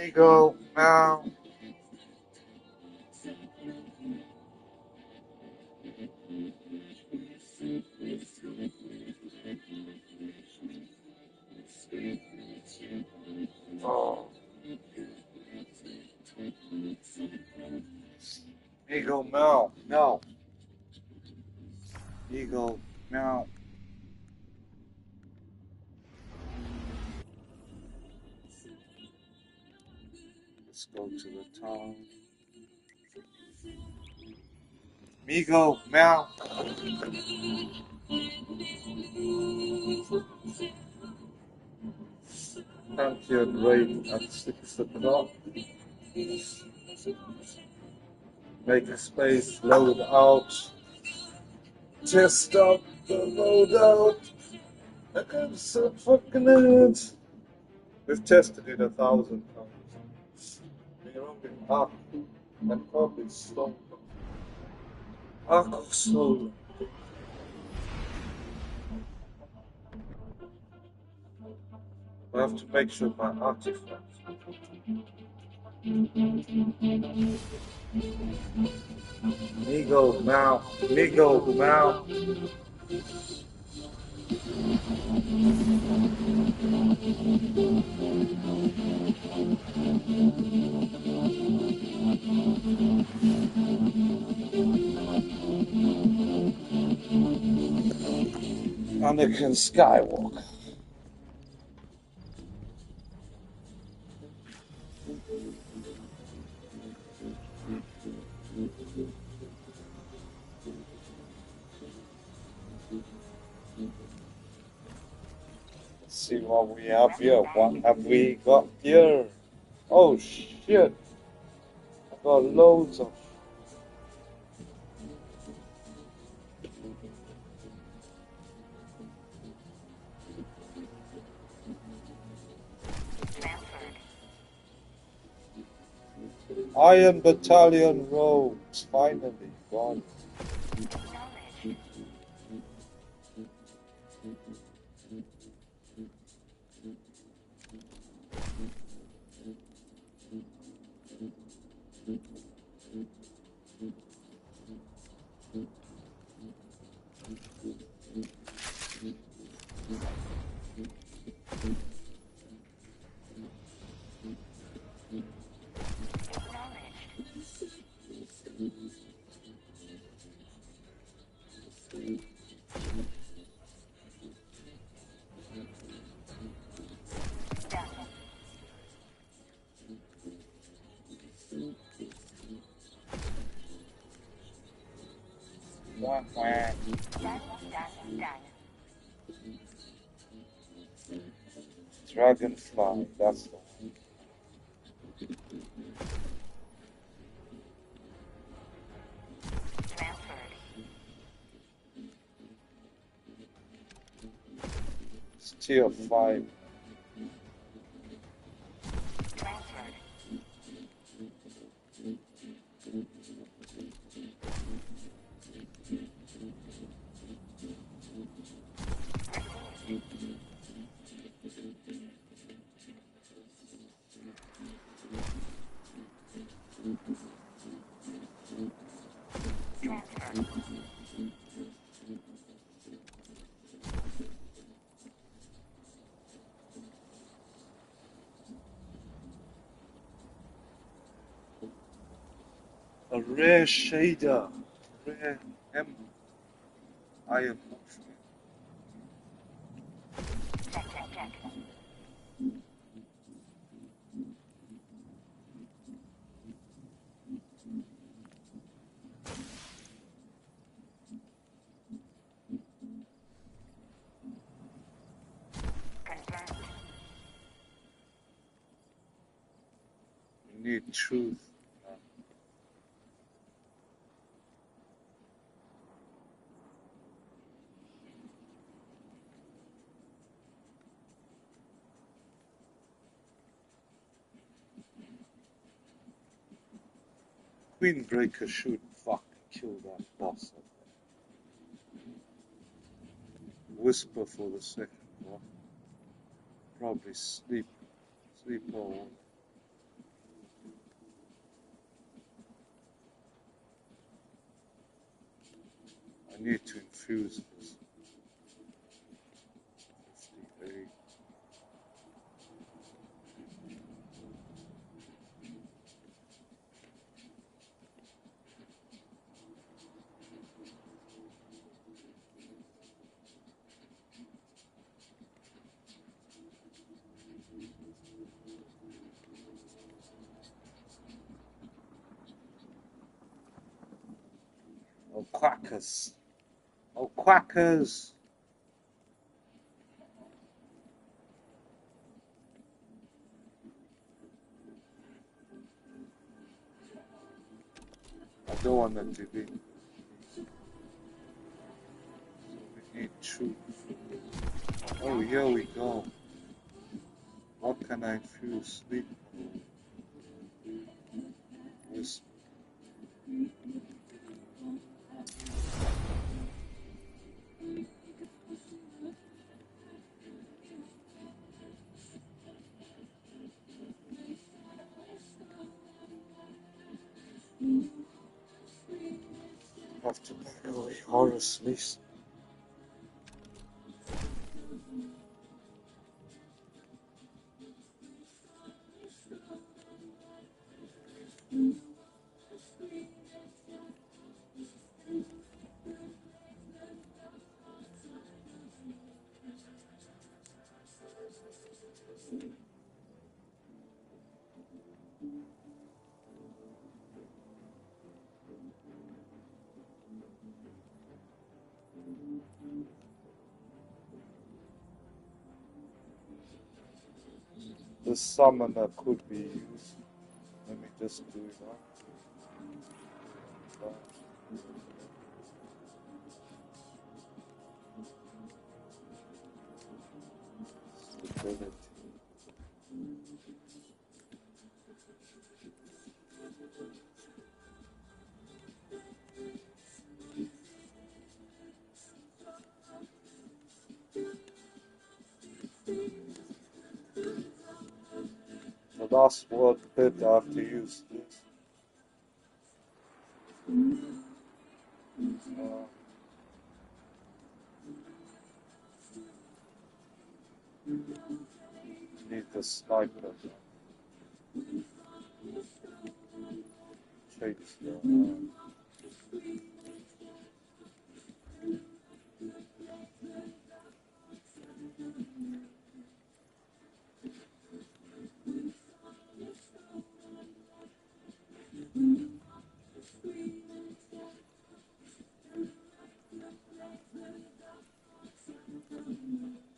Eagle, now. Oh. Eagle, no, no. Eagle, no. Let's go to the town. Eagle, meow. Pantheon raid at 6 o'clock. Make a space, load out. Test up the loadout. I'm so fucking it. We've tested it 1,000 times. We're only up and probably slow. Arc slow. I have to make sure my artifacts. Migo, now. Migo, now. Anakin Skywalker. Let's see what we have here. What have we got here? Oh shit! I got loads of. Iron Battalion robes, finally gone. Wah, wah. Dragonfly, that's the one. It's tier 5. A rare shader, rare M. I am We need truth. Queenbreaker should fucking kill that boss. Whisper for the second one. Probably sleeper one. need to infuse this. 58. Oh, quackers. Oh, quackers. I don't want them to be. So we need truth. Oh, here we go. What can I infuse? Sleep. This. Have to pack away Horus list. The summoner could be used. Let me just do it now. Stability. The last word bit I have to use this. Need the sniper. Chase the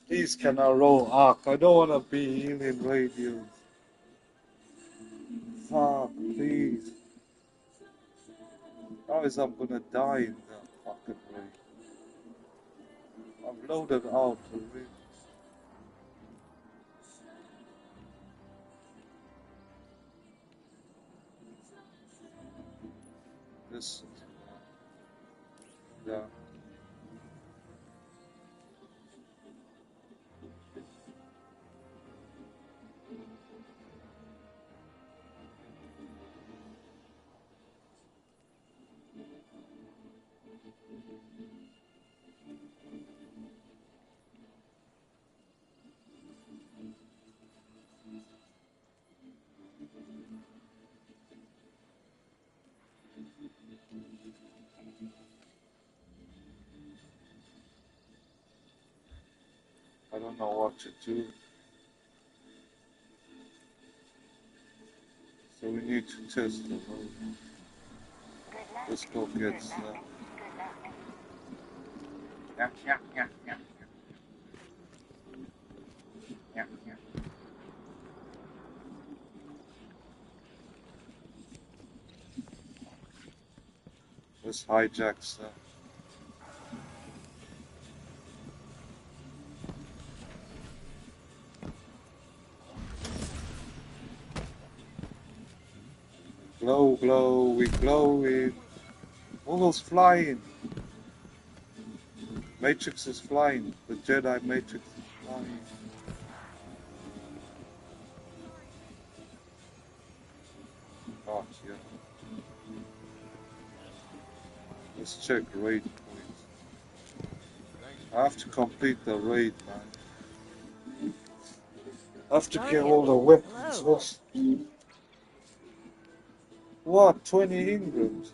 Please can I roll arc? I don't wanna be healing radios. Fuck, please. Otherwise I'm gonna die in that fucking raid. I've loaded out already. This, yeah. I don't know what to do. So we need to test the road. Let's go get some. Yeah, yeah, yeah, yeah. Yeah, yeah. Let's hijack stuff. Glow, glow, we glowing. Almost flying. Matrix is flying. The Jedi Matrix is flying. Gosh, yeah. Let's check raid points. I have to complete the raid, man. I have to get all the weapons. What's... What? 20 England?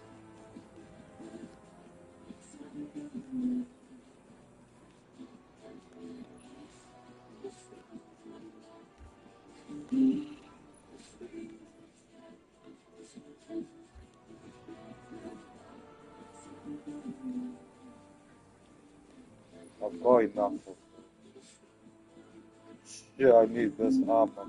I've got enough of it. Yeah, I need this armor, man.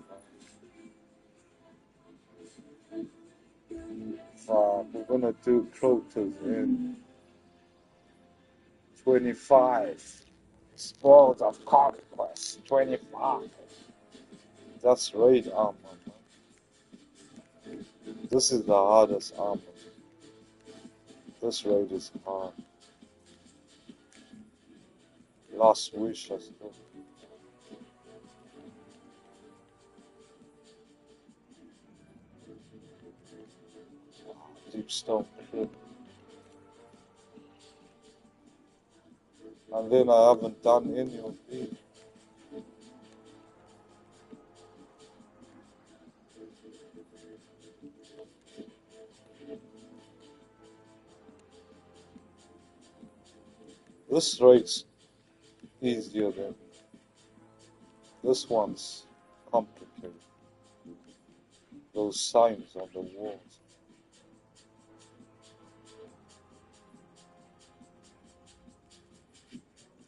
We're gonna do Crotas in 25. Spoils of Conquest, 25. That's raid armor, man. This is the hardest armor. This raid is hard. Last wish, I suppose. Deep stone pit. And then I haven't done any of these. This raid's easier than this one's complicated. Those signs on the walls.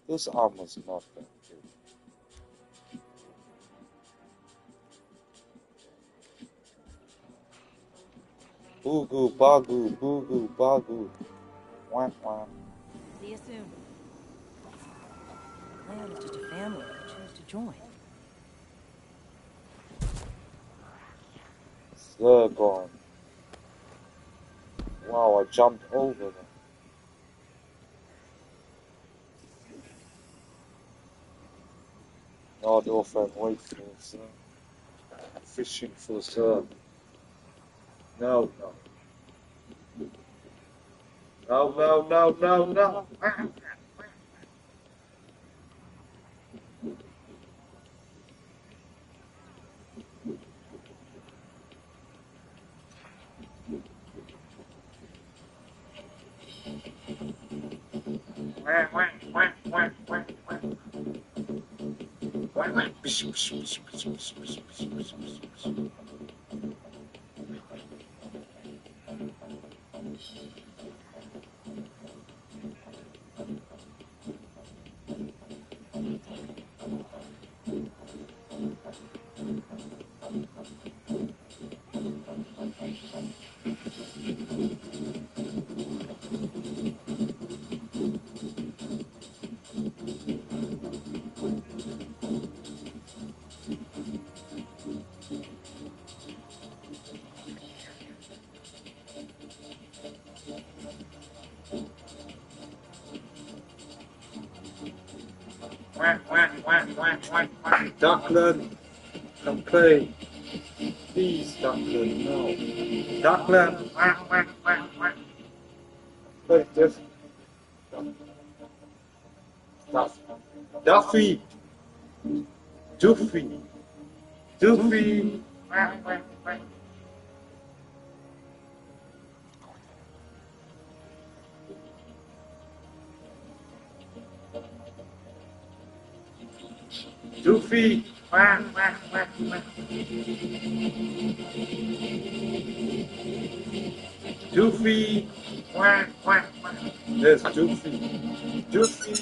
This armor's not that good. Boo-goo, bagoo, boo-goo, bagoo. Wah, wah. See you soon. Land is just a family I chose to join. Zergon. Wow, I jumped over them. Nord off and wait for Sir. Fishing for Sir. No, no. No, no, no, no, no. Duckland, come play. Please, Duckland, no. Duckland, play this. Duffy, Doofy, Doofy. Doofy. Doofy. There's Doofy. Doofy.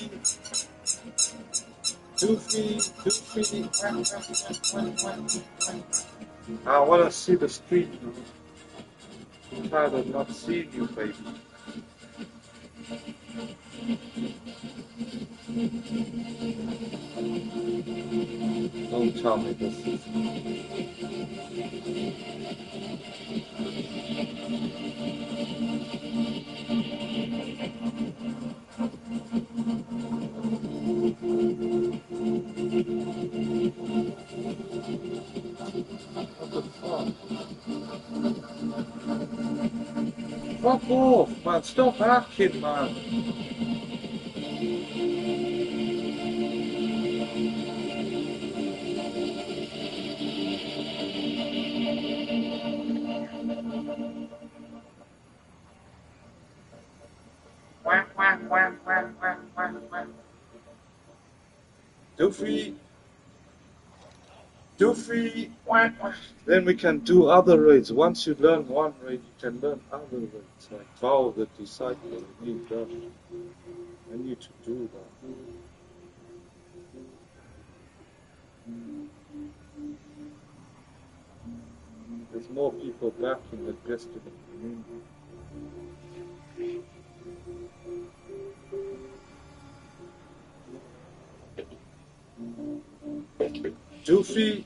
Doofy. Doofy. I want to see the street. I'm tired of not seeing you, baby. Don't tell me this is... What the fuck? Fuck off, man. Stop hacking, man. Doofy. Doofy. Then we can do other raids. Once you learn one raid, you can learn other raids. Like Vow the Disciple. You need that. I need to do that. There's more people back in the Destiny community. Doofy.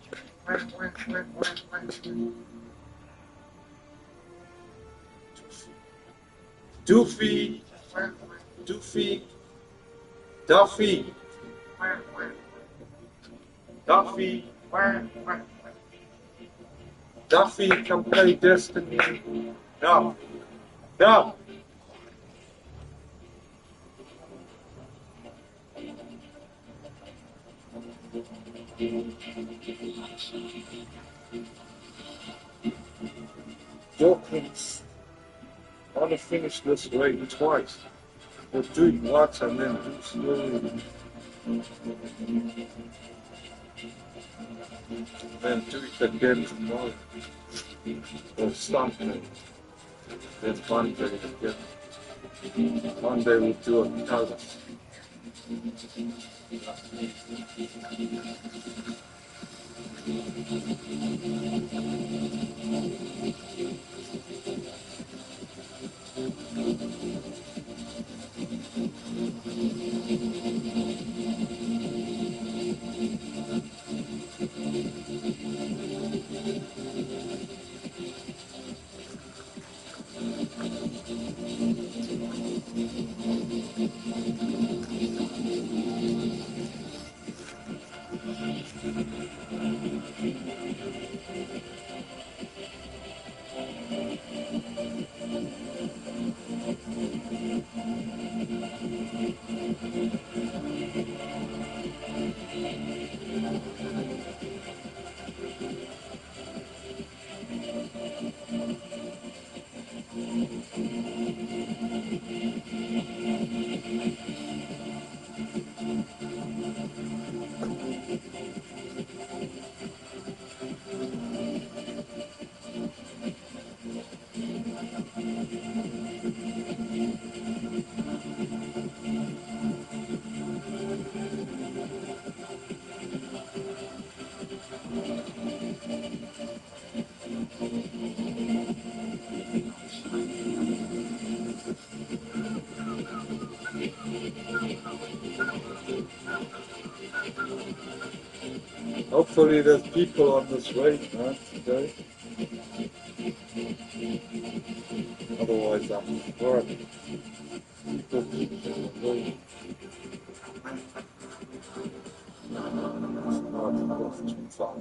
Doofy. Doofy. Duffy. Duffy. Duffy, come play Destiny. No. No. Dawkins, I want to finish this raid twice. We'll do it once and then do slowly. Then do it again tomorrow. Or Sunday. Then Monday again. Monday we'll do a color. Hopefully there's people on this raid, man, today. Otherwise I'm worried. People keep on the raid. It's not enough too far.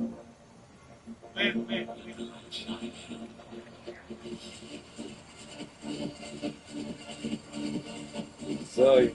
So,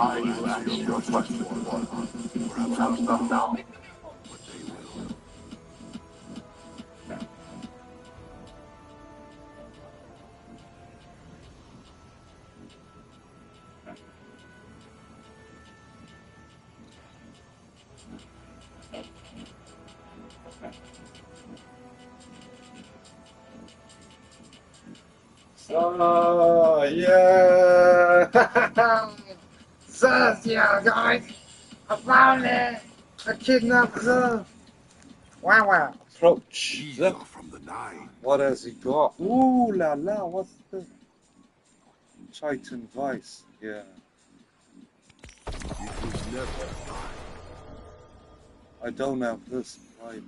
I will answer your question for perhaps not now, but they will. Oh, yeah! Says, yeah, guys! I found it! I kidnapped her! Wow, wow. Approach. These are from the Nine. What has he got? Ooh la la, what's this? Titan Vice, yeah. It was never mine. I don't have this right.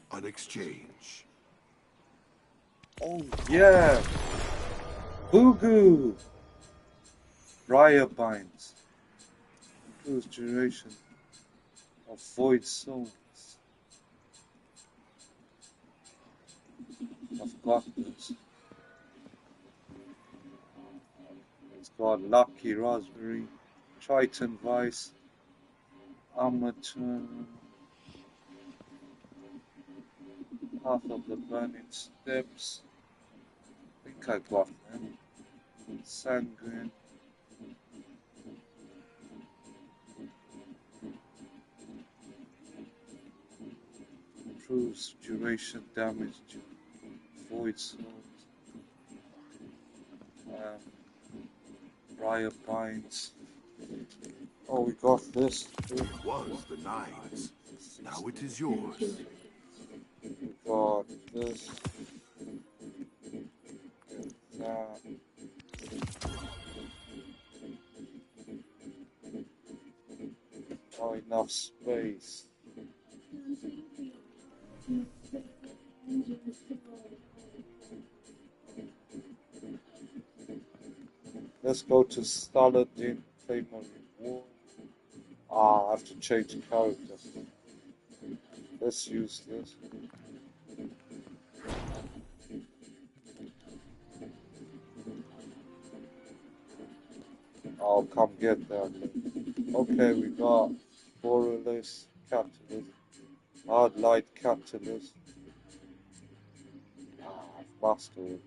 An exchange. Oh yeah! Boogoo! Briar Binds. Improves duration of void zones. I've got this. It's got Lucky Raspberry, Triton Vice, Amateur, half of the Burning Steps. I think I got them. Sanguine. Improves duration damage to void zones. Briar Binds. Oh, we got this. It was the Nine's. Now it is yours. We got this. That. Not enough space. Let's go to Saladin, claim a reward. Ah, I have to change the character. Let's use this. I'll come get that. Okay, we got Borealis Catalyst, Hard Light Catalyst. Ah, I've mastered it.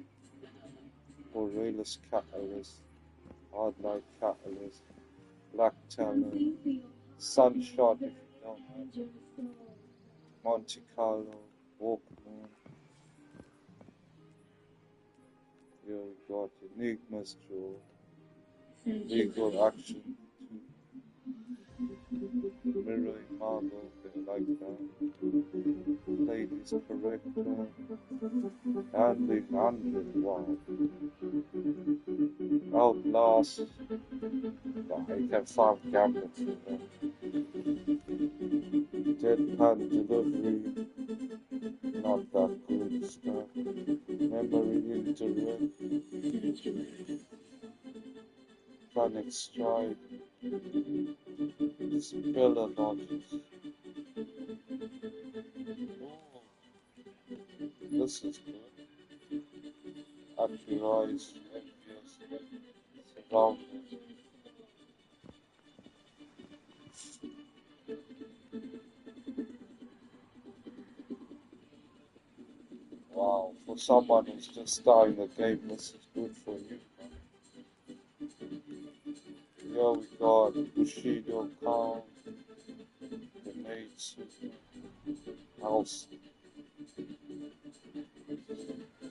Borealis Catalyst, Hard Light Catalyst, Black Talon, Sunshot if you don't have Monte Carlo, Walkman. Here we got Enigma's Draw, Legal Action, to mirroring Marvel, they like that. Ladies corrector, handling 100 wow. Outlast, I can farm gambit for that. Deadpan delivery, not that good stuff. Memory interact, panic strike, speller logics. Oh, this is good. Accurize, envious, surrounded. Wow, for someone who's just starting the game, this is good for you. Here we got Bushido Khan, Grenade Super, House,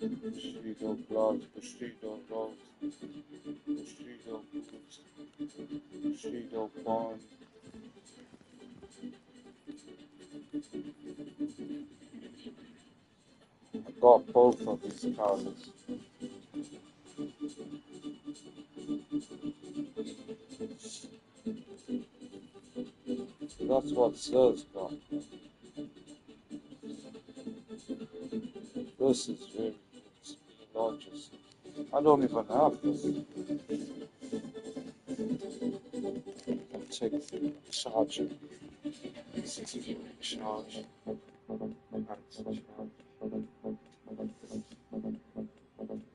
Bushido Gloves, Bushido Rose, Bushido Boots, Bushido Bond. I got both of these colors. That's what Sir's got. This is very gorgeous. I don't even have this. I'll take the charger. This is very charge.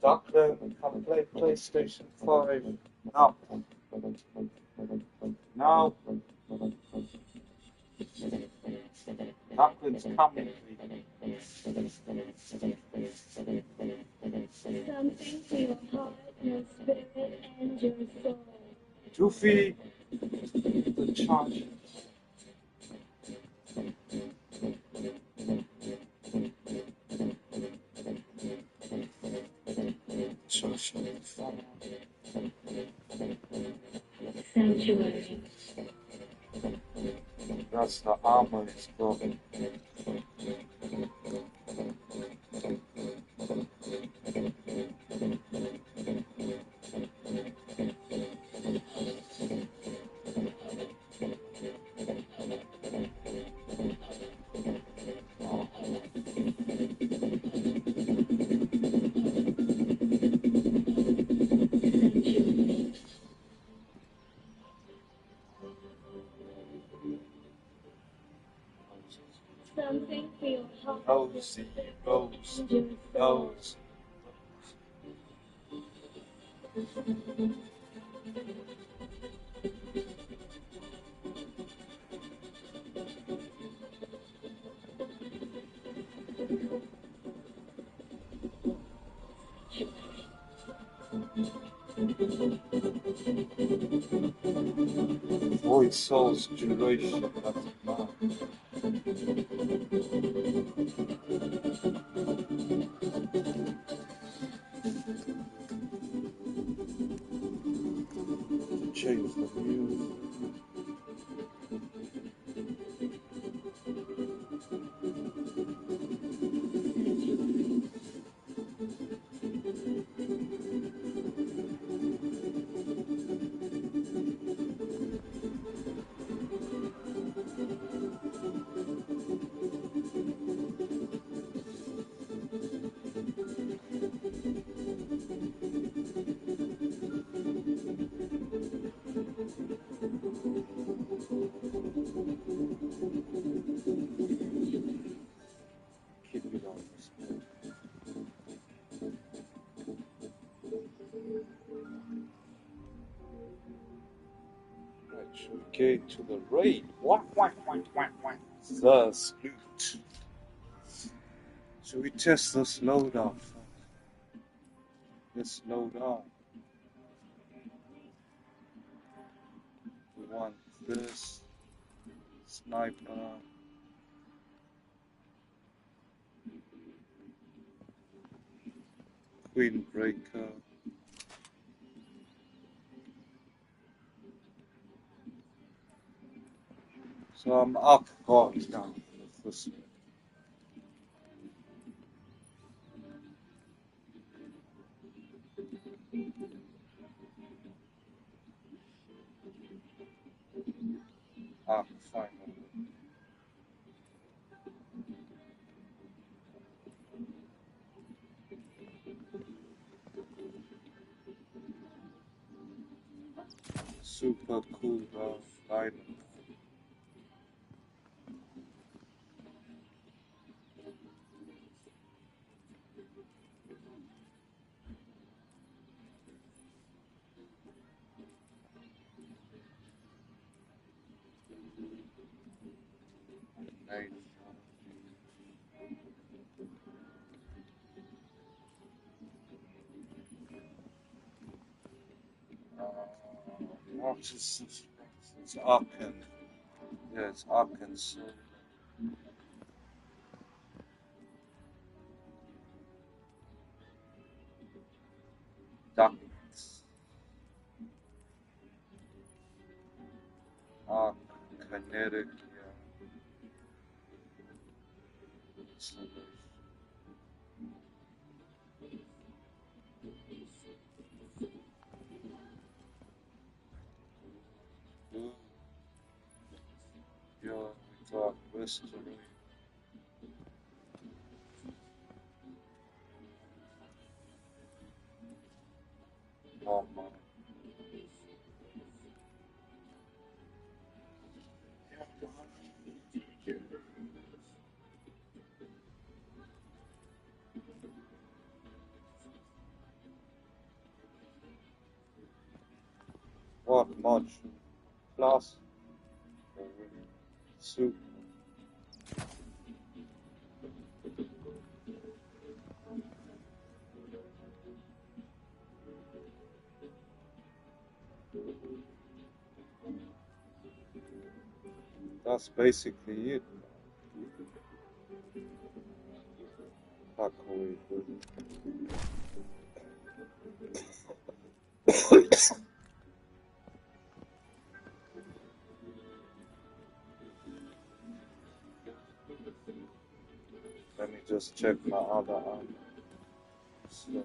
Duckland can play PlayStation 5 now. Now. Duckland's coming. Something for your heart, your spirit, and your soul. Goofy, the charge. Sanctuary. That's the armor is broken. Something for your heart. Rosy, rose, rose. Void Soul's duration, that's mine. Change the music. Keep it on this. Right, should we get to the raid? What? The salute. Should we test this loadout? This loadout. We want this sniper. Windbreaker. So I'm up, going down. This way. Up, finally. Super cool dynamo. Nice. What is this? It's Arkan. Yeah, it's Arkan. So ducts. Arc, kinetic, yeah. Installation. Ooh, yeah, we got mystery. Oh my. What module? Class? Super. That's basically it. Fuck away, Let me just check my other arm. So,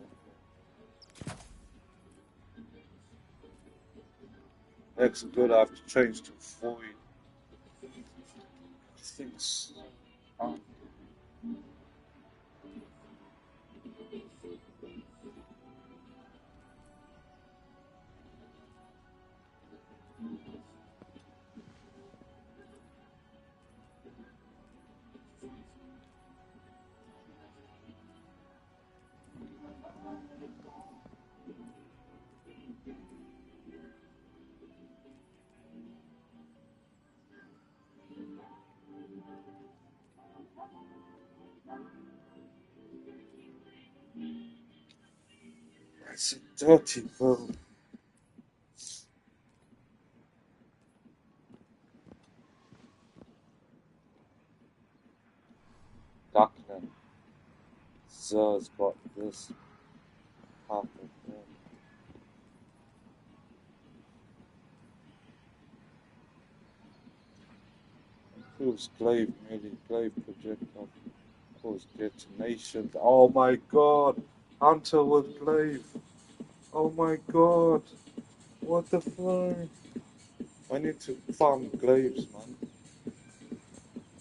next good, I have to change to void. Things. It's a dirty world. Darknet. Zer's got this. Half of them. Improves glaive, melee glaive projectile. Cause detonation. Oh my god! Hunter with glaive. Oh my god! What the fuck? I need to farm glaives, man.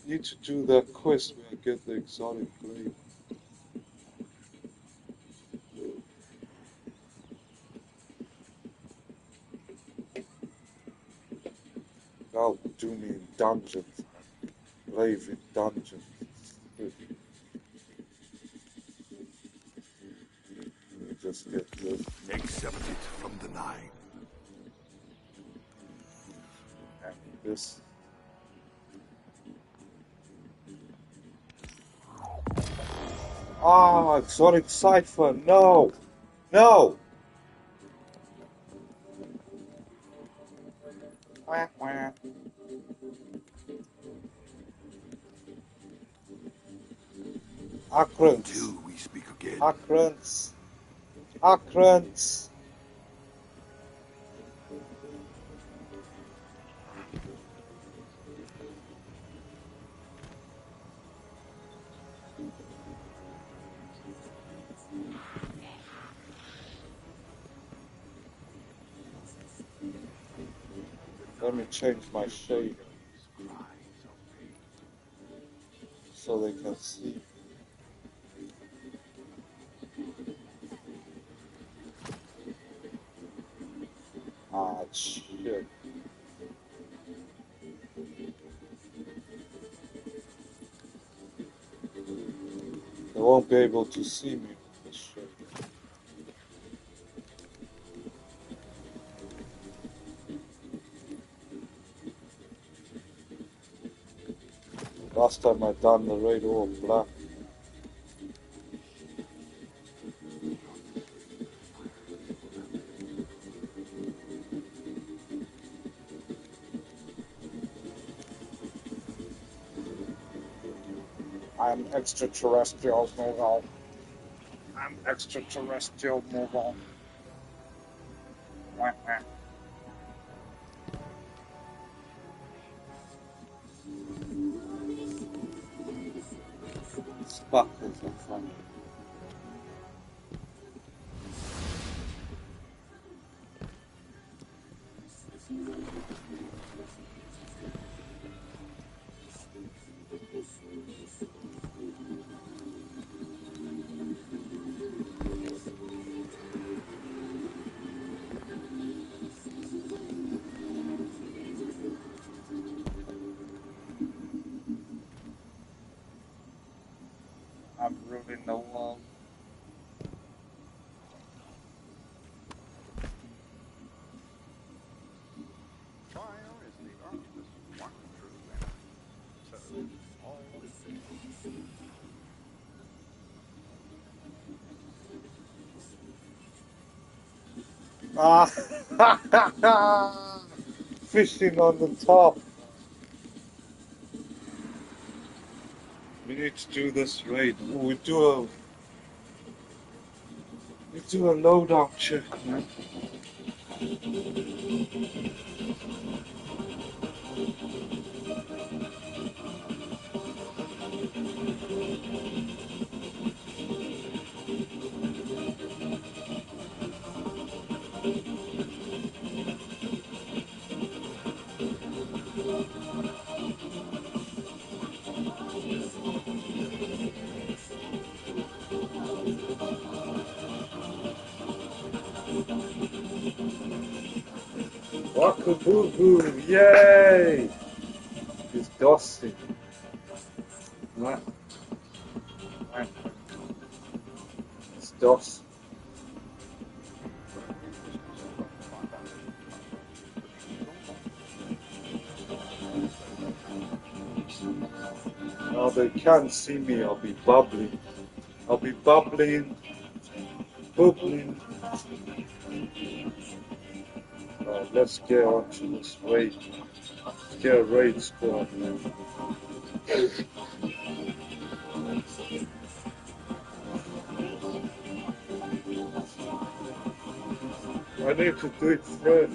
Need to do that quest where I get the exotic glaive. That'll do me in dungeons, man. Glaive in dungeons. Let me just get this. Accept it from the nine. And this. Ah, exotic cipher. No! No! Wah, wah. Occurrence. Till we speak again. Occurrence. Occurrence. Let me change my shade so they can see. Ah, shit. They won't be able to see me with this shit. Last time I done the raid all black. I'm extraterrestrial, move on. I'm extraterrestrial, move on. Wah, wah. Sparkles in front. I'm ruling the world. Fire is the Earth's one true enemy. So, all the Ah, fishing on the top. We need to do this raid. We do a loadout check, man. Waka-boo-boo, yay! It's dusty. Right. Right. It's dusty. Now they can't see me, I'll be bubbling. I'll be bubbling. Let's get onto this raid. Let's get a raid squad, man. I need to do it fresh.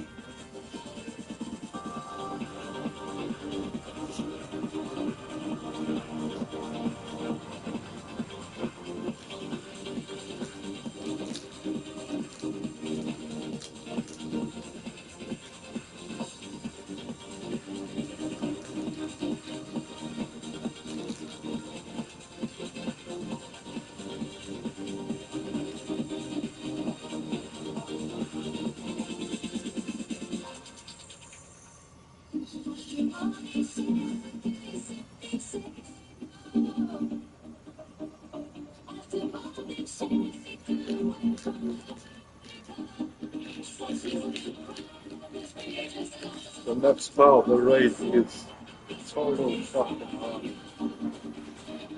The next part of the raid is total fucking hard.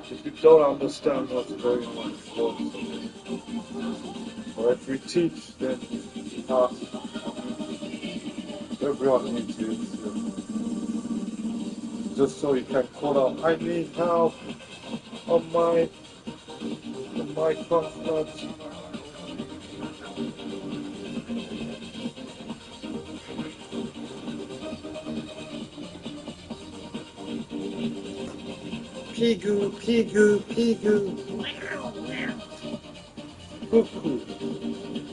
If you don't understand what's going on, you won't. Or if we teach, then everyone needs it. Just so you can call out, I need help on my conference. Pigu, pigu, pigu. Cuckoo,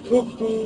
cuckoo.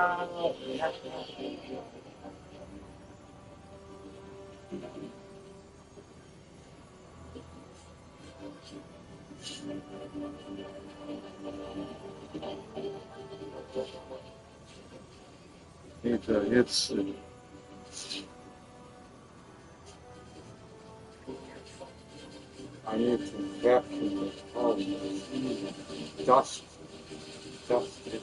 Need to hit soon. I need to vacuum the house. Dust it.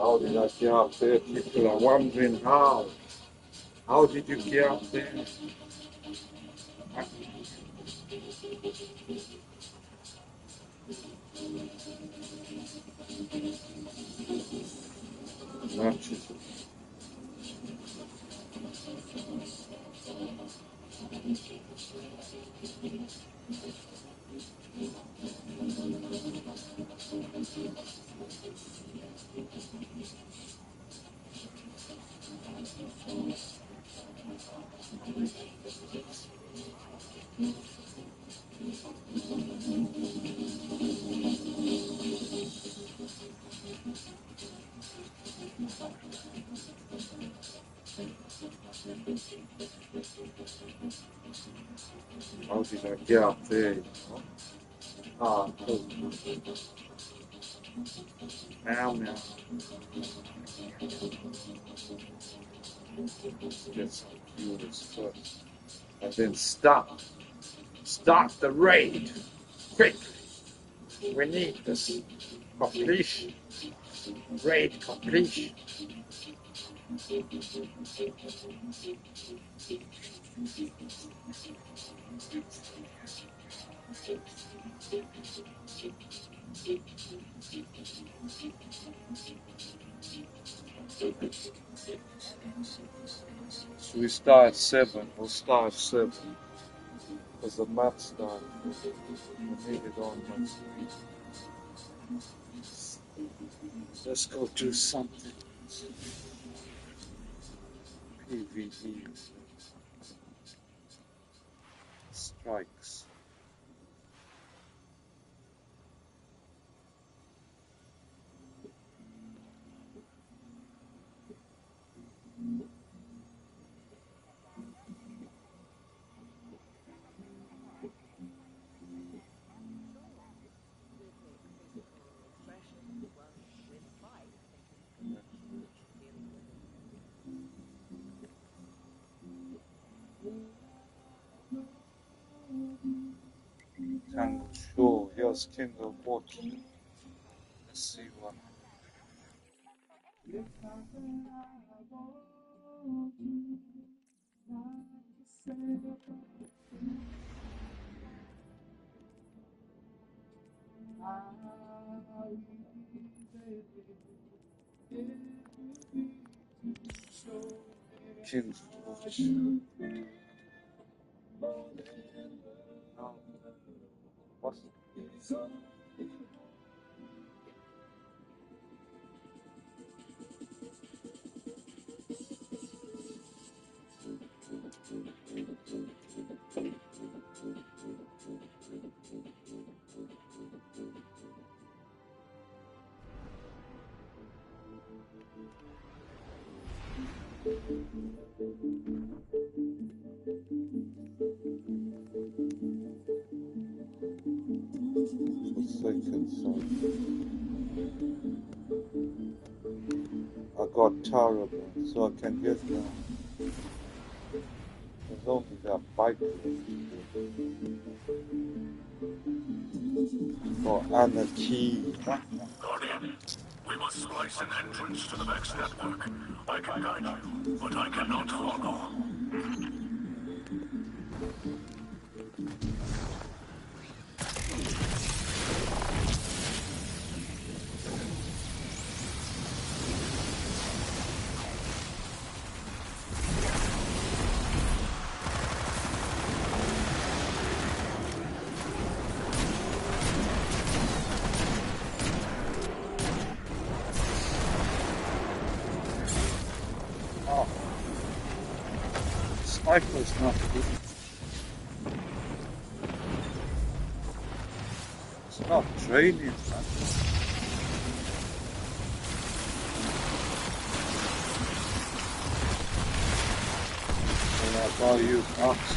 How did I get up there? People are wondering how. How did you get up there? Matches. did I get up there? You know? Ah, cool. Now. Let's get some viewers first. And then start. Start the raid. Quick. We need this completion. Raid completion. So we start at 7. We'll start at 7. Because the math started. We need it on next week. Let's go do something. PvE. Strikes. Tangled Shore. Here's King of Water. Let's see what. King's Watch. No. What? Second song. I got terrible, so I can get now. There's only that bike. For Anarchy. Guardian, we must splice an entrance to the Vex network. I can guide you, but I cannot follow. Sniper's not good. It's not training, man. Well, I'll use axe.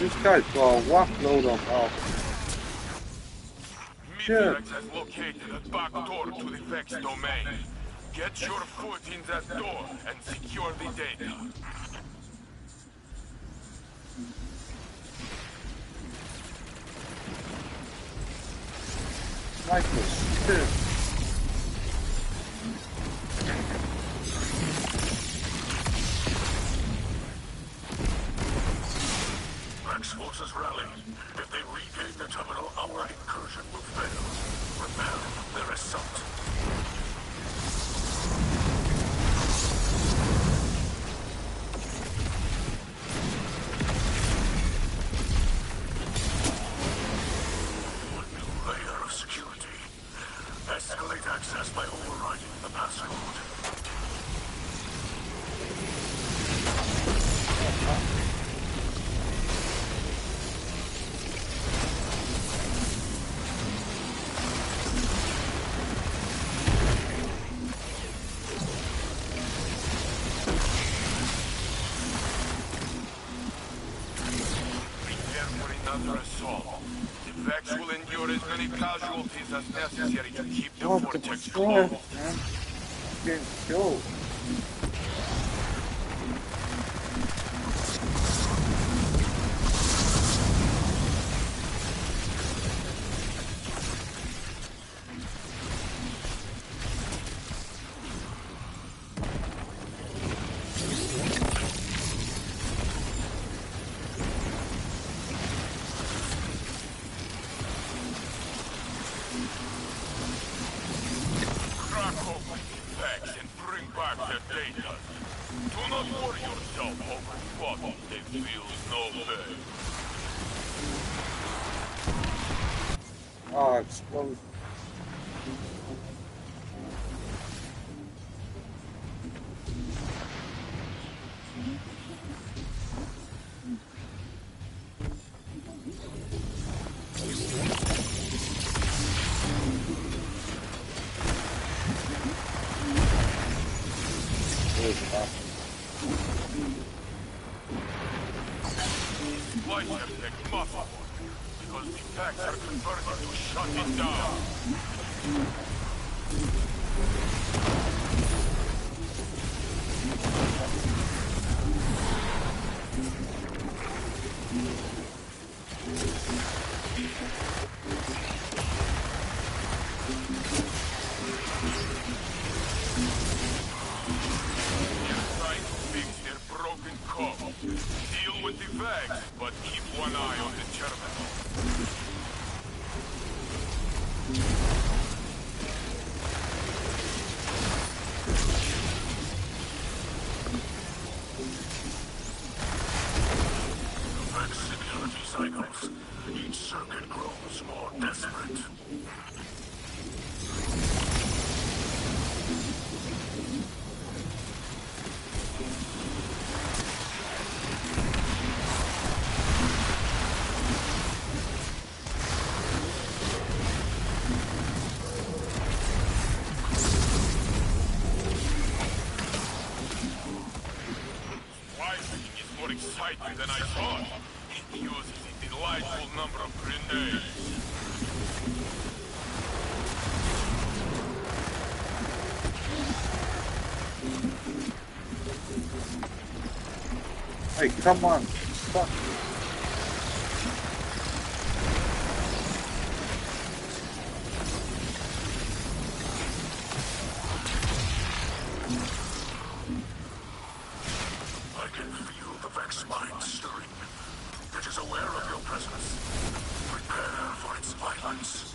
This guy's got a whackload of health. Midnight has located a back door to the Vex domain. Get your foot in that door and secure the data. Snipers, shit. Vex forces rally. If they regain the terminal, our incursion will fail. Repel their assault. A new layer of security. Escalate access by overriding the passcode. casualties as necessary to keep the What the vortex fuck, closed. man? I'm getting killed. Crack open the packs and bring back their data. Do not worry yourself over bodies they feel no pain. Ah, explode. Supply check must work, because the packs are converted to shut it down. Trying to fix their broken code. Deal with the bags, but keep one eye on the terminal. Back security cycles. Each circuit grows more desperate. Splicing is more exciting than I thought. It uses a delightful number of grenades. Hey, come on. Stop. I can feel the Vex mind stirring. It is aware of your presence. Prepare for its violence.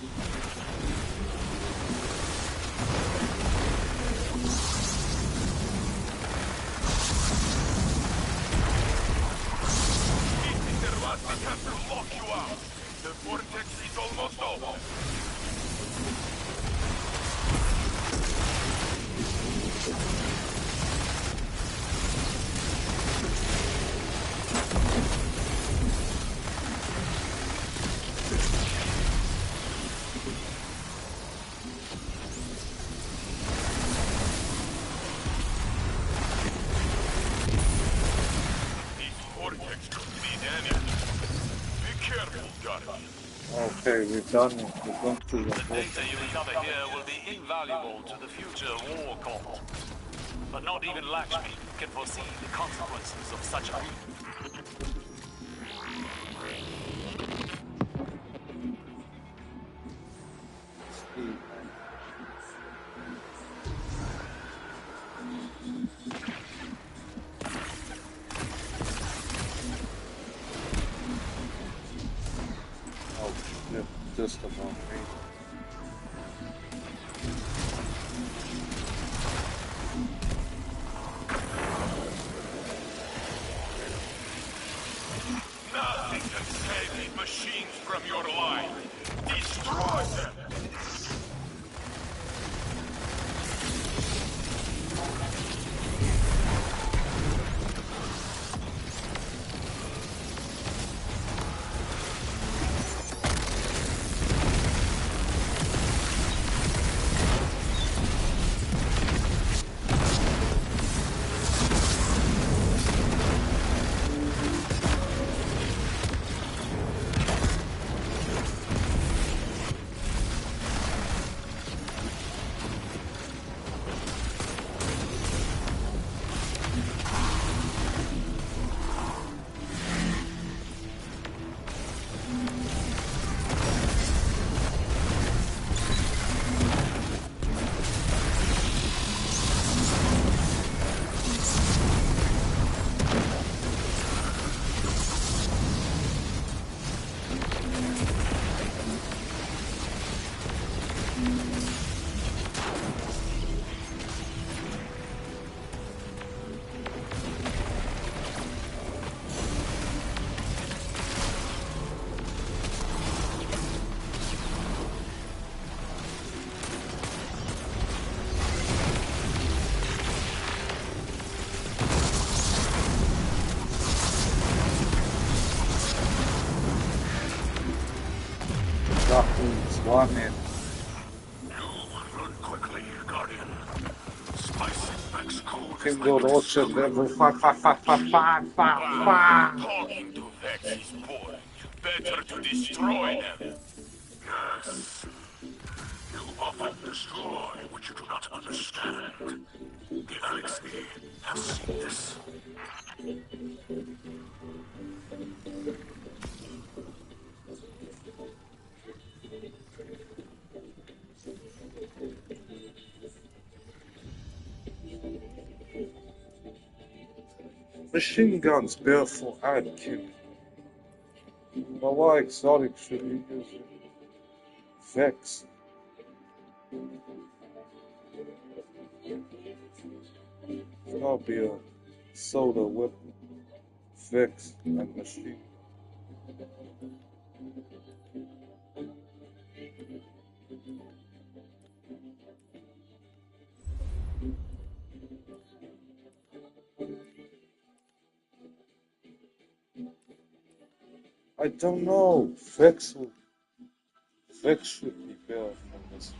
Meeting the last attempt to lock you out. The vortex is almost over. These vortex could mean anything. Be careful, Guardian. Okay, we're done. We're going to the The data you recover here will be invaluable to the future war court. But not even Lakshmi can foresee the consequences of such a move. Oh, shit. Just about me. Nothing can save these machines from your line. Destroy them! One in. Run quickly, Guardian. Spicing Vex code is Kindle like Orchard level 5. Talking to Vex is boring. Better to destroy them. Yes. You often destroy what you do not understand. The Alexi have seen this. Machine guns built for ad killing. But why exotic should you use it? Vex. It's gotta be a soda weapon. Vex and machine. I don't know. Vex should be better from this way.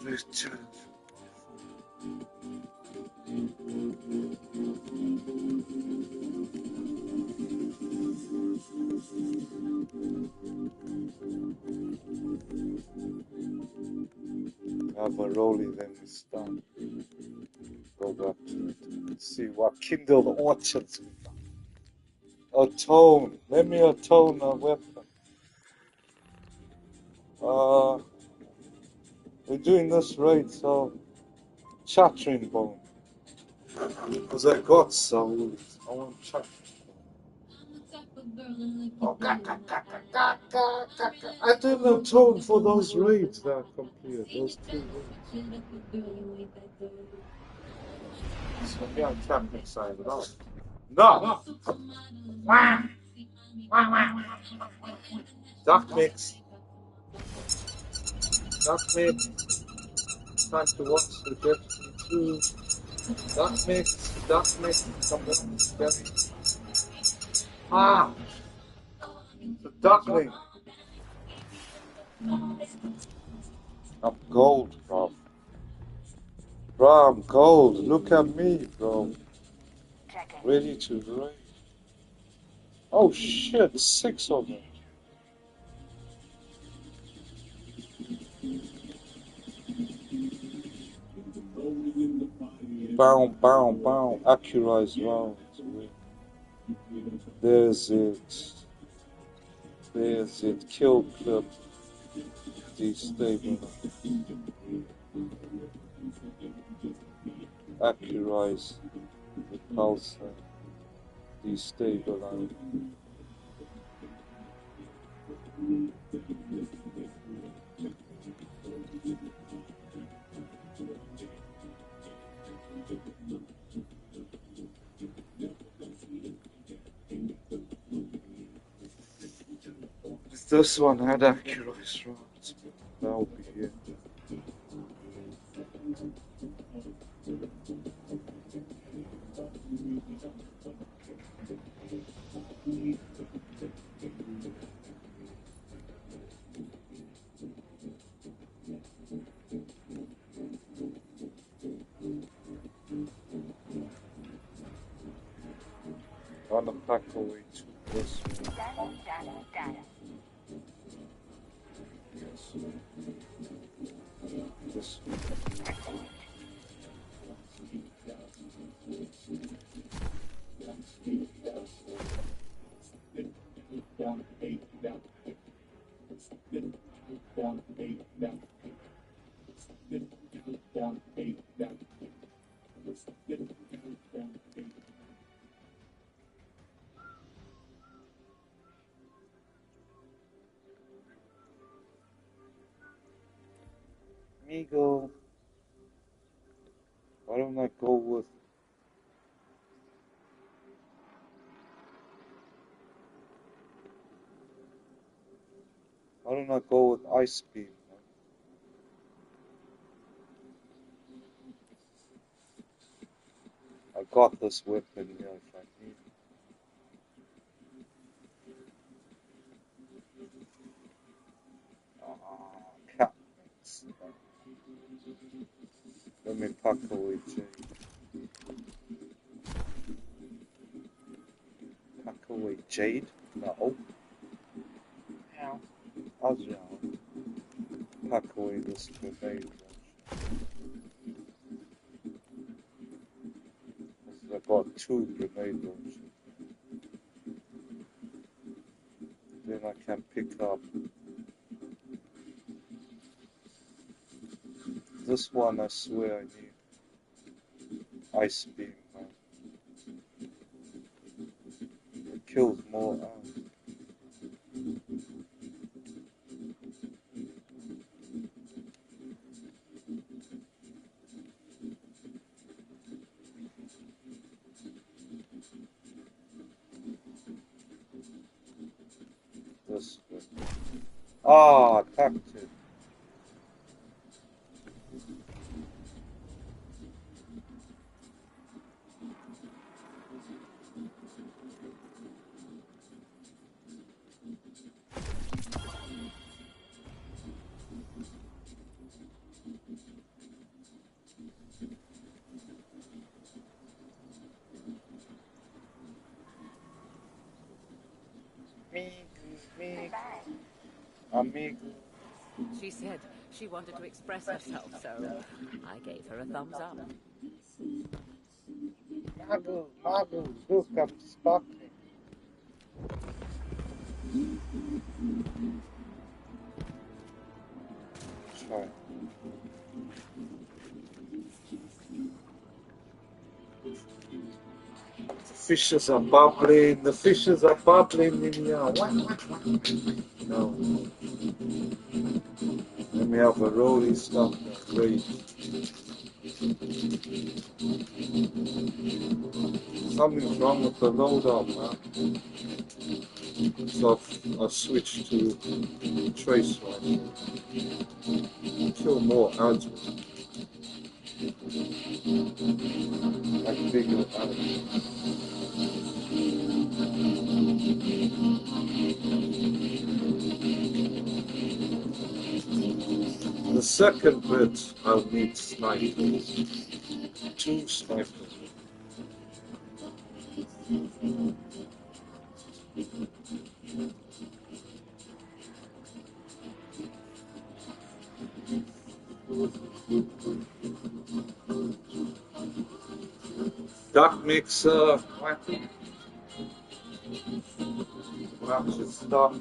Richard. Have a rolly, then we start. Go back to it. See what Kindle Orchards. Atone. Let me atone a weapon. We're doing this raid, so chattering bone. Because I got souls. I want chattering. Oh, I didn't atone for those raids that I completed. Those 2 raids. So yeah, I'm tapping side it off. No! Duck mix. Duck mix. Time to watch the Destiny 2. Duck mix. Duck mix. Come on, Gary. Ah! The duckling. I'm gold, bro. Bro, I'm gold. Look at me, bro. Ready to raid. Oh shit, 6 of them. Bow. Accurize rounds. There's it. Kill clip. Destabilize. Accurize. Repulsor. Destabilize. If this one had accurate rounds, that would be it. Gonna pack away to this one. Yes. This one. Amigo, why don't I go with Ice Beam? Man? I got this weapon here if I need it. Cat. Let me pack away Jade. Pack away Jade? No. Azrael. Pack away this grenade launcher. I got 2 grenade launchers. Then I can pick up this one. I swear I need Ice Beam, man. It kills more ants. This way. Ah, attacked it. Amigo. She said she wanted to express herself, so I gave her a thumbs up. Mago, look, I'm sparkling. Try. The fishes are bubbling. The fishes are bubbling in here. No. Let me have a rolling stop. Great. Something's wrong with the loadout, man. So I've switched to trace rifle. Kill more ants. Like bigger ants. The second bit, I'll need snipers. 2 snipers. Duck mixer. Match is stuff.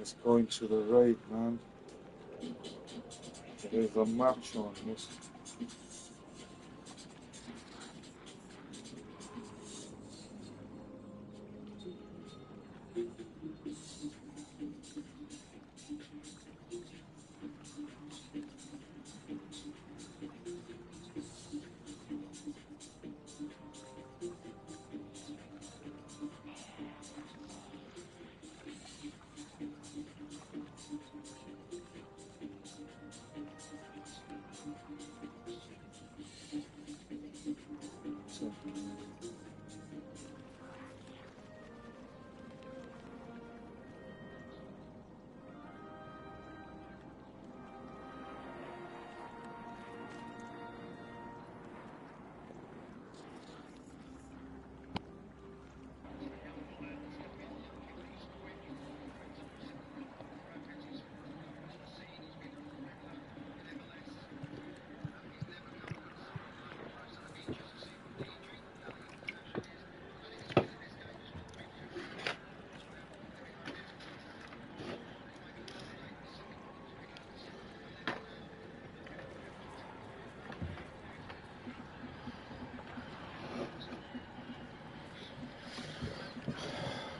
It's going to the right, man. There's a match on this. So,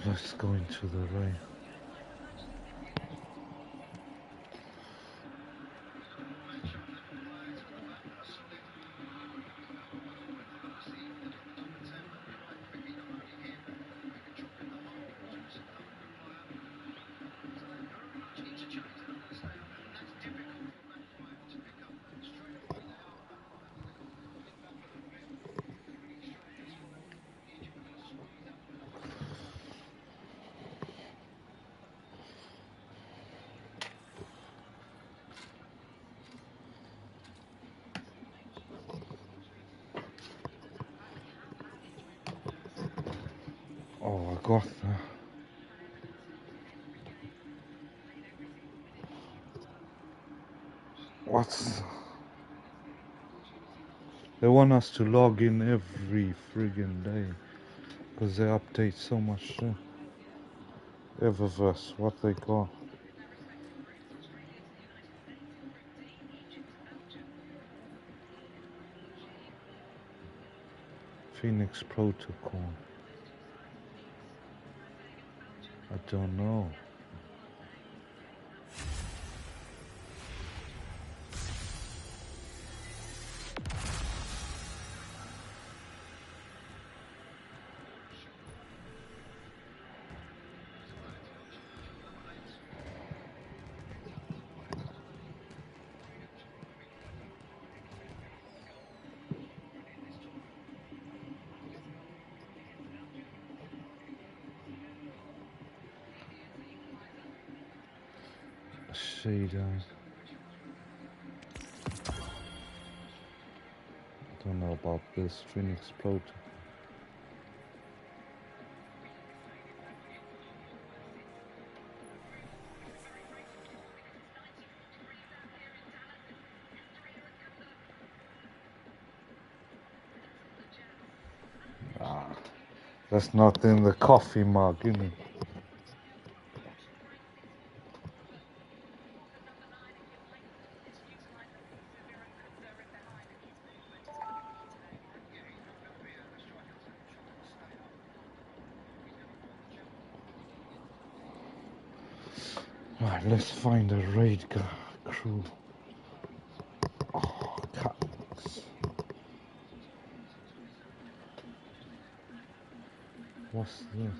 let's go into the right. Oh, I got that. What's... They want us to log in every friggin' day. Because they update so much shit. Eververse, what they got. Phoenix Protocol. I don't know. Shader. I don't know about this Phoenix Protocol. Ah, that's not in the coffee mug, is it? Right, let's find a raid crew. Oh, cats. What's this?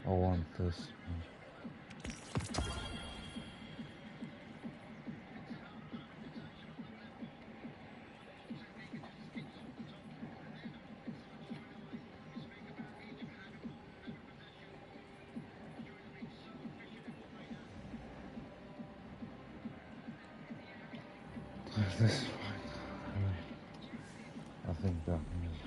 I want this one. This one. Right. I think that means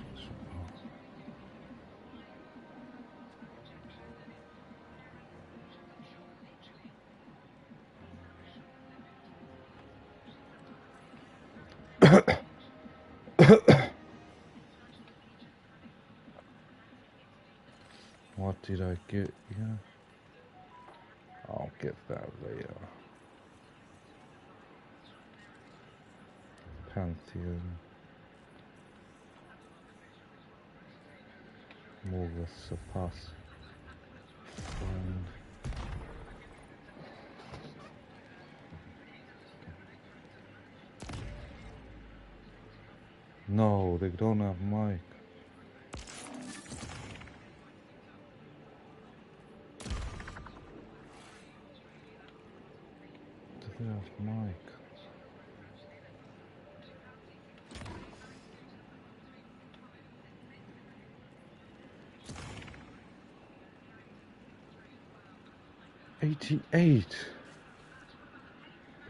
what did I get here? I'll get that later. Pantheon. Morgeth Surpassing. Find. No, they don't have mic. Do they have mic? $88.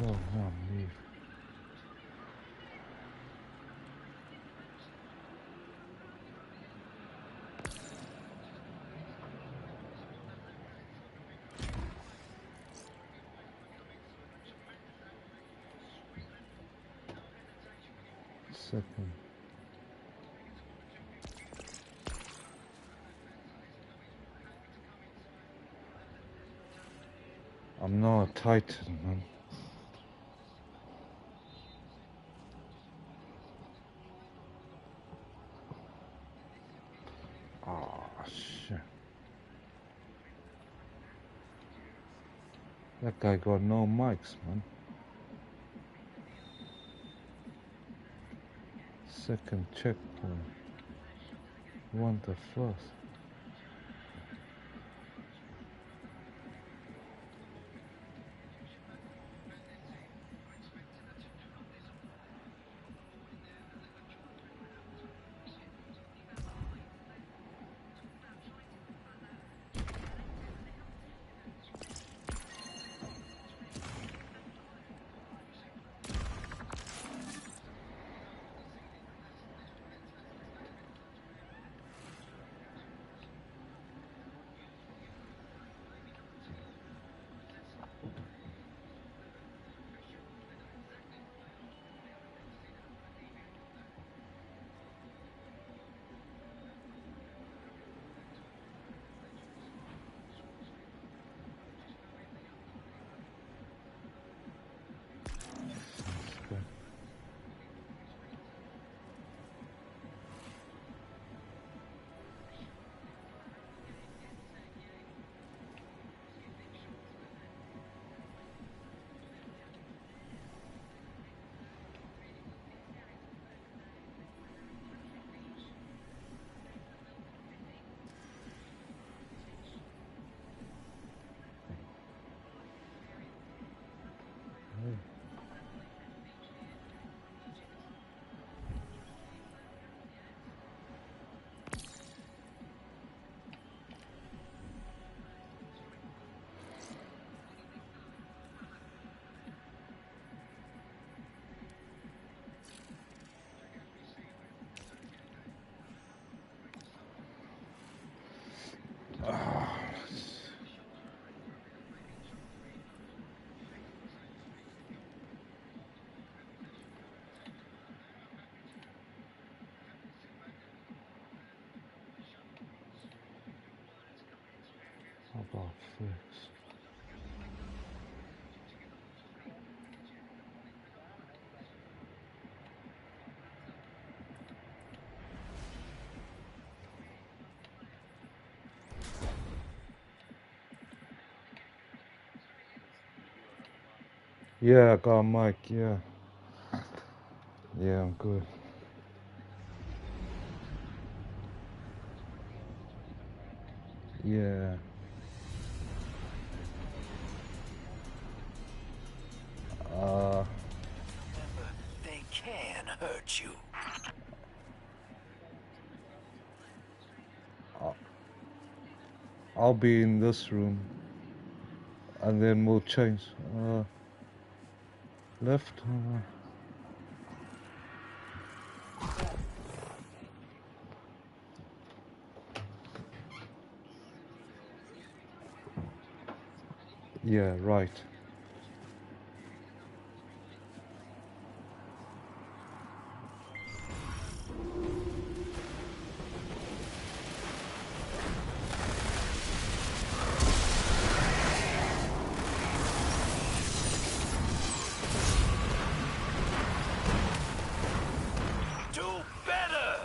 Oh, no, leave. Second. I'm not a Titan, man. Ah, shit. That guy got no mics, man. Second checkpoint. Want the first. How about fixed? Yeah, I got a mic, yeah. Yeah, I'm good. Yeah. Remember, they can hurt you. I'll be in this room. And then we'll change. Left? Yeah, right. Do better!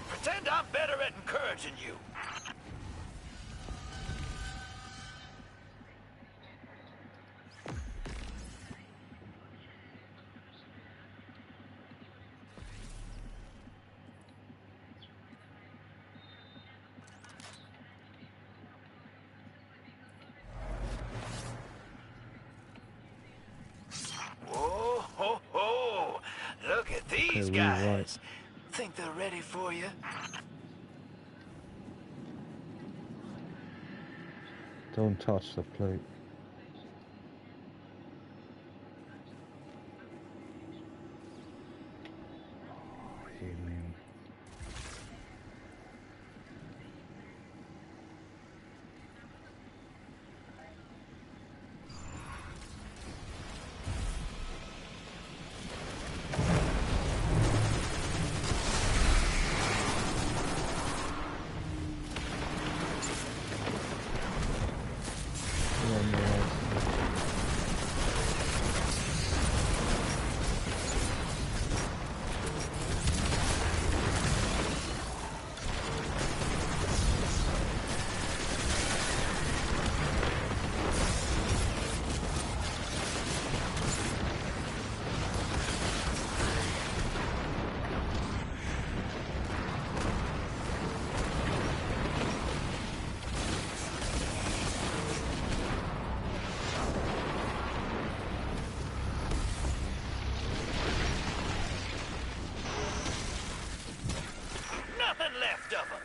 Pretend I'm better at encouraging you. Whoa, ho, ho! Look at these Okay, we right. guys. Think they're ready for you? Don't touch the plate. Amen. Nothing left of them.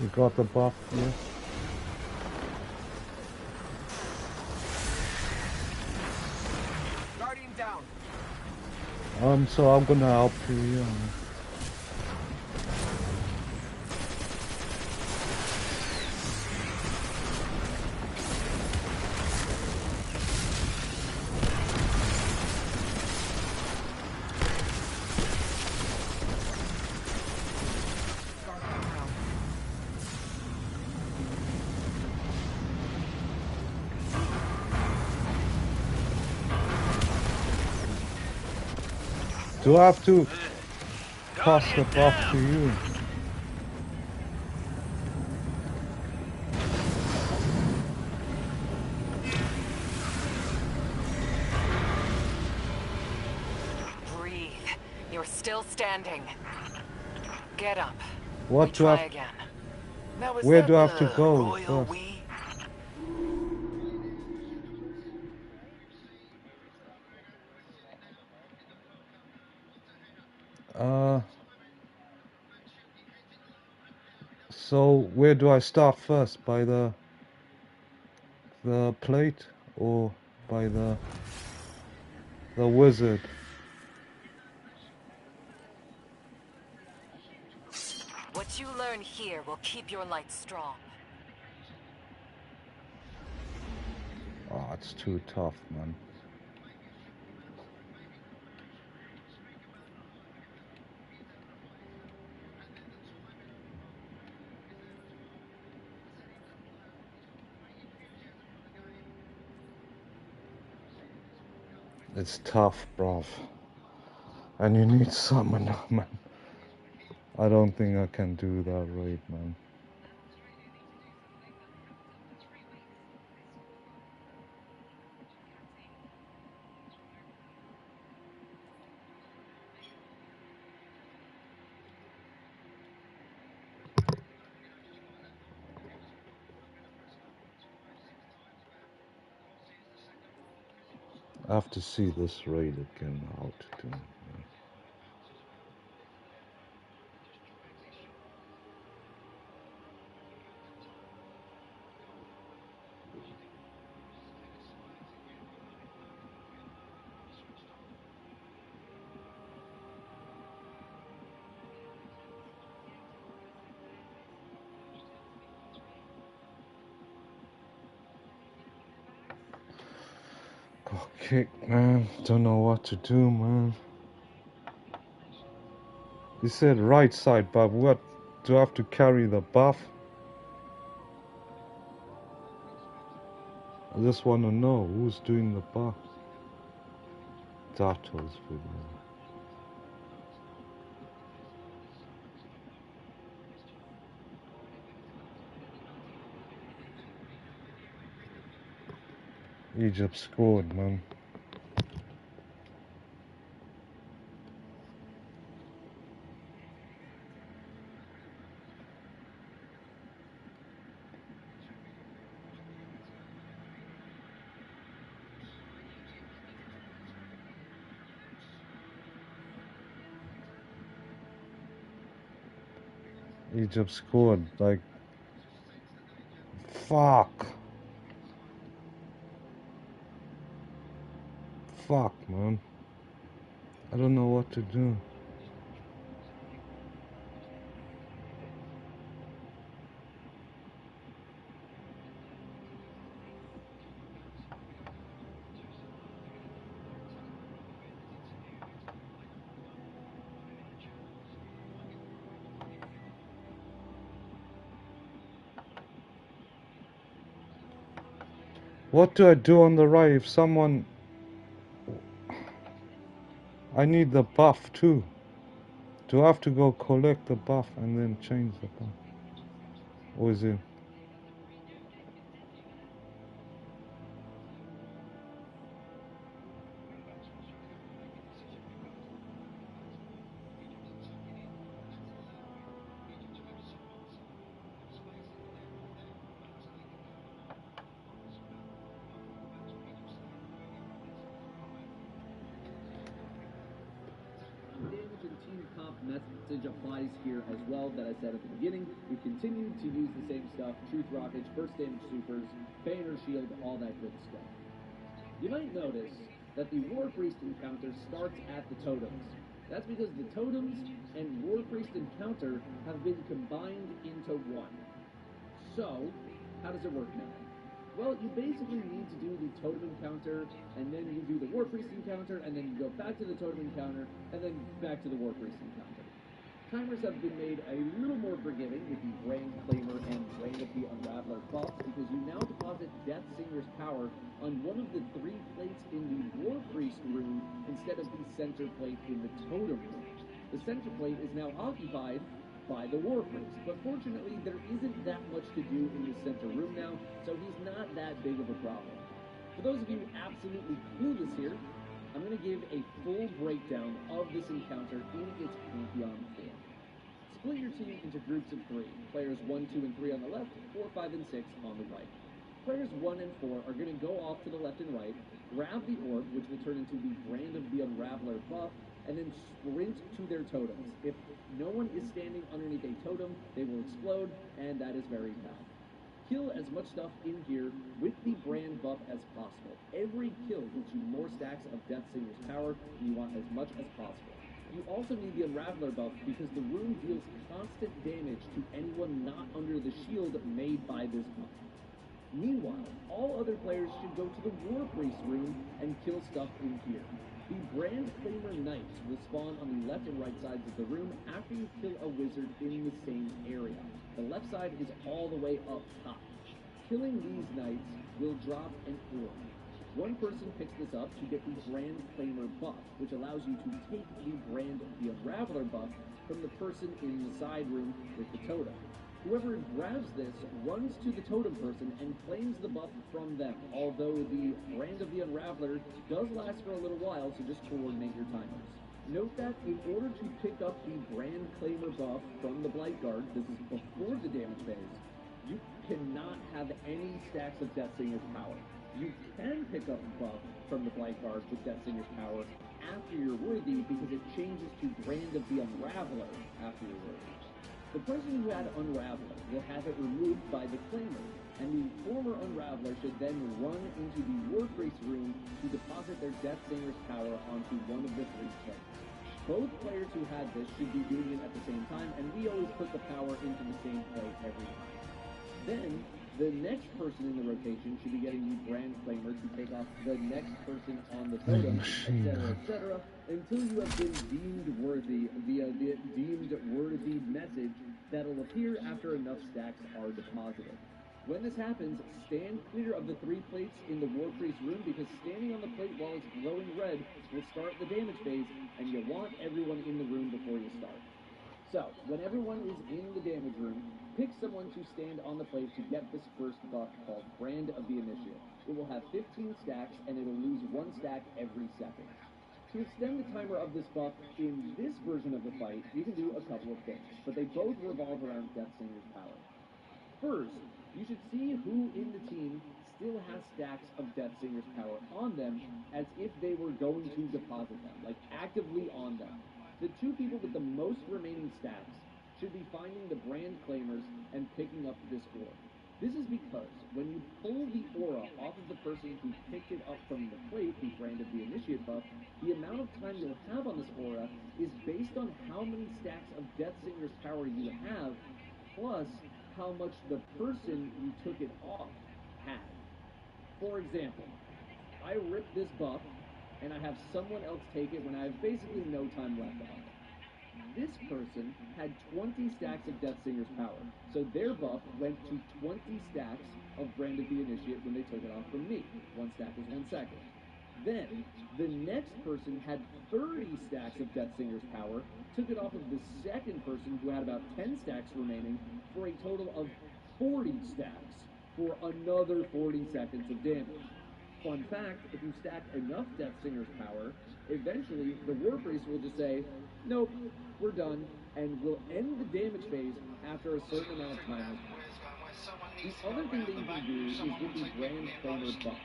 You got the buff, yeah? Guardian down. So I'm gonna help you, yeah. Do I have to pass the buff to you? Breathe. You're still standing. Get up. What We do I try have? again. Now, is Where that do I have to the go royal first? we? So where do I start first? By the plate or by the wizard? What you learn here will keep your light strong. Oh, it's too tough, man. It's tough, bruv. And you need summoner, man. I don't think I can do that raid, man. I have to see this raid again, how to do it. Got kicked, man. Don't know what to do, man. He said right side, but what? Do I have to carry the buff? I just want to know who's doing the buff. Dato's video. Egypt scored, man. Egypt scored, like, fuck. Fuck, man. I don't know what to do. What do I do on the right if someone... I need the buff too. Do I have to go collect the buff and then change the buff? Or is it... Damage and team comp message applies here as well that I said at the beginning. We continue to use the same stuff, truth rockets, first damage supers, banner shield, all that good stuff. You might notice that the War Priest encounter starts at the totems. That's because the totems and War Priest encounter have been combined into one. So, how does it work now? Well, you basically need to do the totem encounter, and then you do the War Priest encounter, and then you go back to the totem encounter, and then back to the War Priest encounter. Timers have been made a little more forgiving with the Brand Claimer and Reign of the Unraveler buffs, because you now deposit Death Singer's power on one of the 3 plates in the War Priest rune instead of the center plate in the totem rune. The center plate is now occupied by the War Priest, but fortunately there isn't that much to do in the center room now, so he's not that big of a problem. For those of you absolutely clueless here, I'm going to give a full breakdown of this encounter in its Pantheon form. Split your team into groups of 3, players 1, 2, and 3 on the left, 4, 5, and 6 on the right. Players 1 and 4 are going to go off to the left and right, grab the orb, which will turn into the Brand of the Unraveler buff, and then sprint to their totems. If no one is standing underneath a totem, they will explode, and that is very bad. Kill as much stuff in here with the brand buff as possible. Every kill gives you more stacks of Death Singer's power, and you want as much as possible. You also need the Unraveler buff because the rune deals constant damage to anyone not under the shield made by this buff. Meanwhile, all other players should go to the War Priest room and kill stuff in here. The Brand Claimer Knights will spawn on the left and right sides of the room after you kill a wizard in the same area. The left side is all the way up top. Killing these knights will drop an orb. One person picks this up to get the Brand Claimer buff, which allows you to take the Brand the Unraveler buff from the person in the side room with the totem. Whoever grabs this runs to the totem person and claims the buff from them, although the Brand of the Unraveler does last for a little while, so just coordinate your timers. Note that in order to pick up the Brand Claimer buff from the Blight Guard, this is before the damage phase, you cannot have any stacks of Death Singer's power. You can pick up the buff from the Blight Guard with Death Singer's power after you're worthy because it changes to Brand of the Unraveler after you're worthy. The person who had Unraveler will have it removed by the Claimer, and the former Unraveler should then run into the War Priest room to deposit their Death Singer's power onto one of the three plates. Both players who had this should be doing it at the same time, and we always put the power into the same plate every time. Then, the next person in the rotation should be getting the Brand Claimer to take off the next person on the totem, etc., until you have been deemed worthy via the deemed worthy message that'll appear after enough stacks are deposited. When this happens, stand clear of the three plates in the War Priest room because standing on the plate while it's glowing red will start the damage phase, and you want everyone in the room before you start. So, when everyone is in the damage room, pick someone to stand on the plate to get this first buff called Brand of the Initiate. It will have 15 stacks, and it'll lose 1 stack every second. To extend the timer of this buff in this version of the fight, you can do a couple of things, but they both revolve around Death Singer's power. First, you should see who in the team still has stacks of Death Singer's power on them as if they were going to deposit them, like actively on them. The 2 people with the most remaining stacks should be finding the Brand Claimers and picking up this orb. This is because when you pull the aura off of the person who picked it up from the plate, the Brand of the Initiate buff, the amount of time you'll have on this aura is based on how many stacks of Death Singer's power you have, plus how much the person you took it off had. For example, I rip this buff, and I have someone else take it when I have basically no time left on it. This person had 20 stacks of Death Singer's power, so their buff went to 20 stacks of Brand of the Initiate when they took it off from me. 1 stack is 1 second. Then, the next person had 30 stacks of Death Singer's power, took it off of the second person who had about 10 stacks remaining, for a total of 40 stacks for another 40 seconds of damage. Fun fact, if you stack enough Death Singer's power, eventually the War Priest will just say, nope, we're done, and will end the damage phase after a certain amount of time has passed. The other thing that you can do is with the Brand Claimer buff.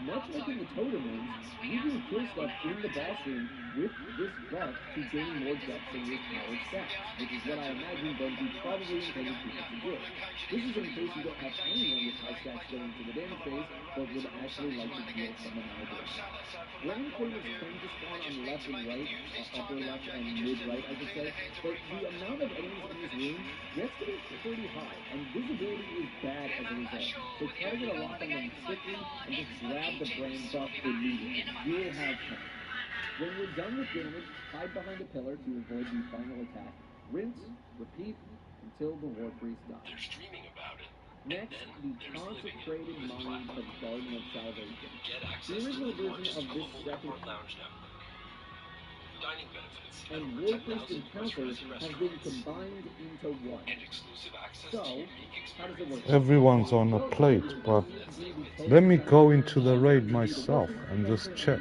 Much like in the totem rooms, you can kill stuff in the boss room with this buff to gain more Death Singer's power stacks, which is what I imagine Bungie probably intended people to do. This is in case you don't have anyone with high stacks going into the damage phase, but would actually like to deal some amount of damage. Brand Claimers tend to spawn on left and right, upper left and mid right, I should say, but the amount of enemies in this room gets to be pretty high, and visibility is bad as a result. So try to get a lock on them quickly and just grab the Brand buff immediately. You will have time. When you're done with damage, hide behind a pillar to avoid the final attack. Rinse, repeat, until the War Priest dies. There's dreaming about it. Next, the consecrated mind of Garden of Salvation. Get The access to original the version largest of this global second airport lounge network. Dining benefits and over War 10,000 Priest Encounter restaurants have been combined into one. and exclusive access So, to unique how does it work? Everyone's on a plate, but let me go into the raid myself and just check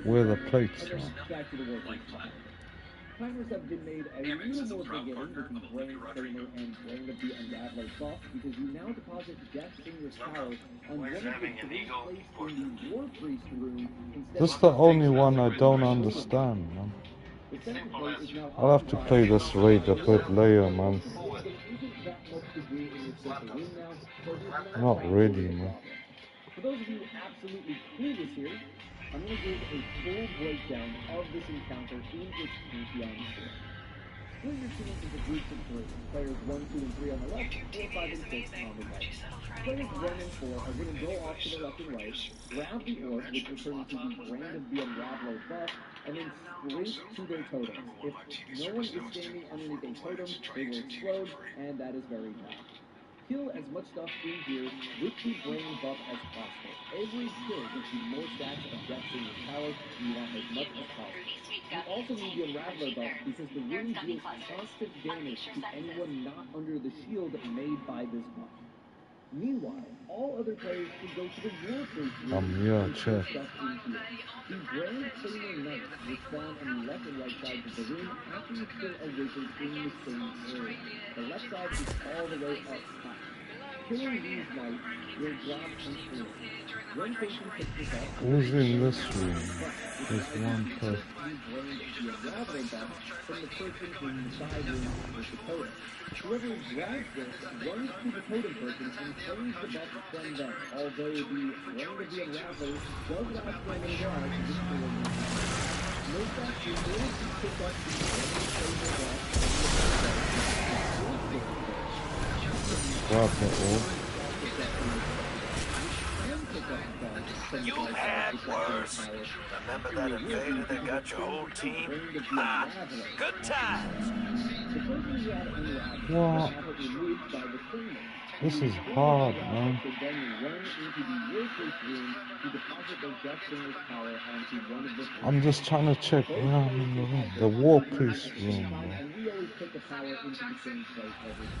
where the plates are. Back to the War Priest. Timers have been made a little more forgiving with the Brand Claimer and Brand of the Unraveler buff because you now deposit Death Singer's power on one of the 3 plates in the War Priest room instead This is of the only one I don't understand, man. the second plate is now I'll have to play this raid a bit later, man. there isn't that much to do in this simple room now, so there's Not really, man. For those of you absolutely clueless here, I'm going to give a full breakdown of this encounter in its Pantheon form. Split your team into groups of 3. Players 1, 2, and 3 on the left, 4, 5, and 6 on the right. Players 1 and 4 are going to go off to the left and right, grab the orb, which will turn into the Brand of the Unraveler buff, and then sprint to their totems. If no one is standing underneath a totem, they will explode, and that is very bad. Kill as much stuff in here with the brain buff as possible. Every kill gives you more stacks of depths in your tower, and you want as much as possible. You also need the Unraveler buff because the rune deals constant damage to anyone not under the shield made by this buff. Meanwhile, all other players can go to the Warpriest room and kill stuff in here. The Brand Claimer Knights will spawn on the left and right sides of the room after you kill a wizard in the same area. The left side is all the way up top. Killing these knights will drop an orb. One person picks this up. Who's in this room? There's one person. The Unraveler buff from the person in the side room with the totem. Whoever grabs this runs to the totem person and claims the buff from them, although the Brand of the Unraveler does last for a little while to just for a minute. Note that in order to pick up the Grab the orb. You've had worse. Remember that invader that got your whole team? Ha! Good times! What? This is hard, man. I'm just trying to check where I'm in the room. The Warpriest room, man. And we always put the power into the same place every time.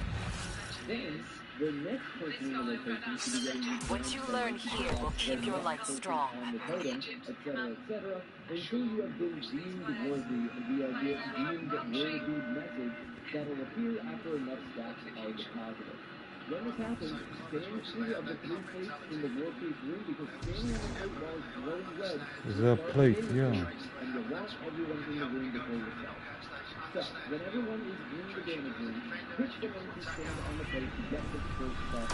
Then, the next person in the rotation should be getting What you learn here will keep your light strong. on the totem, etc., until you have been deemed worthy via the deemed worthy message that will appear after enough stacks are deposited. When this happens, stand clear of the 3 plates in the Warpriest room because standing on the plate while it's glowing red Is there a plate? Yeah. and you want everyone in the room before yourself. So, when everyone is in the damage room, pick someone to stand on the plate to get the first buff.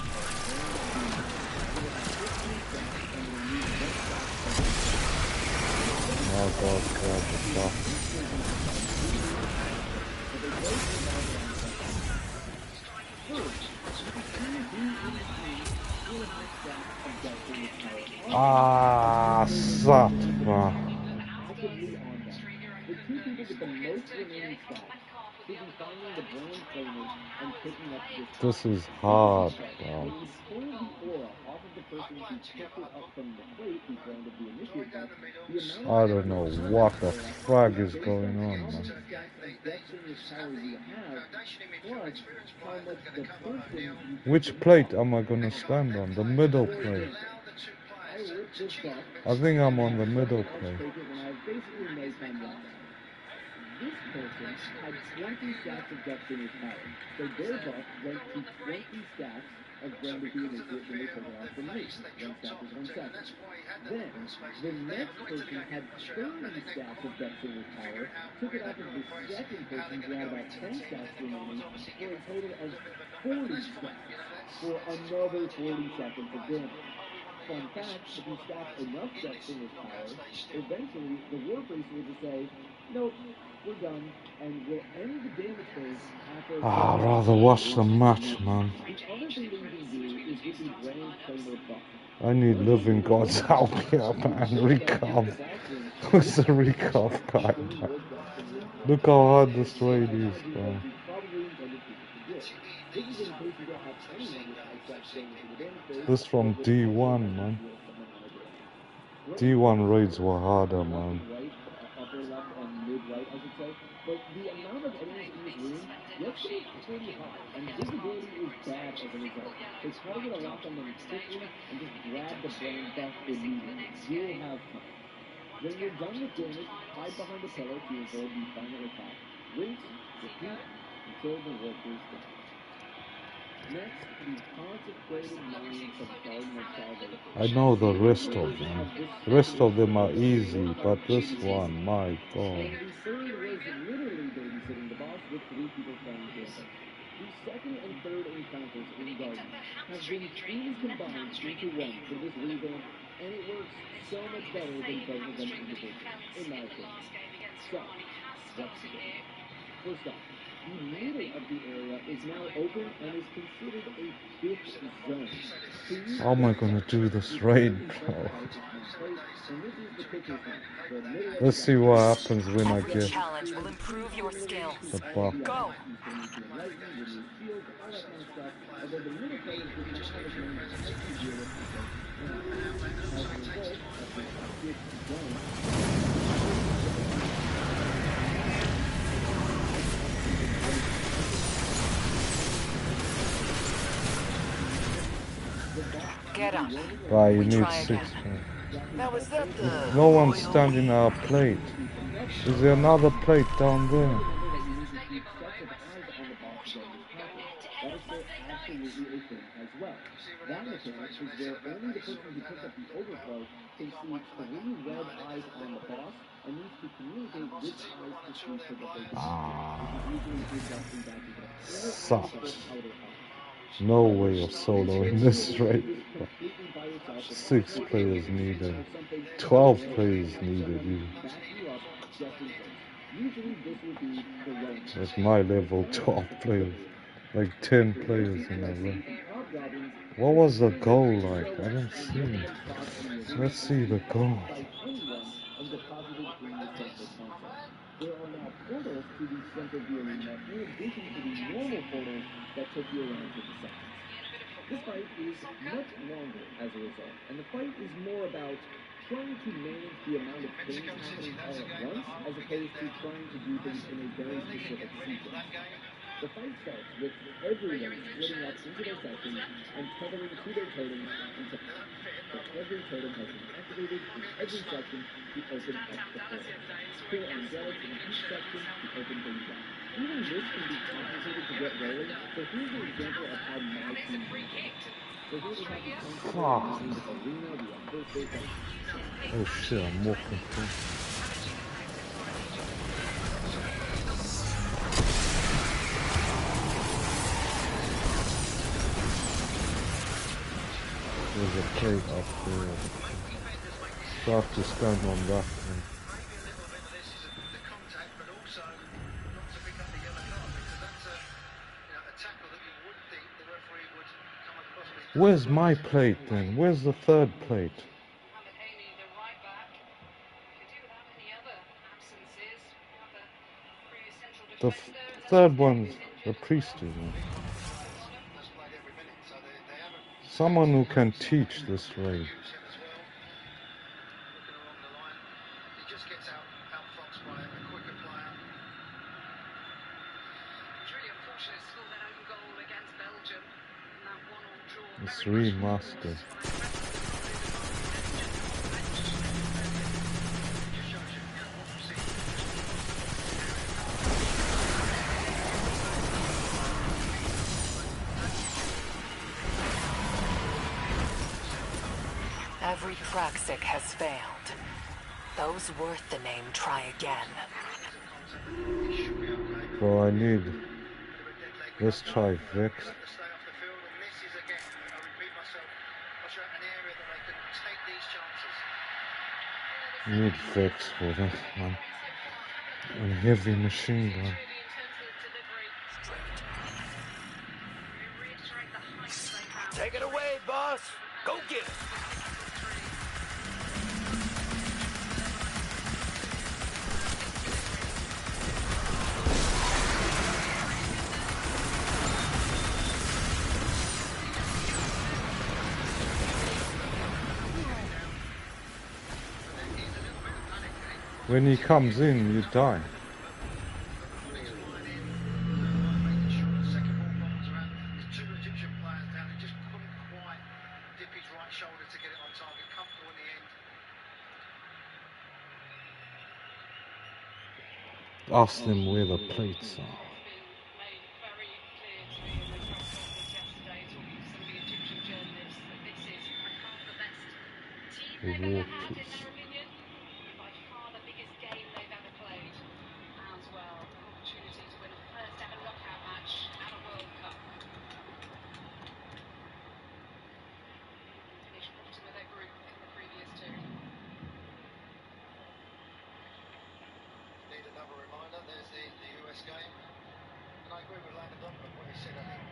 Oh god, grab the stuff. Ah, sat, man. The 2 people with the most remaining stacks should be finding the Brand Claimers and picking up this. This is hard, When bro. you pull the aura off of the person who picked it up from the plate, the Brand of the Initiate buff, the amount I don't know what the frag is going on, man. Which plate am I gonna stand on? The middle plate. I think I'm on the middle plate. This person had 20 stacks of depth in his power, so their buff went to 20 stacks of Brand of the Initiate when they took it off from me. 1 stack is 1 second. Then, the next person had 30 stacks of depth in his power, took it off of the second person who had about 10 stacks remaining, for a total of 40 stacks, for another 40 seconds of damage. Fun fact, if you stack enough depth in his power, eventually the Warpriest will just say, nope, we're done, and we'll end the damage phase after... I'd rather watch the match, man. The other thing that you can do is with the Brand Claimer buff. I need living God's help here, man. Recov. Who's the recov guy, man? Look how hard this raid is, bro. This from D1, man. D1 raids were harder, man. Upper left and mid right, I should say. But the amount of enemies in this room gets to be pretty high, and visibility is bad as a result. So try to get a lock on them quickly and just grab the Brand buff immediately. You'll have time. When you're done with damage, hide behind the pillar to avoid the final attack. Rinse, repeat, until the Warpriest dies. Next, the consecrated minds of Garden of Salvation. I know the rest of them. The rest of them are easy, but this one, my god. And the third was literally babysitting the boss with 3 people playing Gambit. The second and third encounters in Garden have been fully combined into one for this revamp, and it works so much better than both of them individually, in my opinion. So, what's the game? First off, The middle of the area is now open and is considered a fifth zone. How am I gonna do this raid, bro? Let's see what happens when I Every get challenge will improve your skills. the buff. Go! Although the middle players did not have as many fights to deal with compared to the front. As a result of this fifth zone, Get up. Right, you We need try 6. again. Now is that the No one's royal standing we? our plate. Is there another plate down there? that is still absolutely a thing as well. That mechanic is where only the person who picks up the overflow can see 3 red eyes on the boss and needs to communicate which eyes to see so that they can which is usually exactly back to the Sucks. outer eye. No way of soloing this raid. 6 players needed. 12 players needed even. Usually this would be the At my level, 12 players. Like 10 players in a row. What was the goal like? I don't see it. Let's see the goal. There are now portals to the center of the arena in addition to the normal portals that take you around to the sides. This fight is much longer as a result, and the fight is more about trying to manage the amount of things happening all at once as opposed to trying to do things in a very specific sequence. The fight starts with everyone splitting up into their sections and tethering to their totems until every totem has been activated in every section to open up the portal. Pull angelics in each section to open things up. Even this can be complicated to get rolling, so here's an example of how my team handled it. So here we have the concentrated arena, we have first base at Oh shit, I'm walking through. There's a plate up there. So I have to stand on that one. Where's my plate then? Where's the third plate? The third one's the priestess one. Someone who can teach this raid. It's remastered. Every Praxic has failed. Those worth the name try again. Bro, I need... Let's try Vex. I need Vex for that one. And heavy machine gun. Take it away, boss. Go get it. When he comes in, you die. Ask them where the plates are. The war piece. agree with Landon on what he said. I think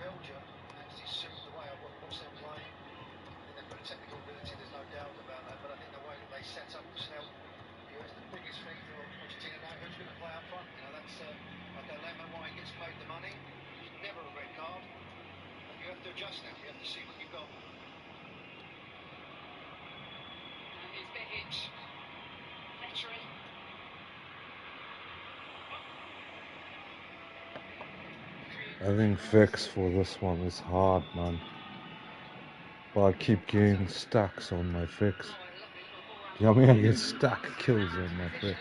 Belgium actually suit the way of what's they're playing. I think they've got a technical ability, there's no doubt about that, but I think the way that they set up will help. You know, it's the biggest thing for Argentina now. Who's going to play up front? You know, that's a dilemma why he gets paid the money. It's never a red card. And you have to adjust now. You have to see what you've got. Here's Behic. Veteran. I think fix for this one is hard, man. But I keep getting stacks on my fix. You know what I mean? I get stack kills on my fix.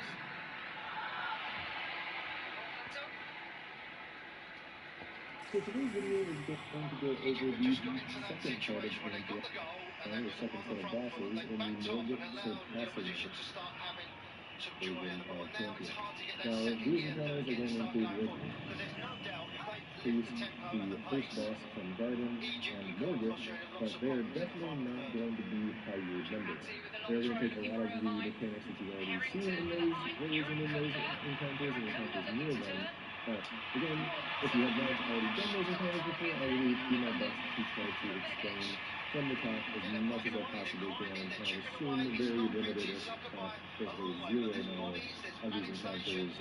So today's video is going to go over the second part of Pantheon, the second set of bosses in the Morgeth Surpassing version of Pantheon. Now, these encounters are going to include Priest, the first boss from Garden, and Morgeth, but they are definitely not going to be how you remember them. They're going to take a lot of the mechanics that you've already seen in those encounters and encounters near them. But again, if you have not already done those encounters before, I will do my best to try to explain from the top as much as I possibly can, and I assume very limited, if not basically zero knowledge of these encounters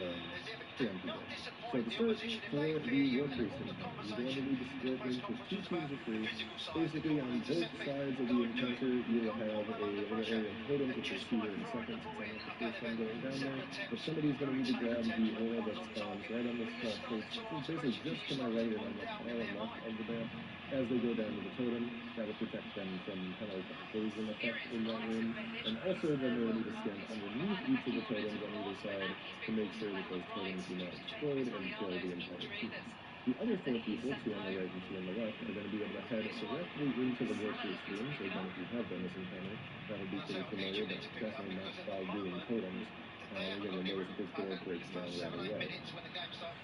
preemptively. So to start, for the War Priest encounter, you're going to need to split into 2 teams of 3. Basically, on both sides of the encounter, you will have a little area of totems, which you'll see here in a second, since I'm not the first one going down there. But somebody's going to need to grab the aura that spawns right on this first, basically just to my right and on the far left of the map. As they go down to the totem, that will protect them from kind of like the poison effect in that room. And also, then they'll need to stand underneath each of the totems on either side to make sure that those totems do not explode and kill the entire team. The other 4 people, 2 on the right and 2 on the left, are going to be able to head directly into the War Priest room. So again, if you have done this encounter, that'll be pretty familiar, but definitely not while doing totems. Again, you'll notice that this door breaks down right away.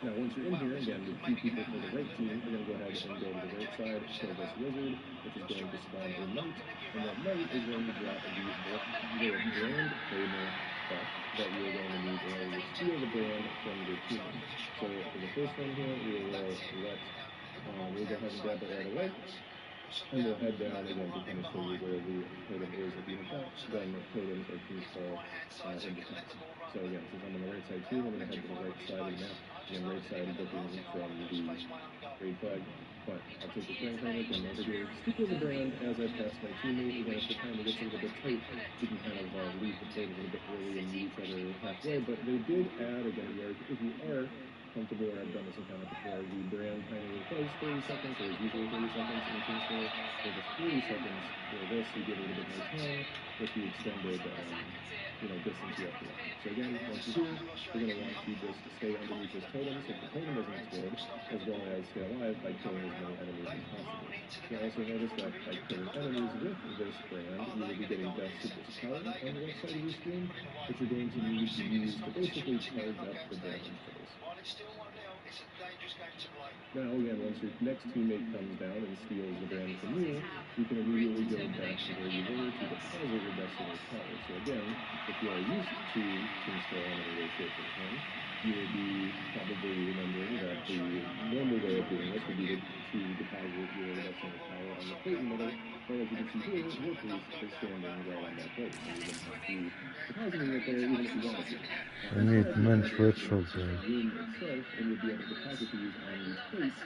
Now, once you're in here, again, the 2 people for the right team are going to go ahead and go to the right side, kill this wizard, which is going to spawn a knight, and that knight is going to drop the brand claimer buff that you're going to need in order to steal the brand from your teammates. So for the first one here, we will we'll go ahead and grab it right away. And we'll head down again to kind of show you where the totem is. If you have not done totems or peaceful in the past. So again, since I'm on the right side too, I'm going to head to the right side of the map. Again, right side looking from the raid flag. But I'll take the brand timer, come over here, steal the brand as I pass my teammate. Again, if the timer gets a little bit tight, we can kind of leave the plate a little bit early and meet each other halfway. But they did add, again, if you are comfortable or have done this encounter before, the brand timer was 30 seconds, or is usually 30 seconds in Kingston. It was 40 seconds for this, you get a little bit more time with the extended, distance you have to run. So again, once you're here, you're going to want to just stay underneath this totem so that the totem doesn't explode, as well as stay alive by killing as many enemies as possible. You'll also notice that by killing enemies with this brand, you will be getting Death Super's power on the left side of your screen, which you're going to need to use to basically charge up the damage phase. Now again, once your next teammate comes down and steals the brand from you, you can immediately go back to where you were to deposit your Destiny's power. So again, if you are used to King's in any way, shape, or form, you will be probably remembering that the normal way of doing this would be to deposit your Destiny's power on the plate in the middle. But as you can see here, War Priest is standing right on that plate, and you wouldn't have to be depositing it there even if you wanted to. I need men's rituals there. Room itself, and you'll be able to deposit these on the plates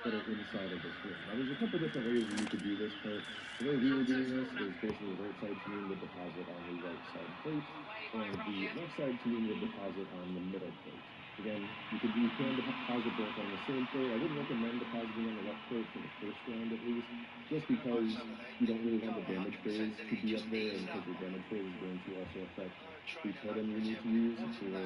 that are inside of this room. Now, there's a couple different ways that you could do this part. The way we were doing this is basically the right side team would deposit on the right side plate, and the left side team would deposit on the middle plate. Again, you can deposit both on the same plate. I wouldn't recommend depositing on the left plate for the first round at least, just because you don't really want the damage phase to be up there, and because your damage phase is going to also affect the totem you need to use for the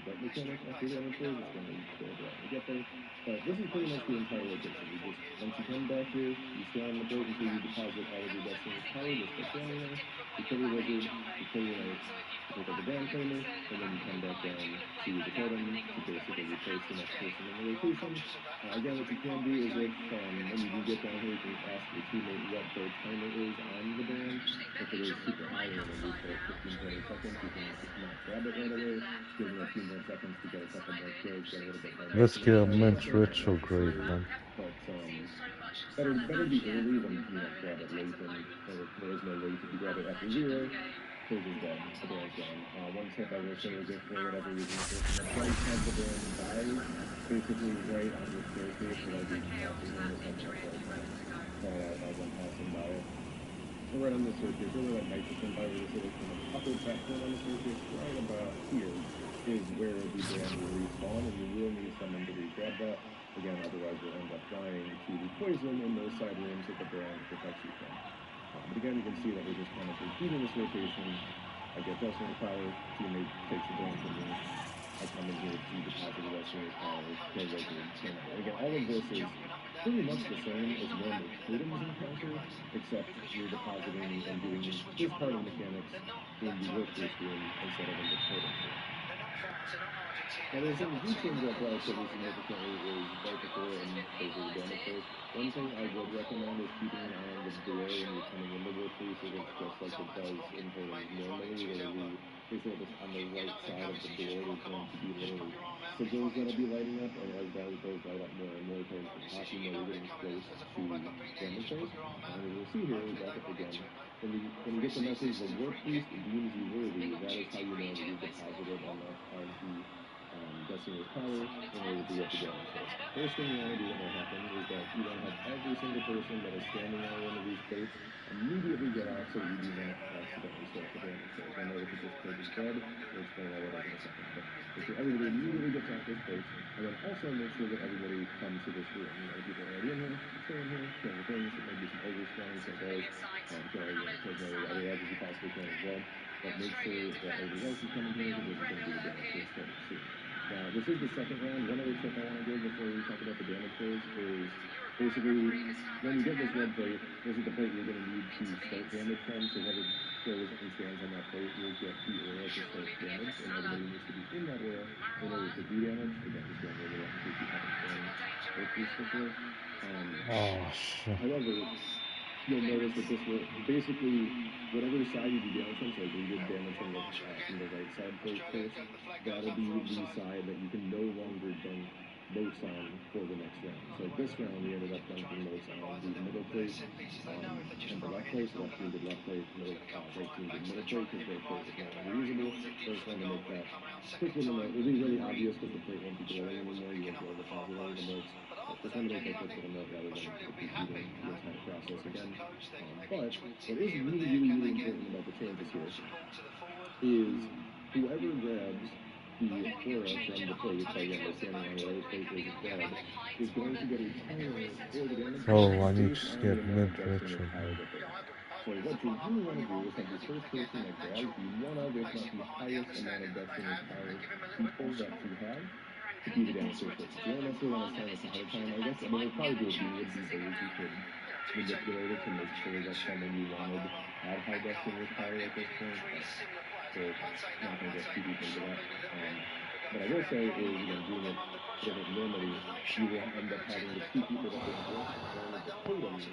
right mechanic after the damage phase. It's going to build around to get there. But this is pretty much the entire location. Once you come back here, you stand on the plate until you deposit all of your Destiny's power just by standing there. You kill your wizard, you kill your knight, you take out the brand claimer, and then you come back down to the totem, to basically replace the next person in the rotation. Again, what you can do is if, when you do get down here, you can ask your teammate what their timer is on the band. If it is super high or maybe for 15, 20 seconds, you can just not grab it right away. Give them a few more seconds to get a couple more kills, get a little bit more. Let's get a mint retrograde, man. But better be early than grab it late, and there is no late. If you grab it after 0, Purge is dead. The band's gone. One tip I will say is if for whatever reason the person that does have the band dies, basically right on your staircase, so that'll be passing in the second up right now. Call out as I'm passing by it. So right on the staircase, or where that microphone by where this little kind of upper platform on the staircase, right about here is where the band will respawn, and you will need someone to re-grab that. Again, otherwise you'll end up dying to the poison in those side rooms that the band protects you from. But again, you can see that we're just kind of repeating this rotation. I get dust in the power, teammate takes the band from me. I come in here to deposit the rest in his power, kill wizard, kill me. Again, all of this is pretty much the same as normal totems encounter, except you're depositing and doing this part of the mechanics in the workforce room instead of in the totems room. Now, there's things do change up relatively significantly is right before and over the damage phase. One thing I would recommend is keeping an eye on the door when you're coming into workforce. It looks just like it does in totems normally, where basically just on the right side of the door, there's going to be little sigils that'll be lighting up, and as those light up more and more towards the top, you know you're getting close to damage phase. And as you'll see here, we back up again. When you get the message, the war priest deems you worthy, that is how you know that you've deposited enough of the Destiny's power in order to get the damage phase. First thing you want to do when that happens is that you want to have every single person that is standing on one of these plates immediately get off so that you do not accidentally start the damage phase. I know this is just Purge is dead. We'll explain all that in a second. But make sure everybody immediately gets off this plate, and then also make sure that everybody comes to this room. People are already in here, stay in here, kill the things, maybe some ogres spawning, so those, kill as many other lads as you possibly can as well. But make sure that everybody else is coming here because we're going to do the damage phase starting soon. Now, this is the second round. One other tip I want to give before we talk about the damage phase is basically when you get this red plate, this is the plate you're going to need to start damage from. So whoever goes and stands on that plate will get the area to start damage, and everybody needs to be in that area in order to do damage. Again, just going over that in case you haven't done workpiece before. However, you'll notice that this will basically, whatever side you do damage from, so like we did damage from the right side plate first, that'll be the side that you can no longer dunk moats on for the next round. So this round we ended up dunking moats on the middle plate and the left plate, so left team did left plate, right team did middle plate because their plate was no longer usable. So I just wanted to make that quick little note. It'll be really obvious because the plate won't be glowing anymore, you won't be able to deposit any of the moats. Just wanted to make that quick little note rather than repeating the entire process again. But what is really, really, really important about the changes here is whoever grabs the aura from the plate, so again, they're standing on whatever plate is dead, is going to get a timer for the damage I need based to on get the amount mint of destiny power retrograde. that they have. So what you really want to do is have the first person that grabs the one of, if not the highest amount of destiny power people that you have, to be the damage phase person. So you don't necessarily want to sign this ahead of time. I guess, I mean, it probably would be ways you could manipulate it to make sure that someone you wanted had high destiny power at this point. So I'm not going to get too deep into that. What I will say is, again, doing it normally, you will end up having the two people that will get one of the totems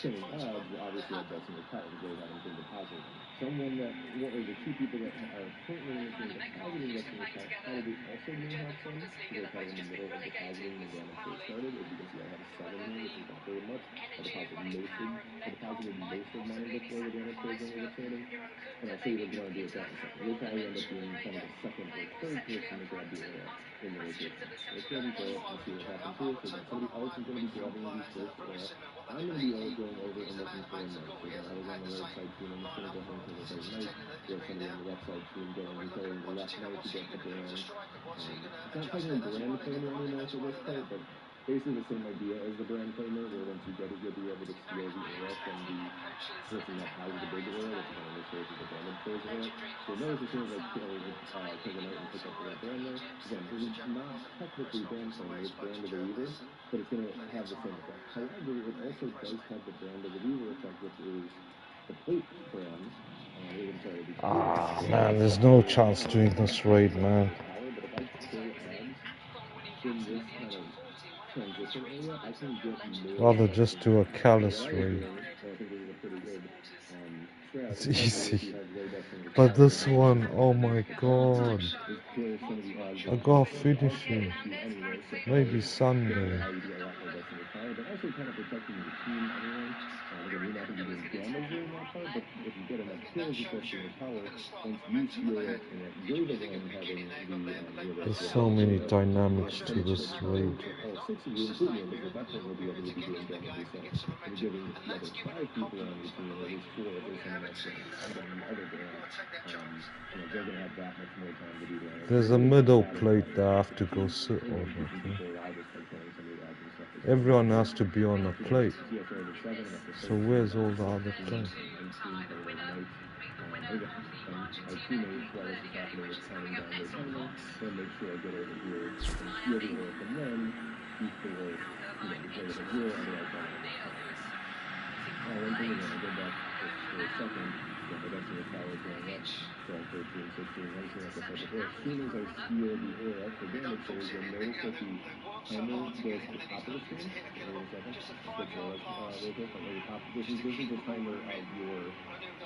killing odds will obviously have destiny power because they haven't been depositing. Someone that, one of the two people that are currently in this room depositing destiny power probably also may have some because they're probably in the middle of depositing when damage phase started. As you can see, I have 7 here, which is not very much. I deposited most of mine before the damage phase went with totem. And I'll show you what you want to do with that in a second. You'll probably end up being kind of the second or third person to grab the aura in the rotation. Let's go ahead and throw it and see what happens here. So again, somebody else is going to be grabbing the first aura. I'm going to be going over and looking for a knight. So again, I was on the right side team. I'm just going to go ahead and kill the right knight. We have somebody on the left side team going and killing the left knight to get the brand. It's not technically brand claimer anymore for this part, but basically the same idea as the brand claimer, where once you get it, you'll be able to steal the aura from the person that has the big aura, which again in this case is the damage phase aura. So notice as soon as I kill the knight and pick up the brand there, again, this is not technically brand claimer, it's brand of the weaver, but it's going to have the same effect. However, it also does have the brand of the weaver effect, which is the plate brand. Man, there's no chance doing this raid, man. But if I kill odds in this kind of transition area, I can get more. Rather just do a callous raid. raid. I think this is a pretty good strat. It's Especially if easy. you have low destiny But power this and one, oh my god. is kill some of the odds I that gotta you finish him. anyway. So Maybe allow Sunday. you to get a lot more destiny power, but also kind of protecting your team anyway. Again, you're not going to be doing damage during that part, but if you get enough kills, especially with power, once you feel it, you're the one having the There's so many dynamics to this raid. all six of you, including him, because at that point you'll be able to be doing damage yourself. And you're giving the other five people on your team, or at least four if there's someone else getting the other brand, they're going to have that much more time to do damage. There's a middle plate that I have to go sit on, I think. Everyone has to be on a plate. So where's all the other plates? Our teammates, while this is happening, is counting down their timer. So make sure I get over here and steal the air from them before, the play is at zero, otherwise I'm going to one thing again, I go back for a second, my destiny power is going up, 12, 13, 16, everything like I said before. As soon as I steal the air up for damage phase, you'll notice that the timer goes to the top of the screen. Wait a second. Switch real quick. At the top. This is the timer of your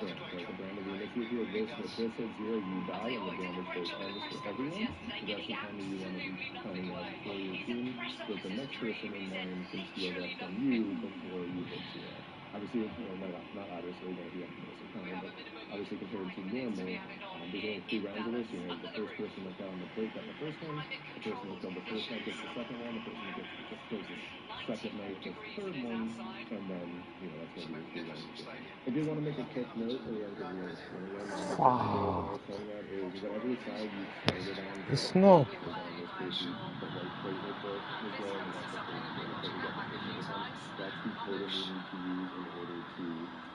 brand, right? The brand of the initiative here. If this hits zero, you die, and the damage phase ends for everyone. So that's the timer you want to be counting out for your team, so that the next person in line can steal that from you before you hit zero. Obviously, not obviously, but you have to miss a timer, but obviously compared to normal, there's only 3 rounds of this. The first person that got on the plate got the first one, the person that killed the first night gets the second one, the person that kills the second night gets the third one, and then, that's going to be your 3 rounds of game. I did want to make a quick note, because we're going to swing again, saying that is whatever side you started on, It's not. on this case, the right plate was there, and that's the plate we got the first every time. That's the totem you need to use in order to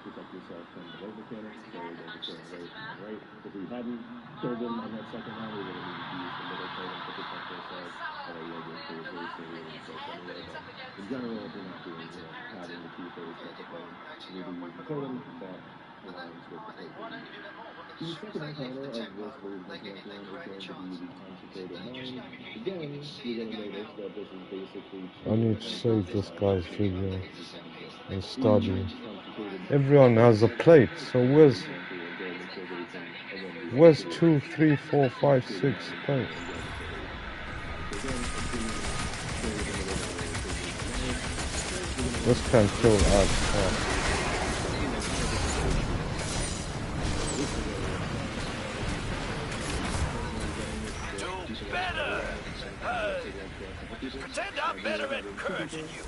protect yourself from the right mechanics. So we're going to kill right and right. If we hadn't killed him on that second round, we would have needed to use the middle totem to protect ourselves. Although we are doing phase very slowly and stuff anyway. But in general, if you're not doing, having the 2 phase type of thing, you need to use the totem that aligns with the plate. The second encounter of this version of Pantheon is going to be the Consecrated Mine. Again, you're going to notice that this is basically... I need to save this guy's video and study. Everyone has a plate, so where's 2, 3, 4, 5, 6 plates? This can kill us. Pretend I'm better at encouraging you.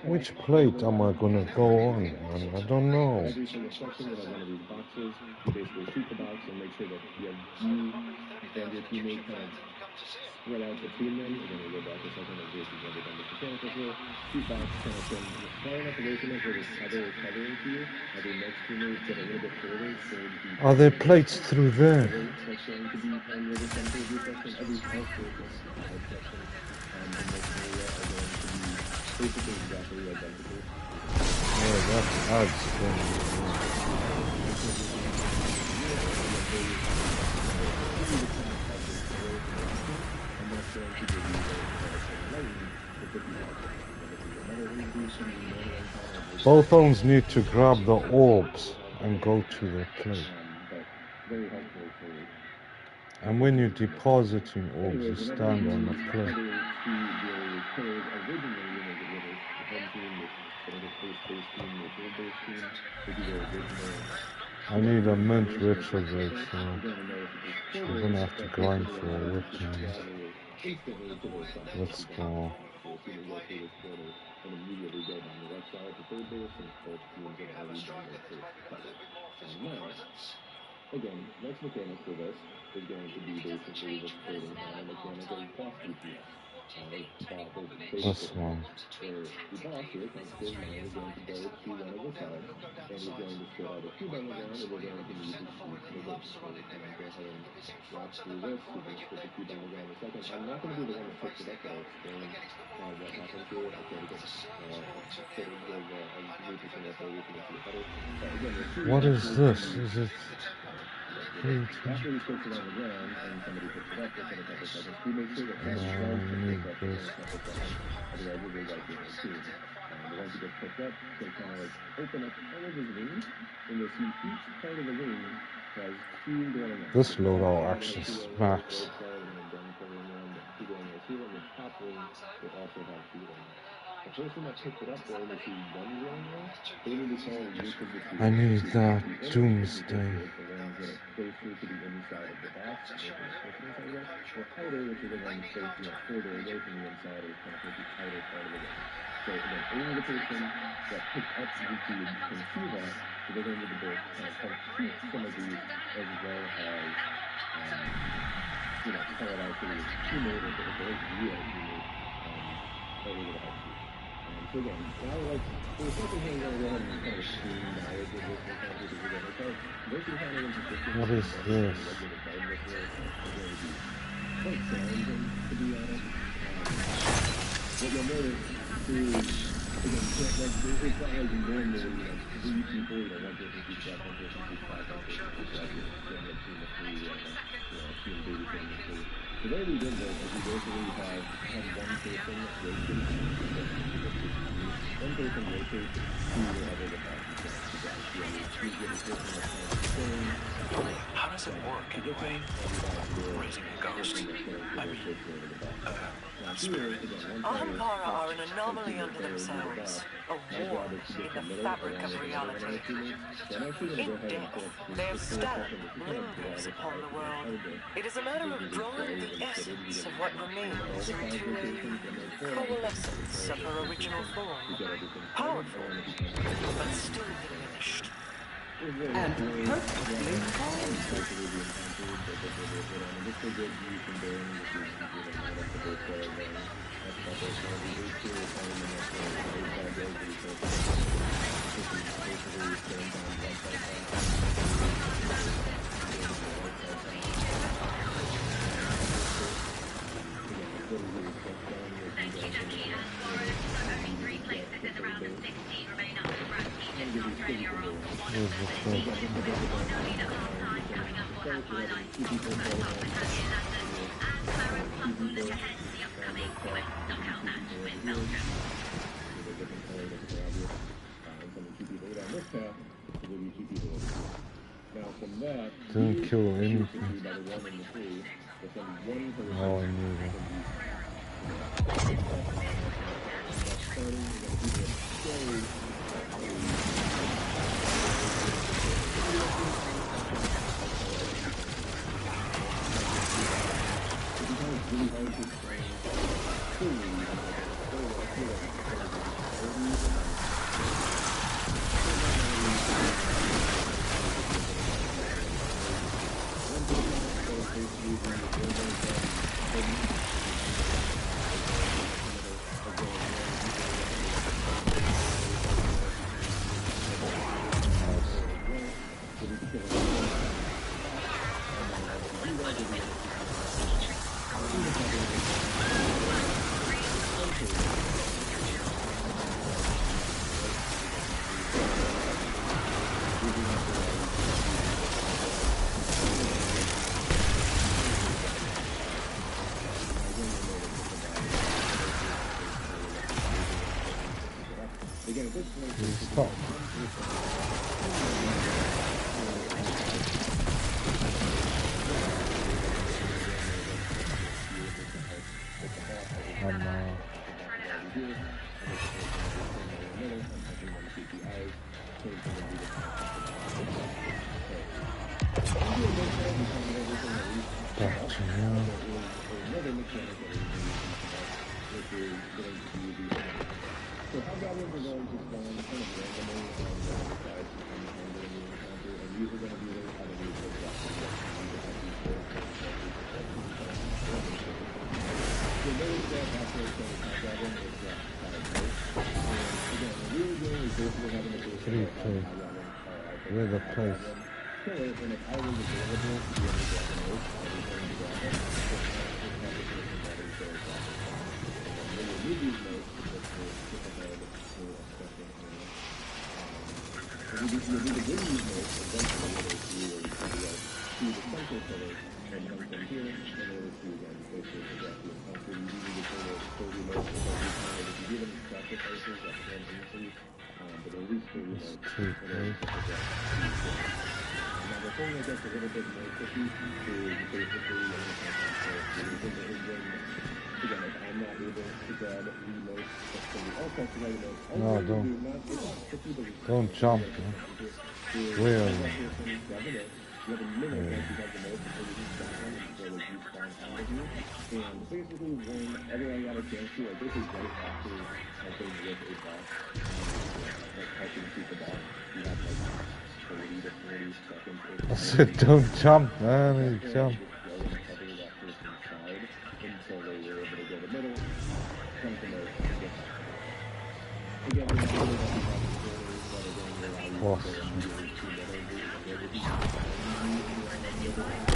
Which plate am I gonna go on, man? I don't know. Every single section will have one of these boxes. You basically shoot the box and make sure that you and your teammate kind of spread out between them. Again, we'll go back a second and Jason's never done this mechanical here. Shoot box kind of thing. Far enough away from it where the tether is tethering to you. Have your next teammate get a little bit further towards the... Are there plates through there? That's going to be near the center of your section. Every house section in this area are going to be basically exactly identical. Yeah, that's adds things. Both owns need to grab the orbs and go to the plate. And when you're depositing orbs, you stand on the plate. I need a mint retrograde, so we're gonna have to grind for a weapon. Let's go. Again, next mechanic for this is going to be basically the floating time mechanic of boss DPS. This one. Where the boss here, Consecrated Mine, is going to go to one of the sides, and he's going to spit out a cube on the ground, and we're going to need to shoot the gate. So we're going to go ahead and walk through this. We can spit the cube on the ground in a second. I'm not going to be the one that picks it up, but I'll explain what happens here. I can't get footage of me picking up, so you can see it better. What is this? Is it... After he puts it on the ground and somebody picks it up within a couple seconds, we make sure that he starts to pick up within a couple seconds, otherwise it will wipe your whole team. But once it gets picked up, they kind of like open up all of his wings, and you'll see each part of the wing has two glowing eyes. This loadout actually smacks. And the top wing will also have two glowing eyes. The person that picked it up will only see one glowing eye. They will be called weak of the two. I need that doomsday. The ones that are closer to the inside of the box, the outer, which are the ones further away from the inside, or kind of like the outer part of the ring. So again, only the person that picked up the cube can see that, so they're going to need to both kind of help shoot some of these, as well as, call it out to the teammate, or if there is a real teammate, they're able to help shoot. So again, now like, for the second hand, we're going to go ahead and kind of stream knowledge of this and kind of do this again. Most of the time, What is this? Quite challenging, to be honest. What you'll notice is, again, it's not like normally, 3 people, one person keeps that, one person keeps that, one person keeps that, then a team of 3, team babysitting of 3. So what we did was, we basically had one person rotate, one person rotate to wherever the person How does it work anyway? Raising a ghost? I mean, spirit. Ahamkara are an anomaly unto themselves, a war in the fabric of reality. In death, their stamp lingers upon the world. It is a matter of drawing the essence of what remains into a coalescence of her original form. Powerful, but still diminished. And perfectly timed. Thank you, Jackie. And for 33 places in the round of 16 remain up for grabs. Teams in Australia are on one of their abilities. One no lead at half-time. Coming up, we'll have highlights from the first half Pantheon and Clarence Club will look ahead to the upcoming US knockout match with Belgium. Didn't kill anything. Oh, I knew that. Stop. So how goblins are going to spawn kind of randomly on the sides and on the encounter, and these are going to be really how to use those goblins. So notice that after I started hobgoblin, it's again, what we were doing is basically having a base of hobgoblin. Where the place? Kill it, and if I was available to be able to grab an oak, I was going to grab it. When you need these notes, you'll need to win these notes eventually, to the central pillar and comes from here in order to again go for the Galactic Council. You do need to turn it full remote because each time if you give them sacrifices, that's one increase, but at least full remote in order to progress. Now the thing that gets a little bit more tricky is basically when it comes down to again, if I'm not able to grab remote, that's going to be all kinds of remote. No, don't jump. Where? You have a minute once you have the note before you can stop them before they respawn out of you. And basically, whenever I got a chance to, like this is right after helping with a boss, like helping keep the boss, you have like 30 to 40 seconds. I said don't jump, man. You jump. Until they were able to go to the middle, come to the and get back.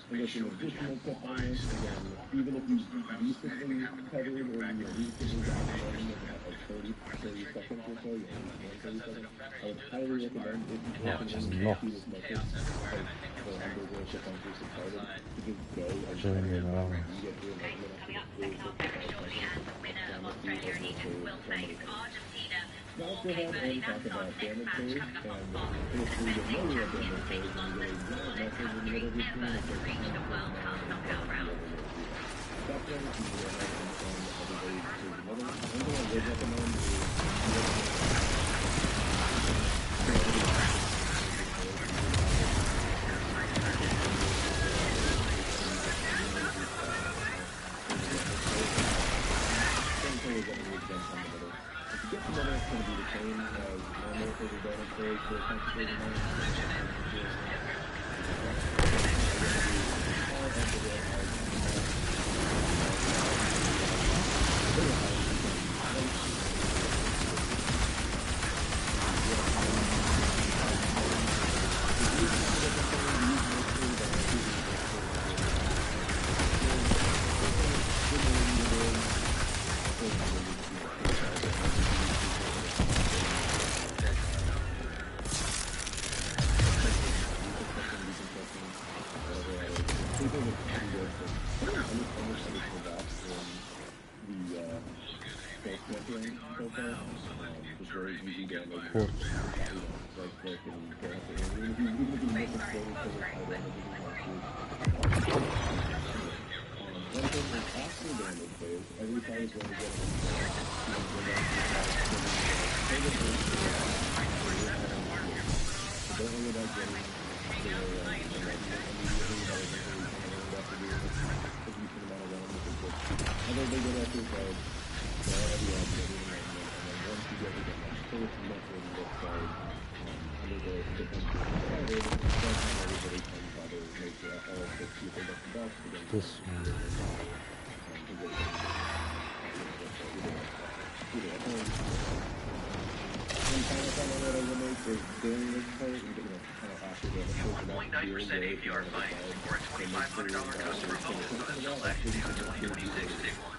Again, and there's some additional stuff on this, again, even if you recently covered or recently got running about like 30 seconds or so, 30 seconds, I would highly recommend if you can see this method, like the numbers or shit on first started, to just go and you get through an Now let's go ahead and talk about damage phase, and basically the lower of damage phase, and you get a message in the middle of your screen that says Stop there, you can go ahead and send everybody to the middle. One thing I would recommend Get the middle, it's going to be the same as normal for the damage phase, so concentrating on this phase. Every time it's going to get don't worry about getting this one. .9% APR fine for a $2,500 customer bonus until active July 26, day 1.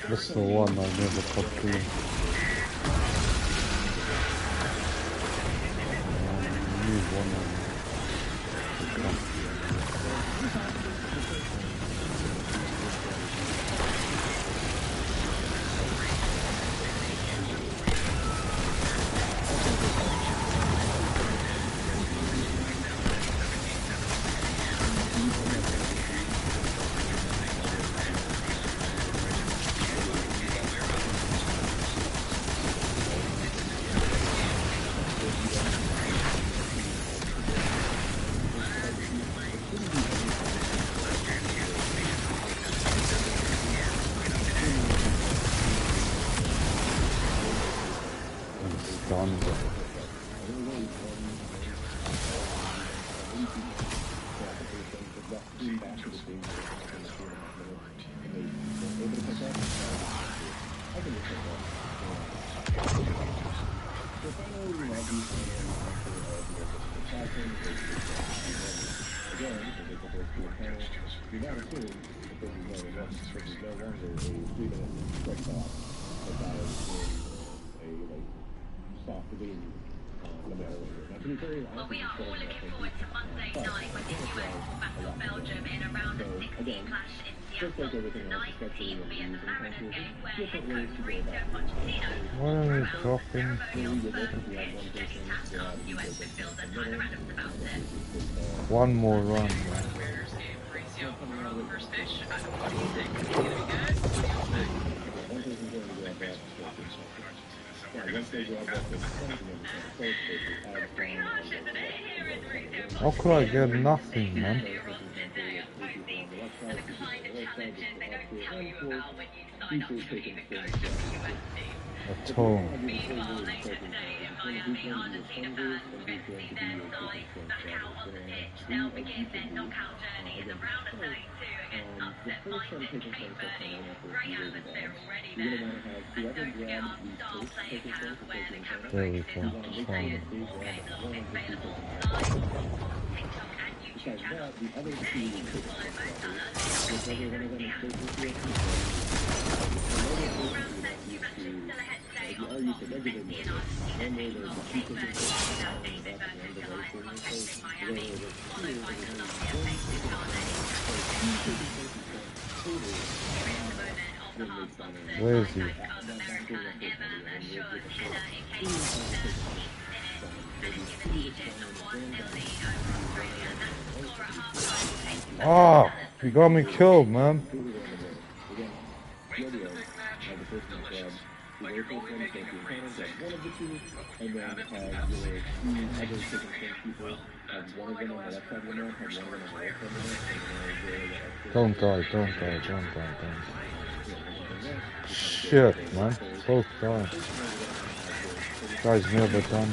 That's the one I never got through. Need one of them. Well, we are all looking forward to Monday night when the US will battle Belgium in a round of 16 clash in Seattle. Tonight, the team will be at the Mariners game where head coach Mauricio Pochettino Why are you talking? US midfielder Tyler Adams about it. One more run. Mauricio, we're on the first pitch. What do you think? Is it going to be good? What do you think? How could I get nothing, man? At all. Meanwhile, later today in Miami, Argentina fans will get to see their side back out on the pitch. They'll begin their knockout journey in the round of 32 against upset minded Cape Verde. Great atmosphere already there. And don't forget our star player cam, where the camera focuses on key players. More game logging available live on TikTok and YouTube channels. Today you can follow Mo Salah, Lionel Messi and Cristiano. Round 32 matches still ahead today on top. Messi in Argentina taking on Cape Verde without David versus Goliath contest in Miami, followed by Colombia facing Ghana. Here is the moment of the half of the Where is he? America Emma assured header it came in the 17th minute and has given Egypt a 1-0 lead over Australia. That's the score at half-time. Ah, you got me killed, man. Like you're only making a great thing. You have it. Don't die, don't die, don't die, don't die. Shit, man. Both die. Guy's never done.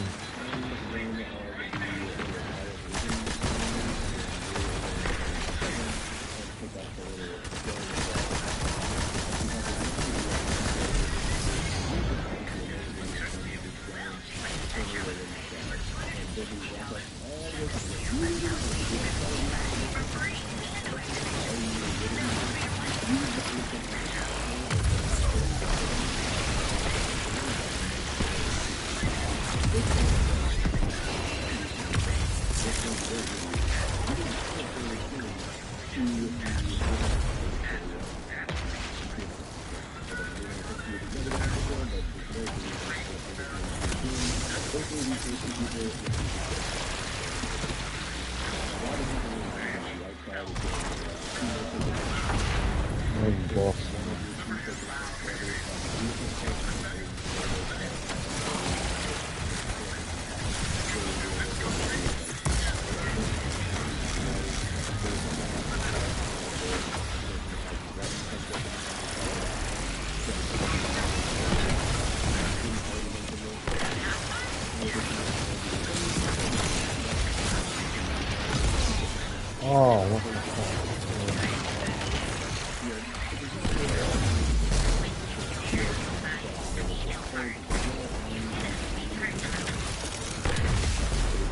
Oh, what the fuck?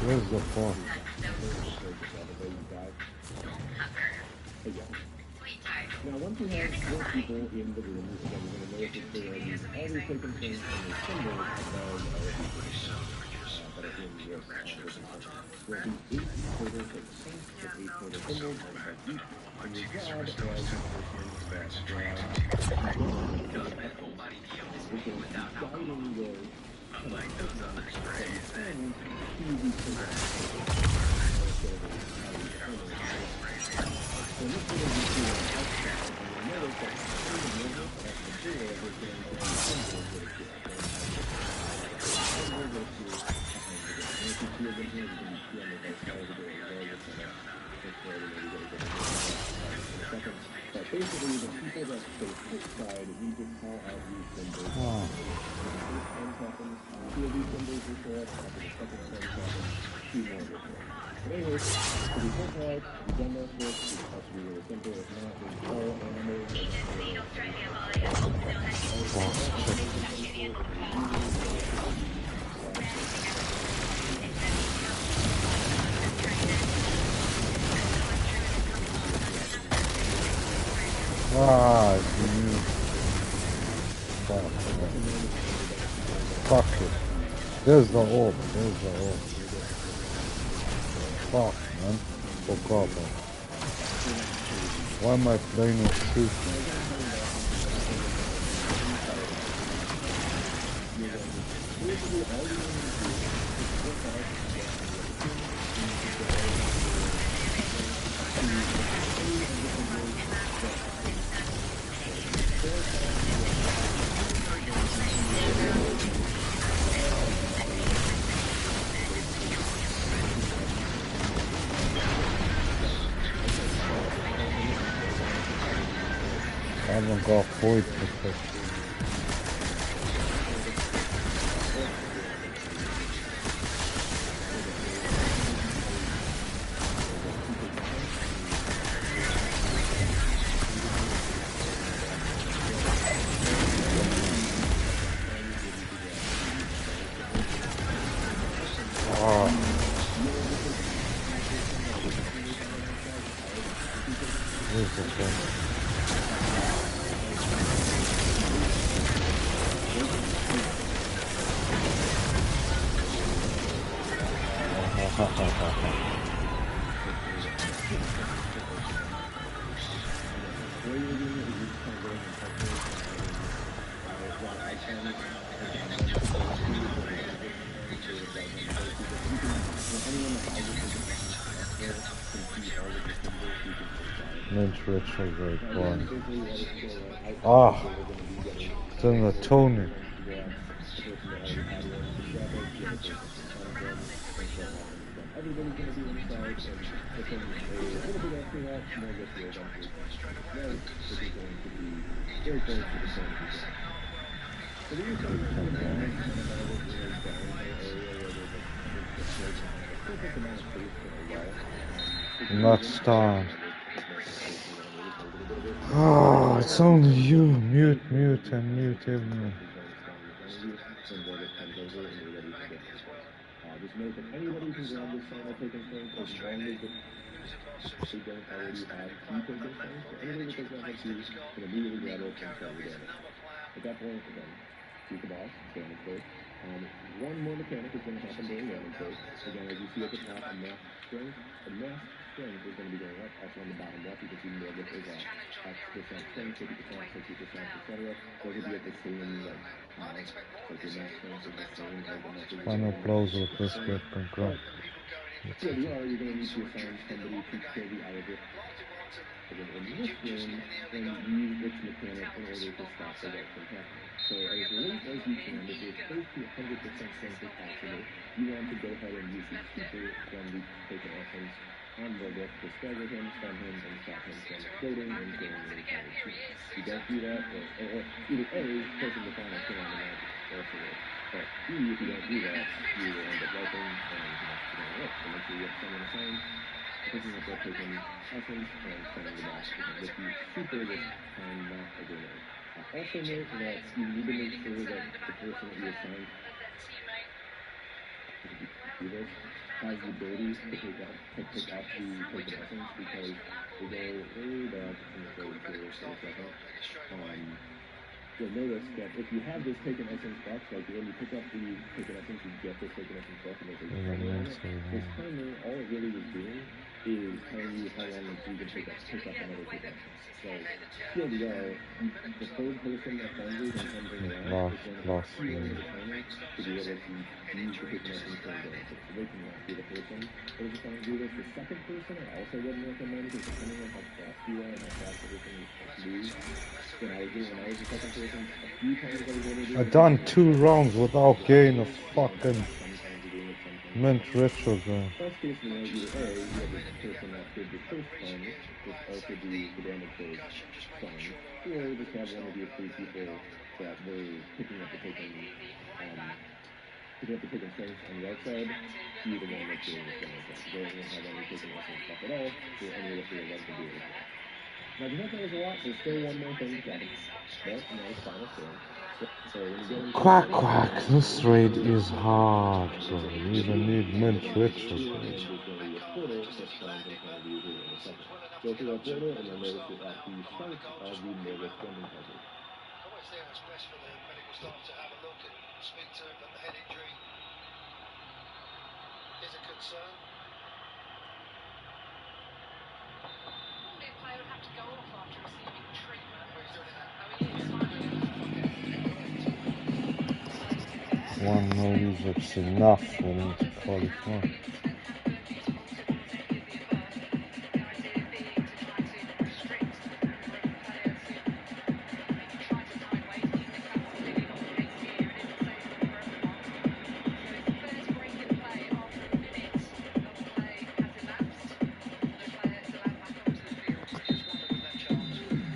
Where's the phone? Now, once you have four people in the room, again, you're going to notice that there are these always taking turns on the symbols above all of these that are in this there will be 8 total hit points with 8 total symbols above each, and your job as the person that grabs guiding your unlike those other experiments to these symbols. So this is going to be outside, and you'll notice that the movement at the door is going to be symbols that appear. Symbols that appear behind the door. And if you see them here, you can see on the right side of the door as well. You're going to make sure that you get a good in a second. But basically, the people that stay outside need to call out these symbols. When the first time happens, 2 of these symbols will show up. After the second time happens, 2 more will show up. But anyways, to be simple, we've done that first. It's supposed to be really simple. If not, there's all animals. Ah, you. Fuck it. There's the orb. There's the orb. Fuck, man. Forgot about it. Why am I playing with shooting? I haven't got void protection. Where's the phone? Lynch ritual very boring. Ah, still the Tony. Not time. Oh, it's only you. Mute, mute, and mute everyone. Just note that anybody can grab this final taken turn as long as they don't already have 2 taken turns. So anybody that does not have 2 can immediately grab it and start your damage. At that point, again, shoot the boss, damage first. One more mechanic is going to happen during damage first. Again, as you see at the top, a mass strength is going to be going up. Also on the bottom left, you can see Morgeth is at X% strength, 50%, 60%, etc. Those will be at the same amount. So your mass strength is the same as the message. Final close with this weapon grab. So you're going to need to assign somebody to kill the Arabic. In this game, and use its mechanic in order to stop the right from happening. So as late as you can, if you're close to 100% strength as possible, you want to go ahead and use the super from the taken essence on Morgeth to stagger him, stun him, and stop him from exploding and killing the entire team. If you don't do that, or either A, taking the final kill on the map also works. But B, if you don't do that, you will end up wiping and it's going to work. So make sure you have someone assigned. picking up that token essence and sending it back with the super this time, not a grenade. Also note that you need to make sure that the person that you assign do this has the ability to pick up the token essence, because they go way back in the code here for a second. You'll notice that if you have this token essence box, like when you pick up the token essence, you get this token essence box and there's a timer on it. This timer, all it really was doing is telling you how long until you can pick up another token essence. So TLDR, the third person that thunders and comes in last is going to have to run the timer to be able to use the token essence for advantage. So they cannot be the person that is trying to do this. The second person I also wouldn't recommend, because depending on how fast you are and how fast everything moves, when I was the second person, a few times I was able to do I've done 2 rounds without getting a fucking mint ritual going. Best case scenario, either A, you have this person that did the first time, just also do the damage for song, or just have one of your 3 people that were picking up the token strength on the outside, be the one that's doing the damage. If they don't have any token essence stuff at all, or any of the 3 of them can do it as well. Now, because that was a lot, there's still one more thing to cover. But nice final story. So when you get into Quack quack, this raid is hard, bro. You even need mint ritual. there's going to be a portal that spawns in front of you here in a second. Go through that portal and you'll notice you're at the start of the Morgeth Bending puzzle. Always there, it's best for the medical staff to have a look and speak to him, but the head injury is a concern. Normally a player would have to go off after receiving treatment. Well, he's doing it now. Oh, he is. One no music's enough for me to qualify.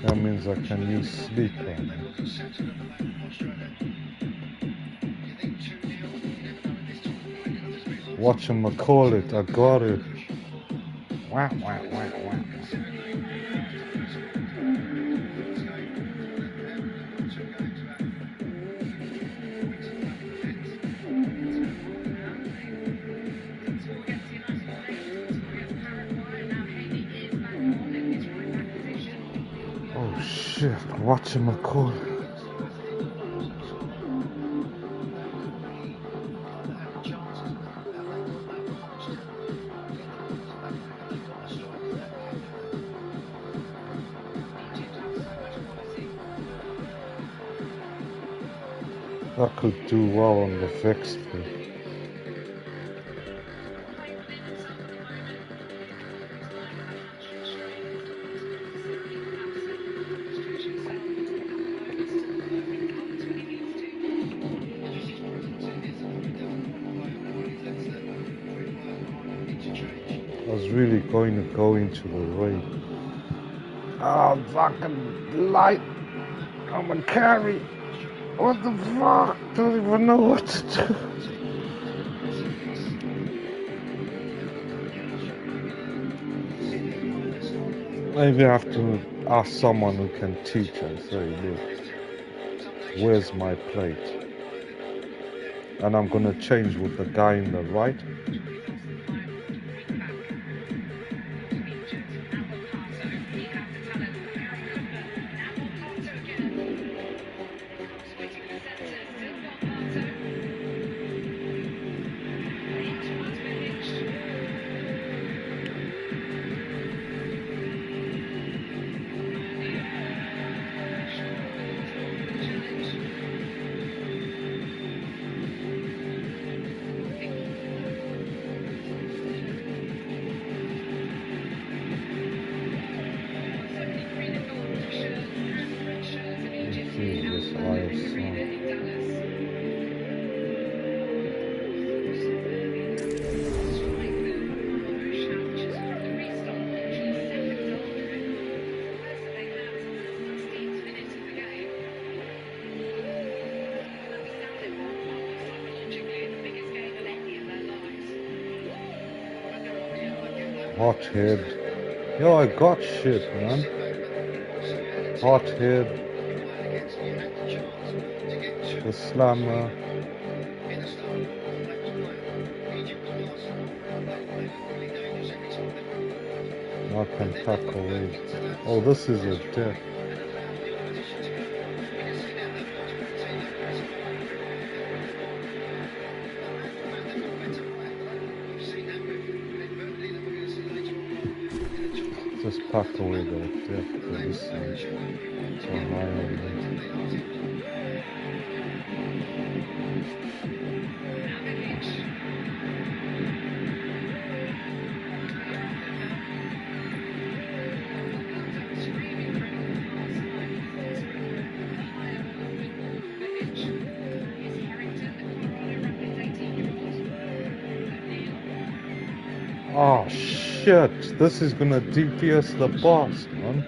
That means I can use sleep right now. Whatchamacallit, I got it. Wah, wah, wah, wah. Oh shit, whatchamacallit. I could do well on the fix play. I was really going to go into the raid. Oh, fucking light. I'm a carry. What the fuck? Don't even know what to do. Maybe I have to ask someone who can teach and say, look, where's my plate? And I'm gonna change with the guy in the right. Hothead. Yo, I got shit, man. Hothead. The Slammer. I can tuck away. Oh, this is a death. Just pack away the death for this one. So high on me. Oh shit, this is gonna DPS the boss, man.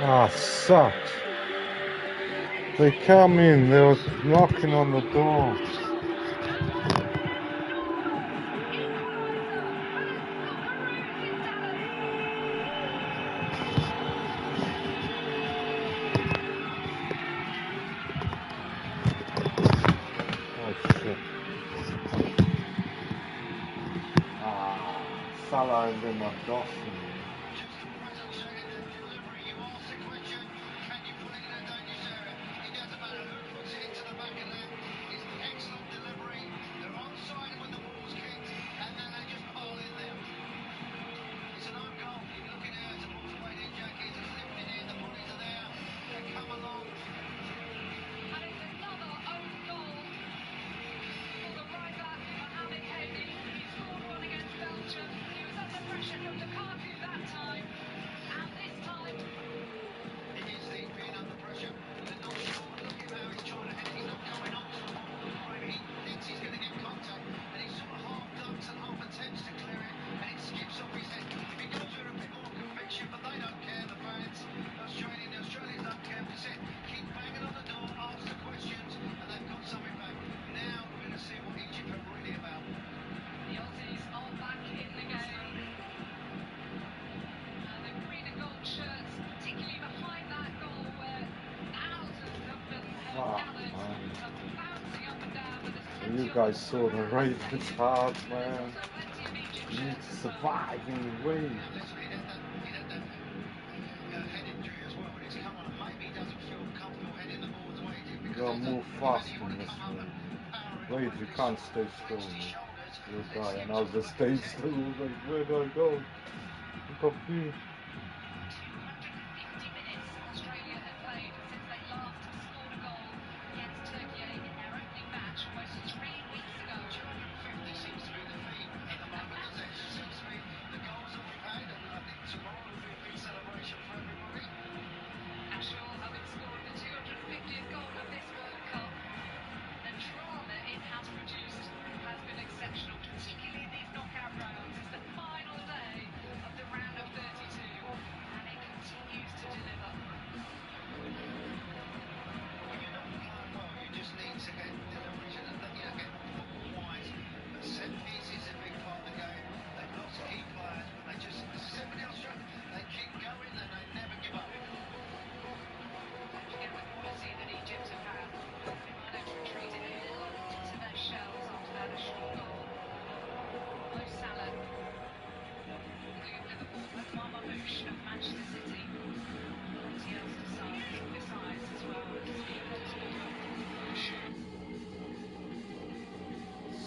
Ah, sucks. They come in, they were knocking on the door. Oh shit. Ah, Salah and them are dossing. You guys saw the raid, it's hard, man. You need to survive in the raid. You gotta move fast in this raid. Raid, you can't stay still, man. You'll die, and I was just staying still, like, where do I go? I'm confused.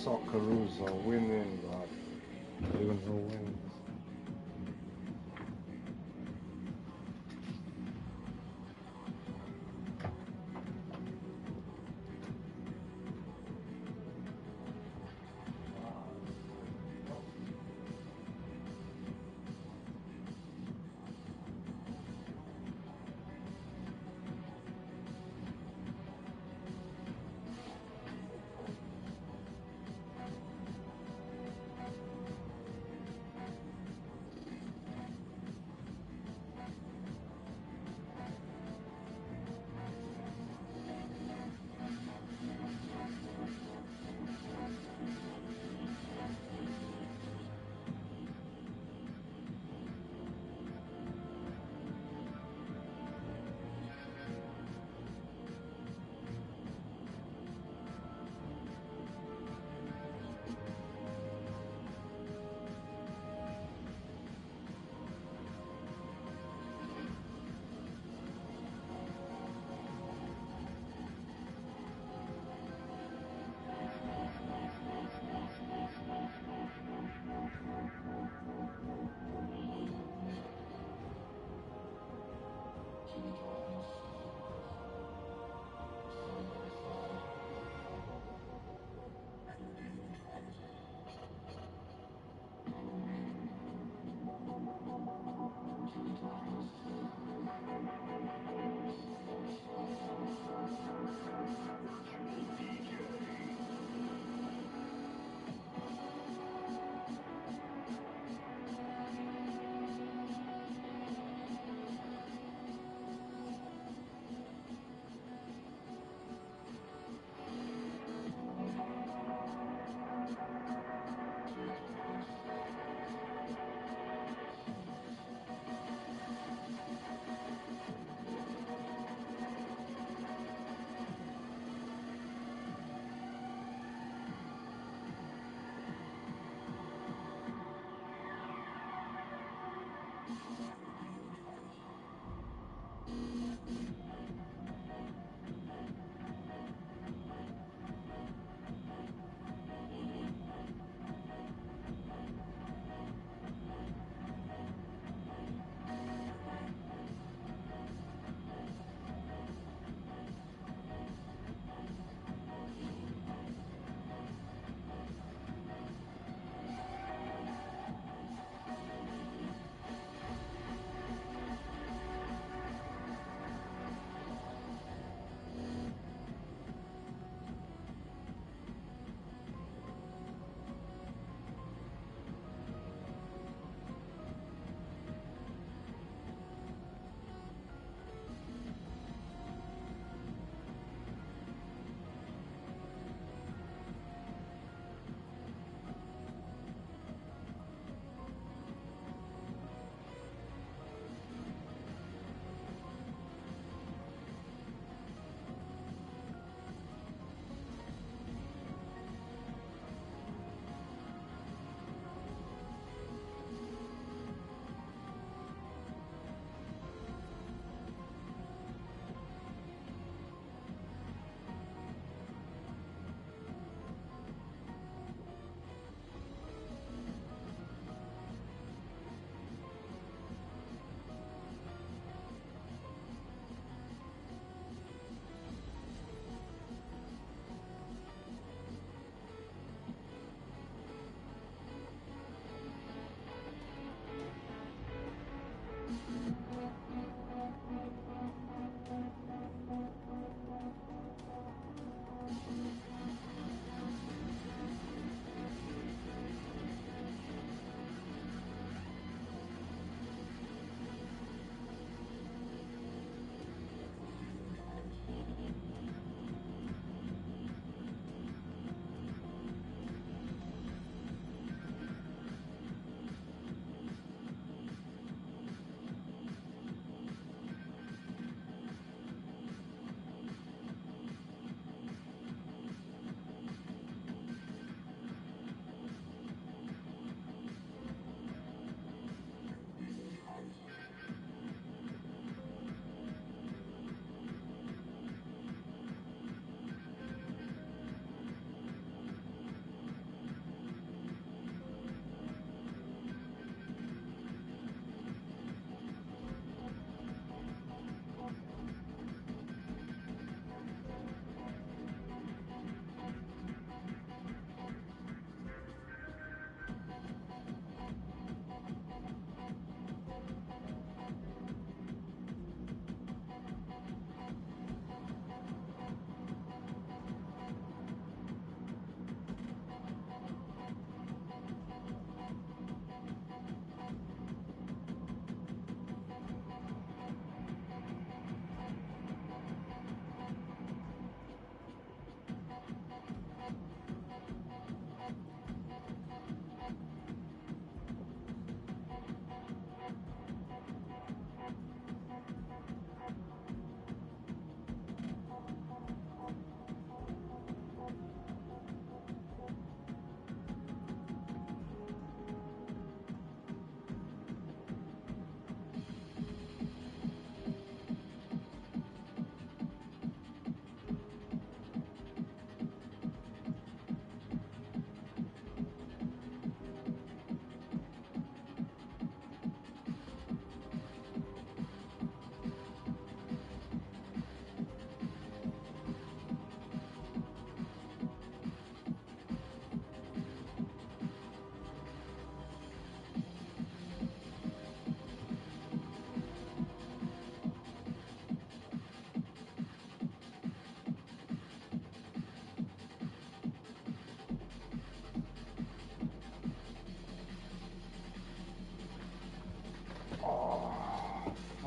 Socceroos are winning, but I don't know when.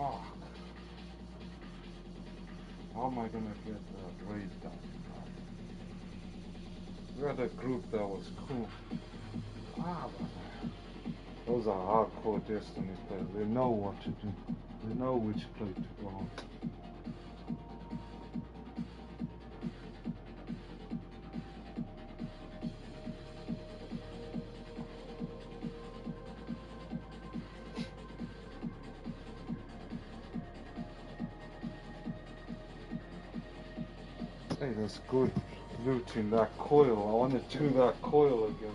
Fuck. How am I gonna get the raid done? We had a group that was cool. But those are hardcore Destiny players. They know what to do. They know which play to go on. Hey, that's good looting that coil. I want to do that coil again.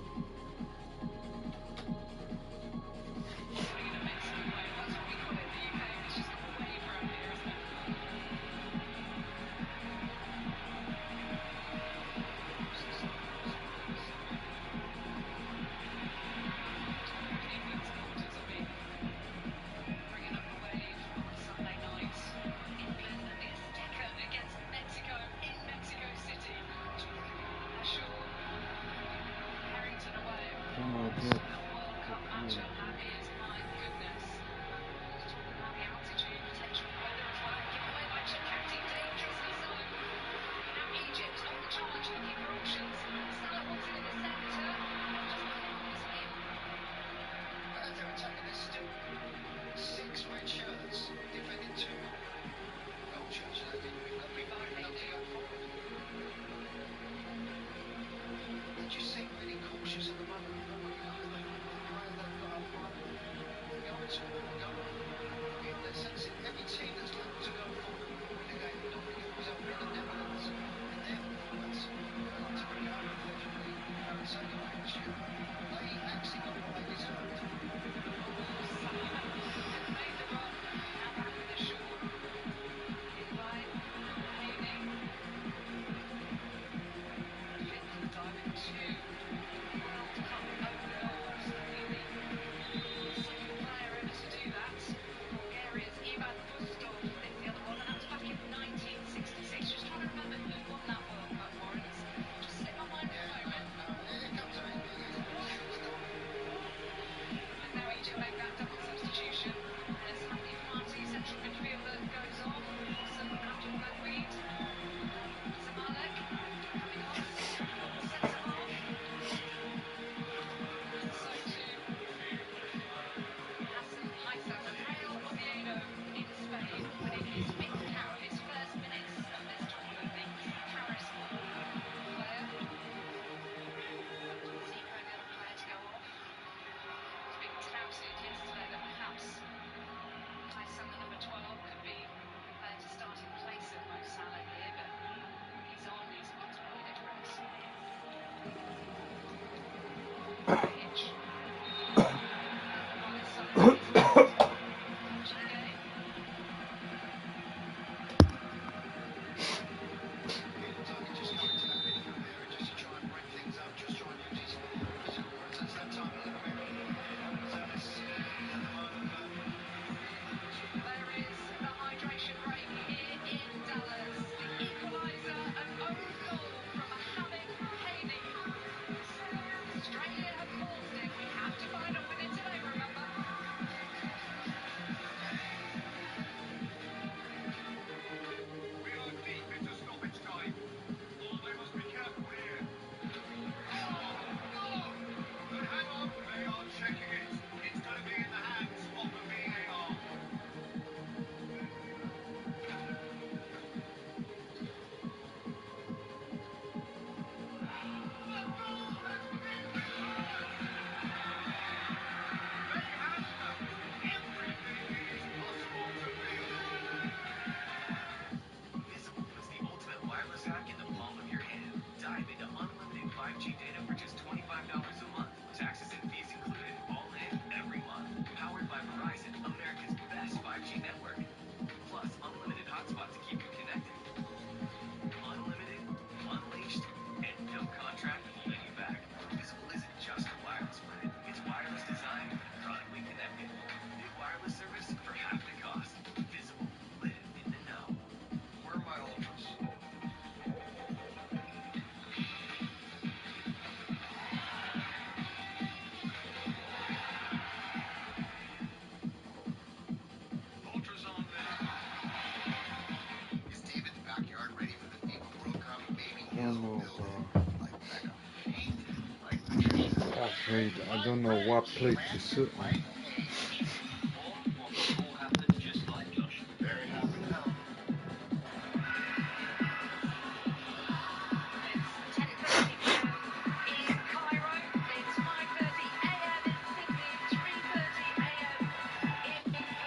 Wait, I don't know what plate to sit on.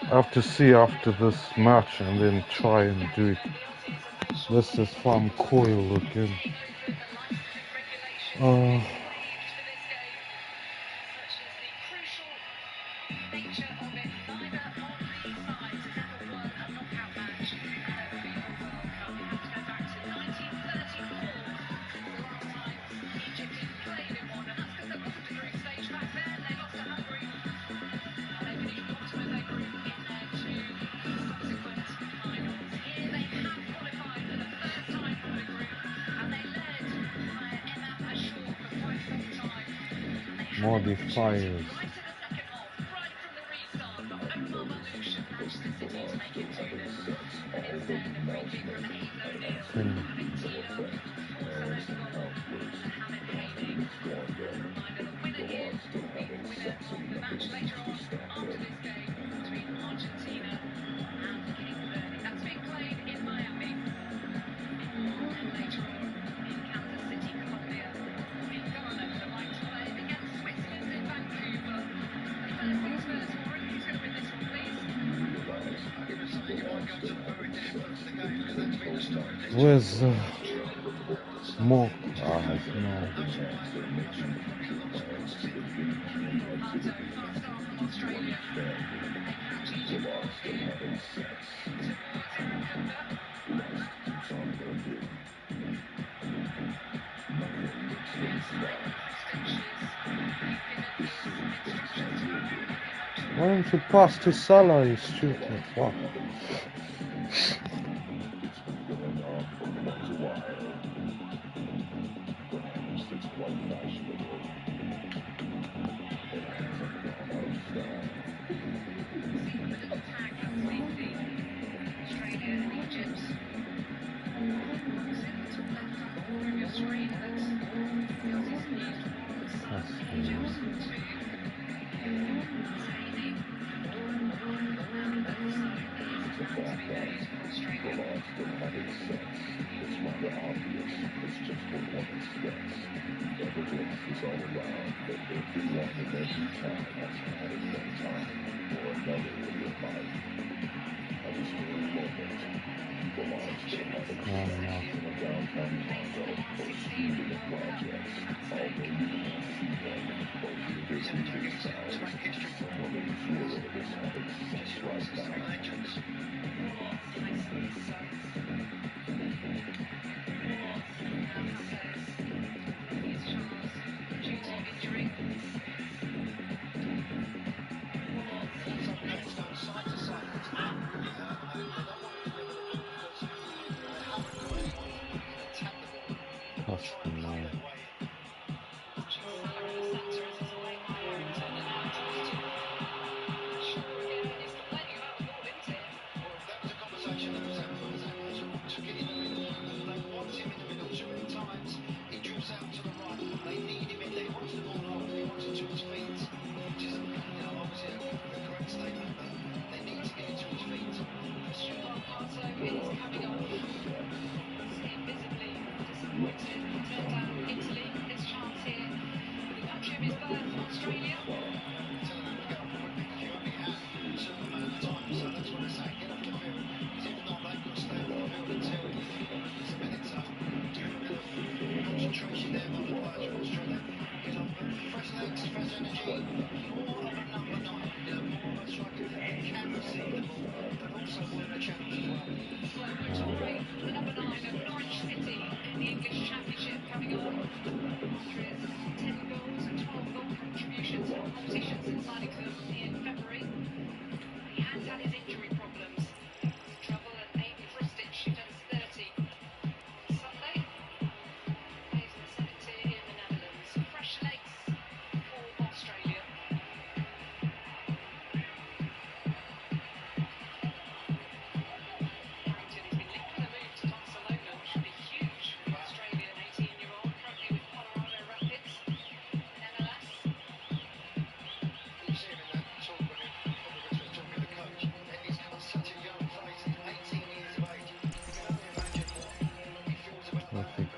I have to see after this match and then try and do it. Let's just farm coil again. Modifiers. Where's more? Ah, no. Why don't you pass to Salah, you stupid fuck?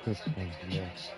This one's left.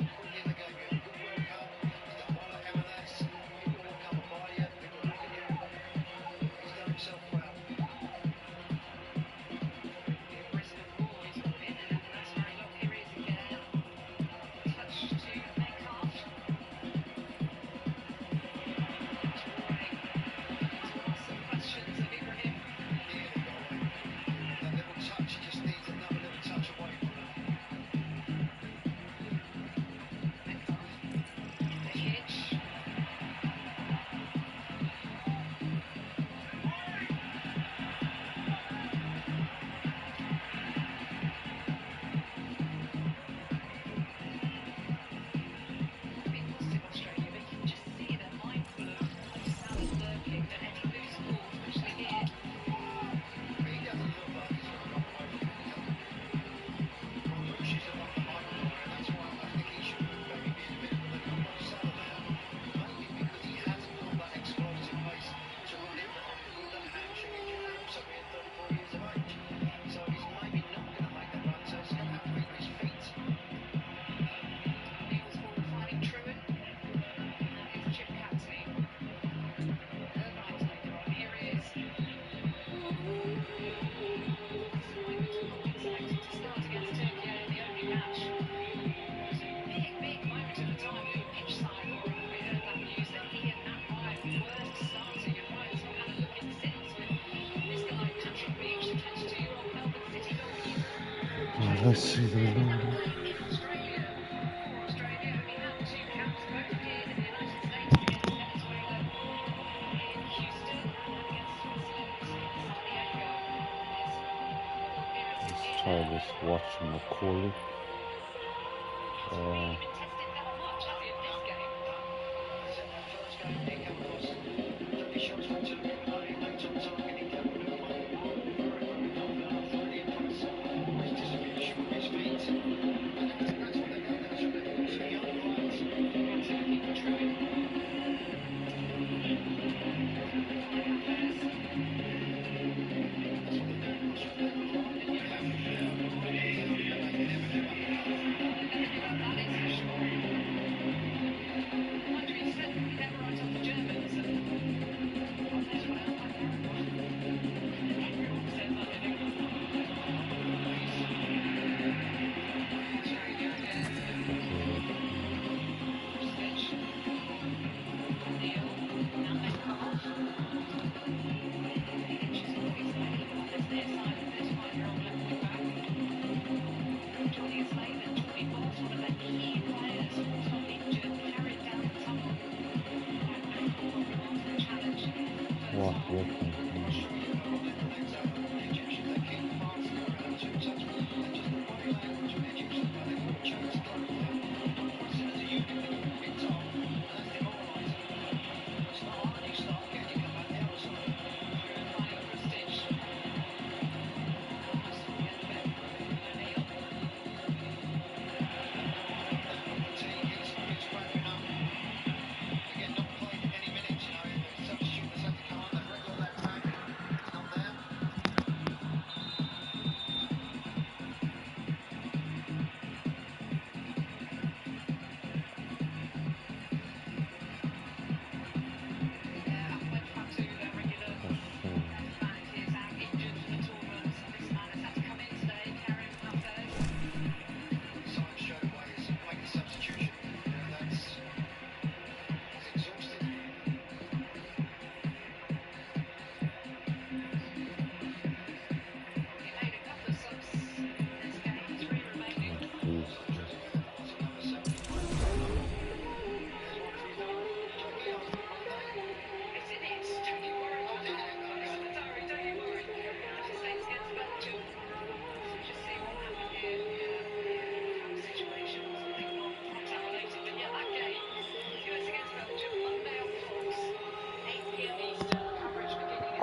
Let's see the loading. Let's try this watching Macaulay. What weapon?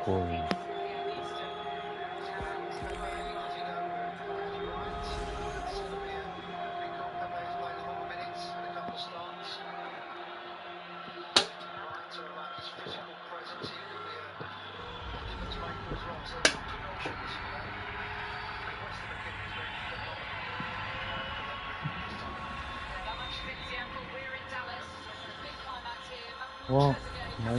Corey. What? No.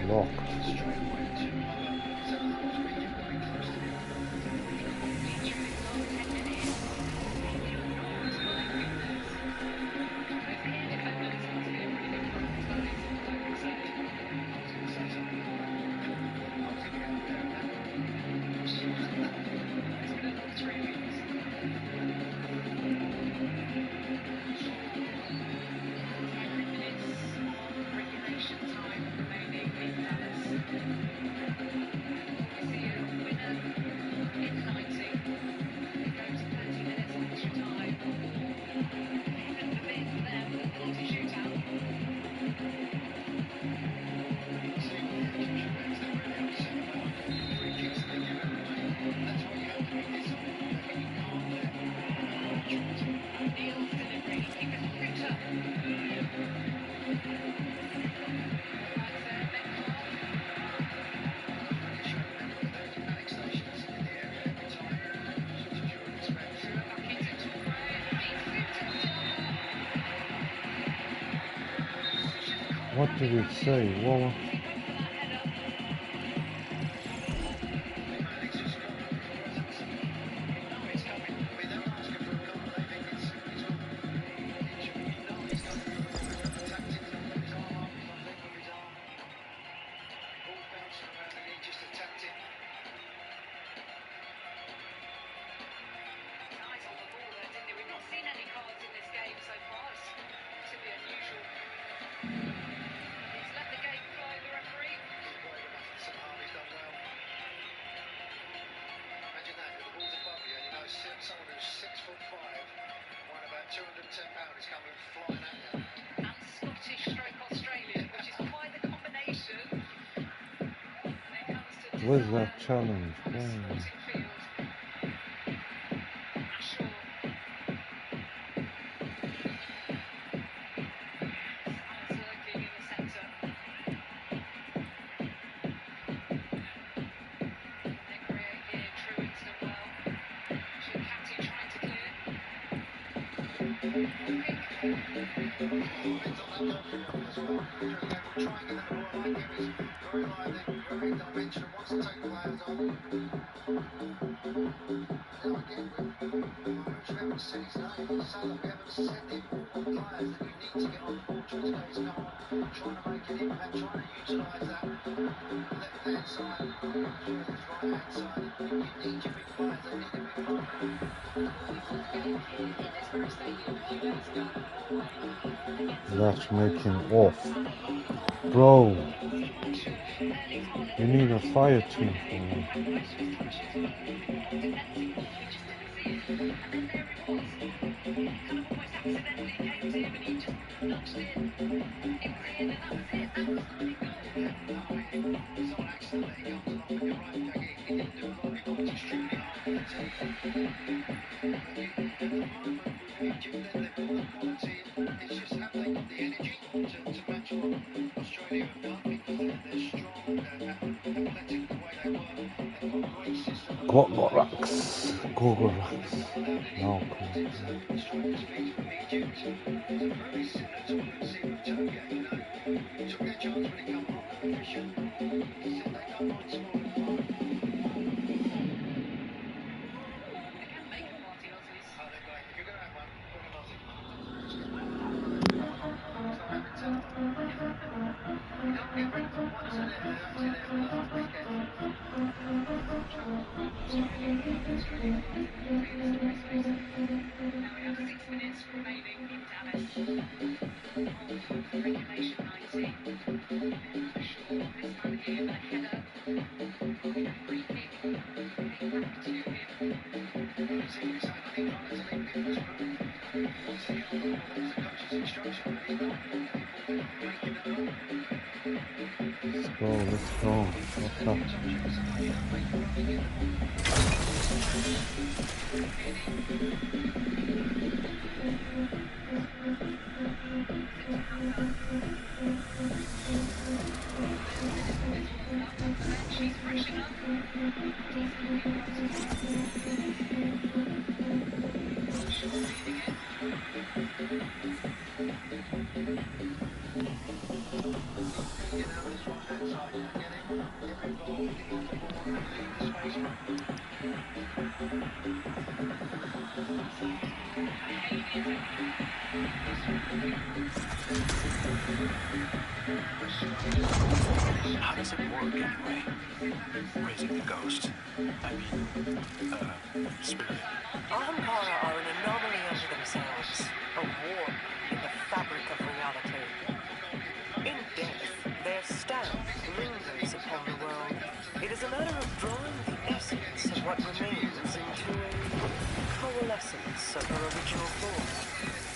Locked. What did it say? What? Someone who's 6'5", weighing about 210 pounds is coming flying at you. And Scottish stroke Australian, which is quite the combination. Where's that challenge? That's making off. Bro, you need a fire team for that. Gogorax. No, Let's go, let's go. What's up? She's brushing up. How does it work anyway? Raising the ghost. I mean, spirit. Ahampara are an anomaly unto themselves, a warp in the fabric of reality. In death, their stamp lingers upon the world. It is a matter of drawing the essence of what remains into a coalescence of her original form.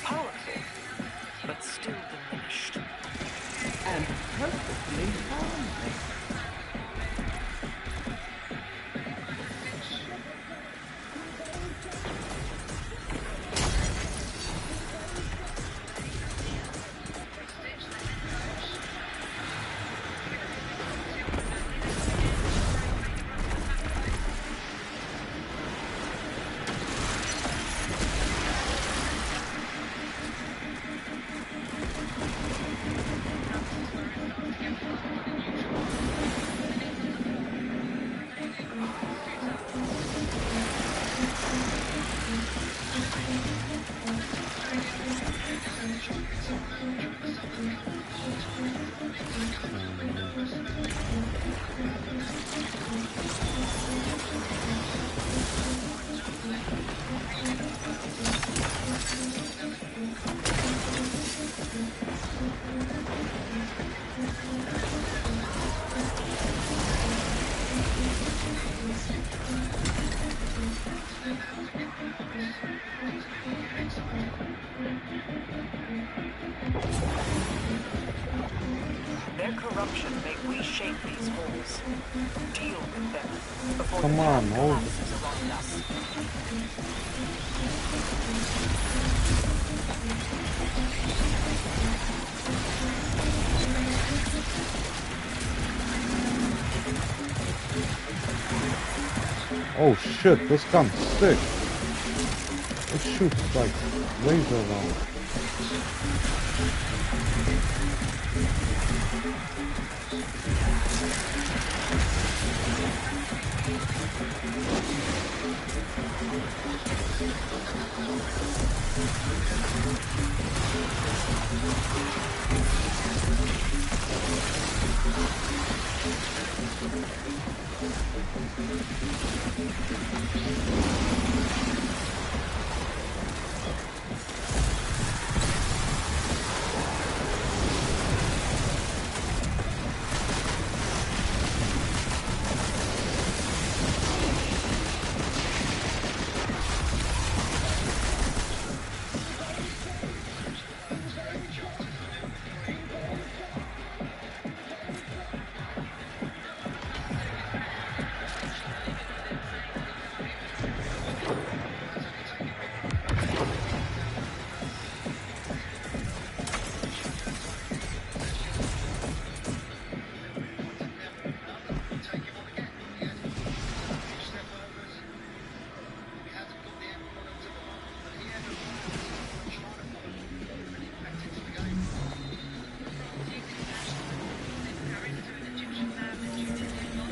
Powerful, but still diminished. And perfectly harmless. Their corruption may reshape these walls. Deal with them before Come the on, dark hold it. collapses around us. Oh shit, this gun's sick. It shoots like laser rounds.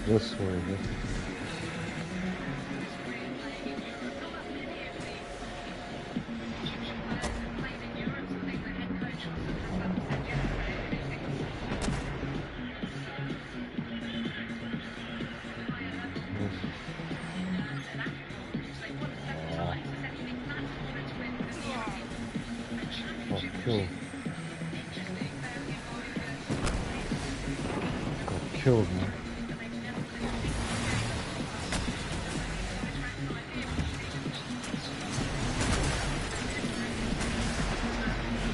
This way, this way. Oh, cool. Got killed, man.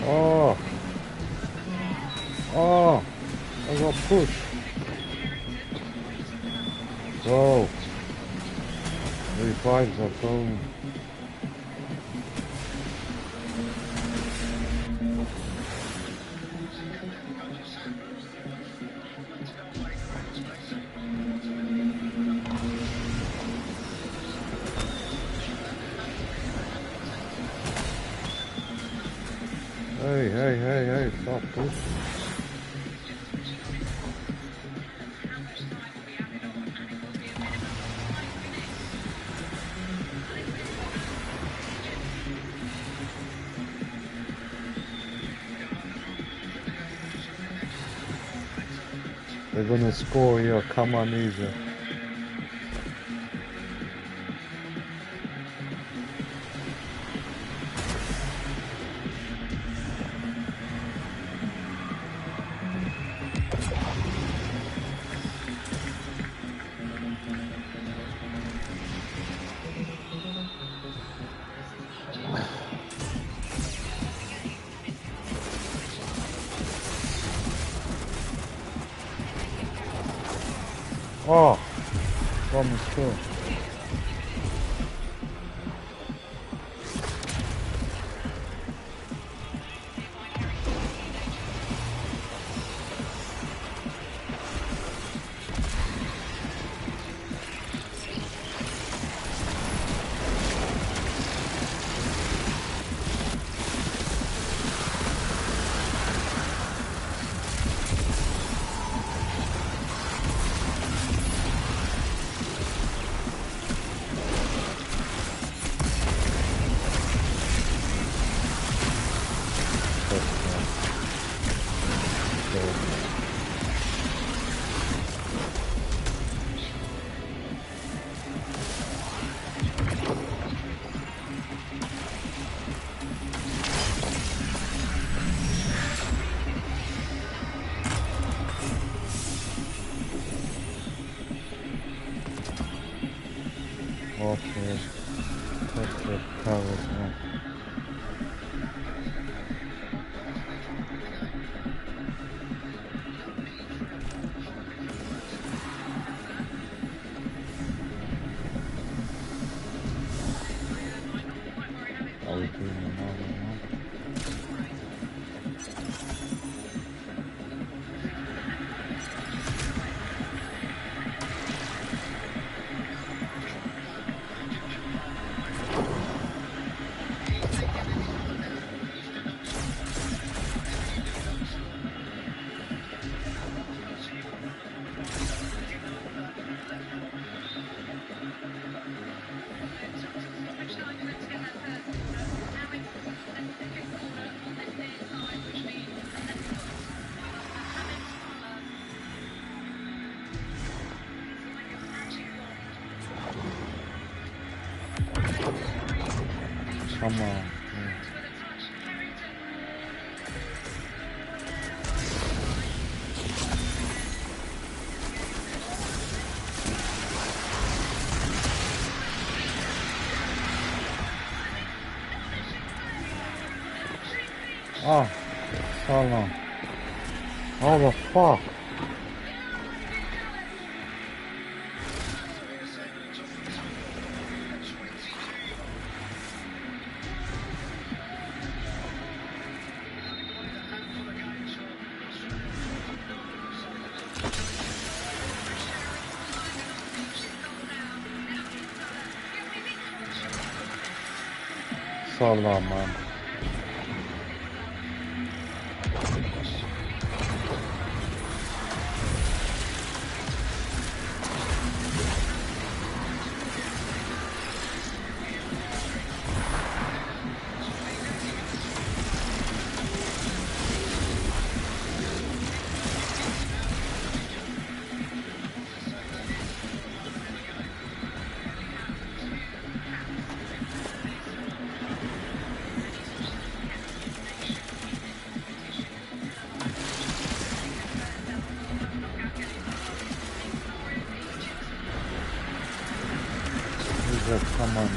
Oh! Oh! I got pushed. Go. Revives are going. Hey, stop pushing. They're gonna score here, come on easy. Oh, bomb is cool. Okay, that's the powers now. Are we doing another one? Come on. Oh, so long. Oh, the fuck. So long, man. Come on,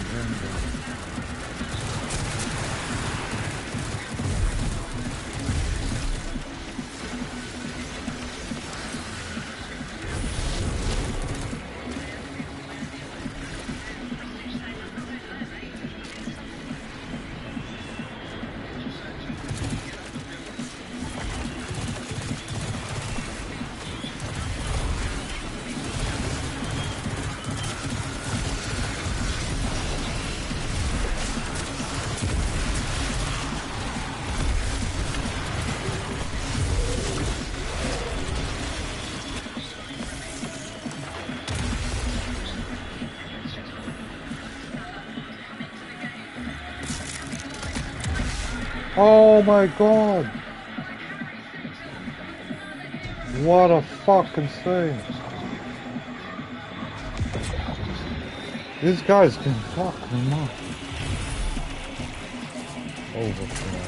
Oh my god! What a fucking thing! These guys can fucking up. Overflow.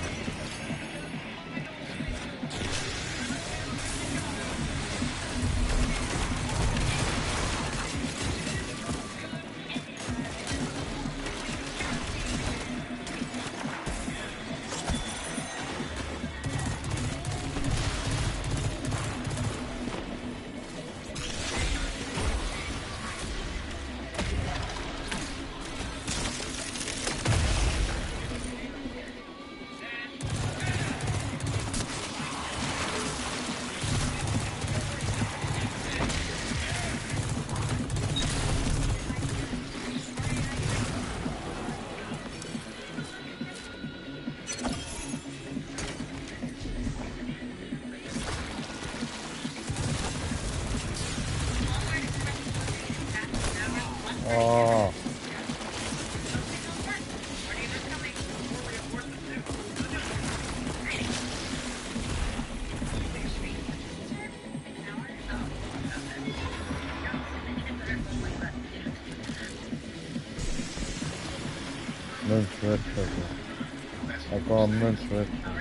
Oh. Mint red sugar. I got mint red sugar.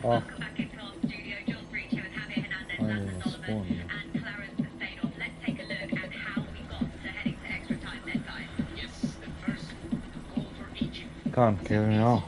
Oh. Can't kill me off.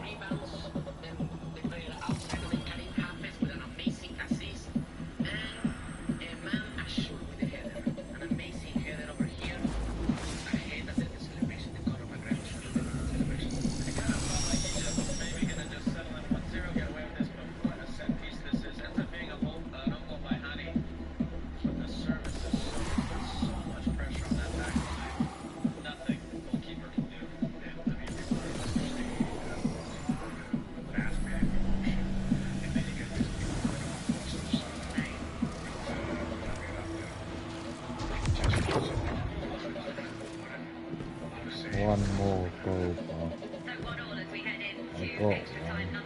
One more gold bar. I got one.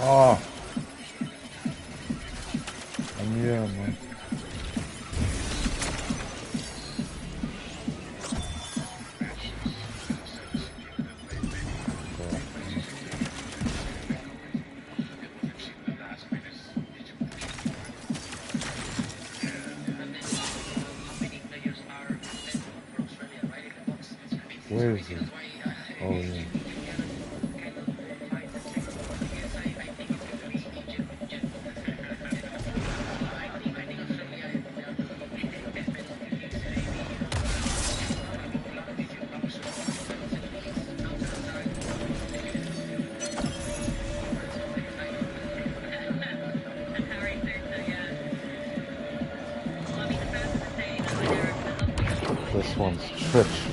Oh. I'm here, man. Where is it? Oh yeah. This one's treacherous.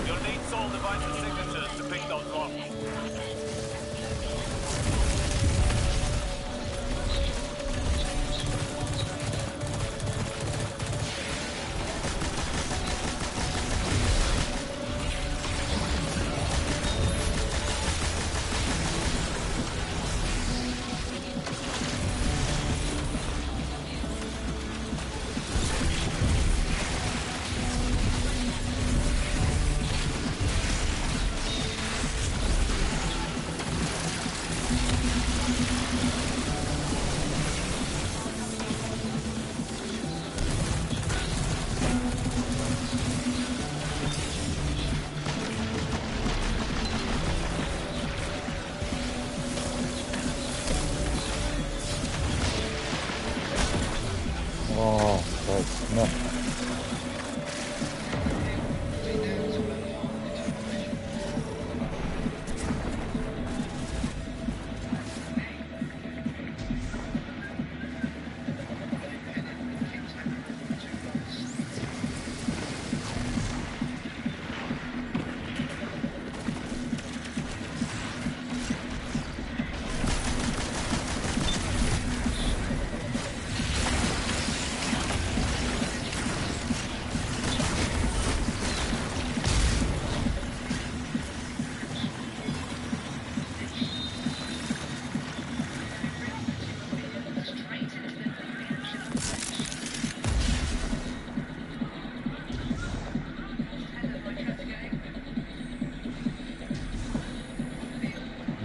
You'll need soul devices signatures to pick those locks. Oh, that's not.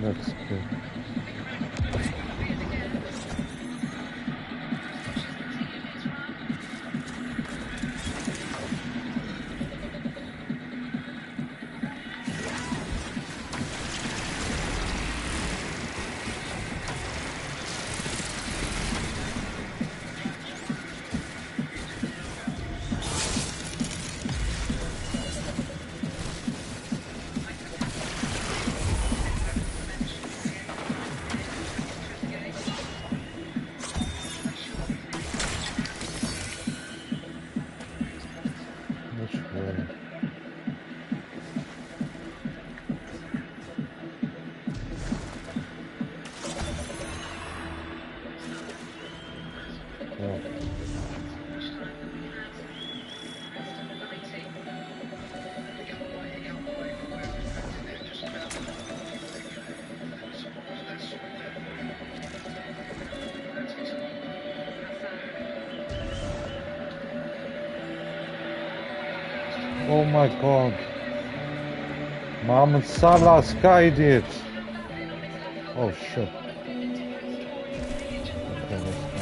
That's good. Which way? Oh. Oh my god. Mohammed Salah skied it. Oh shit. Okay, let's go.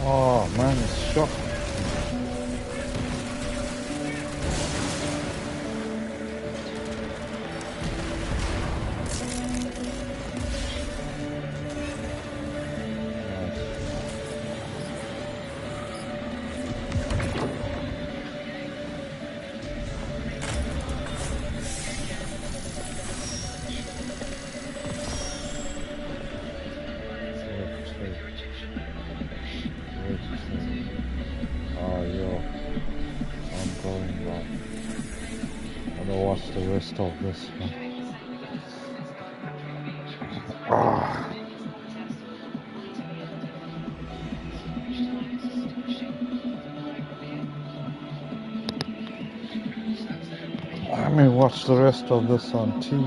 Oh man, it's shot. Oh, yo, I'm going now. I'm gonna watch the rest of this one. Ah. Let me watch the rest of this on TV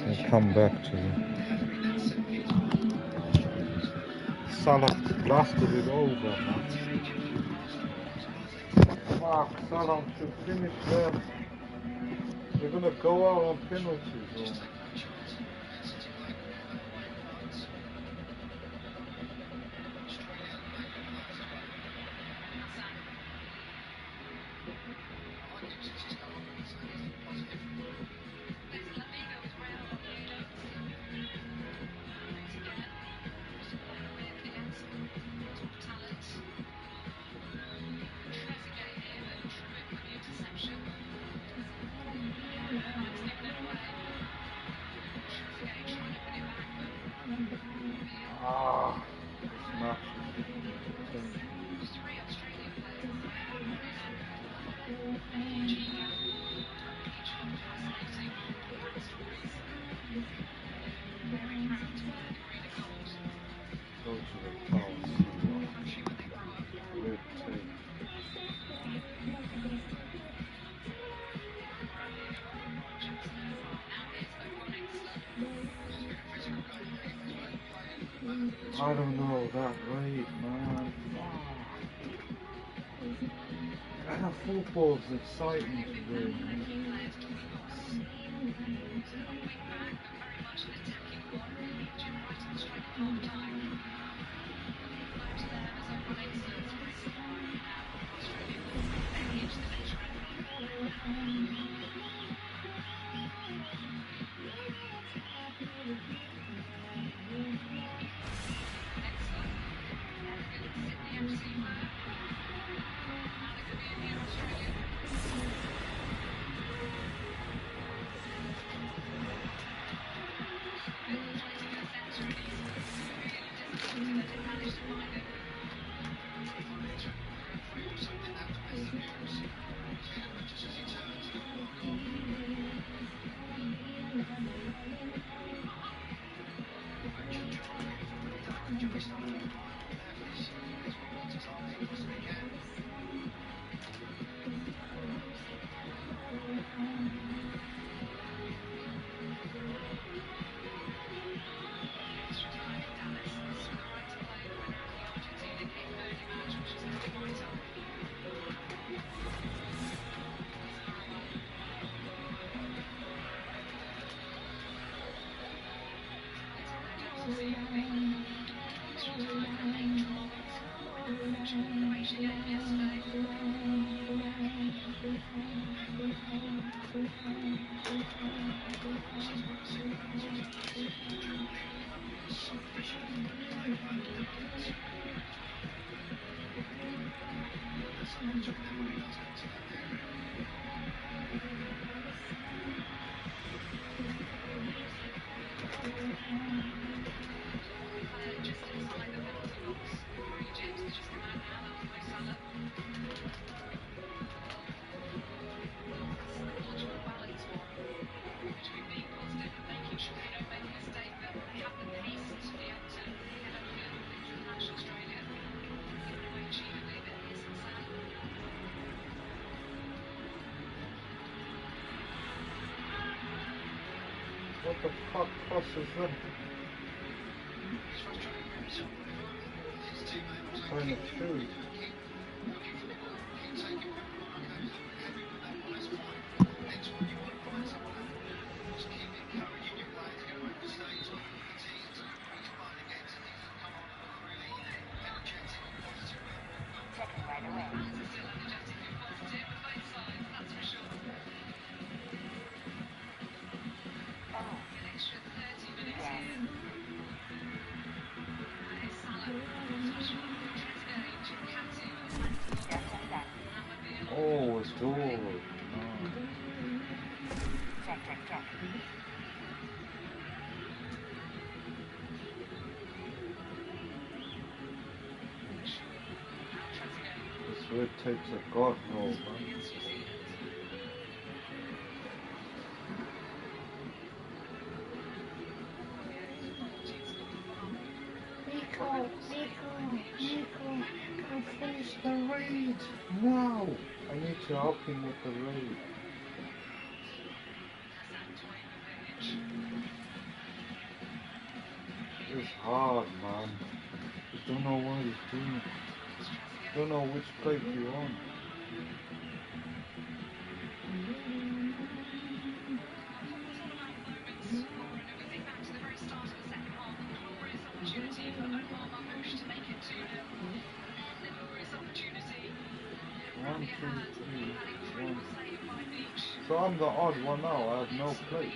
and come back to you. Salah blasted it over, man. Fuck, Salah should finish there. They're gonna go out on penalties, or... Ah, this match is intense. Go to the tower, red tape. I don't know that raid, man. Fuck. Football's exciting today, man. What the fuck cross is that? Kind of true. So it takes a god no, man. Nico, go finish the raid. Now! I need to help him with the raid. It's hard, man. You don't know what he's doing. You don't know which plate you're on. One, two, three, one. So I'm the odd one now. I have no plate.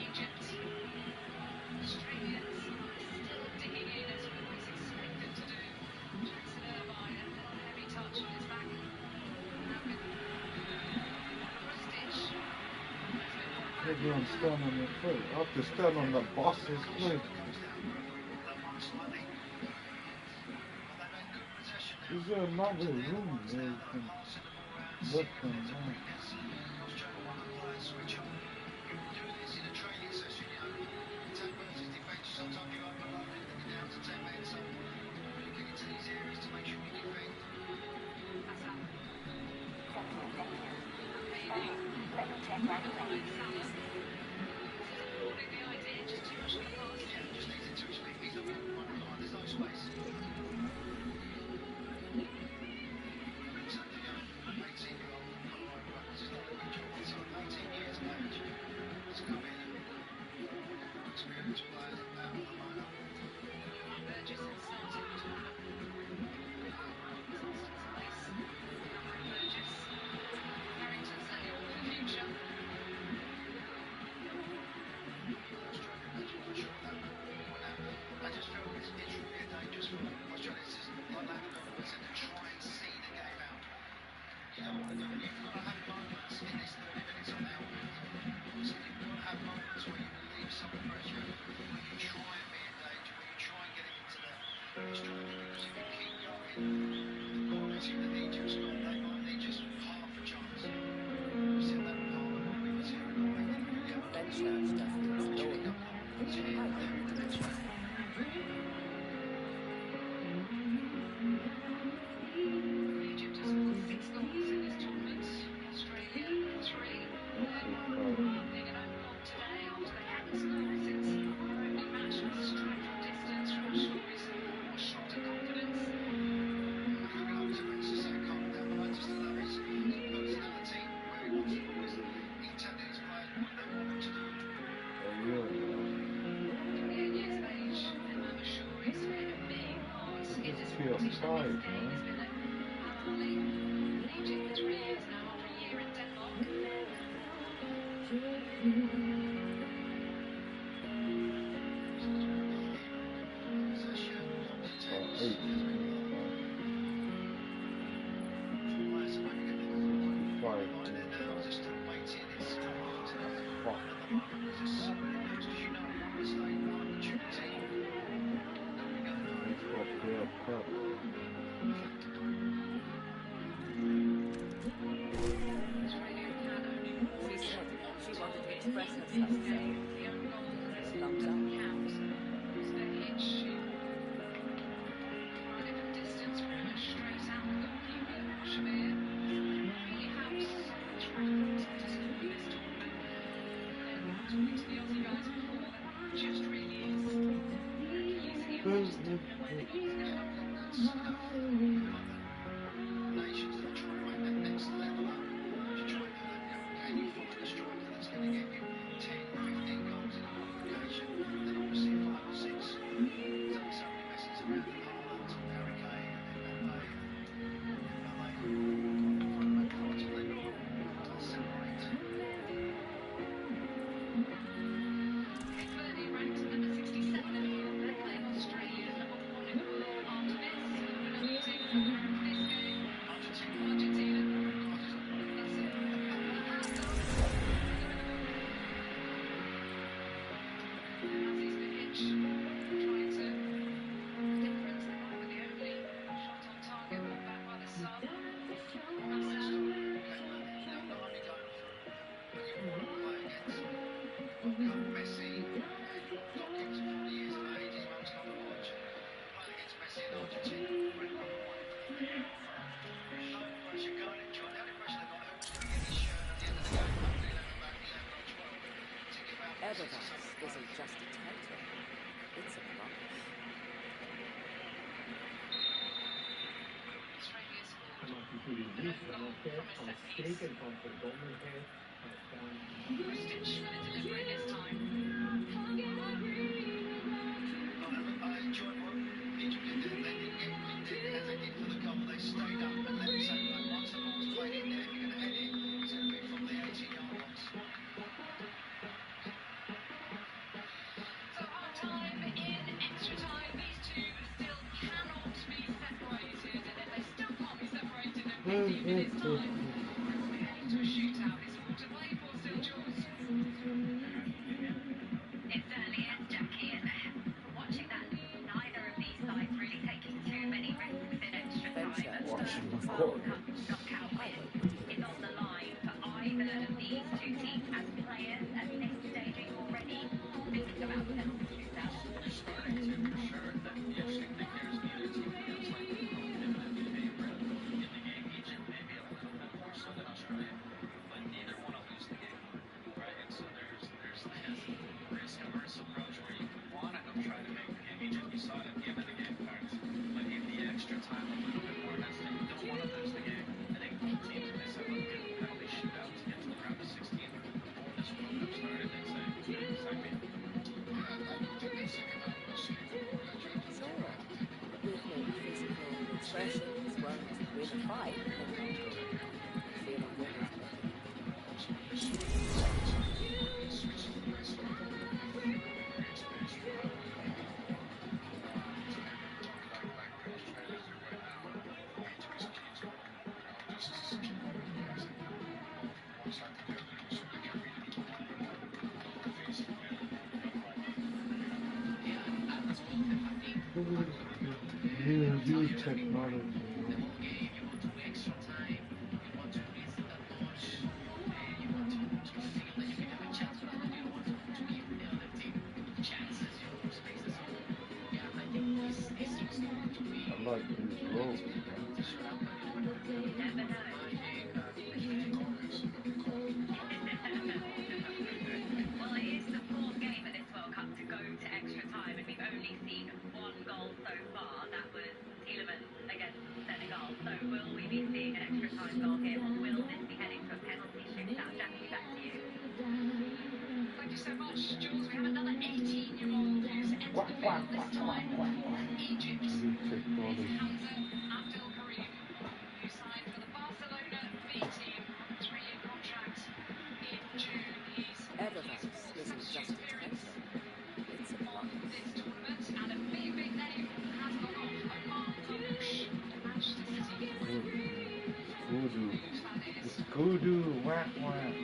Everyone stand on their plate. I have to stand on the boss's plate. Is there another room where you can look and run? Church doesn't explore them. I think we do. Egypt has scored 6 goals in this tournament. Australia, 3. Being an own goal today after they hadn't scored since their opening match was a strike from distance from Shaw's shot of confidence. including new summer kit, steak and comfort bowling kit, Stitch gonna deliver it this time. I enjoyed what Egypt did there. They didn't get locked in as they did for the goal. They stayed up and let us say, like, once the ball's played in there, if you're going to head it, it's going to be from the 18-yard box. So half time in extra time, these two still cannot be separated, and then they still can't be separated in 15 minutes time. We're heading to a shootout. Is more to play for still, Jules? It certainly is, Jackie, and from watching that, neither of these sides really taking too many risks in extra time. And Watching the the World goal. Cup knockout win is on the line for either of these two teams. As players at this stage, are you already thinking about the penalty shootout? Starting to, for sure. The interesting thing here is neither team feels like they're the definitive favorite in the game. Egypt maybe a little bit more so than Australia, but neither want to lose the game, right? And so there's this risk-averse approach where you want to go try to make the game. Egypt, you saw it at the end of the game, cards, but in the extra time a little bit more invested. You don't want to lose the game. I think both teams, if they said, look, get the penalty shootout to get to the round of 16 before this World Cup started, they'd say, sign me up. Sure, rhythmic, physical expressions won't win a fight, but feeling good is New technology. I like these ropes. Well, it is the fourth game of this World Cup to go to extra time, and we've only seen one goal so far. That was Tielemans against Senegal. So will we be seeing an extra time goal here, or will this be heading to a penalty shootout? Jackie, back to you. Thank you so much, Jules. We have another 18-year-old who's entered the field this time. Egypt. Abdel Karim, who signed for the Barcelona B team on a 3-year contract in June. He's Evervance isn't just a title, it's a plus. this tournament, and a big name has gone off. Omar Marmoush, Manchester City. Voodoo. It's voodoo. Whack whack.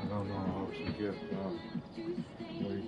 I don't know how to get that. Wait.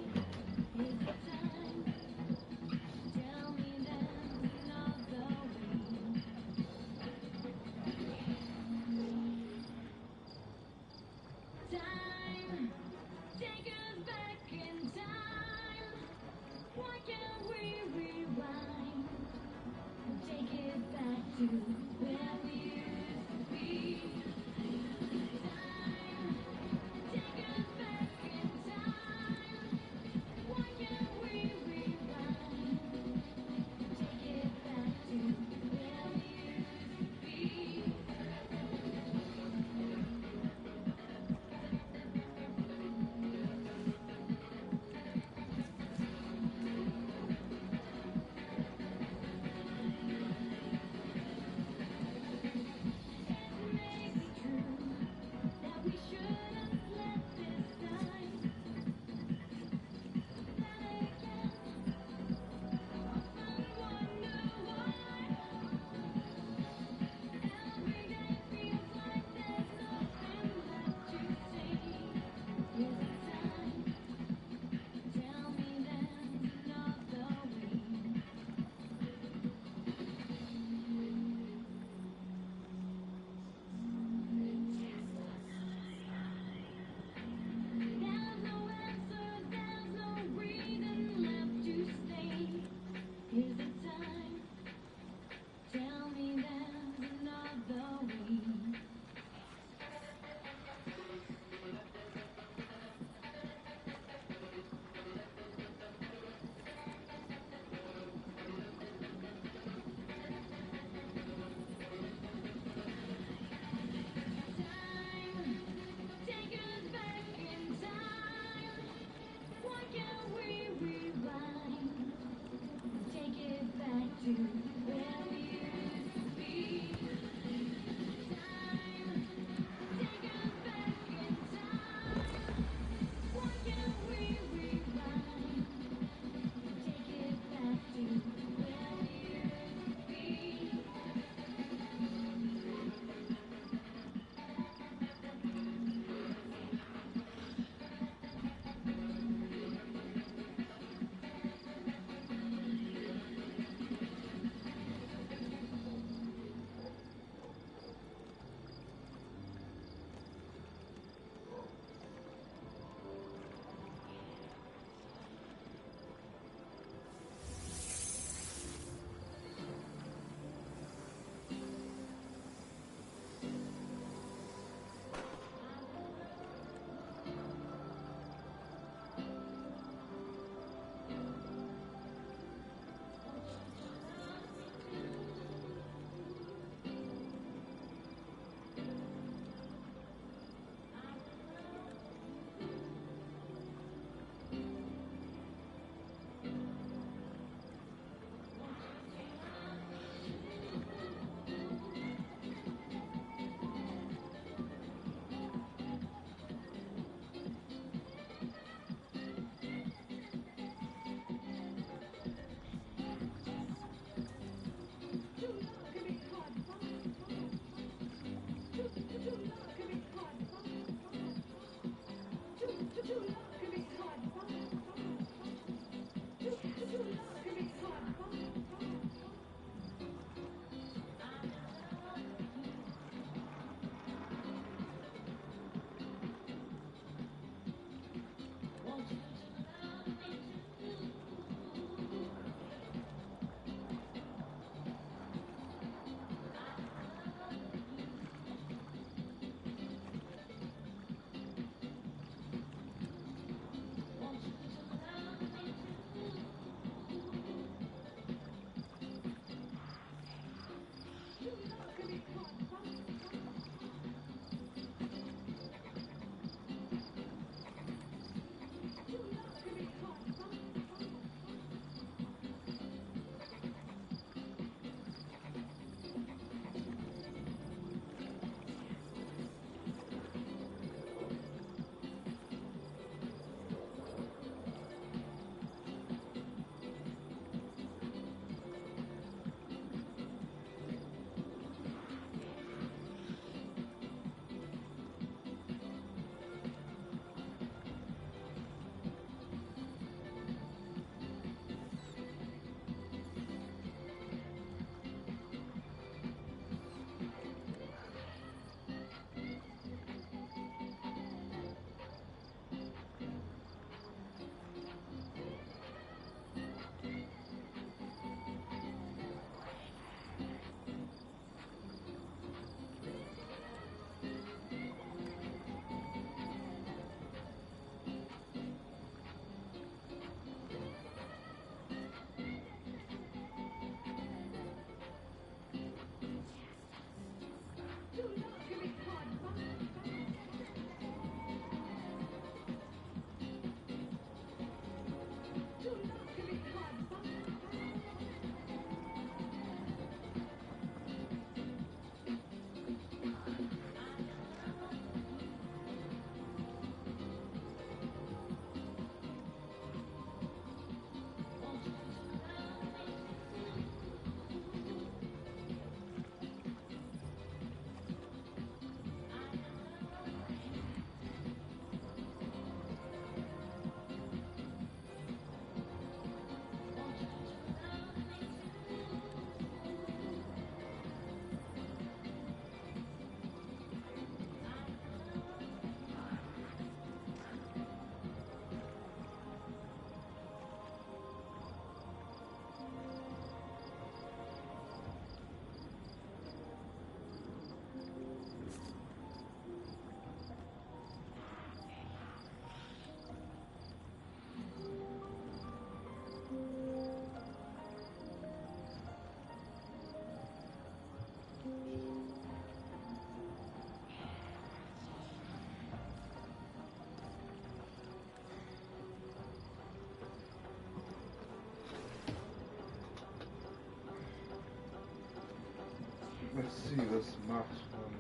Let's see this match on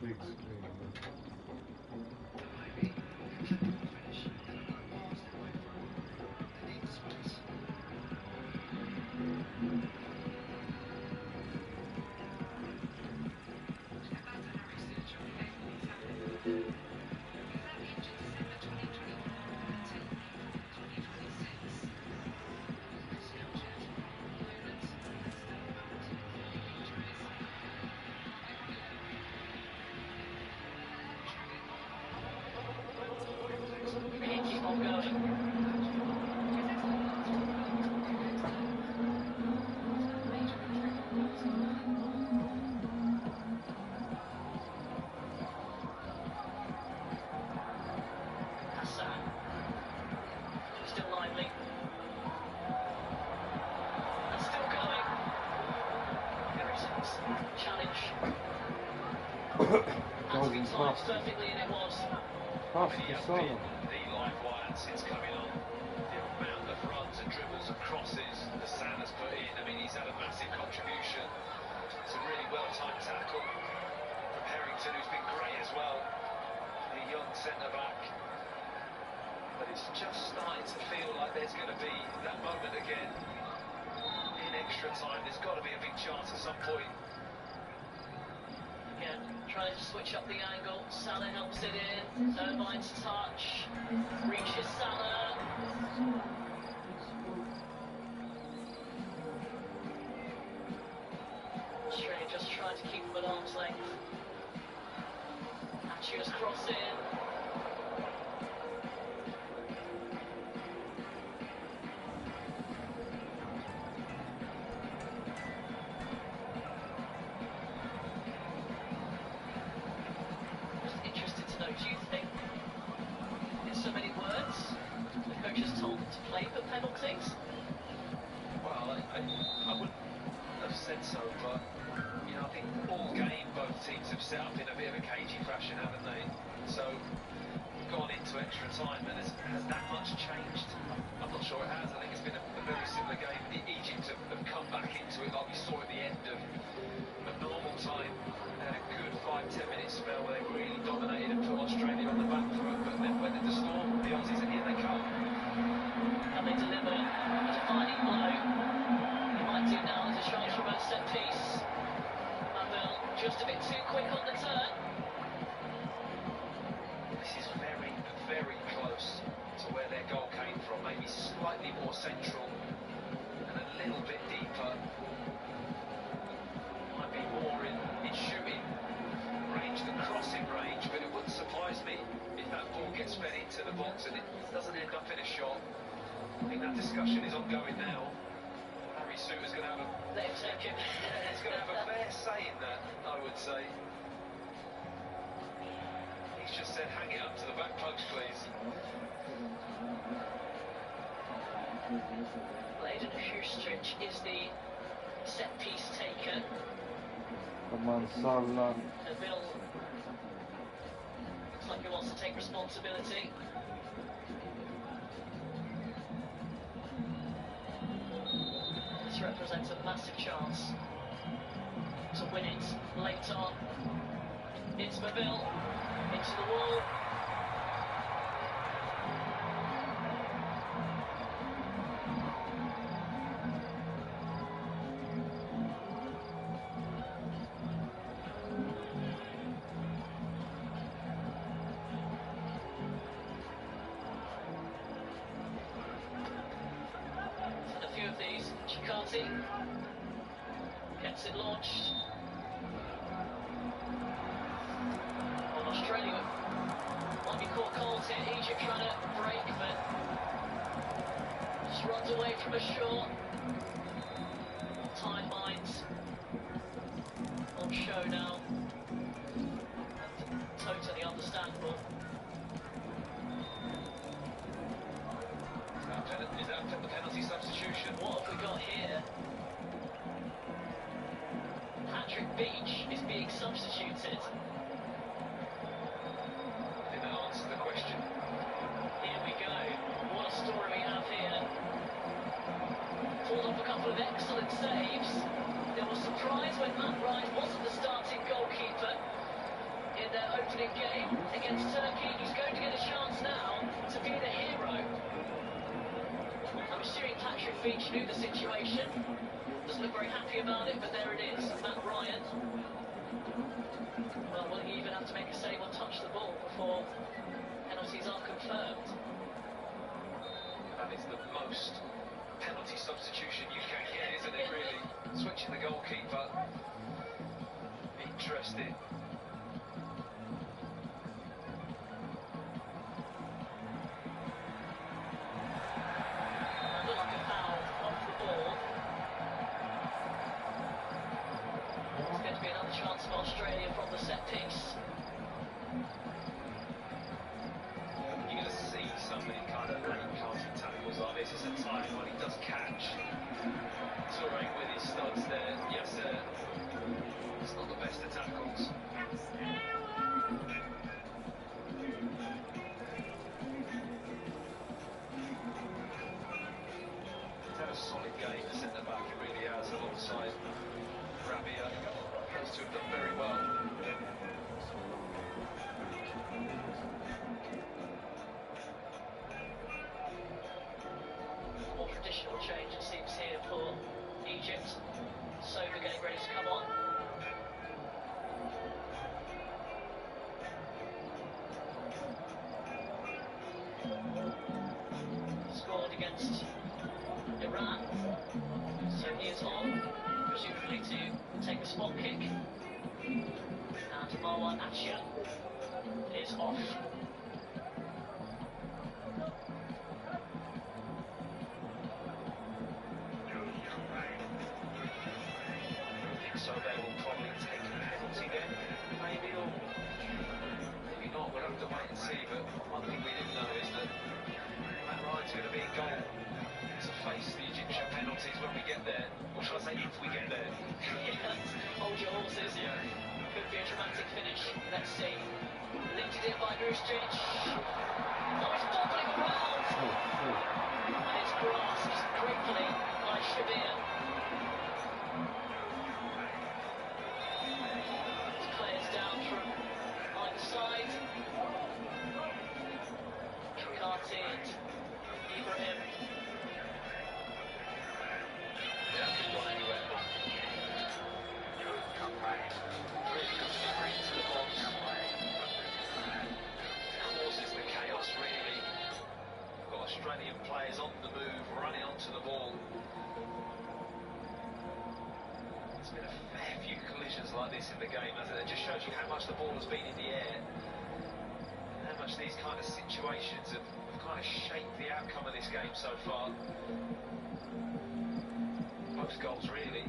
big screen. Keep on going. Hassan. Still lively. And still going. Harrison's challenge. Has to be timed perfectly, and it was. He has been the lifeline since coming on. The amount of runs and dribbles and crosses that Sam has put in, I mean, he's had a massive contribution. It's a really well-timed tackle from Harrington, who's been great as well. The young centre-back. But it's just starting to feel like there's going to be that moment again. In extra time, there's got to be a big chance at some point. Again, trying to switch up the angle. Salah helps it in. Irvine's touch. Reaches Salah. Australia just trying to keep them at arm's length. Achia's cross in. Do you think, in so many words, the coach has told them to play for penalties? Well, I wouldn't have said so, but you know, I think all game both teams have set up in a bit of a cagey fashion, haven't they? So gone into extra time, and has that much changed? I'm not sure it has. I think it's been a very similar game. Egypt have come back into it like we saw at the end of normal time. They had a good 5-10 minute spell where they really dominated and put Australia on the back foot, but then when the storm, the Aussies, and here they come. And they deliver a defining blow. They might do now as a charge from a set piece. Abel just a bit too quick on the turn. This is very, very close to where their goal came from. Maybe slightly more central and a little bit deeper. Might be more in shooting range than crossing range, but it wouldn't surprise me if that ball gets fed into the box and it doesn't end up in a shot. I think that discussion is ongoing now. Harry Suter's going to have a... Let him take it. Yeah, he's going to have a fair say in that, I would say. He's just said, hang it up to the back post, please. Bladen Hustrich is the set piece taker. Come on, Salah. Bill looks like he wants to take responsibility. This represents a massive chance to win it late on. It's Maville into the wall. Chikati gets it launched. Well, Australia might be caught cold here. Egypt trying to break, but just runs away from a shot. Time minds on show now. Totally understandable. Is that the penalty substitution? What have we got here? Patrick Beach is being substituted. I think that answers the question. Here we go. What a story we have here. Pulled off a couple of excellent saves. There was surprise when Matt Wright wasn't knew the situation. Doesn't look very happy about it, but there it is. Matt Ryan. Well, will he even have to make a save or touch the ball before penalties are confirmed? That is the most penalty substitution you can get, isn't it, really? Switching the goalkeeper. Interesting. Looked like a foul off the ball. It's going to be another chance for Australia from the set piece. You're going to see so many kind of late-casting tackles like this. It's a time when he does catch. Touring with his studs there. Yes, sir. It's not the best of tackles. He's had a solid game, the centre-back. He really has, alongside Rabia. Those two have done very well. More traditional change, it seems, here for Egypt. Soba getting ready to come on. Scored against Iran. So he is on, presumably to take a spot kick. And Marwan Attia is off. So they will probably take a penalty then, maybe, or maybe not. We'll have to wait and see. But one thing we do know is that Matt Ryan's going to be in goal to face the Egyptian penalties when we get there. Or shall I say, if we get there? Hold your horses. Yeah. Could be a dramatic finish. Let's see. Lifted in by Grustic. Oh, it's bobbling around. And it's grasped gratefully by Shabir. Players down from either side. Kati and Ibrahim. Yeah, could go anywhere. Really good delivery into the box. Causes the chaos, really. We've got Australian players on the move, running onto the ball. There's been a fair few collisions like this in the game, hasn't it? It just shows you how much the ball has been in the air, and how much these kind of situations have kind of shaped the outcome of this game so far. Most goals, really.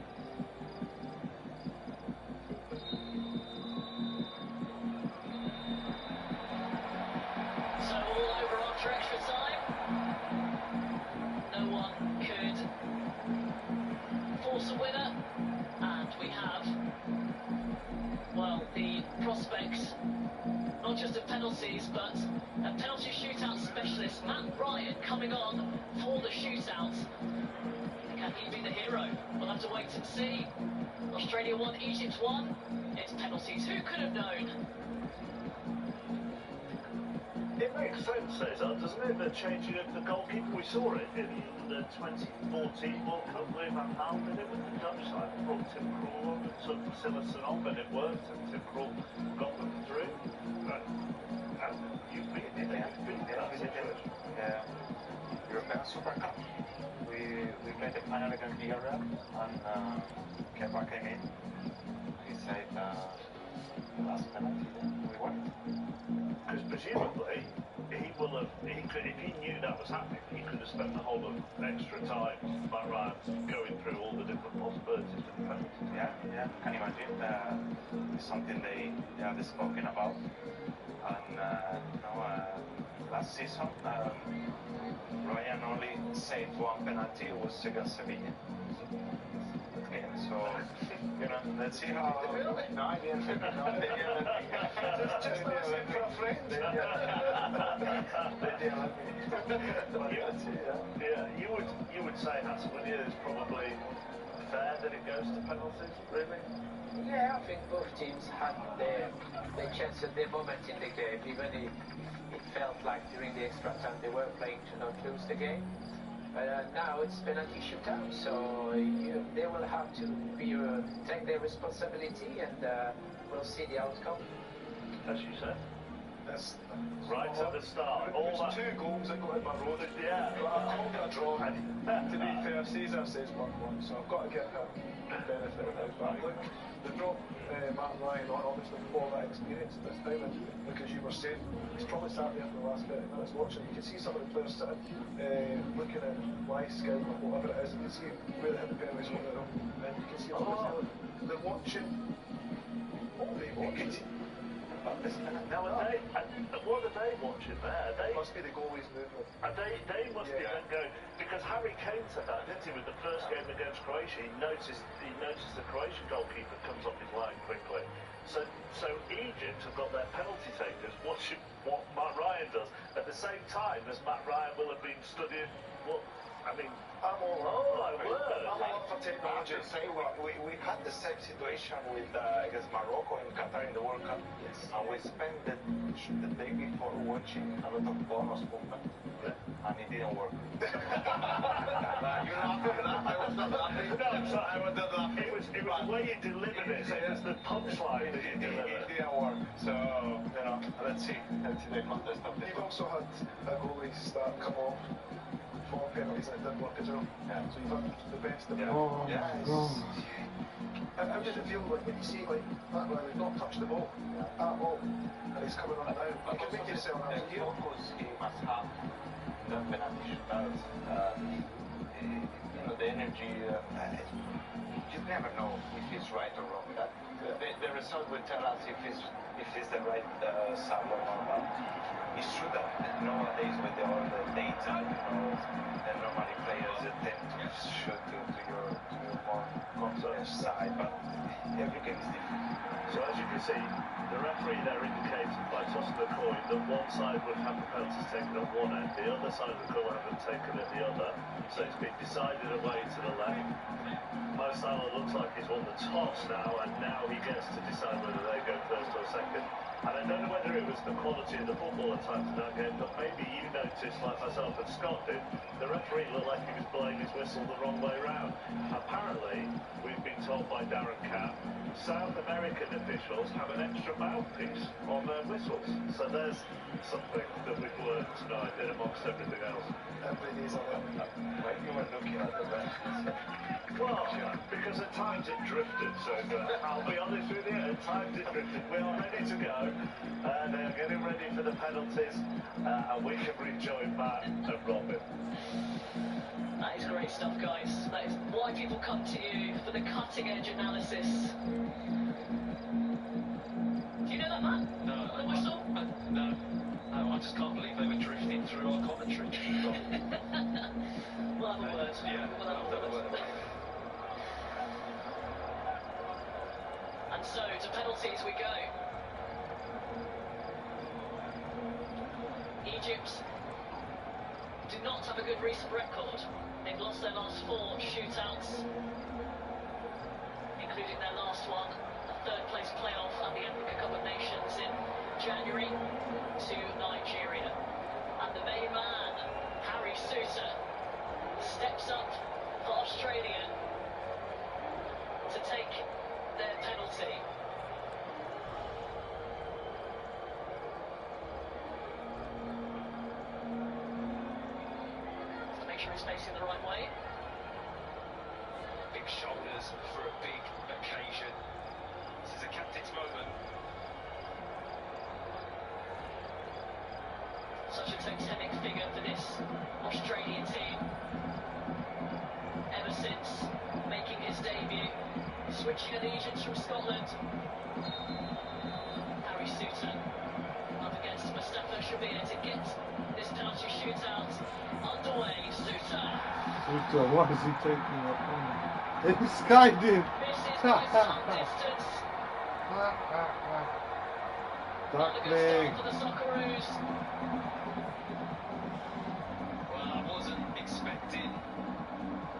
So all over after extra time. No one could force a winner. And we have, well, the prospects, not just of penalties, but a penalty shootout specialist, Matt Ryan, coming on for the shootout. Can he be the hero? We'll have to wait and see. Australia 1, Egypt 1. It's penalties. Who could have known? It makes sense, Cesar, doesn't it, the changing of the goalkeeper? We saw it in the 2014 World Cup. Louis van Gaal did it with the Dutch side. Brought Tim Krul on and took Silerson off, and it worked, and Tim Krul got them through. But you've been in that situation. European Super Cup. We played the final against Villarreal, and Kepa came in. He saved the last penalty, and we won. Because presumably, he will have, if he knew that was happening, he could have spent the whole of extra time, by Ryan, going through all the different possibilities of the penalties. Yeah, can imagine. It's something they have spoken about. And last season, Ryan only saved one penalty. It was against Sevilla. So, let's see how. No, I didn't. Just asking for a friend. You would say, Hassan, it's probably fair that it goes to penalties, really? Yeah, I think both teams had their chance at their moment in the game, even if it felt like during the extra time they were playing to not lose the game. Now it's penalty shootout, so they will have to take their responsibility, and we'll see the outcome. As you said. That's right at the start. All that 2 goals that got in my road. Yeah. I called it a draw. To be fair, Cesar says 1-1, so I've got to get him the benefit of it. But look, they dropped Matt Ryan on, obviously, for that experience this time, and look, as you were saying, he's probably sat there for the last 30 minutes watching. You can see some of the players sitting, looking at live scout or whatever it is. You can see where they hit the penalties on their own, and you can see they're watching. What are they watching? Now, what are they watching there? They must be the goalie's movement. They must be then going, because Harry Kane said that, didn't he, with the first game against Croatia? He noticed the Croatian goalkeeper comes off his line quickly. So Egypt have got their penalty takers watching what Matt Ryan does at the same time as Matt Ryan will have been studying what. I mean, I'm all for technology. We had the same situation with against Morocco in Qatar in the World Cup. Yes. And we spent the day before watching a lot of bonus movement, and it didn't work. You're laughing at that? I was not laughing. No, I was not laughing. It was the way you delivered it. It was the punchline that you delivered. It didn't work. So let's see the contest of this. You've also had a goalie start come off. 4 penalties and it didn't work as well. Yeah. So you've had the best of it. Oh my God. And how does it feel when you see Matt Ryan not touch the ball at all, and he's coming on it now? You can make yourself the focus he must have the penalty shootout. The energy. You never know if he's right or wrong. The result will tell us if he's the right sub or not. It's true that nowadays with all the data, and normally players tend to shoot to your more conservative side, but every game is different. So as you can see, the referee there indicated by tossing the coin that one side would have the penalties taken at one end, the other side of the coin have them taken at the other. So it's been decided away to the left. Mo Salah looks like he's won the toss now, and now he gets to decide whether they go first or second. And I don't know whether it was the quality of the football at times in that game, but maybe you noticed, like myself and Scott did, the referee looked like he was blowing his whistle the wrong way round. Apparently, we've been told by Darren Capp, South American officials have an extra mouthpiece on their whistles. So there's something that we've learned tonight in amongst everything else. Everybody's on it. Like you were looking at the bench. Well, because at times it drifted, so I'll be honest with you, at times it drifted. We are ready to go, they're getting ready for the penalties, and we can rejoin Matt and Robin. That is great stuff, guys. That is why people come to you for the cutting-edge analysis. Do you know that, Matt? No. The whistle? No, I just can't believe they were drifting through our commentary. We'll have a word. Yeah, we'll have a word. And so, to penalties we go. Egypt do not have a good recent record. They've lost their last 4 shootouts, including their last one, a third-place playoff at the Africa Cup of Nations in January to Nigeria. And the main man, Harry Souter, steps up for Australia to take their penalty. To make sure he's facing the right way. Big shoulders for a big occasion. This is a captain's moment. Such a totemic figure for this Australian team. Ever since making his debut, switching allegiance from Scotland. Harry Souter up against Mustafa Shabir to get this penalty shootout underway. Souter! Souter, why is he taking up on this guy did? Misses by some distance. Duckling. For the Socceroos. Well, I wasn't expecting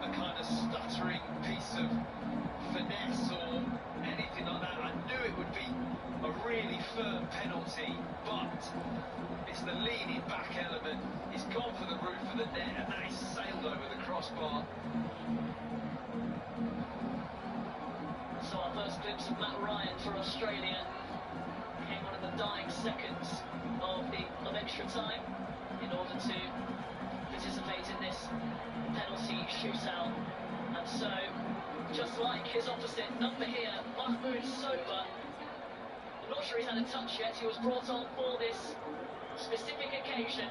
a kind of stuttering piece of finesse or anything like that. I knew it would be a really firm penalty. penalty, but it's the leaning back element. He's gone for the roof of the net, and that is sailed over the crossbar. So our first glimpse of Matt Ryan for Australia came on in the dying seconds of extra time in order to participate in this penalty shootout. And so, just like his opposite number here, Mahmoud Soba, I'm not sure he's had a touch yet. He was brought on for this specific occasion.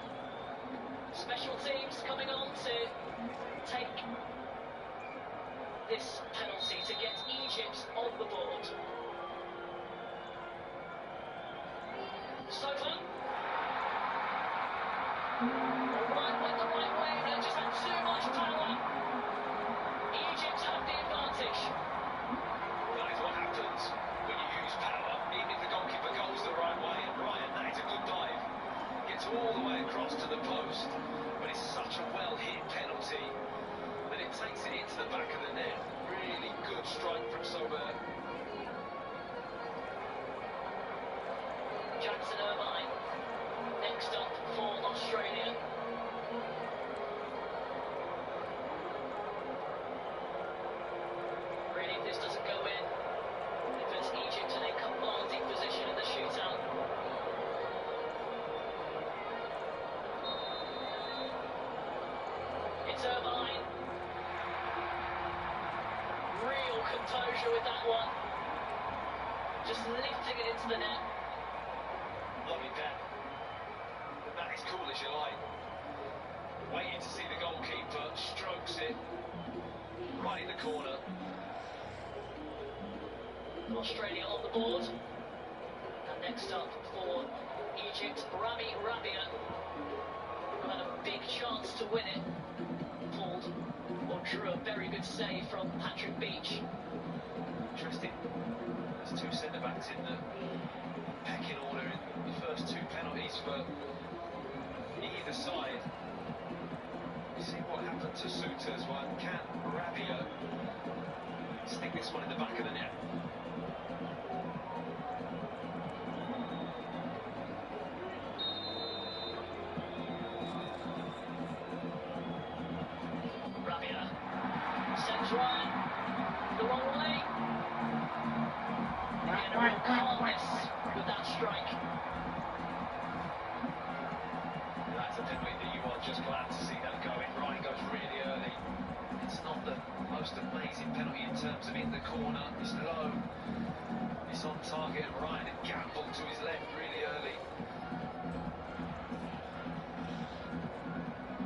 Special teams coming on to take this penalty to get Egypt on the board. Soba. Went the right way, but just had too much power. Egypt have the advantage. That is what happens when you use power, even if the goalkeeper goes the right way. And Ryan, that is a good dive. Gets all the way across to the post, but it's such a well-hit penalty that it takes it into the back of the net. Really good strike from Sober. Jackson Irvine, next up for Australia. Really, if this doesn't go in, it puts Egypt in a commanding position in the shootout. It's Irvine. Real composure with that one. Just lifting it into the net. Lovely that. That is cool as you like. Waiting to see the goalkeeper, strokes it right in the corner. Australia on the board. And next up for Egypt, Rami Rabia, who had a big chance to win it. Pulled or drew a very good save from Patrick Beach. Interesting. There's two centre-backs in the pecking order in the first two penalties for either side. See what happened to Souta's one. Can Rabia stick this one in the back of the net? Rabia sends Ryan the wrong way. Again, a real calmness with that strike. That's a penalty that you are just glad to see that going. Ryan goes really early. It's not the most amazing penalty in terms of in the corner. It's low. It's on target, and Ryan had gambled to his left really early.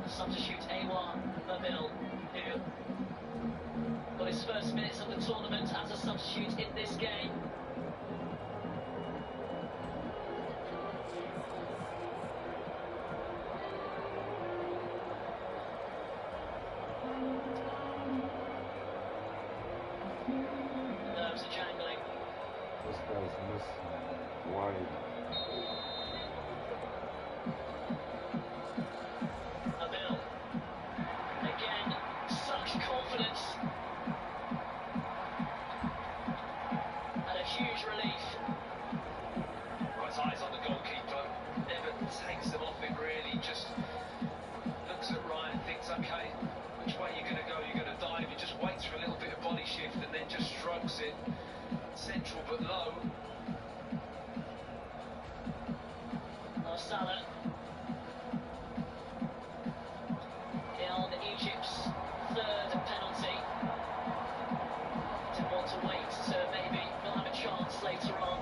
Substitute Awa Mabil, who got his first minutes of the tournament as a substitute in this game. The nerves are jangling. This guy's missing wide. Mabil. Again, such confidence. And a huge relief. Right eyes on the goalkeeper. Never takes them off him really. Just looks at Ryan, thinks, okay, which way you're going to go? You're going to dive. He just waits for a little bit of body shift and then just strokes it. Central but low. Salah on Egypt's third penalty. Didn't want to wait to maybe not have a chance later on.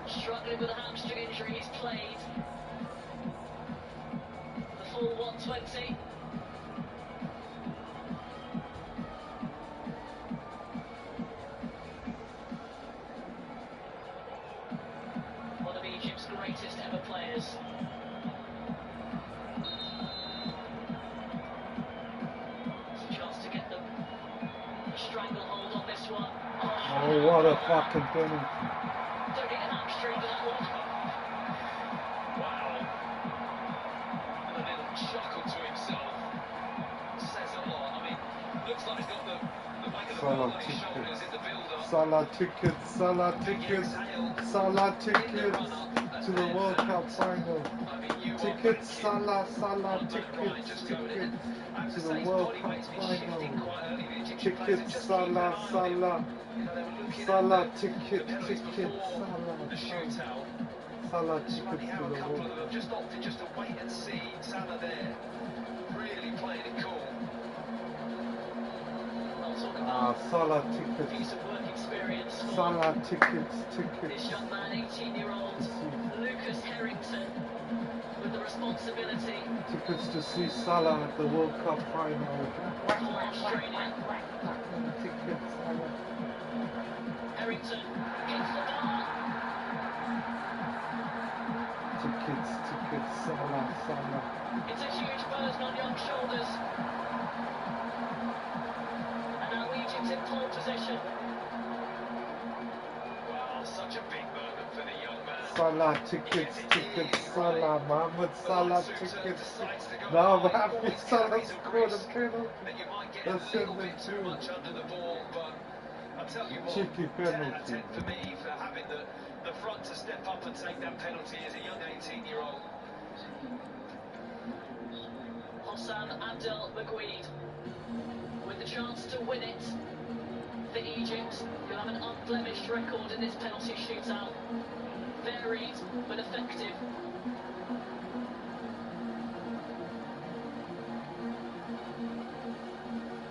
Struggling with a hamstring injury, he's played the full 120. One of Egypt's greatest ever players. It's a chance to get them a stranglehold on this one. Oh, what a fucking penalty. Don't need a hamstring for that one. Wow. And a little chuckle to himself. Says a lot. I mean, looks like he's got the weight of the world on his shoulders in the build-up. Salah tickets, Salah tickets, Salah tickets. to the World Cup final. Tickets, Salah, tickets to the World Cup final. Tickets, Salah, tickets, Salah tickets to the World Cup. Just opted just to wait and see. Salah there, really playing it cool. Salah tickets. Piece of work experience. Salah tickets. This young man, 18-year-old Lucas Harrington, with the responsibility. Tickets to see Salah at the World Cup final. Australia. Tickets, Salah. Harrington gets the ball. Tickets, Salah. It's a huge burden on young shoulders. And now Egypt in pole position. Wow, such a big burden for the young man. Salah tickets, Salah. Mohamed Salah tickets. Now Mohamed Salah scored a penalty. That's it, Too much under the ball, but I'll tell you what, cheeky 10 out of penalty. 10 for me for having the front to step up and take that penalty as a young 18-year-old. Hossam Abdel Magouid with the chance to win it for Egypt, who have an unblemished record in this penalty shootout. Varied but effective.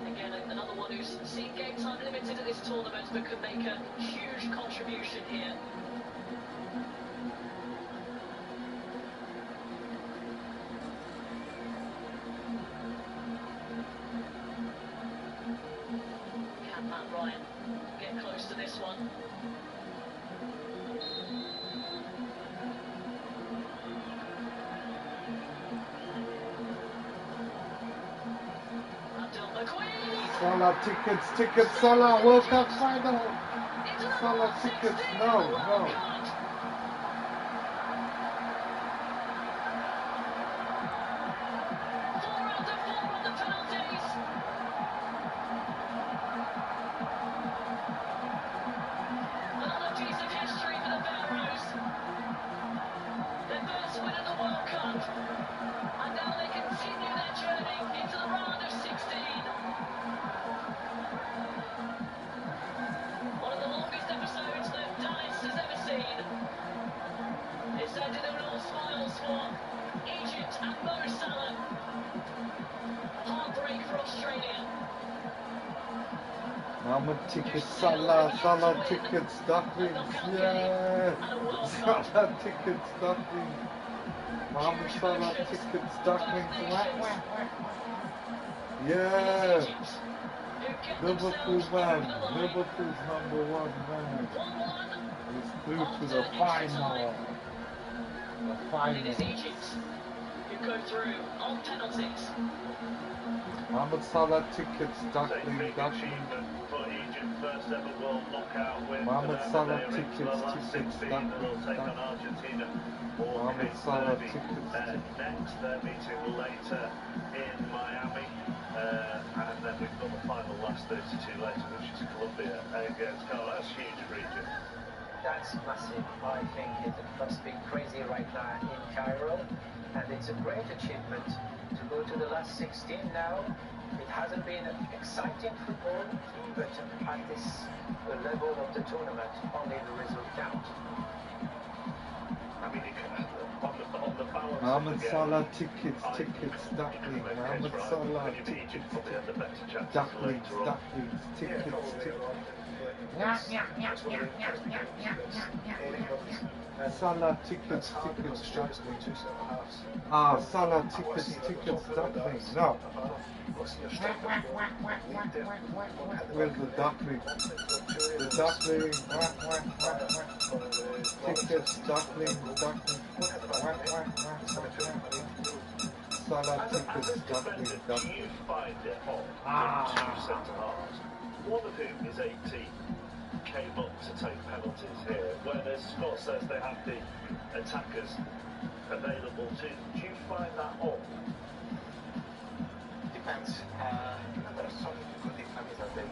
Again, another one who's seen game time limited at this tournament but could make a huge contribution here. Can Matt Ryan get close to this one? Abdel Magouid! Salah tickets, Salah World Cup final. Salah tickets, no. Another piece of history for the Pharaohs. Their first win in the World Cup. And now they continue their journey into the round of 16. One of the longest episodes that Dice has ever seen. It's ended in all smiles for Egypt and Mo Salah. Heartbreak for Australia. Mohamed tickets, Salah tickets, ducklings, yeah. Salah tickets, ducklings. Mohamed Salah tickets, ducklings, yeah. Liverpool man, Liverpool's #1 man. Is through to the final. And it is Egypt who go through on penalties. Mohamed Salah tickets, ducklings. For Egypt, first ever world knockout win. Mohamed Salah tickets, They'll take on Argentina. Mohamed Salah tickets. Next, they're meeting later in Miami. And then we've got the final last 32 later, which is Colombia against Ghana. That's huge for Egypt. That's massive. I think it must be crazy right now in Cairo, and it's a great achievement to go to the last 16 now. It hasn't been exciting football, but at this level of the tournament, only the result counts. I mean, on the balance Mohamed Salah tickets, ducklings. Mohamed Salah Egypt probably had the better chance ducklings, later on. tickets. Salah tickets, ducklings. Salah tickets, ducklings. No. Where's the duckling? The duckling. Tickets, duckling. Salah tickets, duckling. Do you find it odd that two centre-halves, one of whom is 18, came up to take penalties here, where the Scott says they have the attackers available too? Do you find that odd? Depends. There are some good defenders that they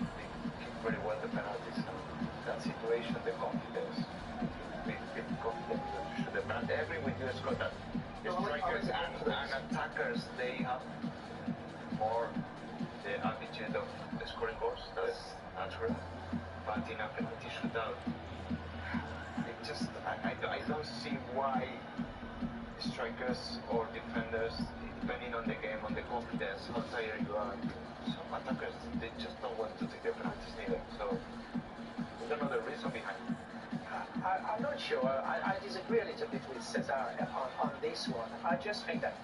keep very well the penalties. In that situation, the confidence with bit confident that you should have done. I agree with you, Scott, that strikers and attackers, they have more the attitude of scoring goals. That's natural. But in a penalty shootout, I don't see why strikers or defenders, depending on the game, on the confidence, how tired you are, some attackers, they just don't want to take the penalties neither. So, I don't know the reason behind it. I'm not sure. I disagree a little bit with Cesar on this one. I just think that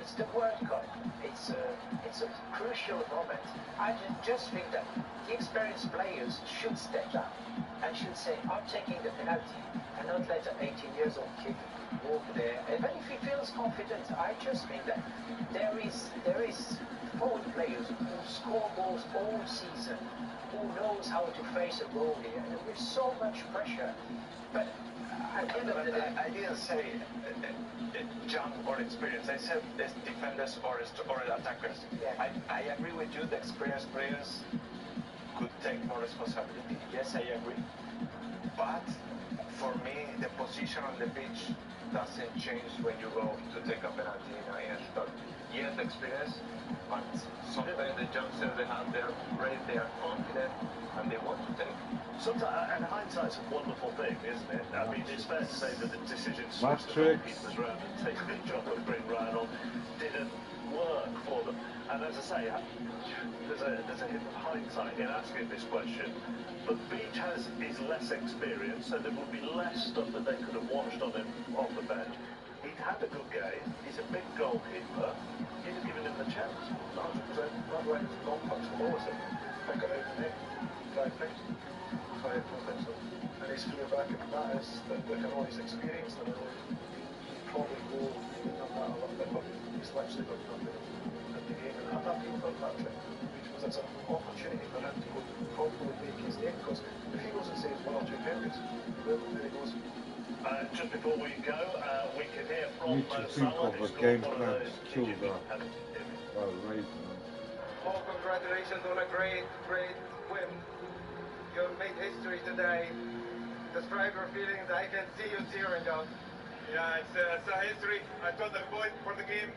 it's the World Cup. It's a crucial moment. I just think that the experienced players should step up and should say, I'm taking the penalty, and not let an 18-year-old kid walk there. Even if he feels confident, I just think that there is forward players who score goals all season, who knows how to face a goal here, and with so much pressure. But at the end of the day, I didn't say jump or experience. I said defenders or attackers. Yeah. I agree with you. The experienced players could take more responsibility. Yes, I agree. But for me, the position on the pitch doesn't change when you go to take a penalty in a shot. Yes, the experience, but sometimes the youngsters, they have their brain, they are confident, and they want to take. Sometimes, and hindsight's a wonderful thing, isn't it? I mean, it's fair to say that the decision to switch the goalkeepers round and take Beach off and bring Ryan on didn't work for them. And as I say, there's a hint of hindsight in asking this question, but Beach is less experienced, so there will be less stuff that they could have watched on him on the bench. He'd had a good game. He's a big goalkeeper. You'd have given him the chance. 100%. That way is not much the lowest. Pick it out the net. 5 points. 5 points. And he's clear back, and that is that look at all his experience. And he'd probably go and done that a little bit, but he's literally got nothing at the game. And I'm happy about that trick, because it's an opportunity for him to go properly make his name. Because if he goes and saves 1 or 2 penalties, there he goes. Just before we go, we can hear from Need to think Salah, of who a scored game one of plan those to kill Egyptian that. penalties. Right. Paul, congratulations on a great win. You have made history today. Describe your feelings. I can see you tearing up. Yeah, it's a history. I told the boys before the game,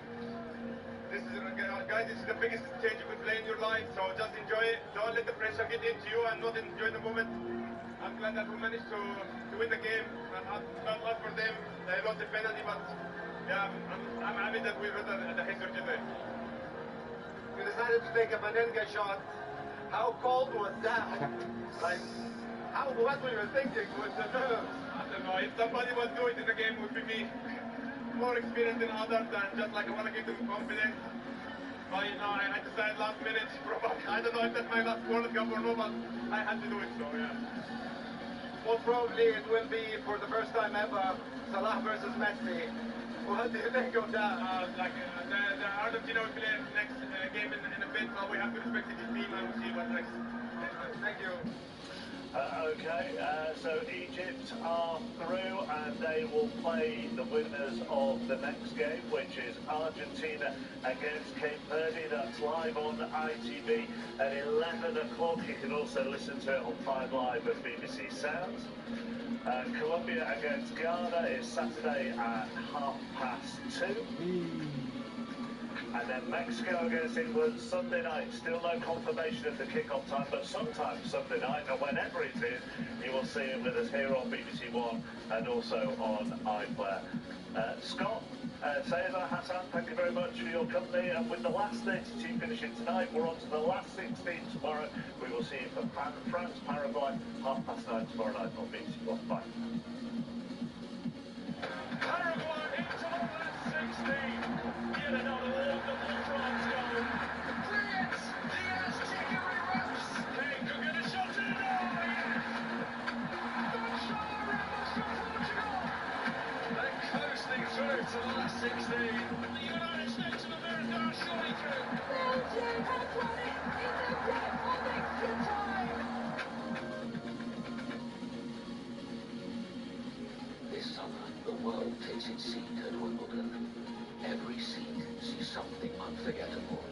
guys, this is the biggest stage you could play in your life, so just enjoy it. Don't let the pressure get into you and not enjoy the moment. I'm glad that we managed to win the game. Not for them. They lost the penalty, but yeah, I'm happy that we wrote the history today. You decided to take a Banenga shot. How cold was that? Like, what were you thinking? Was the nerves? I don't know. If somebody was doing it in the game, it would be me. More experienced than others, and just like I want to give them confidence. But you know, I decided last minute. I don't know if that's my last World Cup or no, but I had to do it. So yeah. Most probably it will be for the first time ever Salah versus Messi. What do you think of that? The Argentina will play next game in a bit, so we have to respect his team and we'll see what next. Thank you. So Egypt are through, and they will play the winners of the next game, which is Argentina against Cape Verde. That's live on ITV at 11 o'clock. You can also listen to it on 5 Live at BBC Sounds. Colombia against Ghana is Saturday at 2:30. And then Mexico against England Sunday night. Still no confirmation of the kick-off time, but sometimes Sunday night, and whenever it is, you will see it with us here on BBC One and also on iPlayer. Scott, Cesar, Hassan, thank you very much for your company. And with the last 32 finishing tonight, we're on to the last 16 tomorrow. We will see you for France, Paraguay, 9:30 tomorrow night on BBC One. Bye. Paraguay into the last 16. Yet another wonderful France goal. Brilliant! Diaz chicory wraps. Hey, could get a shot in. Oh, yes! Gonçalo Ramos for Portugal. They're coasting through to the last 16. The United States of America are surely through. Belgium has won it in the depth of extra time. This summer, the world takes its seat at Wimbledon. Every seat sees something unforgettable.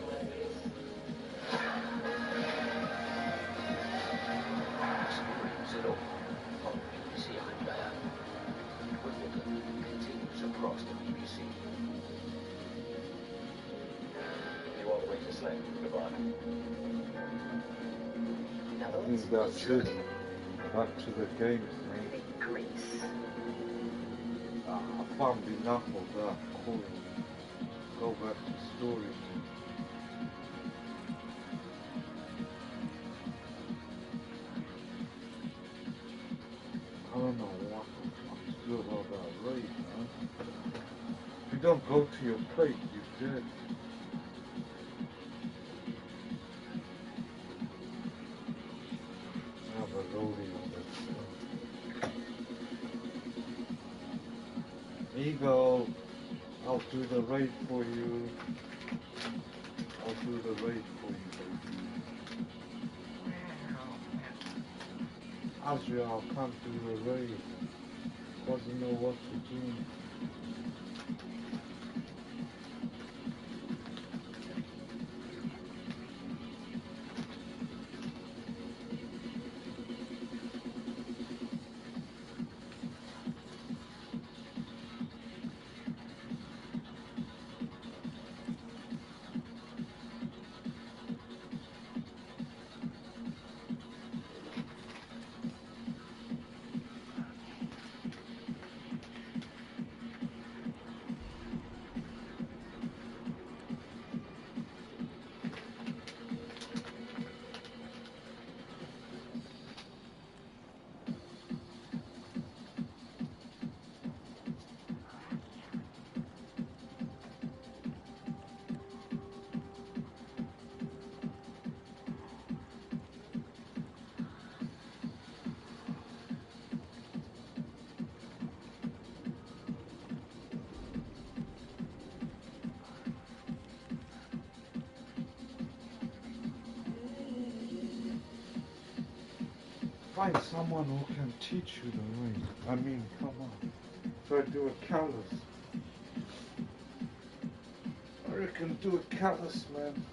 Experience it all on BBC iPlayer. I think that's it. Back to the games, man. I found enough of that. Cool. Go back to story. I don't know what to do about that raid, man. If you don't go to your plate, you're dead. I have a loading on this. Eagle, I'll do the raid for you. I'll do the raid for you, baby. Azrael can't do the raid. Doesn't know what to do. Find someone who can teach you the raid. I mean, come on. Try to do a callus. I reckon do a callus, man.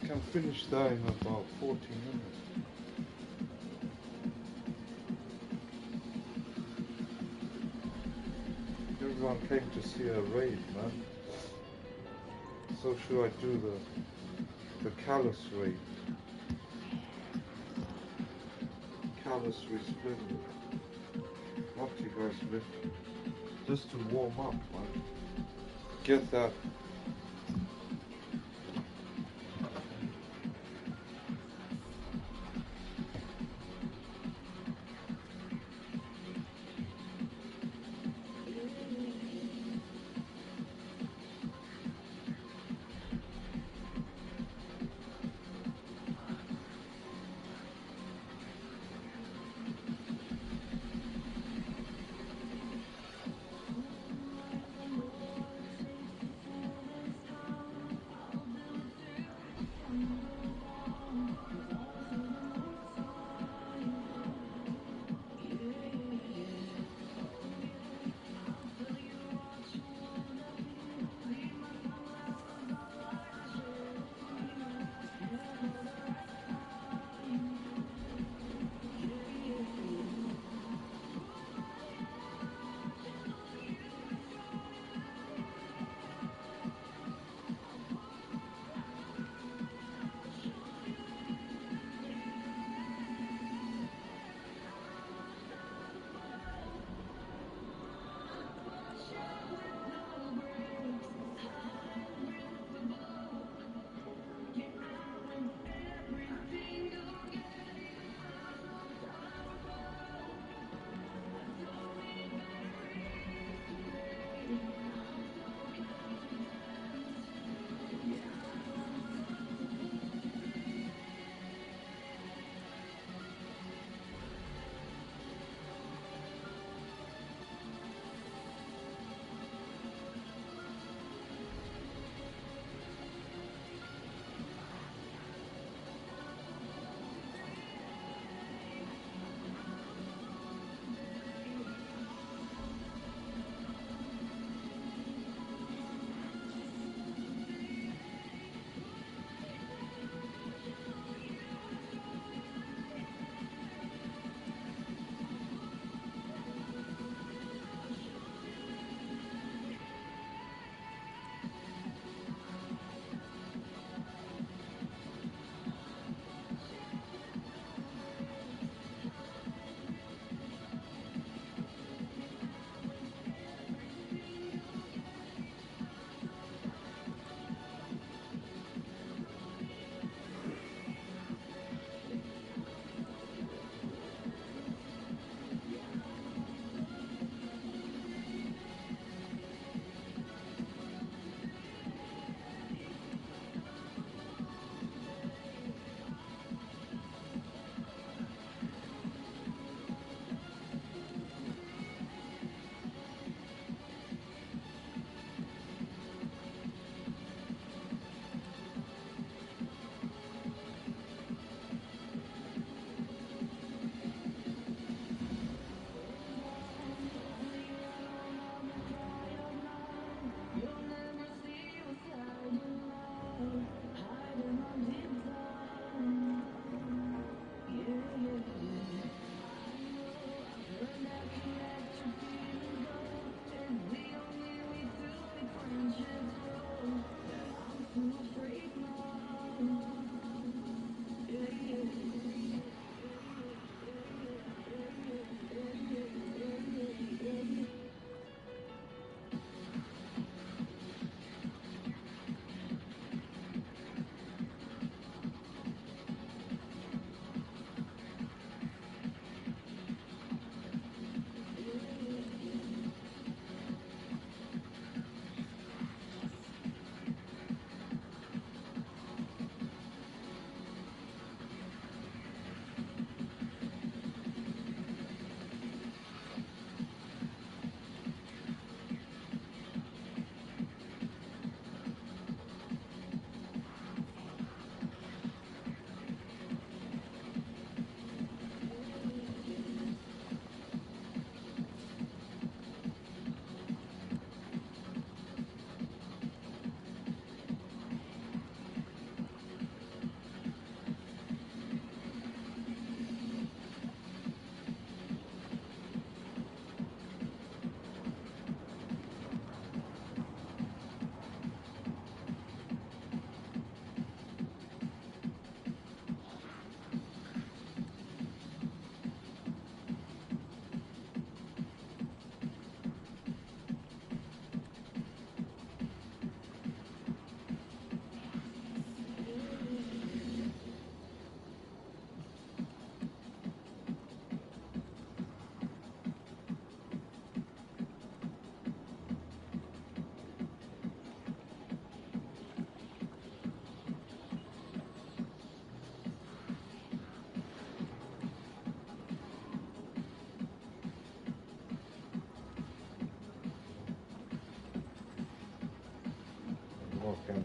Can finish that in about 40 minutes. Everyone came to see a raid, man. So should I do the callus raid? Callus resplendent. What you guys lift? Just to warm up, man. Get that.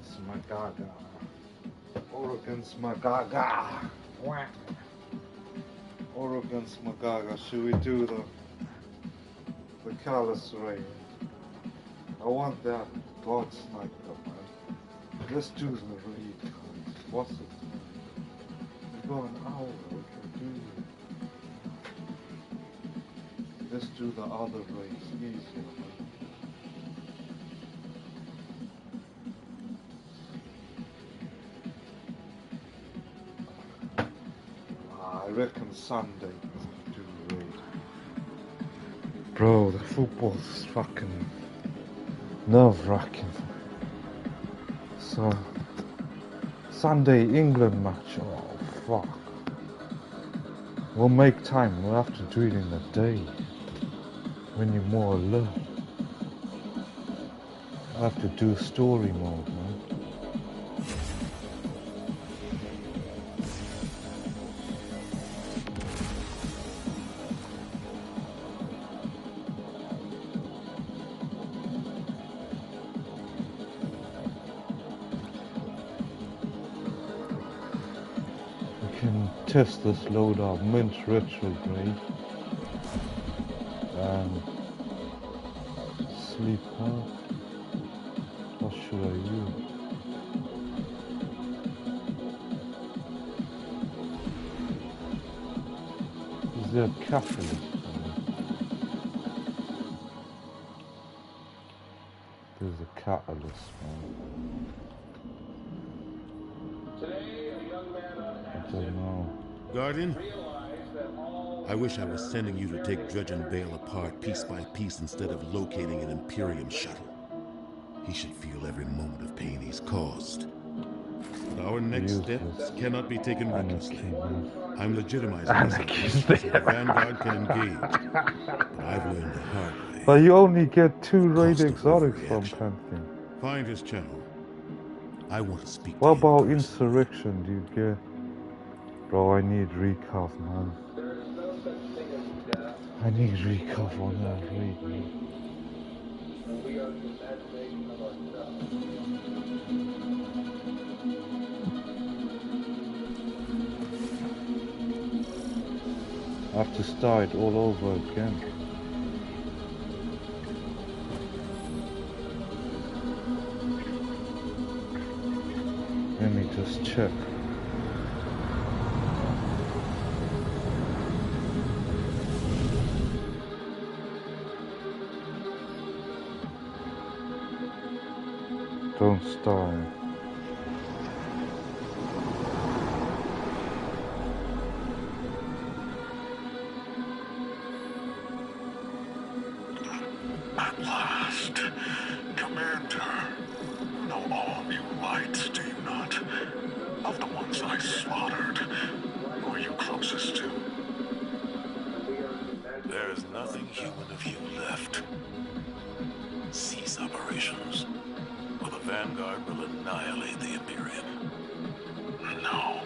Smagaga. Oregon Smagaga. Whack. Oregon Smagaga. Should we do the Callus Raid? I want that God Sniper, man. Let's do the raid, guys. What's the time? We've got an hour, we can do it. Let's do the other raids easier, man. I reckon Sunday we'll do the raid. Bro, the football's fucking nerve-wracking. So, Sunday England match, oh fuck. We'll make time, we'll have to do it in the day. When you're more alert. I have to do story mode, man. We can test this loadout, Mint Retrograde. Sleeper. What should I use? Is there a catalyst? There's a catalyst, man. I don't know. Guardian? I wish I was sending you to take Dredge and Bale apart piece by piece instead of locating an Imperium shuttle. He should feel every moment of pain he's caused. But our next steps cannot be taken recklessly. I'm legitimizing this operation so the Vanguard can engage. But I've learned the hard way. But you only get 2 raid exotics from Pantheon. Find his channel. I want to speak to What him. about Insurrection? Do you get... Bro, I need recov, man. I need recov on that raid, man. I have to start all over again. Let me just check. Don't start. At last, Commander. You know all you lights, do you not? Of the ones I slaughtered, who are you closest to? There is nothing human of you left. Cease operations, or the Vanguard will annihilate the Imperium. No.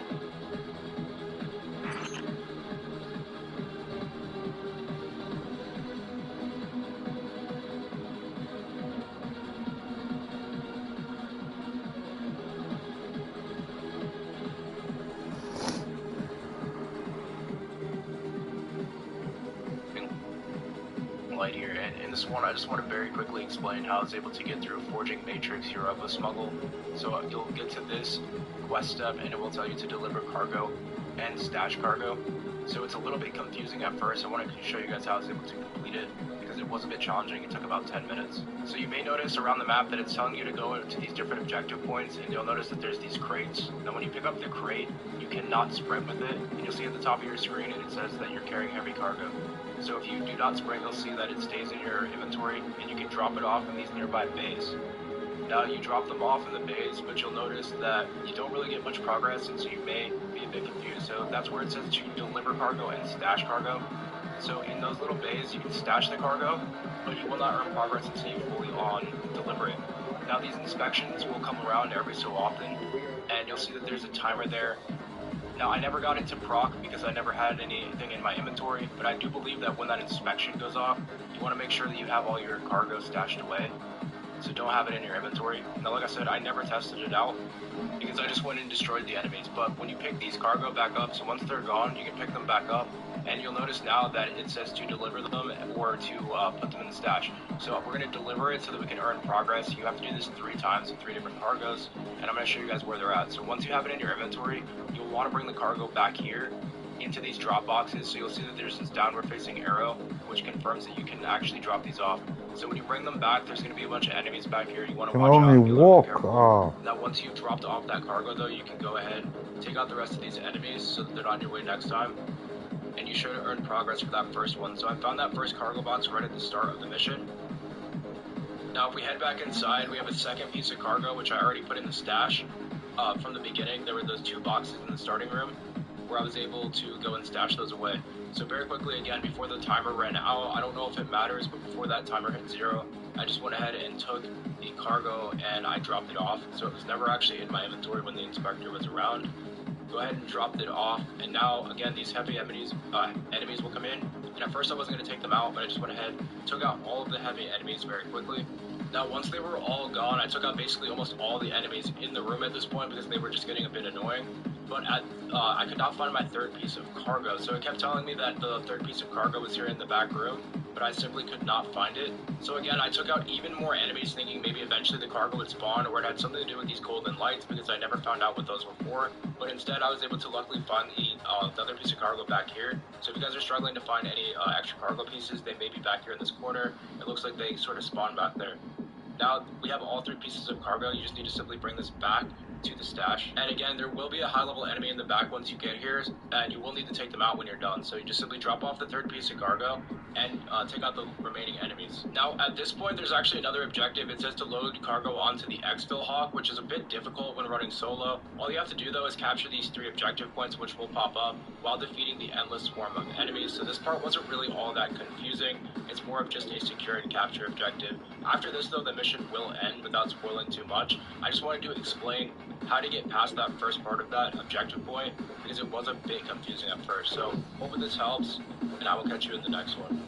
Light here, and in this one I just want to very quickly explain how I was able to get through Forging Matrix Europa Smuggle. So you'll get to this quest step and it will tell you to deliver cargo and stash cargo. So it's a little bit confusing at first. I wanted to show you guys how I was able to complete it because it was a bit challenging. It took about 10 minutes. So you may notice around the map that it's telling you to go to these different objective points, and you'll notice that there's these crates. Now when you pick up the crate, you cannot sprint with it, and you'll see at the top of your screen and it says that you're carrying heavy cargo. So if you do not sprint, you'll see that it stays in your inventory and you can drop it off in these nearby bays. Now you drop them off in the bays, but you'll notice that you don't really get much progress, and so you may be a bit confused. So that's where it says to deliver cargo and stash cargo. So in those little bays, you can stash the cargo, but you will not earn progress until you fully deliver it. Now these inspections will come around every so often, and you'll see that there's a timer there. Now I never got into proc because I never had anything in my inventory, but I do believe that when that inspection goes off, you want to make sure that you have all your cargo stashed away. so don't have it in your inventory. Now, like I said, I never tested it out because I just went and destroyed the enemies. But when you pick these cargo back up, so once they're gone, you can pick them back up, and you'll notice now that it says to deliver them or to put them in the stash. So we're going to deliver it so that we can earn progress. You have to do this 3 times with 3 different cargoes, and I'm going to show you guys where they're at. So once you have it in your inventory, you'll want to bring the cargo back here into these drop boxes. So you'll see that there's this downward facing arrow, which confirms that you can actually drop these off. So when you bring them back, there's going to be a bunch of enemies back here. You want to Can watch out. only Be a little walk. careful. Now, once you've dropped off that cargo, though, you can go ahead, take out the rest of these enemies so that they're not on your way next time. And you should earn progress for that first one. So I found that first cargo box right at the start of the mission. Now, if we head back inside, we have a second piece of cargo, which I already put in the stash. From the beginning, there were those 2 boxes in the starting room where I was able to go and stash those away. So very quickly, again, before the timer ran out, I don't know if it matters, but before that timer hit 0, I just went ahead and took the cargo and I dropped it off. So it was never actually in my inventory when the inspector was around. Go ahead and dropped it off, and now again these heavy enemies will come in. And at first I wasn't going to take them out, but I just went ahead, took out all of the heavy enemies very quickly. Now once they were all gone, I took out basically almost all the enemies in the room at this point because they were just getting a bit annoying. But I could not find my 3rd piece of cargo, so it kept telling me that the 3rd piece of cargo was here in the back room, but I simply could not find it. So again, I took out even more enemies, thinking maybe eventually the cargo would spawn, or it had something to do with these golden lights, because I never found out what those were for. But instead, I was able to luckily find the other piece of cargo back here. So if you guys are struggling to find any extra cargo pieces, they may be back here in this corner. It looks like they sort of spawn back there. Now we have all 3 pieces of cargo. You just need to simply bring this back to the stash. And again, there will be a high-level enemy in the back once you get here, and you will need to take them out when you're done. So you just simply drop off the 3rd piece of cargo and take out the remaining enemies. Now, at this point, there's actually another objective. It says to load cargo onto the exfil hawk, which is a bit difficult when running solo. All you have to do, though, is capture these 3 objective points, which will pop up while defeating the endless swarm of enemies. So this part wasn't really all that confusing. It's more of just a secure and capture objective. After this, though, the mission will end without spoiling too much. I just wanted to explain how to get past that first part of that objective point, because it was a bit confusing at first. So hopefully this helps, and I will catch you in the next one.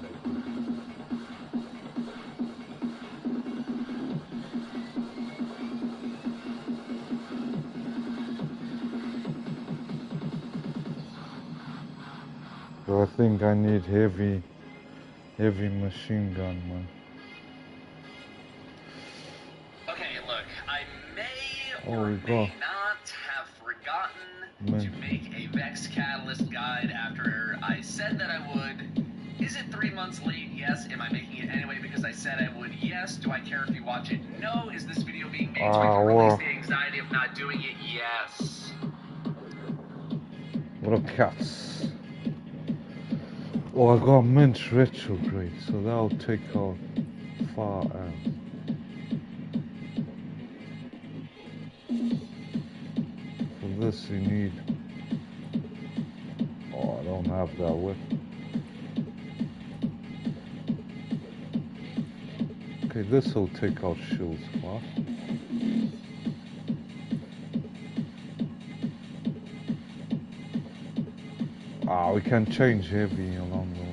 So I think I need heavy machine gun, man. Okay, look, I may Oh, or we may got not have forgotten Man. to make a Vex Catalyst guide after I said that I would. Is it 3 months late? Yes. Am I making it anyway because I said I would? Yes. Do I care if you watch it? No. Is this video being made so I can release the anxiety of not doing it? Yes. What a cats. Oh, I got Mint retrograde, so that'll take out far out. For this you need... Oh, I don't have that weapon. Okay, this will take out shields fast. Ah, we can change heavy along the way.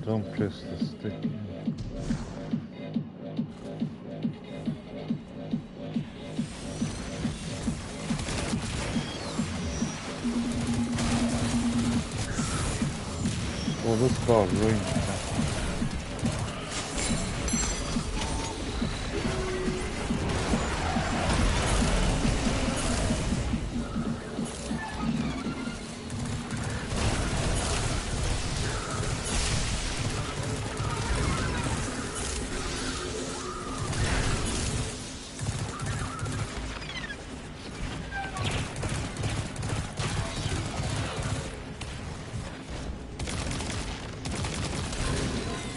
Don't press the stick. Oh, this car range.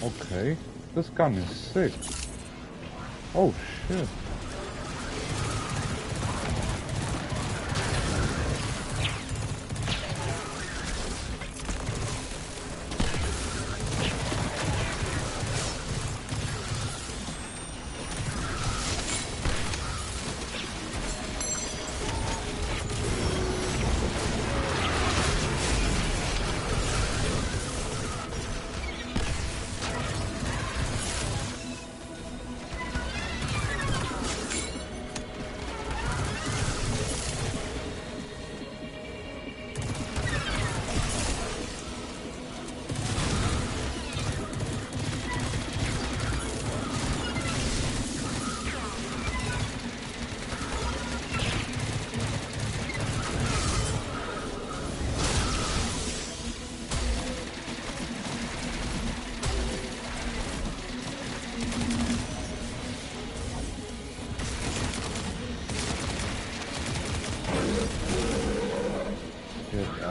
Okay, this gun is sick. Oh shit.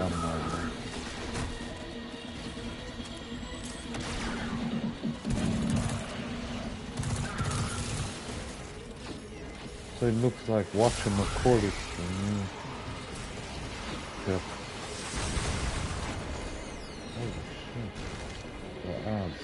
done now. So it looks like watching a chorus to me. Yeah. Holy shit. The ads.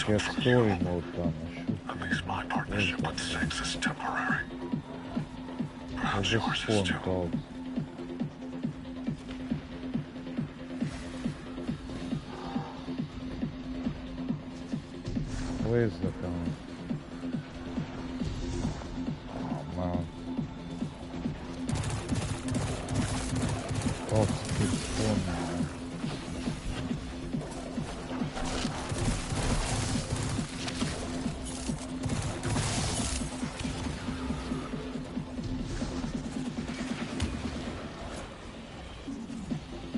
Get story mode done. At least my partnership with Six is temporary. Perhaps yours is too. Dogs. Where's the gun? Oh man. Dogs keep spawning.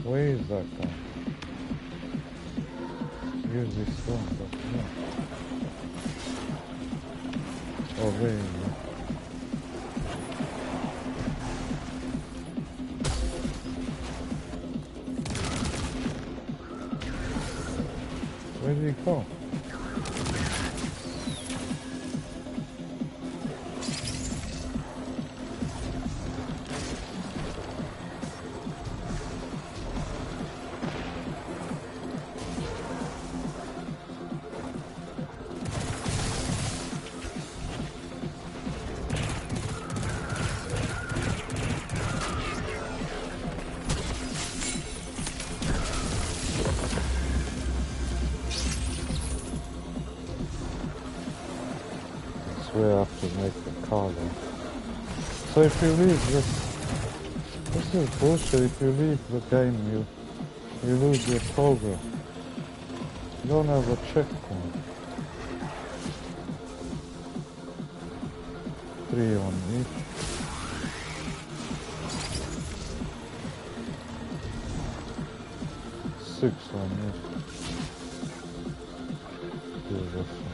Where is that gun? Use this one, but no. Oh, there you go. Where did he go? We have to make the car then. So if you leave this This is bullshit. If you leave the game, you lose your progress. You don't have a checkpoint. 3 on each. 6 on this. Do this one.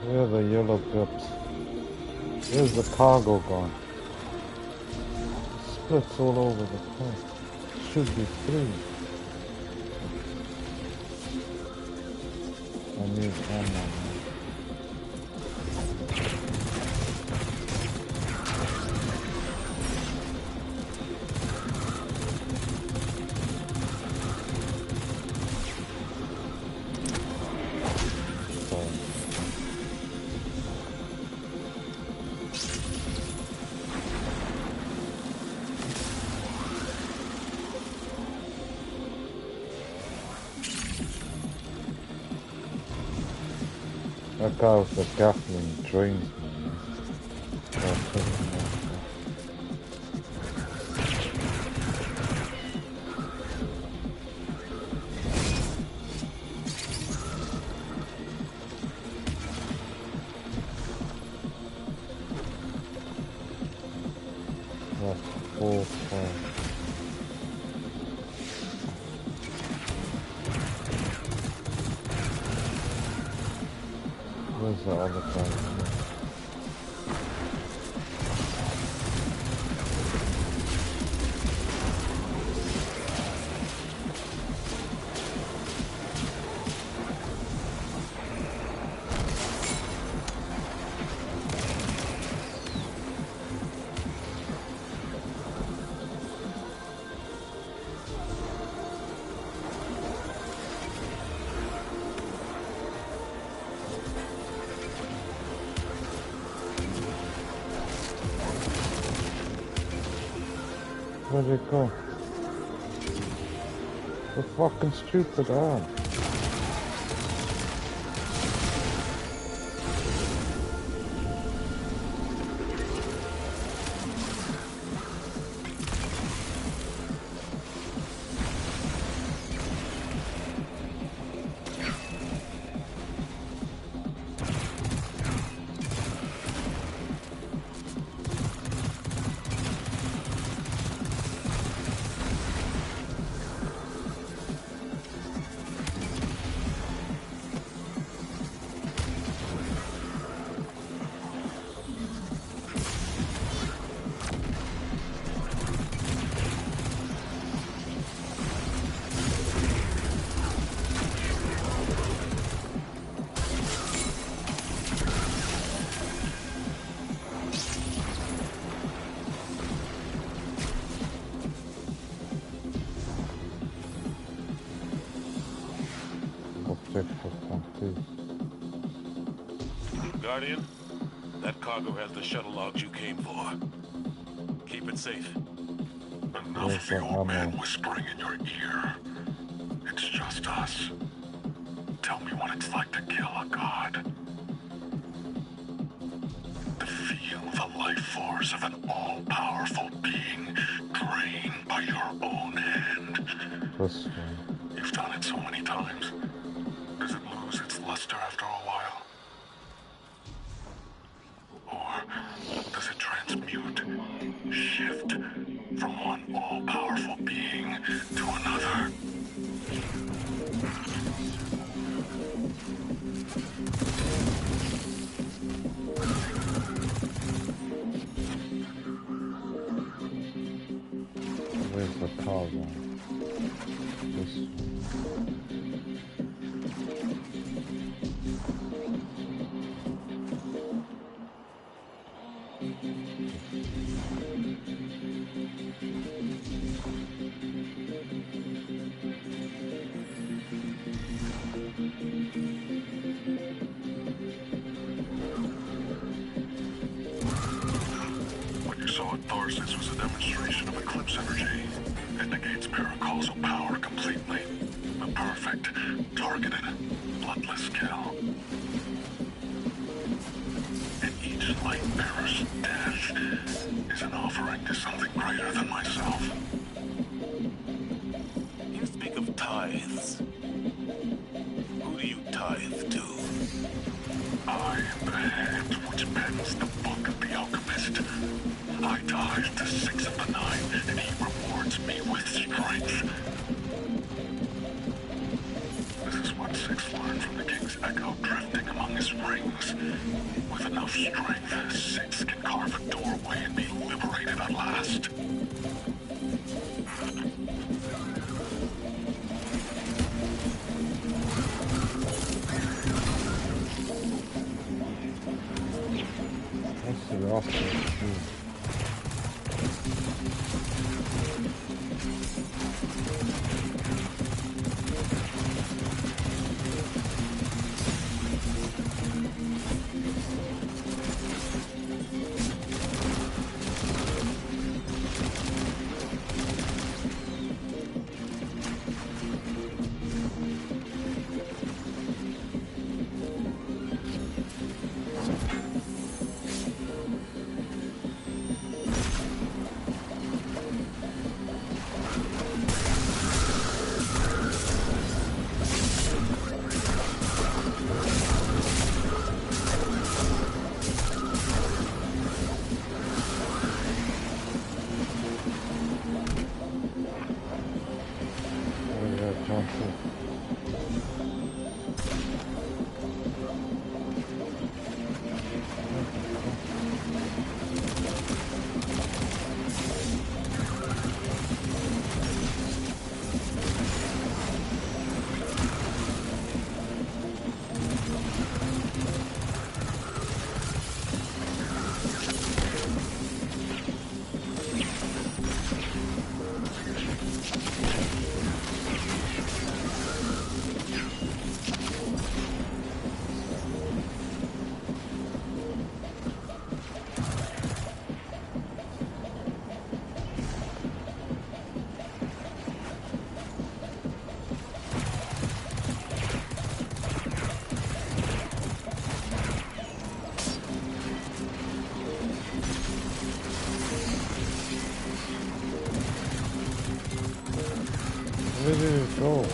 Where are the yellow pips? Where's the cargo gone? It splits all over the place. Should be 3. I need ammo. That guy with the Gatling drains me. That's 4, 5. Where's the other guy? Where'd it go? The fucking stupid ad. Guardian, that cargo has the shuttle logs you came for. Keep it safe. Enough of the old man whispering in your ear. It's just us. Tell me what it's like to kill a god. To feel the life force of an all-powerful being drained by your own hand. You've done it so many times. Does it lose its luster after a while? Or does it transmute, shift from one all-powerful being to another? Where's the cargo? This one. What you saw at Tharsis was a demonstration of eclipse energy. It negates paracausal power completely. A perfect, targeted, bloodless kill. And each light bearer's death is an offering to something greater than myself. You speak of tithes. Who do you tithe to? I am the hand which pens the book of the alchemist. I tithe to 6 of the 9, and he rewards me with strength. This is what 6 learned from the king's echo drifting among his rings. With enough strength, 6 can carve a doorway and be liberated at last. What's the roster? Where did it go?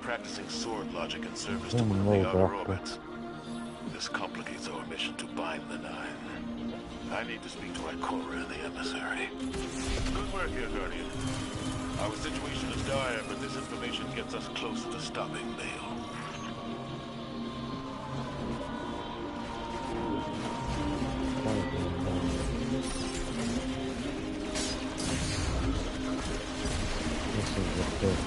practicing sword logic in service to one of the outer orbits. This complicates our mission to bind the Nine. I need to speak to Ikora and the emissary. Good work here, Guardian. Our situation is dire, but this information gets us closer to stopping Bale. This is the fifth.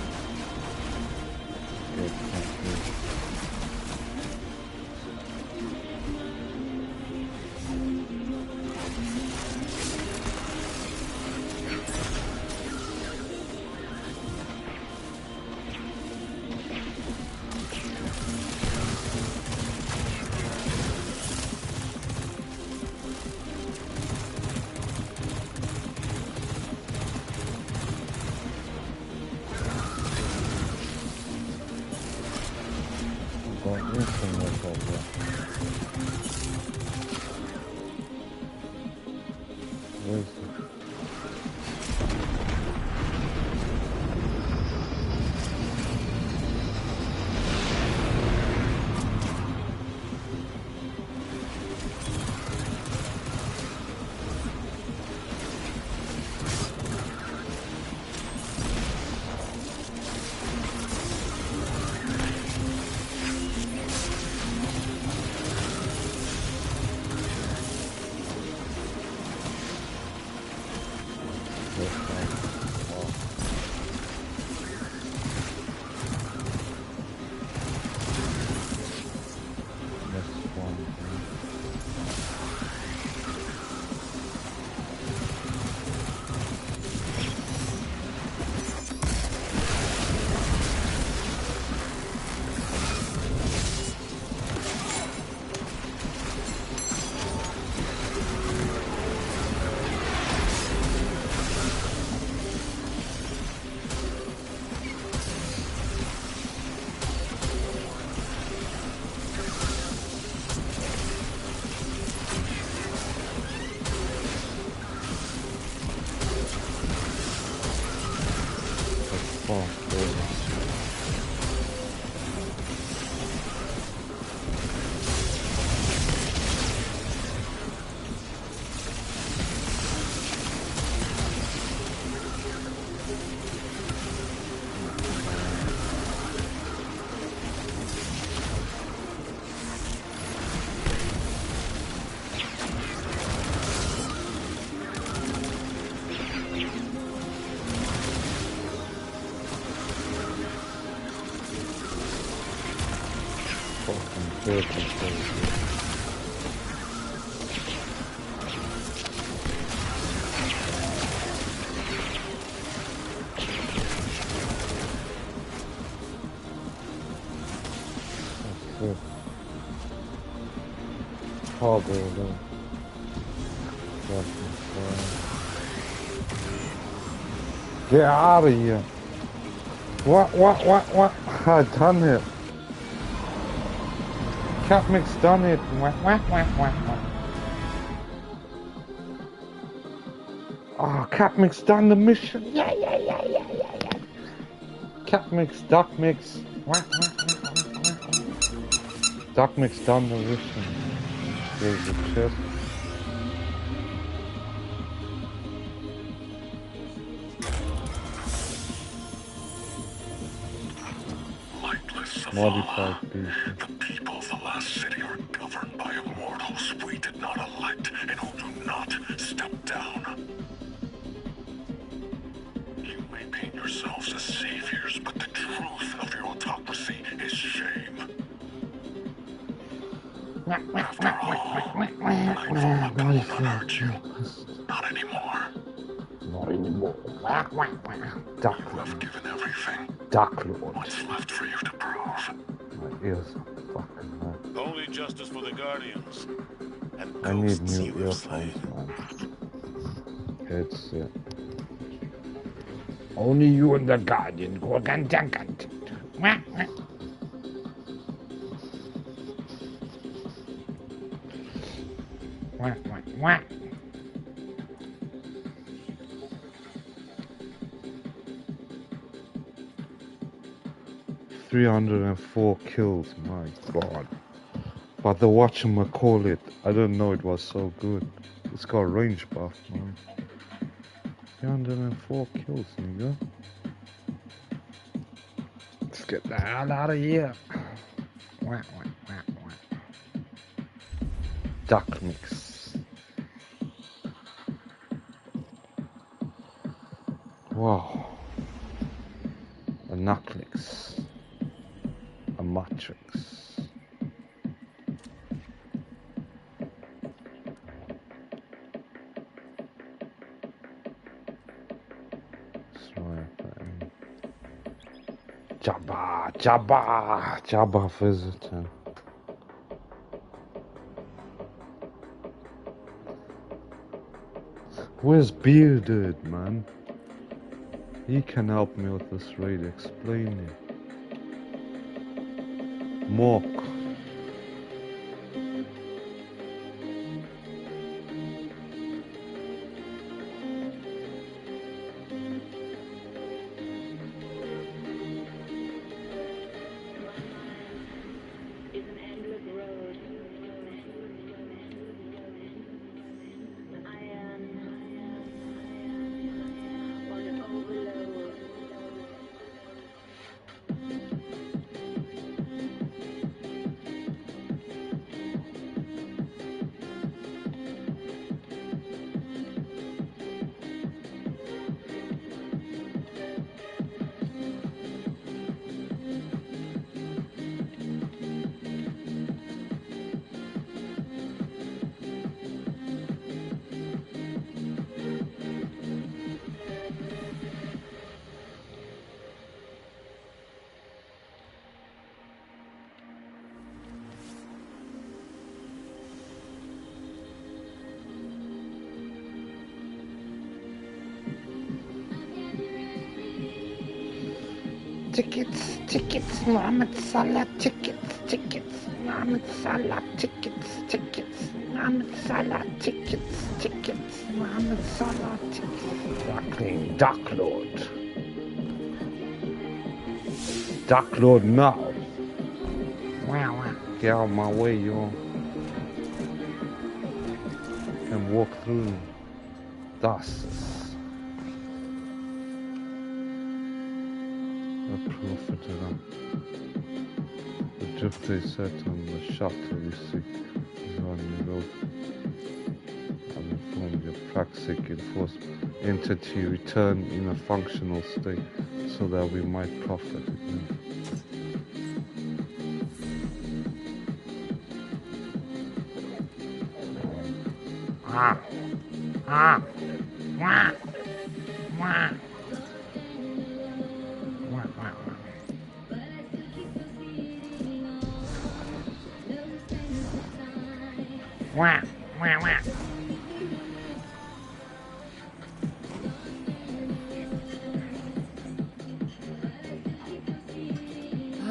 Good, thank you. Get out of here. What? I done it. Capmix done it. What? Oh, Capmix done the mission. Yeah. Capmix, Duckmix. What? Duckmix done the mission. There's the chest. Modified beast. The people of the last city are governed by immortals we did not elect and who do not step down. You may paint yourselves as saviors, but the truth of your autocracy is shame. After all, Nightfall will not hurt you. Not anymore. Duck. You have given everything. Duck Lord. What's left for you to prove? My ears are fucking hurt. Only justice for the Guardians. And I need ghosts new you have slain. earphones, man. Headset. Only you and the Guardian go gantangan. What? 304 kills, my god. But the whatchamacallit, I didn't know it was so good. It's got range buff, man. 304 kills, nigga. Let's get the hell out of here. Duck mix. Wow. A Knucklix. A Matrix. Jabba visitor. Where's Bearded, man? He can help me with this raid, explain it. Mork. Tickets, Muhammad Salah, tickets, Muhammad Salah, tickets, Muhammad Salah, tickets, Muhammad Salah, tickets. Fucking Duck Lord. Duck Lord now. Wow. Get out of my way, yo. Can walk through dust. The drifter is set on the shuttle you seek is on the road. I've informed your praxic enforcement entity return in a functional state so that we might profit again.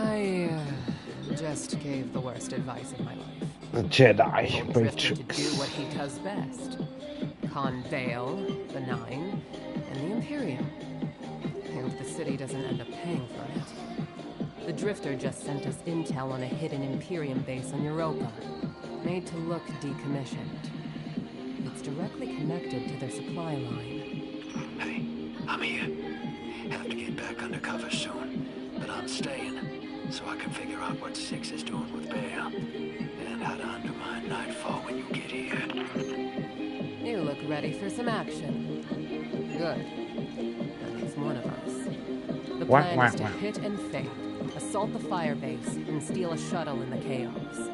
I just gave the worst advice of my life. The Jedi Told Drifter to Matrix. do what he does best. Con Vale, the Nine, and the Imperium. And the city doesn't end up paying for it. The Drifter just sent us intel on a hidden Imperium base on Europa, made to look decommissioned. It's directly connected to their supply line. Hey, I'm here. Have to get back undercover soon, but I'm staying, so I can figure out what Six is doing with Bear, and how to undermine Nightfall when you get here. You look ready for some action. Good. That makes one of us. The plan is to hit and fade, assault the fire base, and steal a shuttle in the chaos.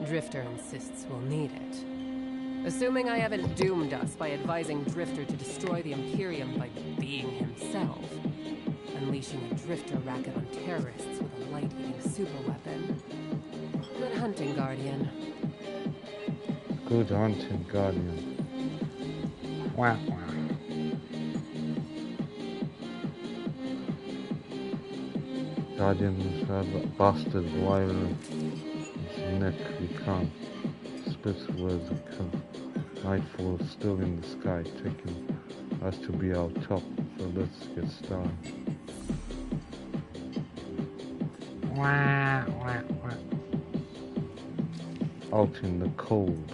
Drifter insists we'll need it. Assuming I haven't doomed us by advising Drifter to destroy the Imperium by being himself. Unleashing a Drifter racket on terrorists with a light-eating superweapon. Good hunting, Guardian. Good hunting, Guardian. Guardian's had busted violent. His neck become splits where the Nightfall is still in the sky, taking us to be our top. So let's get started. Wah, wah, wah. Out in the cold.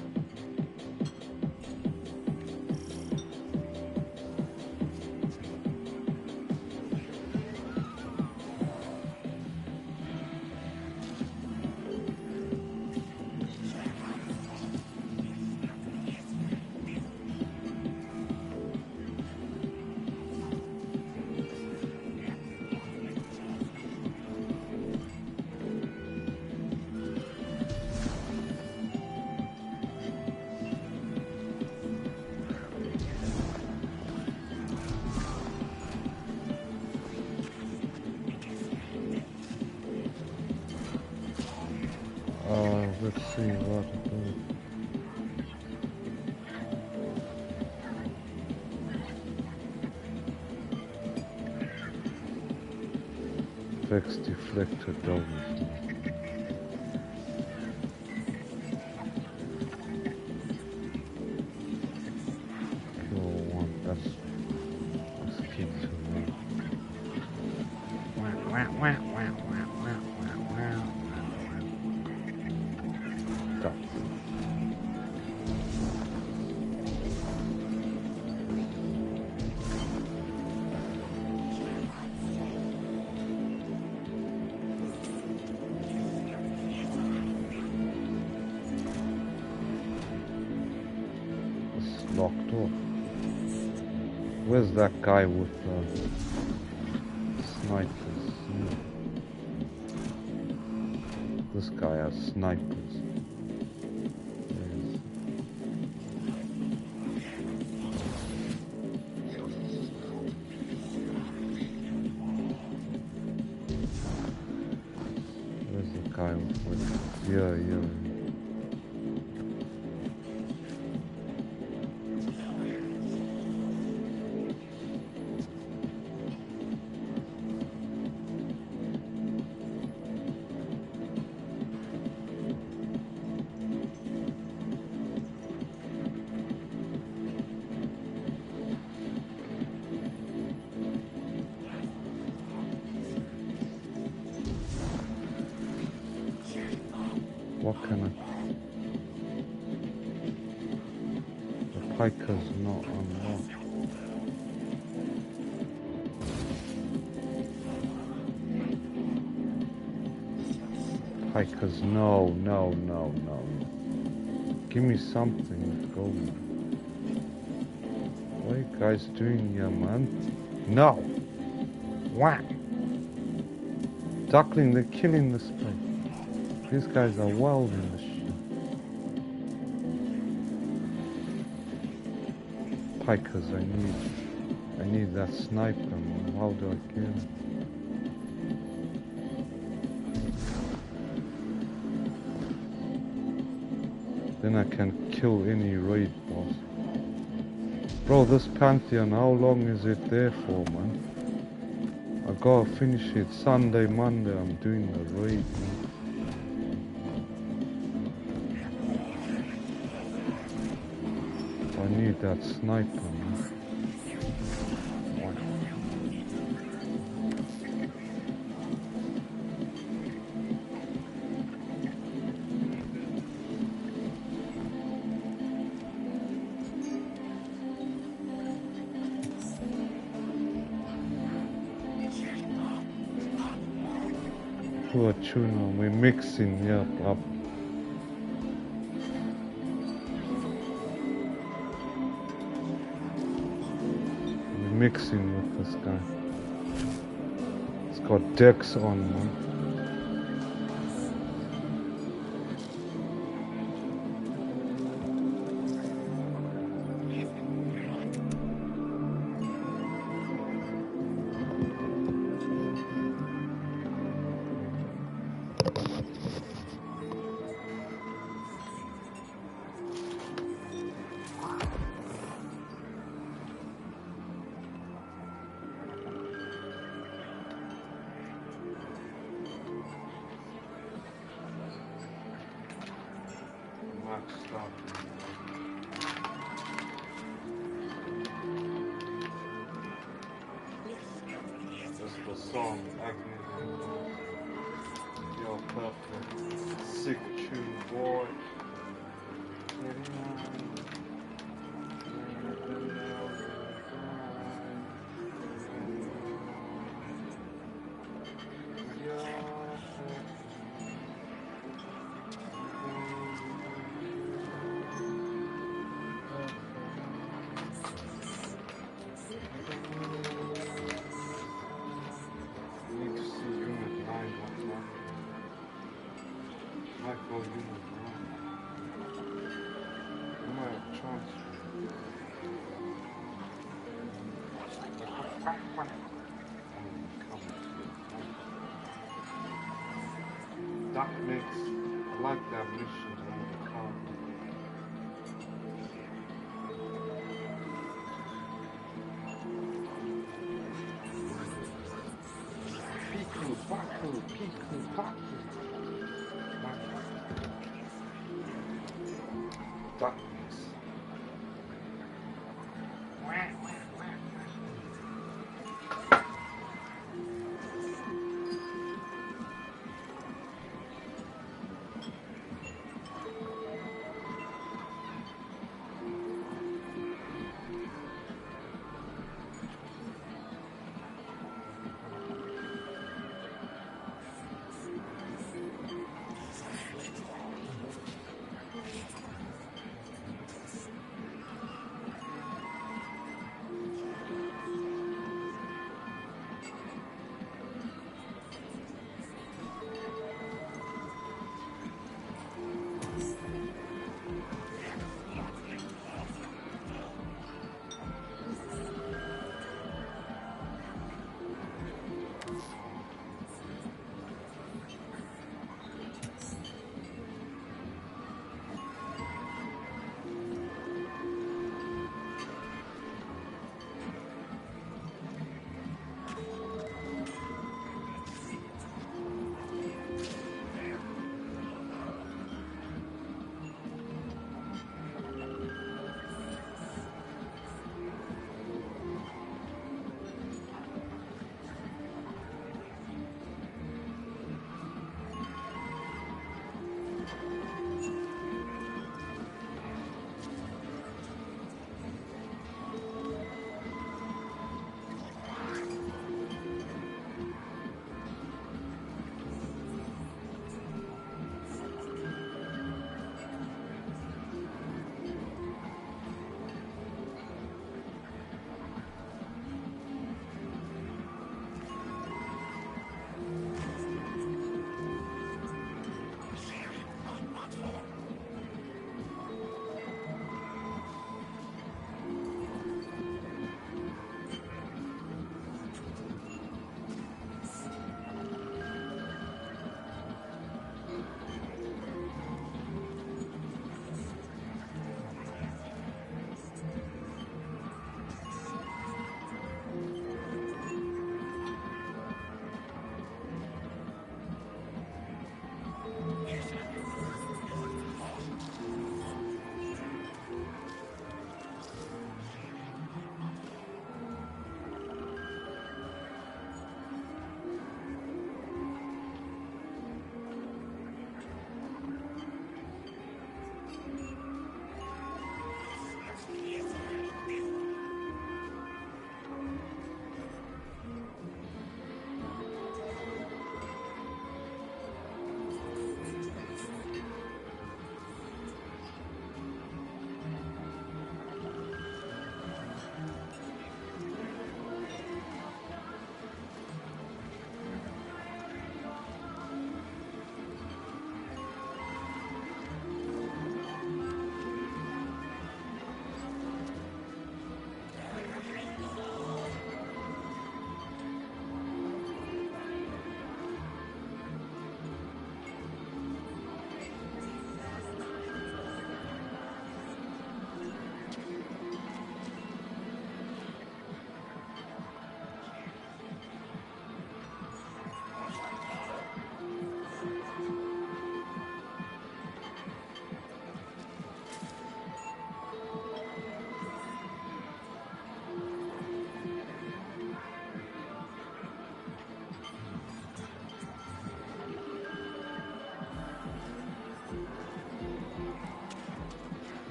Let's see what it is. Vex deflector doubles. Kill one, that's kill two now. Wah, wah, wah, wah, wah, wah, wah. Stop. Locked off. Where's that guy with snipers? This guy has snipers. Where's the guy with yeah. What can I... The piker's not unlocked. Pikers, no. Give me something, let's go. What are you guys doing here, man? No! Whack! Duckling, they're killing this place. These guys are wild in the shit. Pikers, I need that sniper, man. How do I kill him? Then I can kill any raid boss. Bro, this Pantheon, how long is it there for, man? I gotta finish it Sunday, Monday, I'm doing the raid, man. I need that sniper, man. Poor tuna, we're mixing, yeah, up. Mixing with this guy. It's got decks on, man. That's the song, boy. That makes, I like that mission around the car. Piku, Baku, Piku, Baku. That makes.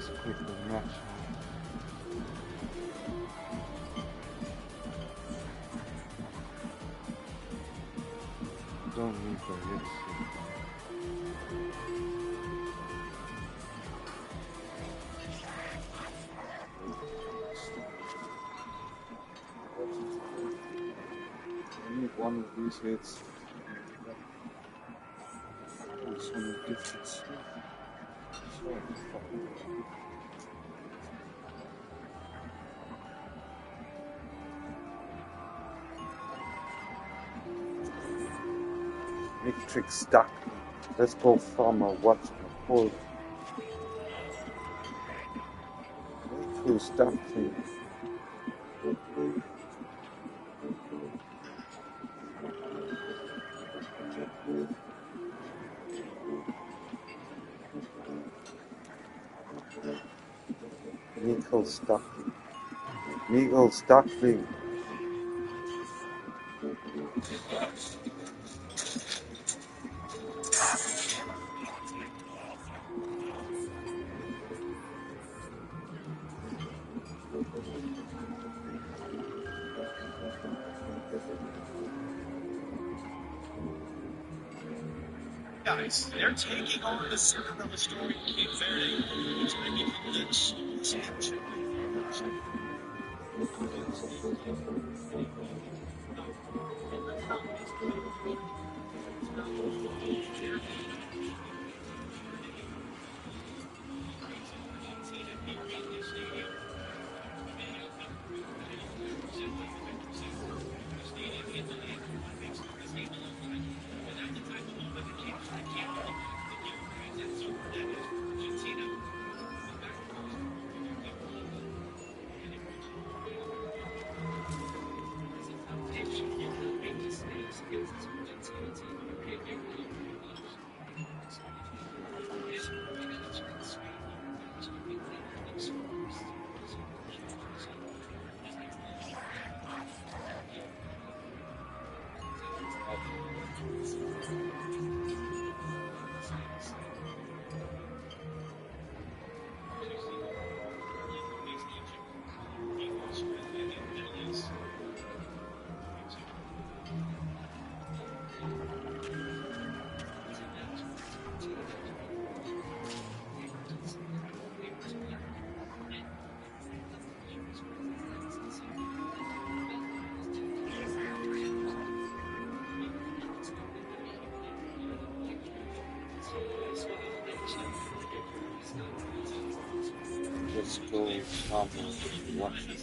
just quickly match. Don't need the hits. I need one of these hits. Oh, so many different stuff. So fucking Matrix stuck. Let's go farm a what's it called? Matrix stuck thing. Nickel stuffing. Nickel stuffing. Guys, they're taking on the Cinderella story in Cape Verde. It's making this Let's go farm a watch it.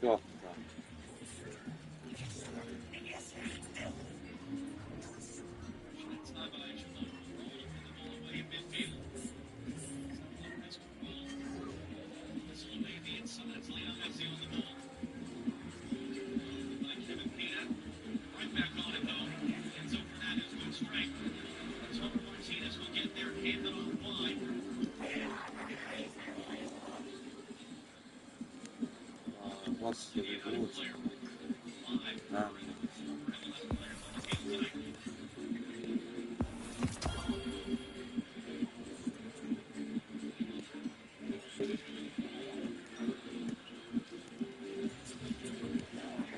Shotgun. What's the reward?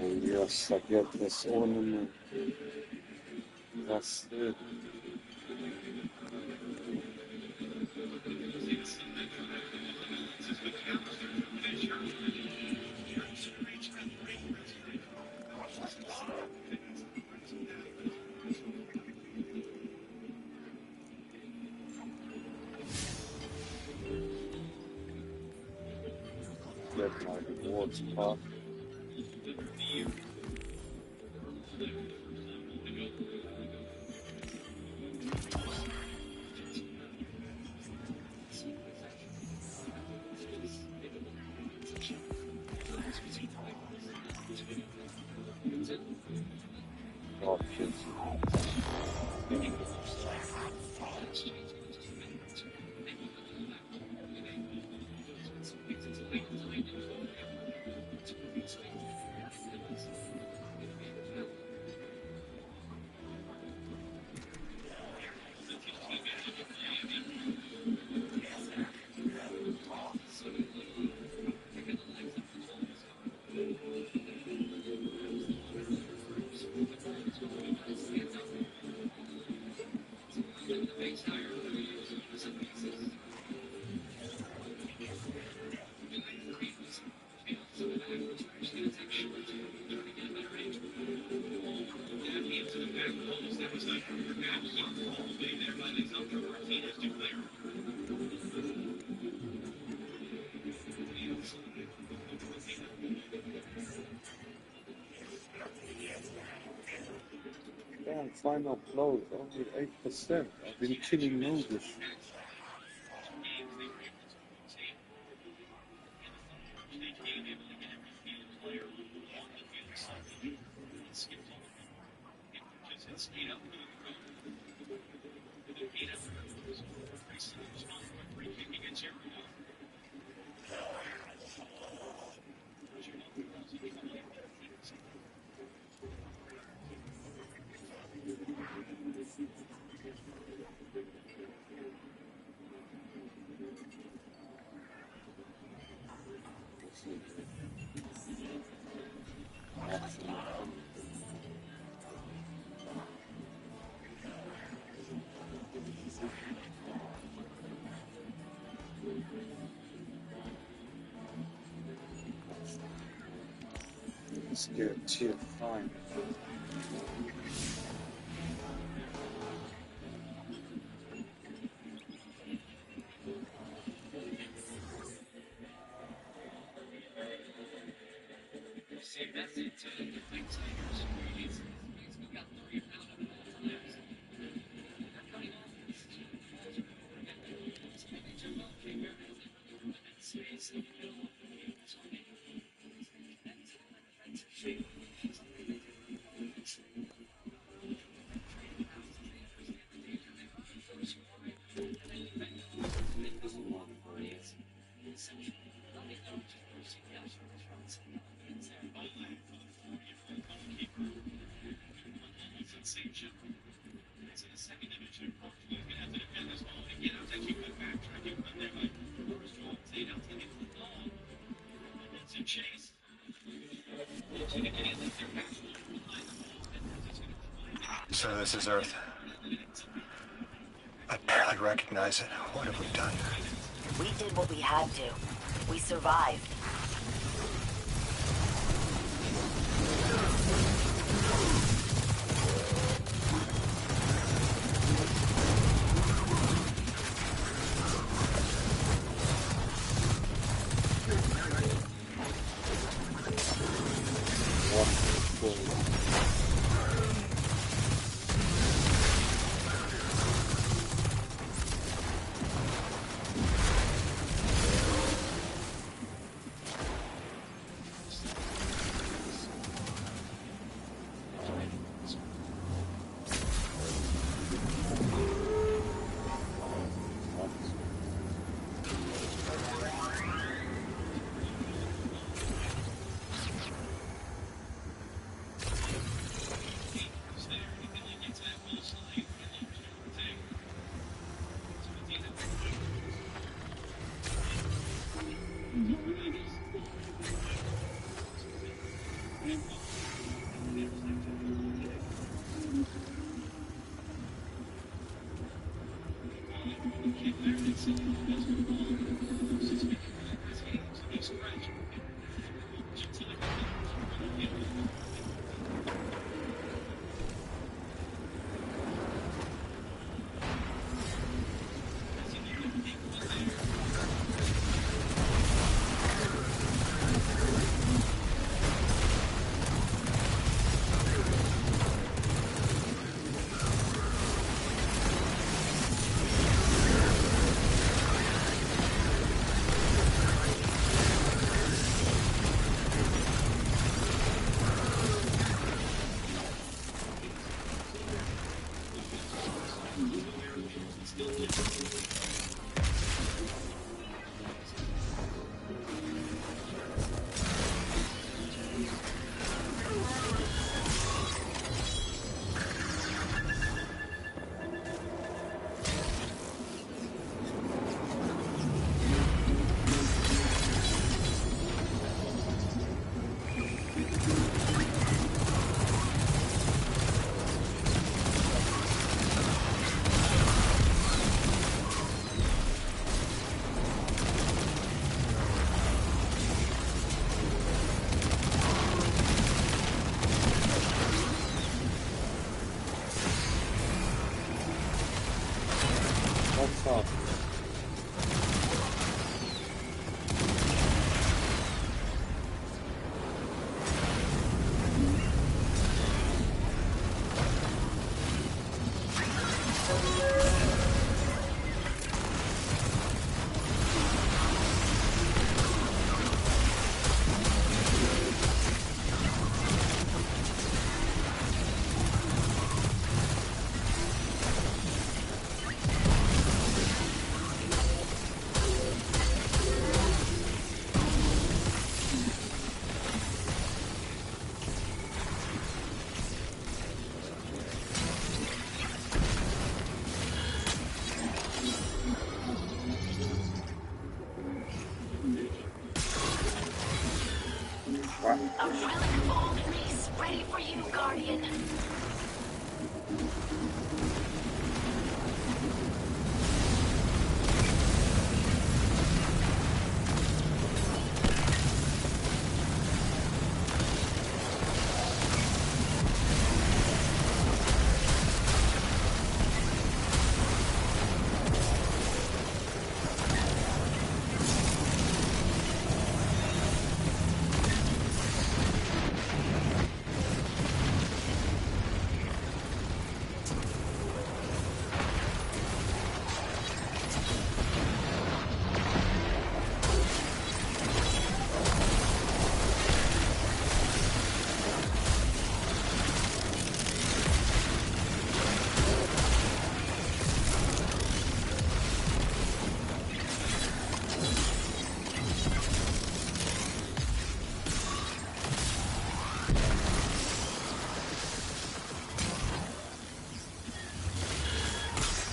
Oh yes, I get this ornament. That's it. Get my rewards part. Options. Damn, final blows, only 8%. I've been killing notice. Let's get tier 5. So this is Earth. I barely recognize it. What have we done? We did what we had to. We survived. What's up? A relic of old peace, ready for you, Guardian.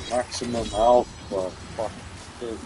Maximum health, but fuck this.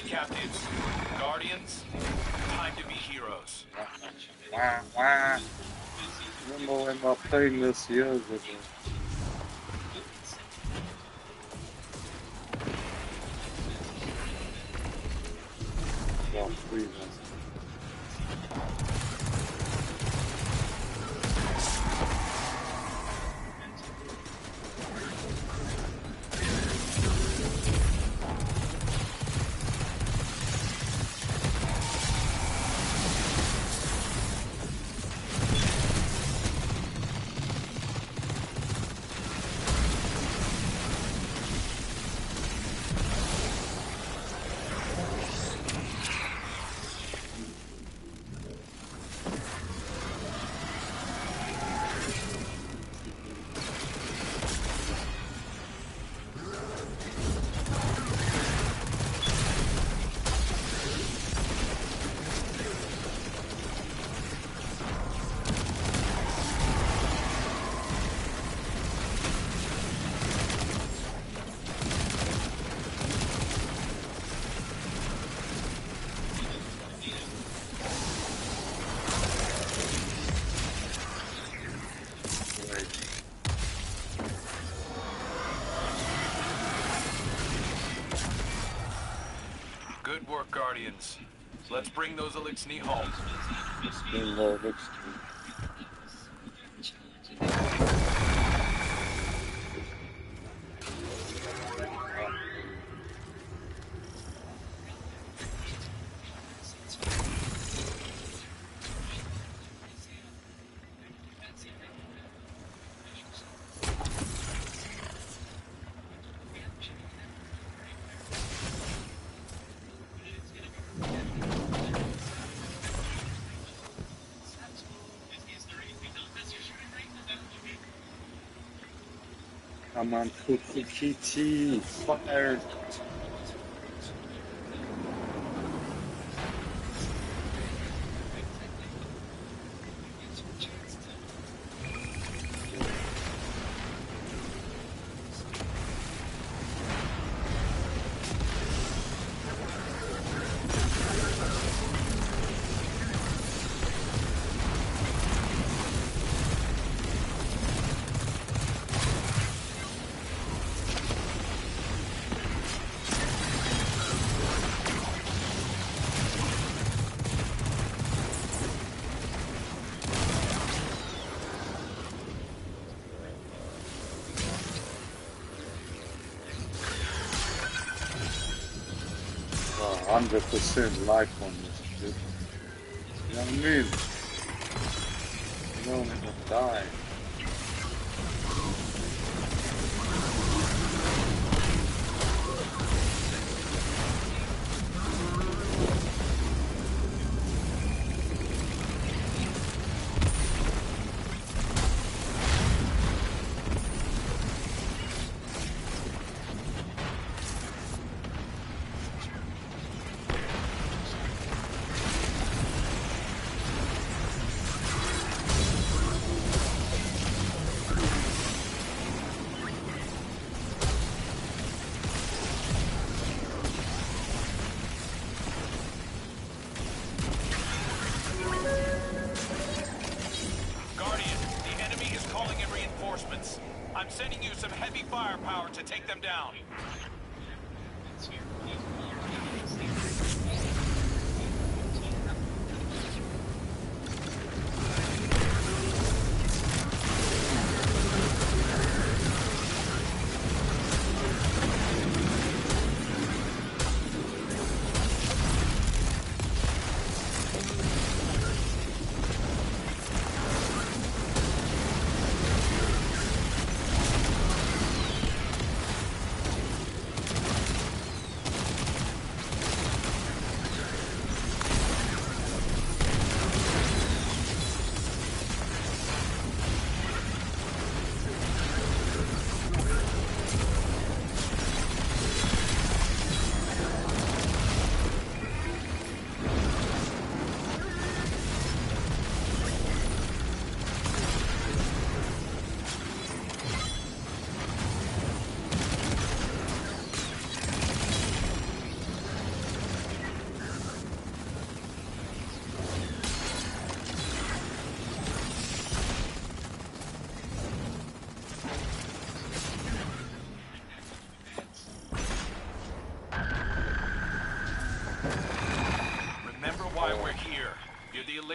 Captives, Guardians, time to be heroes. Wah, wah. Remember when I played this years ago? Well, free then. Good work, Guardians. Let's bring those Elixni home. Bring the Elixni. Come on, Kitty, fire! Oh, 100% life on this shit. You know what I mean? You don't even die. I'm sending you some heavy firepower to take them down.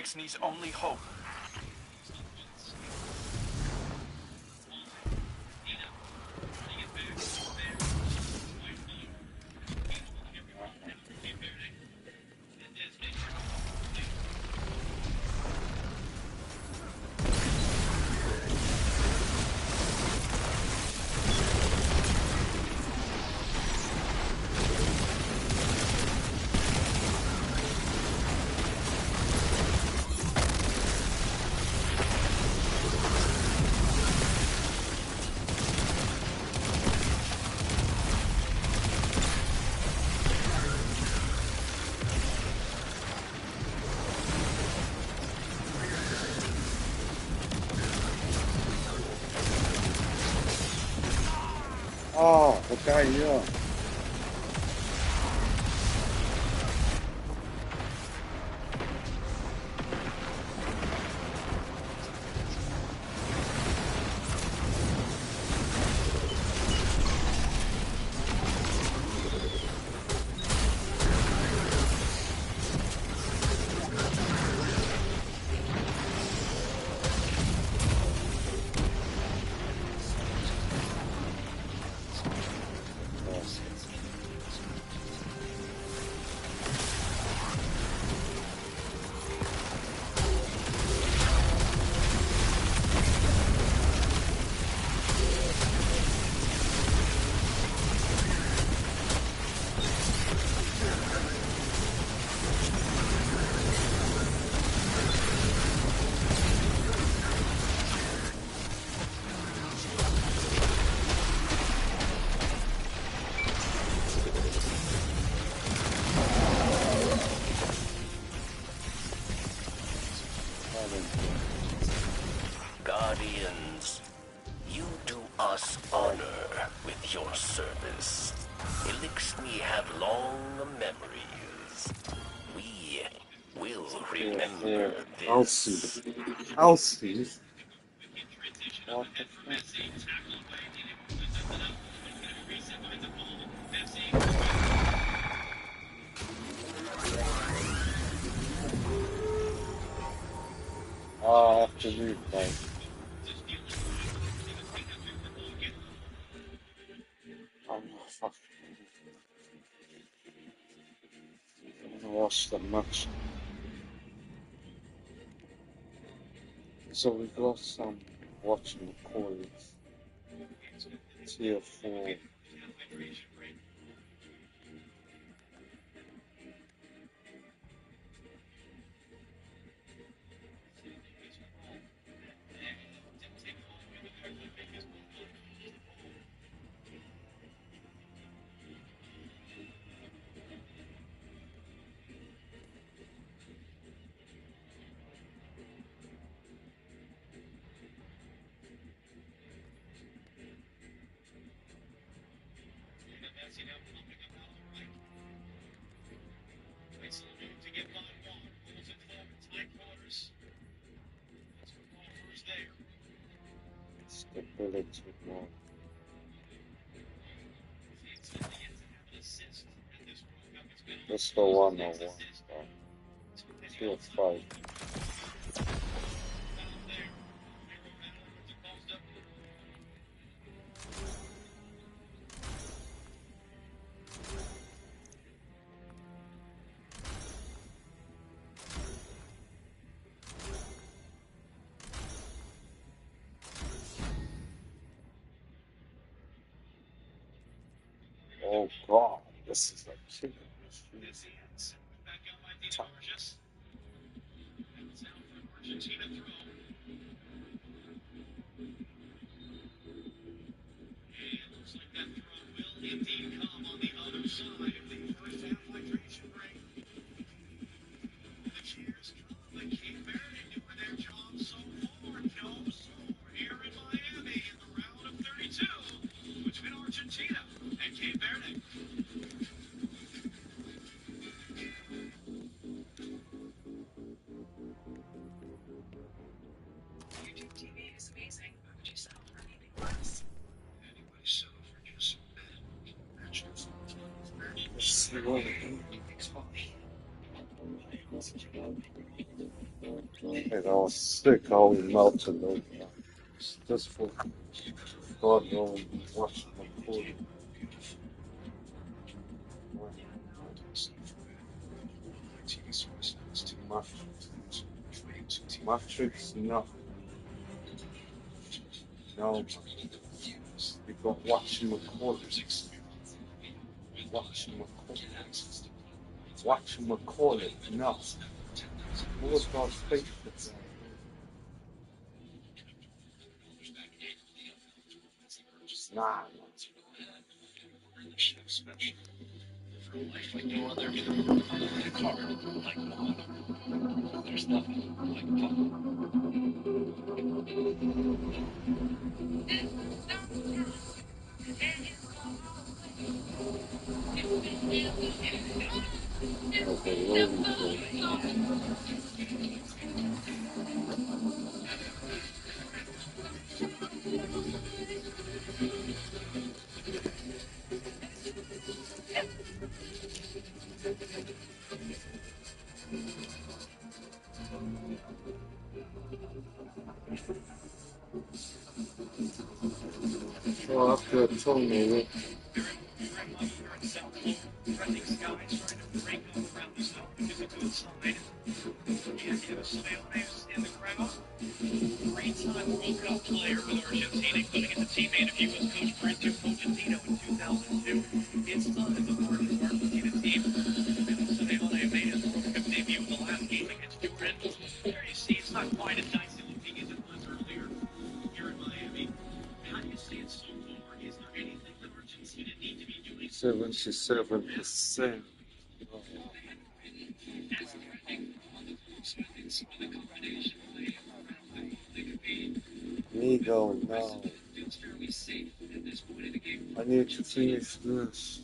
Elixir's only hope. Oh, the guy here. Guardians, you do us honor with your service. Elixir have long memories. We will remember this. I'll see. What the fuck? Oh, I have to replay. I'm gonna watch the match. So we got some watching the coils. Tier 4. Stability more. Let's go 101. Tier 5. Oh god, this is like killing me. sick how he melted over. Just for God knows watch my food. Matrix, no. No. You got watching McCall. Watching McCall. No. Who's got spaceship? Nah. Life like no other. A car like no other. There's nothing like fun. Oh, after a tunnel. Three-time World Cup player with Argentina, including as a teammate of U.S. coach Mauricio Pochettino in 2002. His son is a part of the Argentina team. Simeone made his World Cup debut in the last game against Jordan. There you see, it's not quite as dicey looking as it was earlier here in Miami. How do you see it so far? Is there anything that Argentina need to be doing? 77%. Amigo, no. I need to finish this.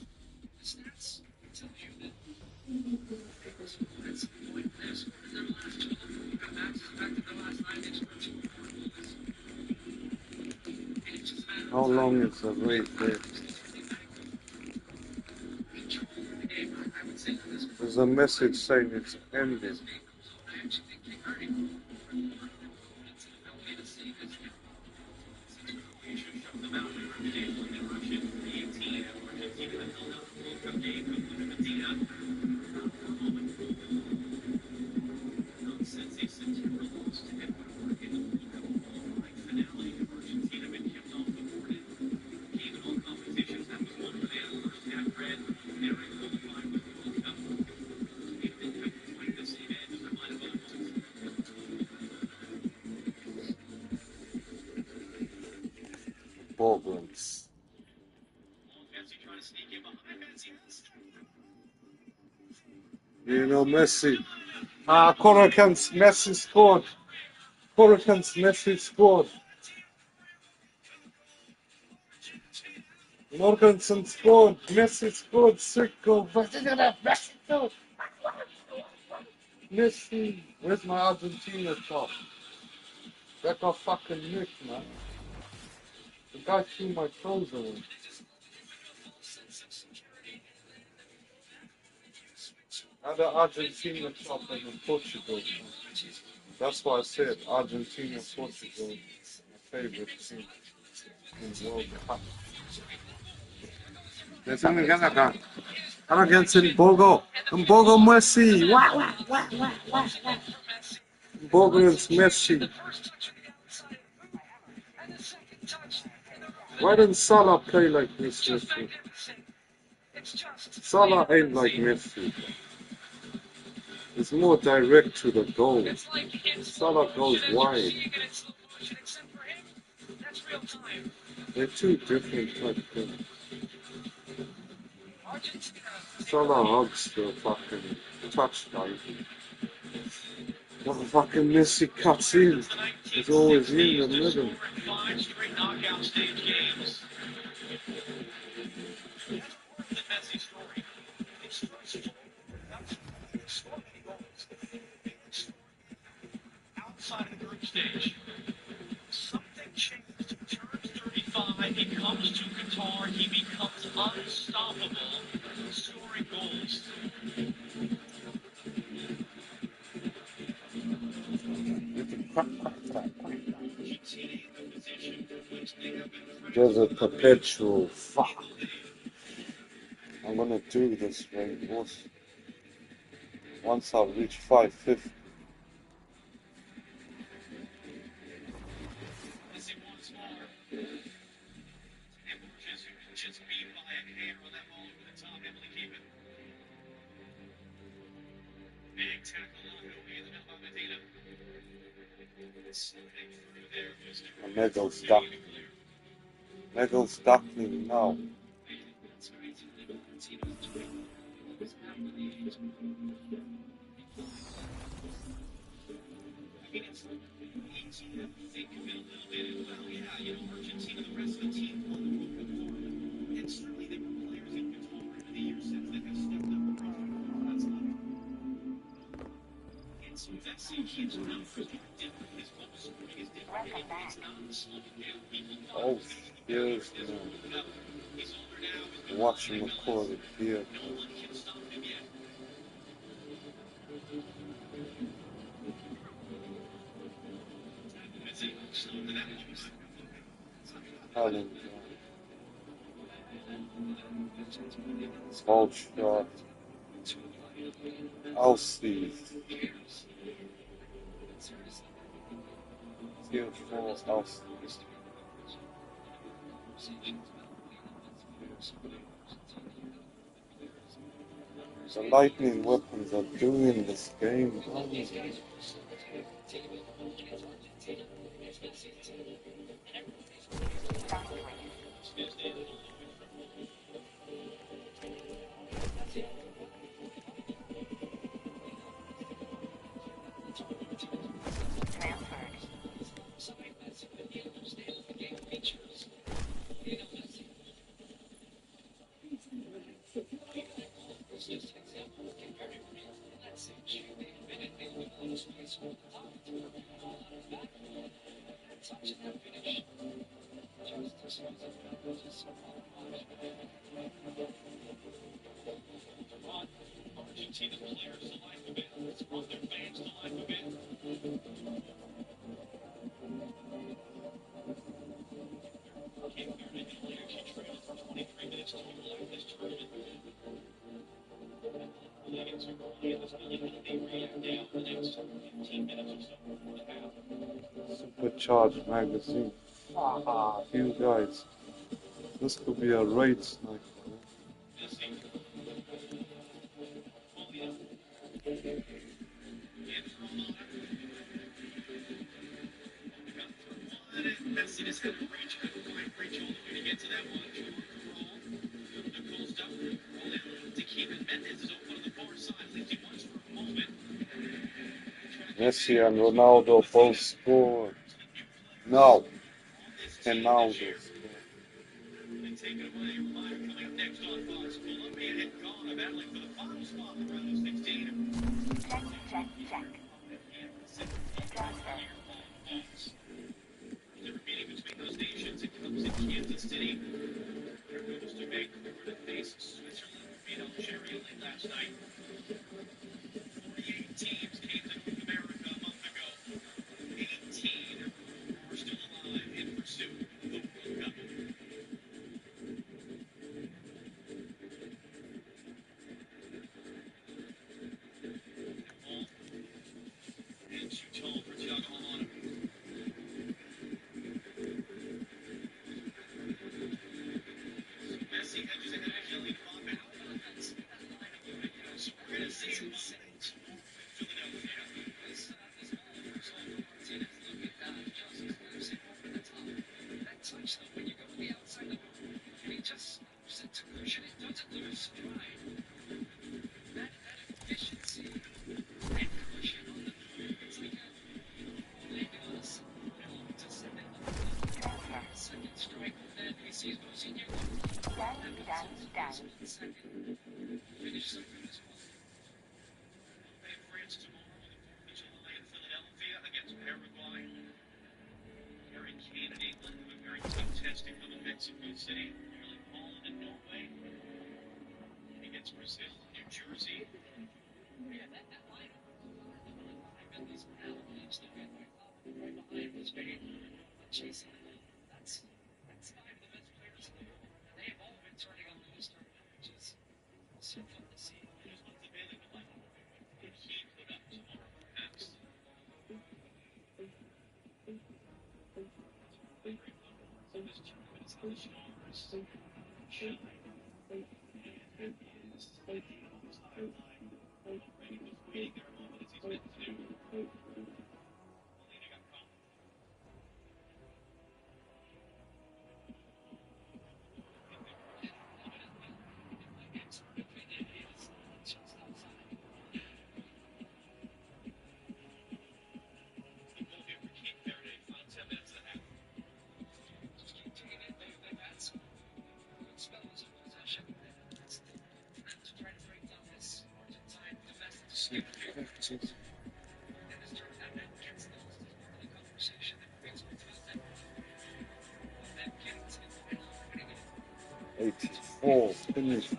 How long is the wait there? There's a message saying it's ended. Problems. You know, Messi. Coracans, Messi scored. Coracans, Messi scored. Morgensen scored. Messi scored. Sick goal. Messi scored. Messi. Where's my Argentina top? That got fucking nicked, man. The guy threw my clothes away. And the Argentina top and the Portugal. That's why I said Argentina, Portugal, my favorite team in World Cup. There's something again. I'm against Bogo. And Bogo Messi. Bogo against Messi. Why didn't Salah play like this, Messi? Salah ain't like Messi. It's more direct to the goal. Salah goes wide. They're two different type things. Salah hugs the fucking touchline. But fucking Messi cuts in. It's always in the middle. Outside of the group stage, something changed. Turns 35, he comes to Qatar, he becomes unstoppable, scoring goals. You can crack There's a perpetual fuck. I'm gonna do this way, boss. Once I reach 550. Just beat by a hair on that ball over the top, able to keep it. Big tackle on Howie in the middle by Medina. Sliding through there was Megal's stuck. Megal's stuck me now. Argentina, the rest of the team won the World Cup for them. And certainly there were players in Qatar over the years since that have stepped up and reached that's level. And so Messi, his numbers are different. His goal scoring is different. It's not slowing down. People Oh, yes, man. Watching the call here. no one can stop him yet. Helen. Hold shot. I'll see. Here for us. The lightning weapons are doing this game. Argentina players to life a bit. It's brought their fans to life a bit. Cape Verde players who trailed for 23 minutes total after this tournament. Leading to early in this building, they react down the next 15 minutes or so before the half. Supercharged magazine. Ah, you guys. This could be a raid sniper. Messi just had to reach, couldn't quite reach all the way to get to that one. Nicole's done to keep it. Mendes is open on the far side, leaves him once for a moment. Messi and Ronaldo both scored. No. Ronaldo scored. And take it away. Reminder coming up next on Fox. Colombia and Ghana battling for the final spot in the round of 16. Check. They're meeting between those nations. It comes in Kansas City. There goes to Vancouver to face Switzerland, who beat Algeria late last night. 48 teams came to North America a month ago. 18 are still alive in pursuit of the World Cup. And shoots home for Thiago Almada. Messi hedges ahead of Kylian Mbappe. So we're going to see him Philadelphia. That touch though, when you go to the outside of him, and he just set to push and he doesn't lose stride. That efficiency and cushion on the move, it's like maybe on a to send it second strike, then he sees Mousinho. Finish something as well. In France tomorrow on the 4th of July in Philadelphia against Paraguay. Harry Kane and England have a very tough test to come in Mexico City. Nearly Poland and Norway. Against Brazil, New Jersey. Yeah, that lineup. At least now leads the way right behind this game. Chasing. That's five of the best players in the world. And they've all been turning on the All-Star, which is so fun to see. Here's what the Bailey would like. Could he put up tomorrow, perhaps? So this tournament is how the stars shine. And that is like the all-time line. Already was waiting there a moment as he's meant to do. Molina got caught. '84 finished.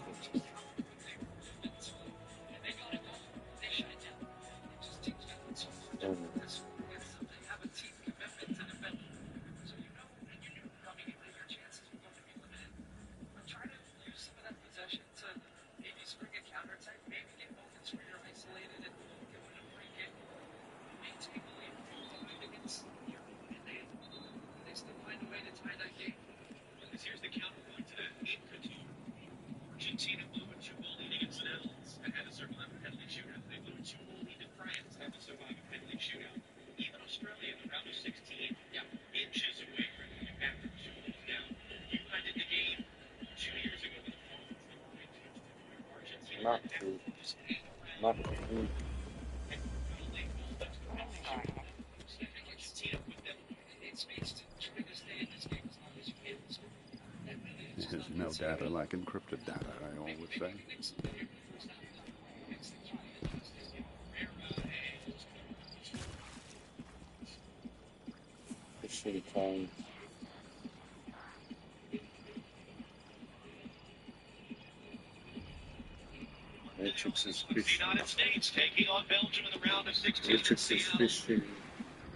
Here's the counterpoint to that. In Qatar, Argentina blew a 2-goal lead against the Netherlands and had to survive a penalty shootout. They blew a 2-goal lead to France and had to survive a penalty shootout. Even Australia in the round of 16, inches away from coming back from 2 goals down. You ended the game 2 years ago with a performance that were Argentina. Not good. Not good. There's no data like encrypted data, I always say. Fishy time. Matrix is The fishing. United States taking on Belgium in the round of 16. Matrix is fishing.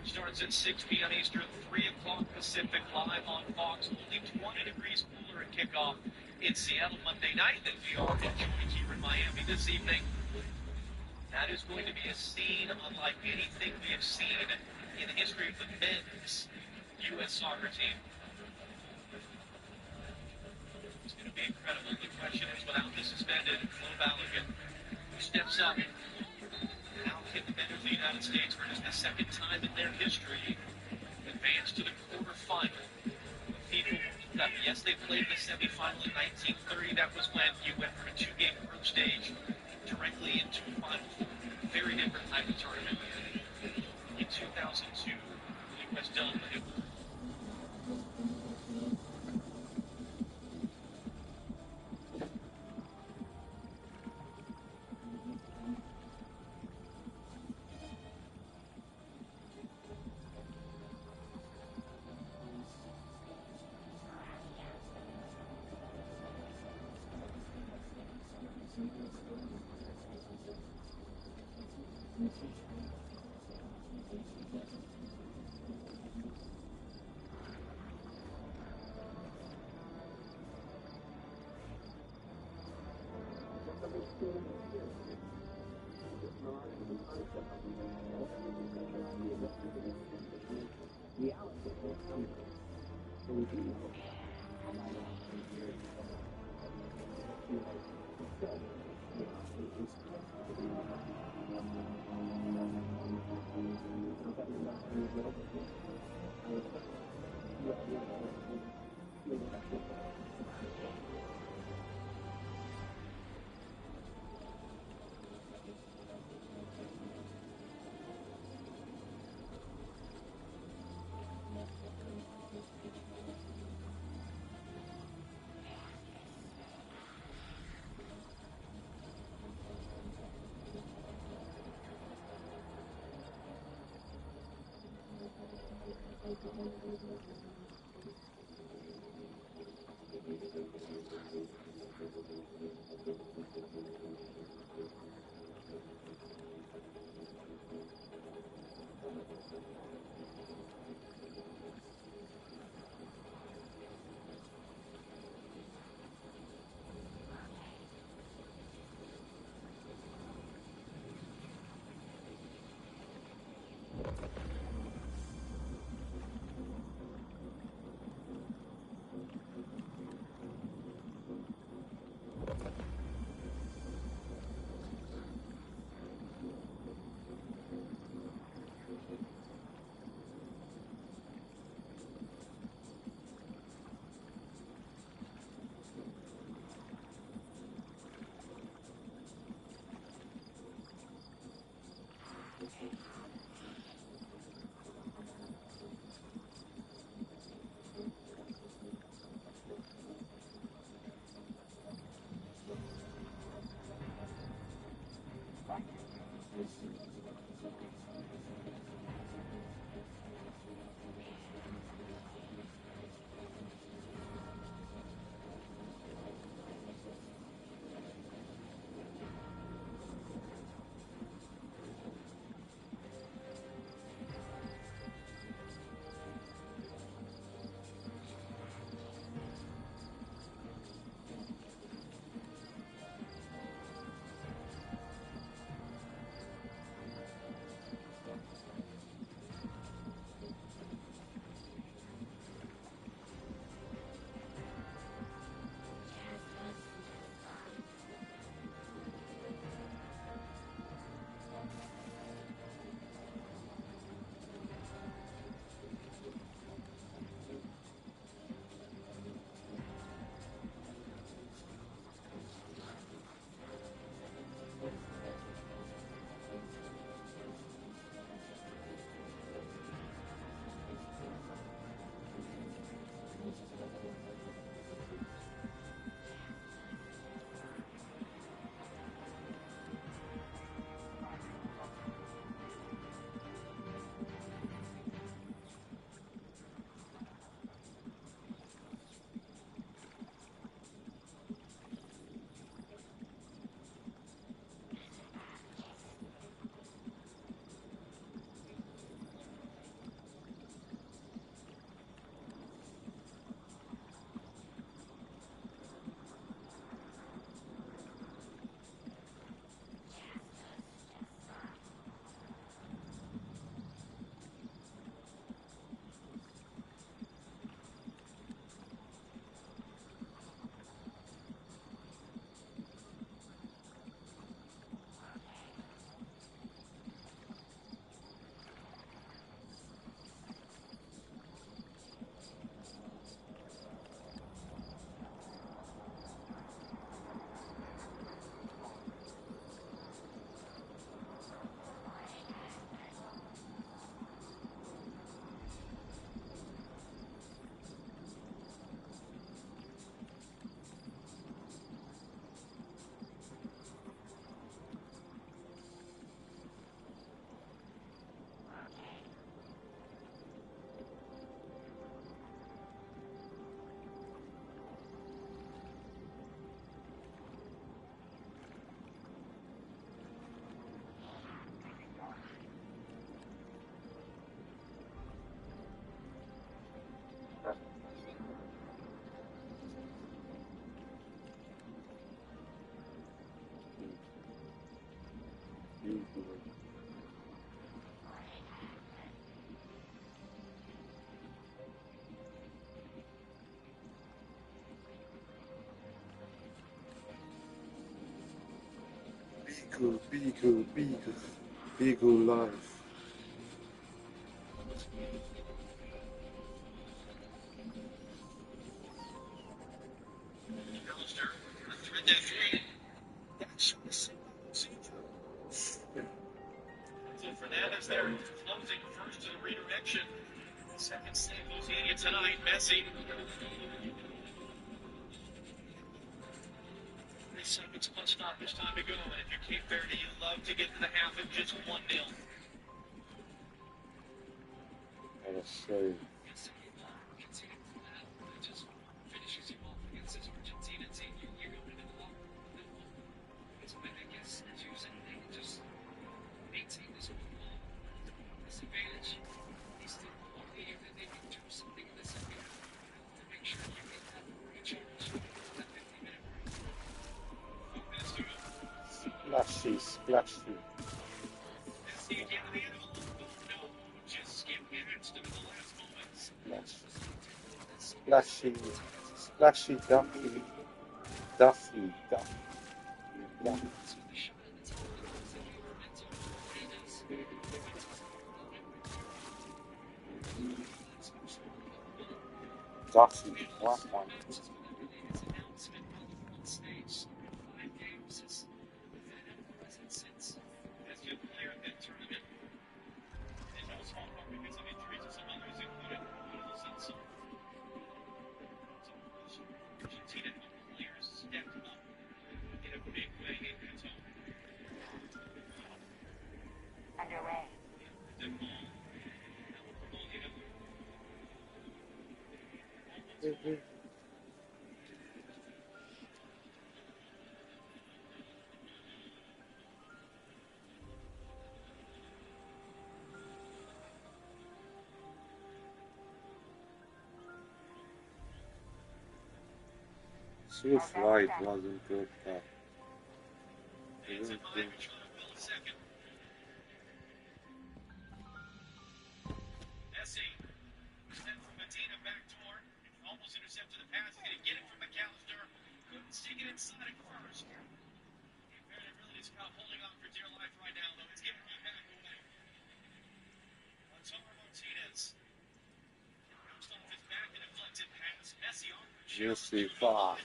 Starts at 6 p.m. Eastern, 3 o'clock Pacific, live on Fox. Only 20 degrees cooler at kickoff in Seattle Monday night than we are enjoying here in Miami this evening. That is going to be a scene unlike anything we have seen in the history of the men's U.S. soccer team. It's going to be incredible. The question is, without the suspended Flo Balogun, who steps up, how can the men of the United States, for just the second time in their history, advance to the quarterfinal of FIFA World Cup? Yes, they played the semifinal in 1930. That was when you went from a 2-game group stage directly into a final four. Very different type of tournament. In 2002, the U.S. done it. Beagle life. Alistair, thread that three. That's the single procedure. So Fernandez there closing first to the redirection. Second save Lucinia tonight. Messi. 3 seconds plus stoppage time to go. And if you're Cape Verde, you love to get to the half of just 1-0. What a save. Finishes you off against this Argentina team. You're going into the locker room with that one. It's when I guess Tuesday they can just maintain this football disadvantage. They still believe that they can do something in the second half to make sure you get that recharge. That 50-minute break. 4 minutes to go. Splashy. That's the again of the end of the loop. No, just skip past him in the last moments. Splashy Duffy. Duffy. What one? Swift Light wasn't good, but Messi, sent from Medina back door, almost intercepted the pass. He's going to get it from McAllister. Couldn't stick it inside at first. They're really just kind of holding on for dear life right now, though. It's giving me back away. Lautaro Martinez. Bounced off his back and deflected pass. Messi on for Jesse Fox.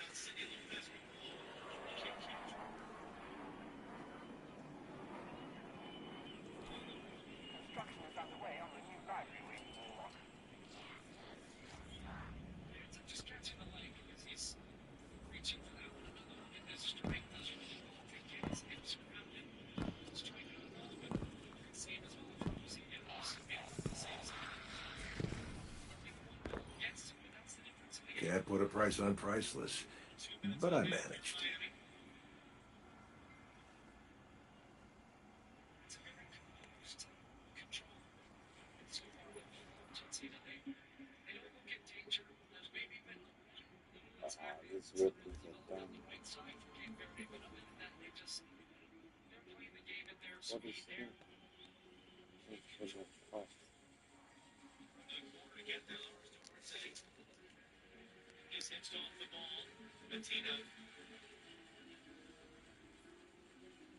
Can't put a price on priceless, but I managed. This weapons are done. What is that? Just hitched off the ball. Medina.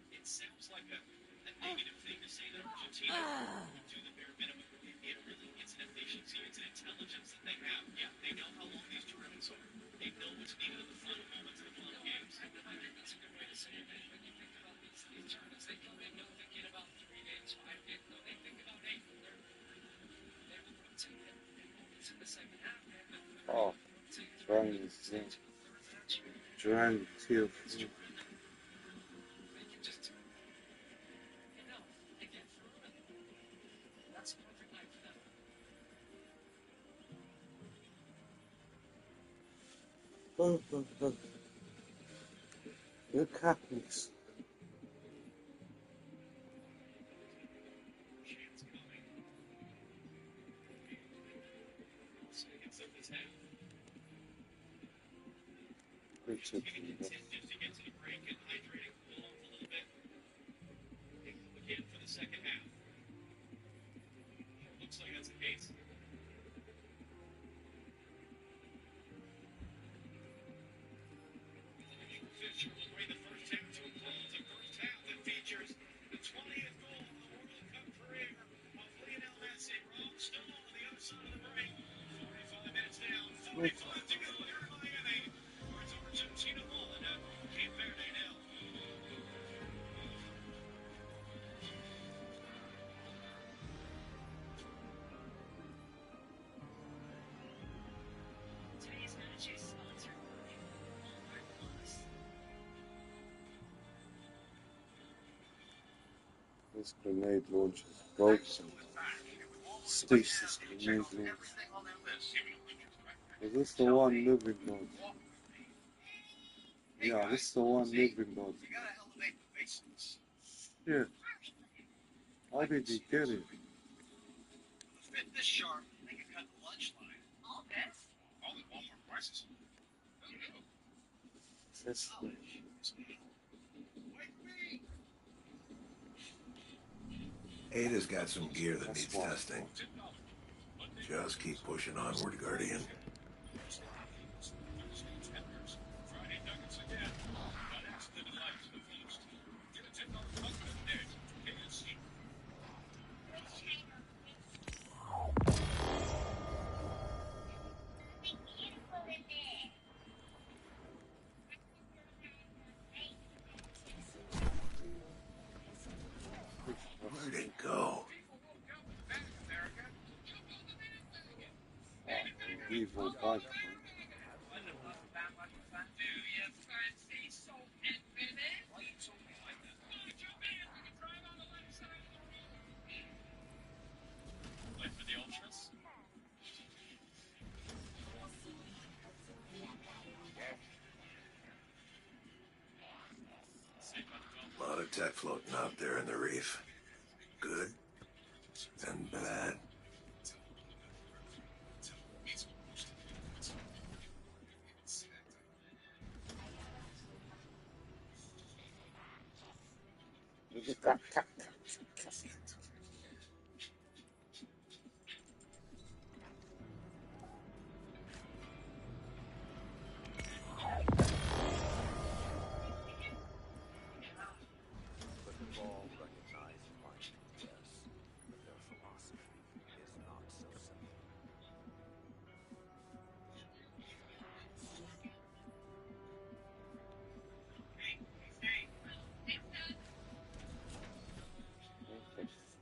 It sounds like a negative thing to say that Argentina would do the bare minimum. It really is an efficiency, it's an intelligence that they have. Yeah, they know how long these tournaments are. They know what's needed in the final moments of the final games. I think that's a good way to say it. When you think about these tournaments, they come in thinking about 3 games, 5 games. No, they think about 8. They will rotate it. It's in the second half, man. Oh, trying to That's a perfect night for them. Good Catholics. Richard. Just to get to the break and hydrate and cool off a little bit. Pick up again for the second half. Looks like that's the case. Fisher will bring the first half to a close. A first half that featured Today's match is sponsored by Walmart Plus. This grenade launcher is broken. Stasis grenade launcher. Is this the one living God? Yeah, this is the one living God. Shit. How did he get it? Fit this sharp, they could cut the lunch line. All this? All at Walmart prices. This Ada's got some gear that needs testing. Just keep pushing onward, Guardian. Friday nuggets again. Unaccidental life to the fullest. Get a $10 confident edge. KFC. Where'd it go? evil bug. A lot of tech floating out there in the reef. Good and bad.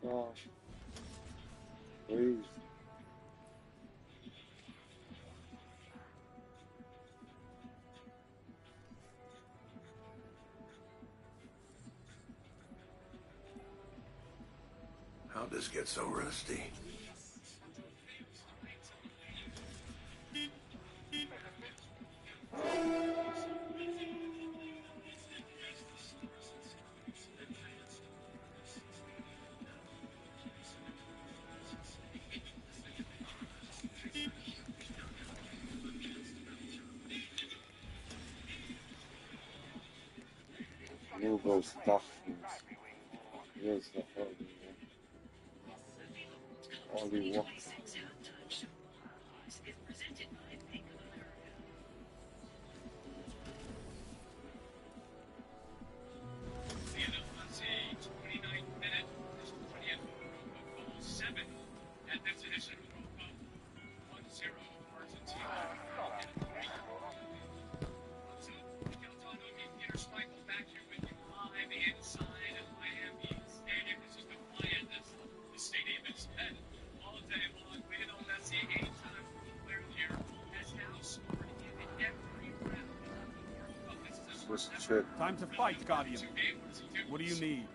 Oh, please. How'd this get so rusty? No go stuff. Where's the hell? All the walk. Time to fight, Guardian. What do you need?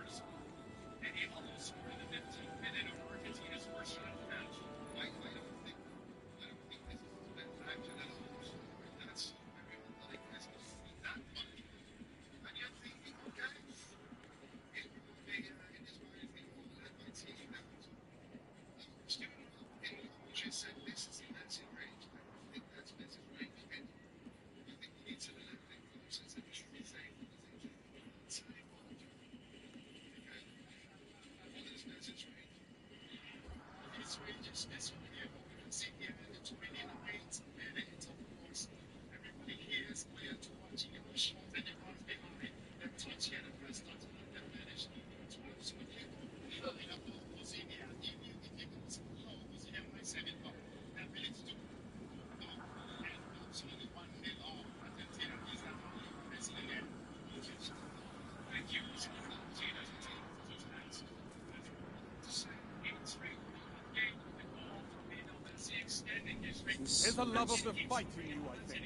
There's a love of the fight in you, I think.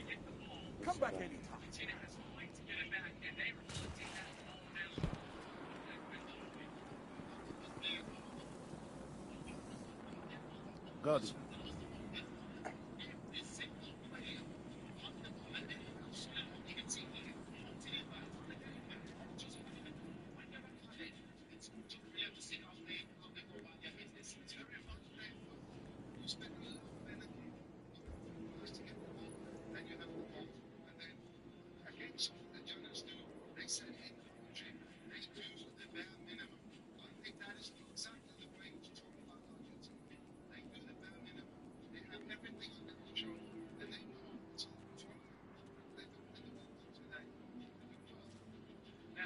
Come back anytime. Good.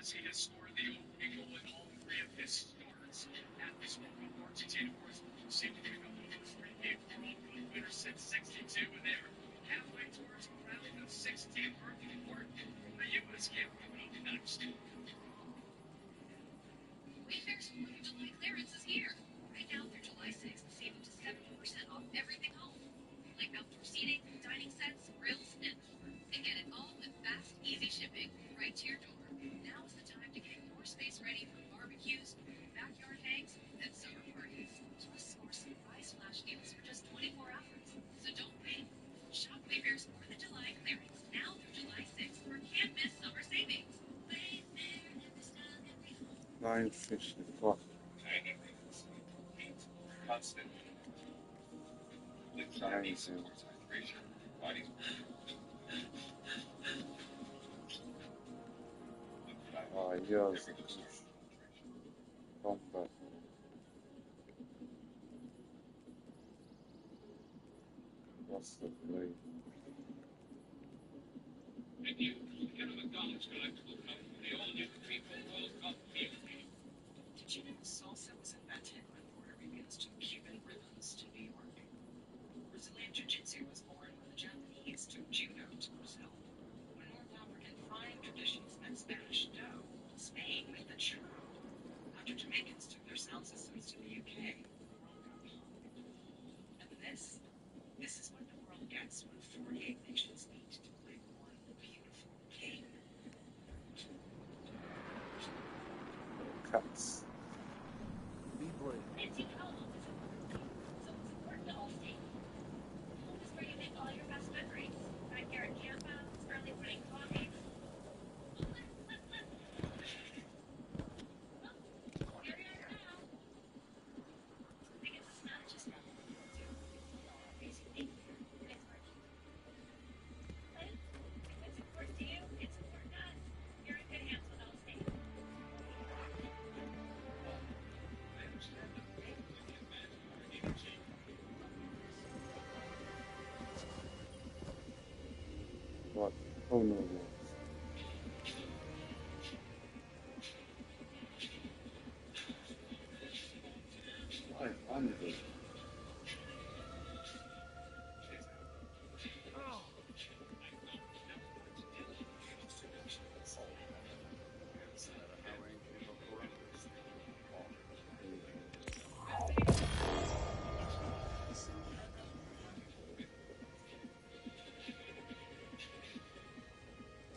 He has scored the opening goal in all three of his starts at this World Cup. Argentina, of course, seemed to pick up the first three-game World Cup winner since '62, and they're halfway towards a round of 16 mark before the U.S. game coming up next. Wayfair's 4th of July clearance is here. Right now through July 6th, save up to 70% off everything home, like outdoor seating, dining sets, grills, and more. And get it all with fast, easy shipping right to your door. Now is the time to get your space ready for barbecues, backyard hangs, and summer parties. Plus, score surprise flash deals for just 24 hours. So don't wait. Shop Wayfair's 4th of July clearance now through July 6th for can't-miss summer savings. Wayfair and the style every home. 9:55. Constant. Amazing. Ah, yes. Combat. What's the play? And you get a McDonald's collectible cup from the all-new FIFA World Cup field. Did you know salsa was invented when Puerto Ricans took Cuban rhythms to New York? Brazilian Jiu-Jitsu was born when the Japanese took judo to Brazil. When North African frying traditions met Spanish dough, Spain met the churro. After Jamaicans took their sound systems to the UK, the world got pop. And this is what the world gets when 48 nations meet to play one beautiful game. Cats. Be brave. Nancy Powell is important. So it's important to all stay. Home is where you make all your best memories. Backyard campouts, early morning coffees. Well, here it is now. Because it's not just about what people do. It's all these unique it's working. But if it's important to you, it's important to us. You're in good hands with Allstate. What? Oh no, no. 500.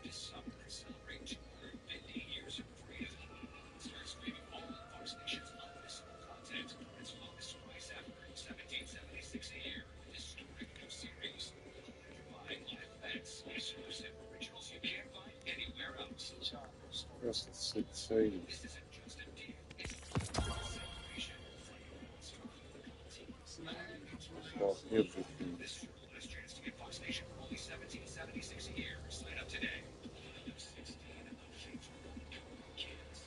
This summer, celebrate 250 years of freedom. Start streaming all of Fox Nation's unmissable content as low as twice after $17.76 a year. Historic new series, electrifying live events, exclusive originals you can't find anywhere else. Just 6 saves. This isn't just a deal; it's a celebration. For everything. This is your last chance to get Fox Nation for only $17.76 a year. Sign up today. One of 16 unfaithful kids.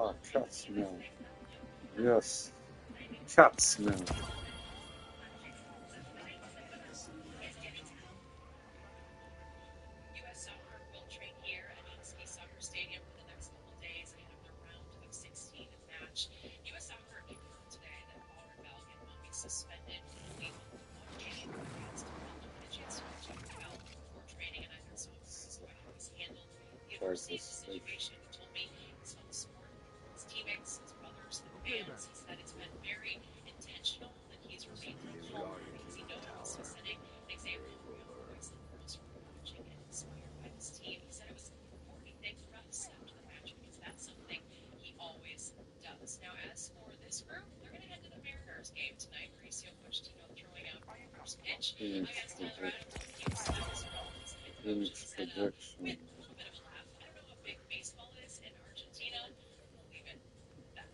Ah, cat smell. Yes. Cat smell. U.S. Soccer will train here at Odyssey Soccer Stadium for the next couple days ahead of their round of 16 match. U.S. Soccer confirmed today that Bauer Belgin will be suspended for only 1 game against Belgium. I had a chance to talk to Belgin before training, and I heard some of how he's handled the adversity of the situation. He told me he's felt the support from his teammates, his brothers, and fans. He said it's been very intentional that he's remained calm because he knows he's setting an example for young boys and girls who are watching and inspired by this team. He said it was important. He thanked the refs after the match because that's something he always does. Now, as for this group, they're going to head to the Mariners game tonight. Mauricio Pochettino throwing out the first pitch against Colorado. He was as well as the head coach. He said with a little bit of a laugh, I don't know how big baseball is in Argentina. We'll leave it at that.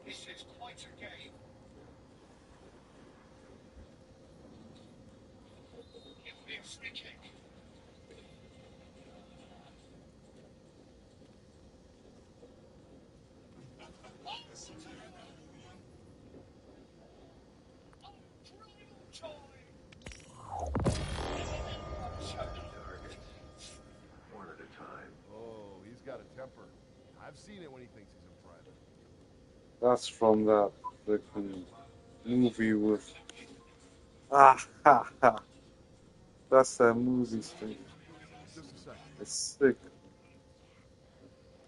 This is quite a game. It will be a free kick. One at a time. Oh, he's got a temper. I've seen it when he thinks he's in private. That's from that freaking movie with. Ah ha ha. That's that movie thing. Just a second. It's sick.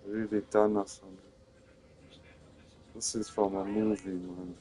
Really done us something. This is from a movie, man.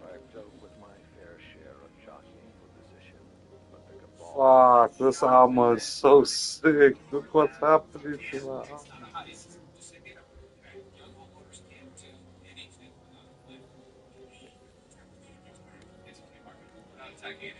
I've dealt with my fair share of jockeying for position, but the cabal... Fuck, this armor is so sick. Look what's happening to my armor. Okay.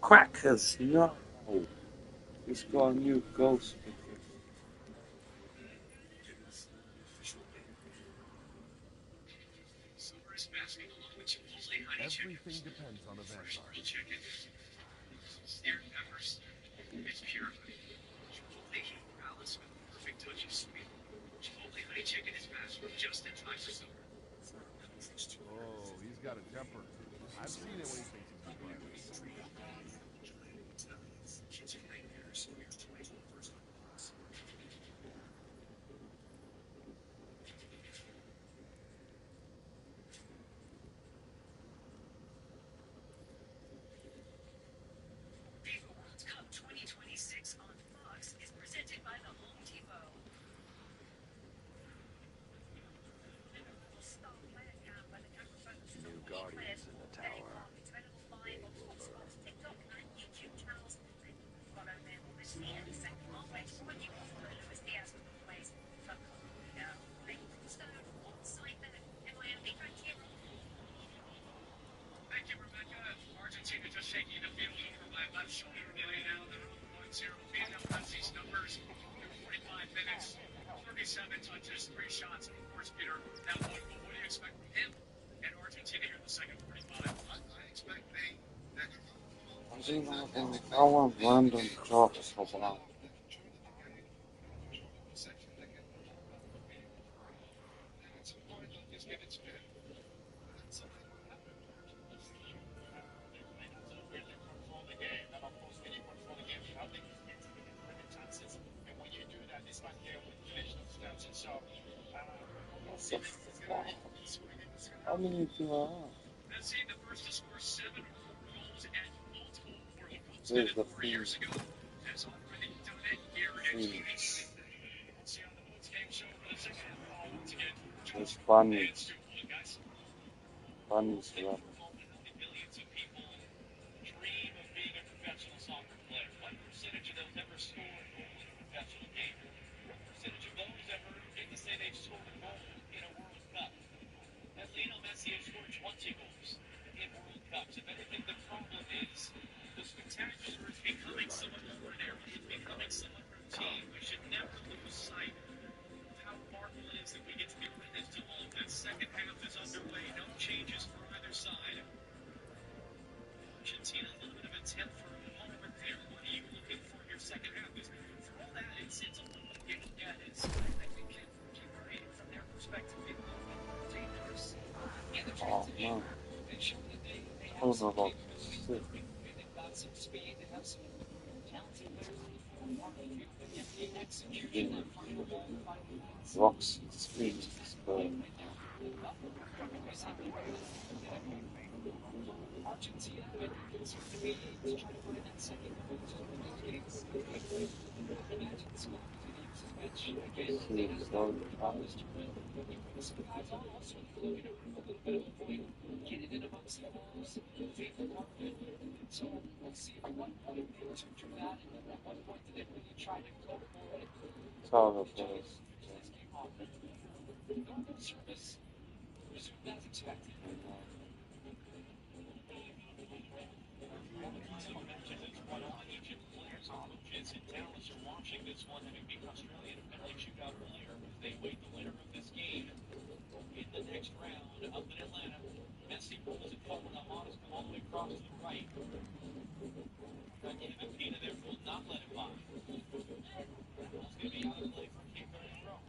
Crackers, no! He's got a new ghost. Everything depends on the Vanguard. Seared peppers. It's pure honey. Chipotle heat balance with perfect touch of sweet. Chipotle honey chicken is fast just in time for supper. Oh, he's got a temper. I've seen it when he thinks he's in private. FIFA World Cup 2026 on Fox is presented by the Home Depot. New guardians in the tower. Thank you, Rebecca. Argentina just shaking the field over my left shoulder nearly now. They're on 1-0. Vietnam has these numbers through 45 minutes. 37 touches, 3 shots. Of course, Peter, now what do you expect from him and Argentina here in the second 45? I expect I want random jobs about. How many do I have? Let's see, the first to score 7 or more goals at multiple World Cups There's than the 4 years food. ago. Has already done it here in 2020. Let's see how the Bulls game show for the second half call once again. There's bunnies. Bunnies left. Millions of people dream of being a professional soccer player. What percentage of those ever score a goal in a professional game? What percentage of those ever get to say they've scored a goal in a World Cup? And Lionel Messi has scored 20 goals in World Cups. If anything, the problem is the spectacular is becoming somewhat ordinary. It's becoming somewhat routine. We should never lose sight of how remarkable it is that we get to be witness to all of this. Second half is underway. No changes for either side. Argentina, a little bit of a tip for a moment there. What are you looking for in your second half? Because for all that, it's a one game again. It's, I think, can worry from their perspective. It will be dangerous. Oh no. They show that they Oh have some no, capability. They've got some speed. They have some talented players on the forward part of the field. But yet the execution, that final ball, the final pass. rocks and streets is going. Argentina, I think it's going to be to try to find that second goal to win those games. Imagine Scott continues his bench again. They have not this tournament. I thought also looking at a little bit of a point, getting in amongst the balls, favorite part of it. So we'll see at what point they do that, and at what point do they really try to go for it. Tower boys. Normal service, resumed as expected. Egypt players and coaches in Dallas are watching this one having beat Australia in a penalty shootout earlier as they wait the winner of this game in the next round up in Atlanta. Messi pulls it forward. Ahmad has come all the way across to the right. Kevin Pina there will not let him by. That ball's going to be out of play for Cape Verde and Rome.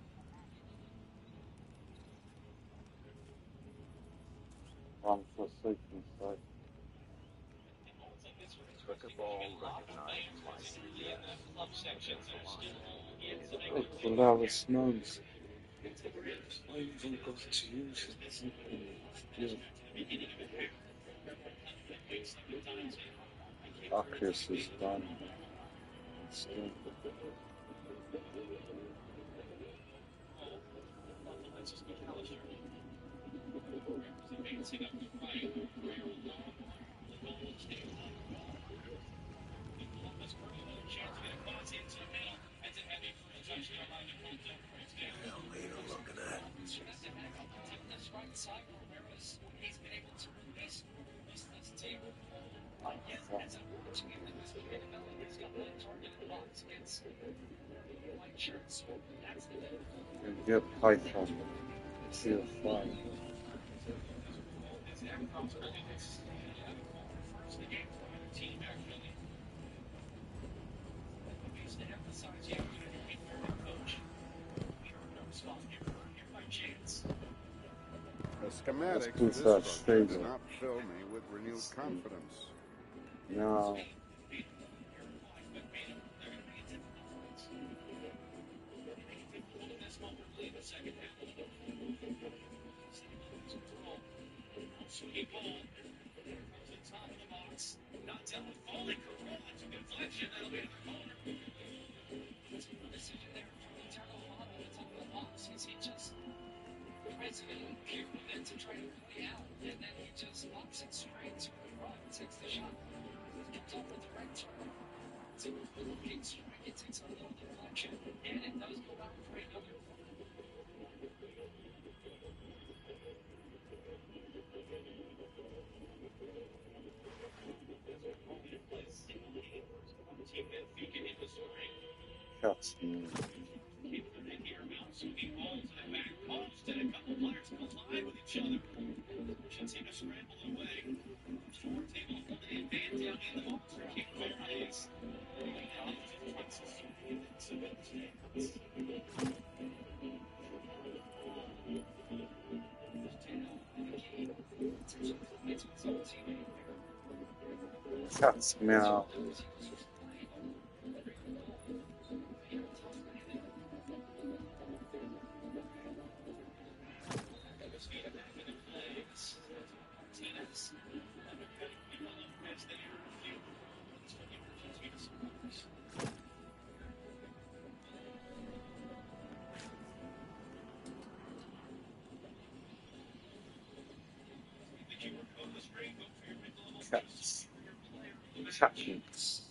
One for safety side. Oh, Polaris nose. I even got to use it. Still. Accuracy is done. Still. Advancing up the right, Guerrero alone. The goal is taken on. Columbus Crew, another chance to get a cross into the middle. That's a heavy for a touchdown by Nicole Dumfries. Hell, Lena looking at. This right side, Romera's, he's been able to release this team. Again, as a team that was in the middle, he's got one target in the box against white shirts. That's the You get Python. Tier 5. The schematics put of that this structure do straight not fill me with renewed confidence. No. Sweet ball. Comes to the top of the box. Not down with Foley. It's a deflection. That'll be in the corner. That's a good decision there from Eternal Hot on the top of the box. He just tries to peer with it to try to play out. And then he just locks it straight to the run. Takes the shot. Comes up with the right turn. It's a looking strike. It takes a little deflection. And it does go back for another one. Cats me. Cats meow. Cats. Cats.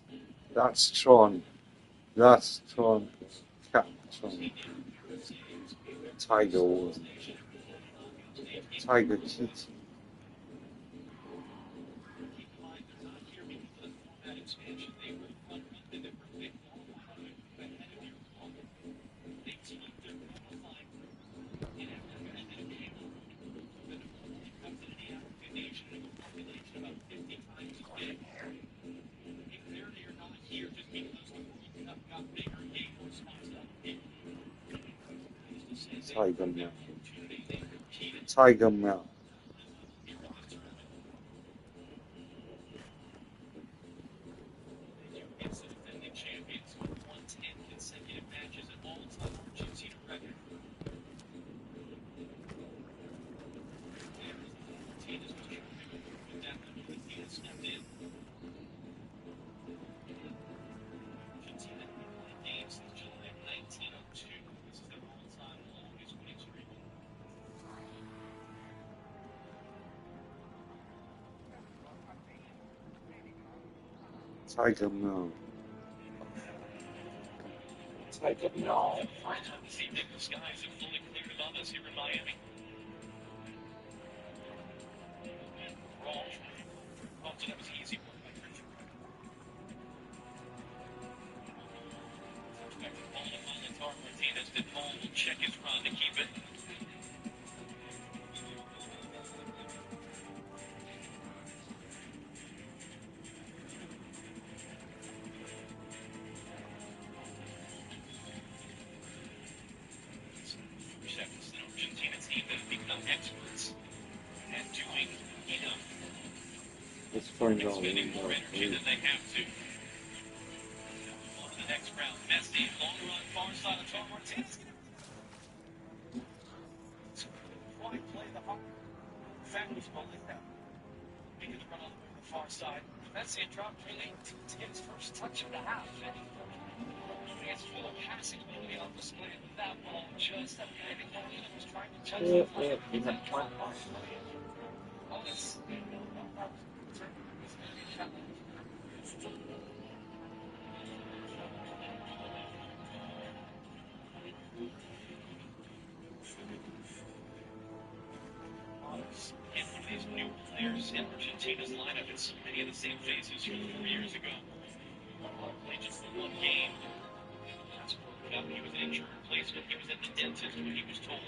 That's Tron. That's Tron. Cat Tron. Tiger Wars. Tiger Kitty. Tiger Mouth. Tiger Mouth. Tiger Mouth. Tiger Mouth. This evening, the skies have fully cleared above us here in Miami. Wrong. Oh, so that was easy work by Christian. Martinez did Paul will check his run to keep it. Argentina team that have become experts at doing enough. Let's find out. Spending more energy than they have to. On to the next round. Messi, long run, far side of Tom Martinez. Why play the hard? Fact was bowling down. Making the run on the far side. Messi dropped really to get his first touch of the half. He has full passing ability on display. That ball just a bit. Was trying to touch the first. Oh, this. And one of these new players in Argentina's lineup, it's many of the same faces from 4 years ago. Played just the one game. That's broken up. He was an injured replacement. He was at the dentist when he was told.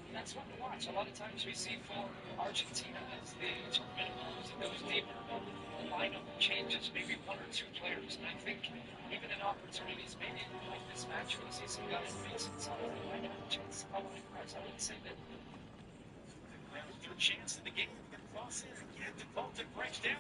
That's fun to watch. A lot of times we see for Argentina as the tournament moves and goes deeper, the lineup changes maybe one or two players. And I think even in opportunities, maybe like this match, we see some guys that make some solid lineup chance. I would say that their chance in the game to get across here again. Devolta breaks down.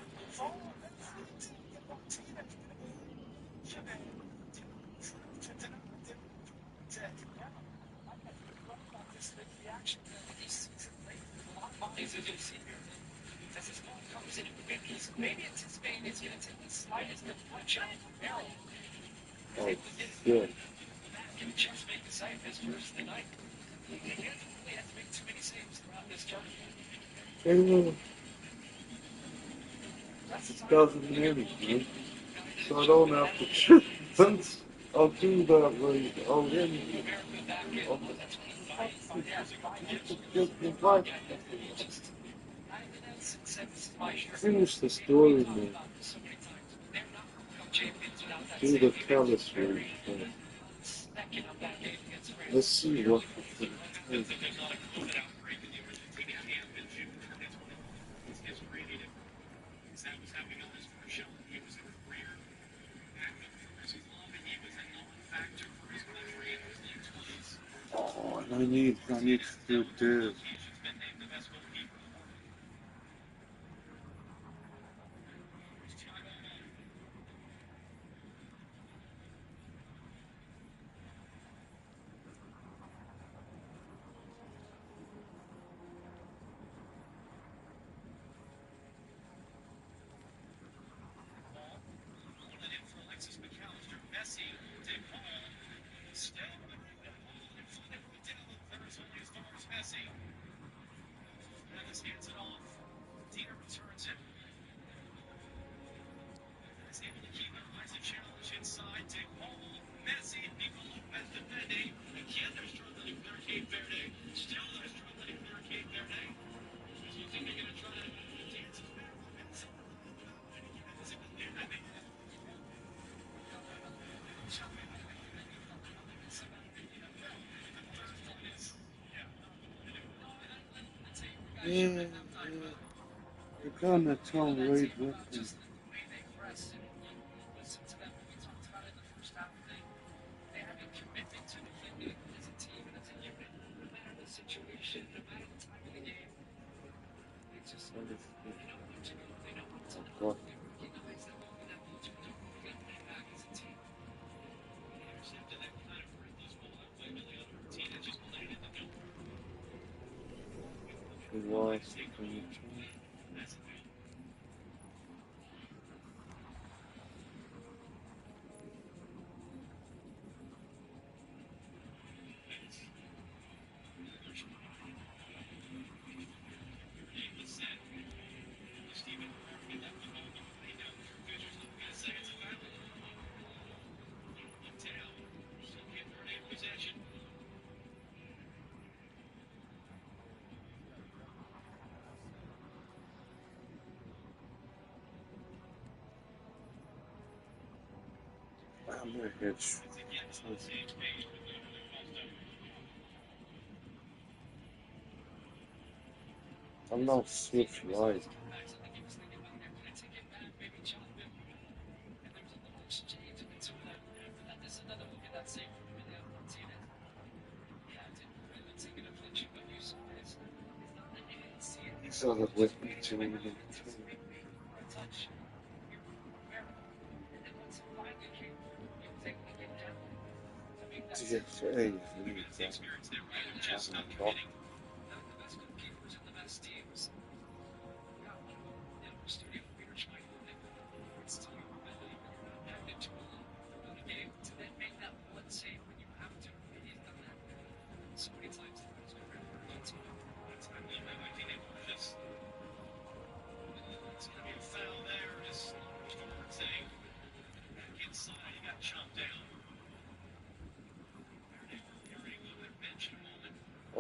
Maybe it's his vein is going to take the slightest deflection arrow. Oh, shit. Can just make the save his first of the night. He hasn't really had to make too many saves throughout this tournament. It doesn't matter, man. So I don't have to check. Since I'll do that right. I'll end. Finish the story, man. Do the callous route. Let's see what we can do. Oh, and I need to do this. Yeah, you're gonna tolerate nothing. Oh, God. She was I'm gonna hit you. I'm not Swift right. These are the weapons you need to DFA, you need that.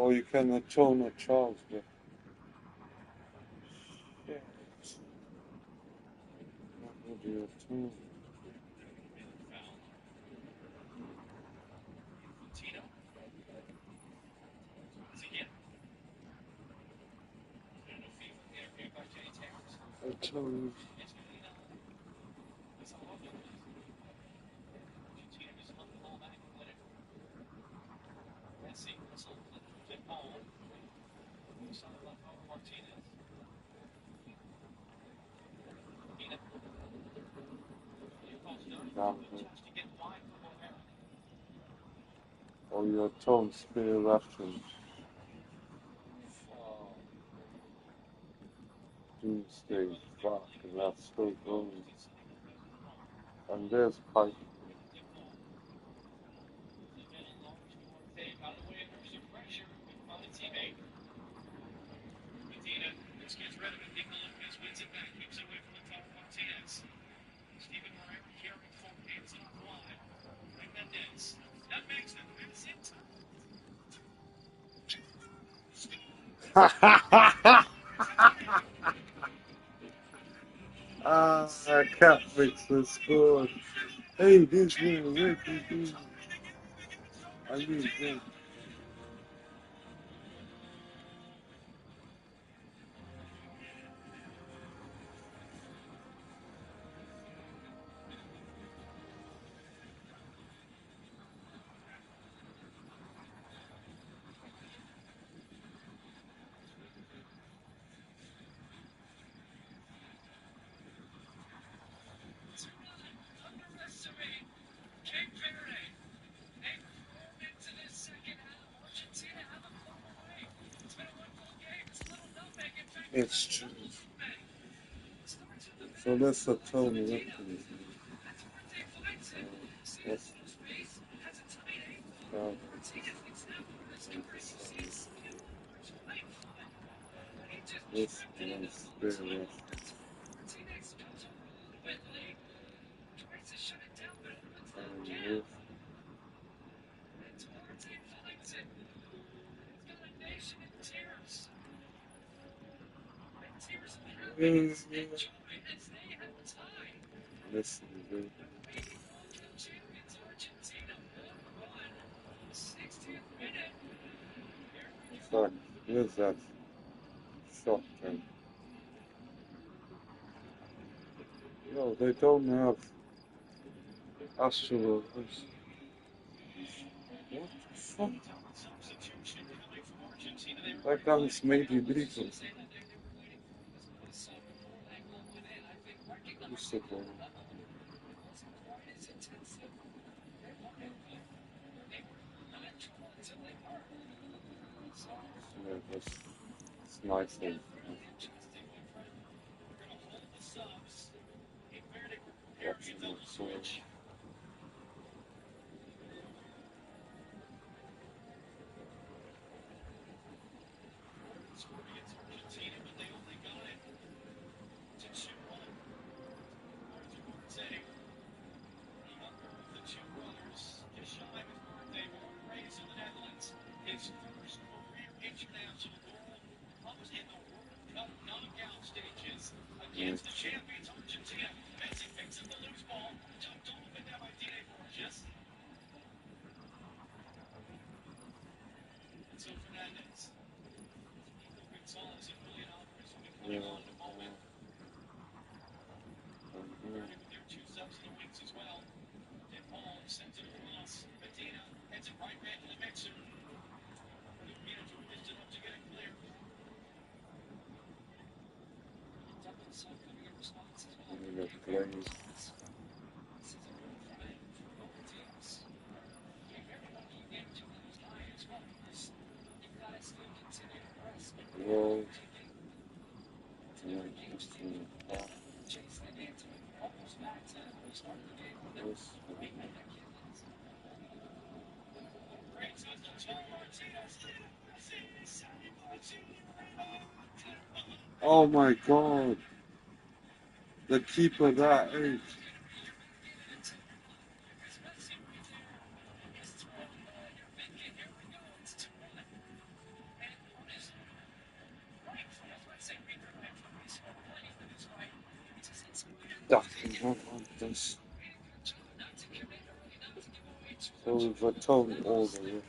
Oh, you can atone a Charles, but shit. What would you atone? Atone. Or you atone Spear Russian. Doomsday, fuck, and that's still going. And there's Pike. Cat makes this good. Hey, this one, where can you do? I mean, good. It's true. So let's atone the weapons. Yes. This is Spear Russian. Listen, dude. Fuck, where's that shotgun. No, they don't have astral. What the fuck? That gun's made illegal. Who's the boy? Yeah, that's nice. Watching the sword. His first career international goal comes in the World Cup knockout stages against the champions Argentina. Messi picks up the loose ball, jumped off it now by Dine Borges. So Fernandez, Nico Gonzalez, and Julian Alvarez will be coming on in a moment. With their two subs in the wings as well. And Paul sends it across. Medina heads it right back to the mixer. World. Oh my god. The keeper that age. This. So we've a tongue all the way.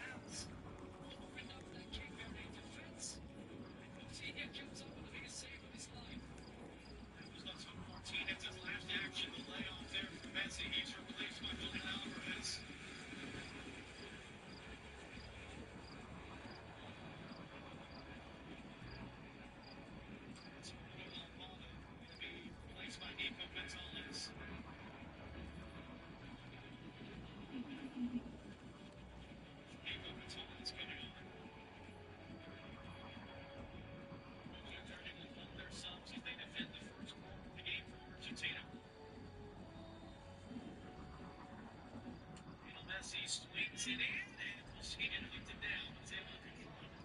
Messi swings it in, and Busquets hooked it down. Was able to control it.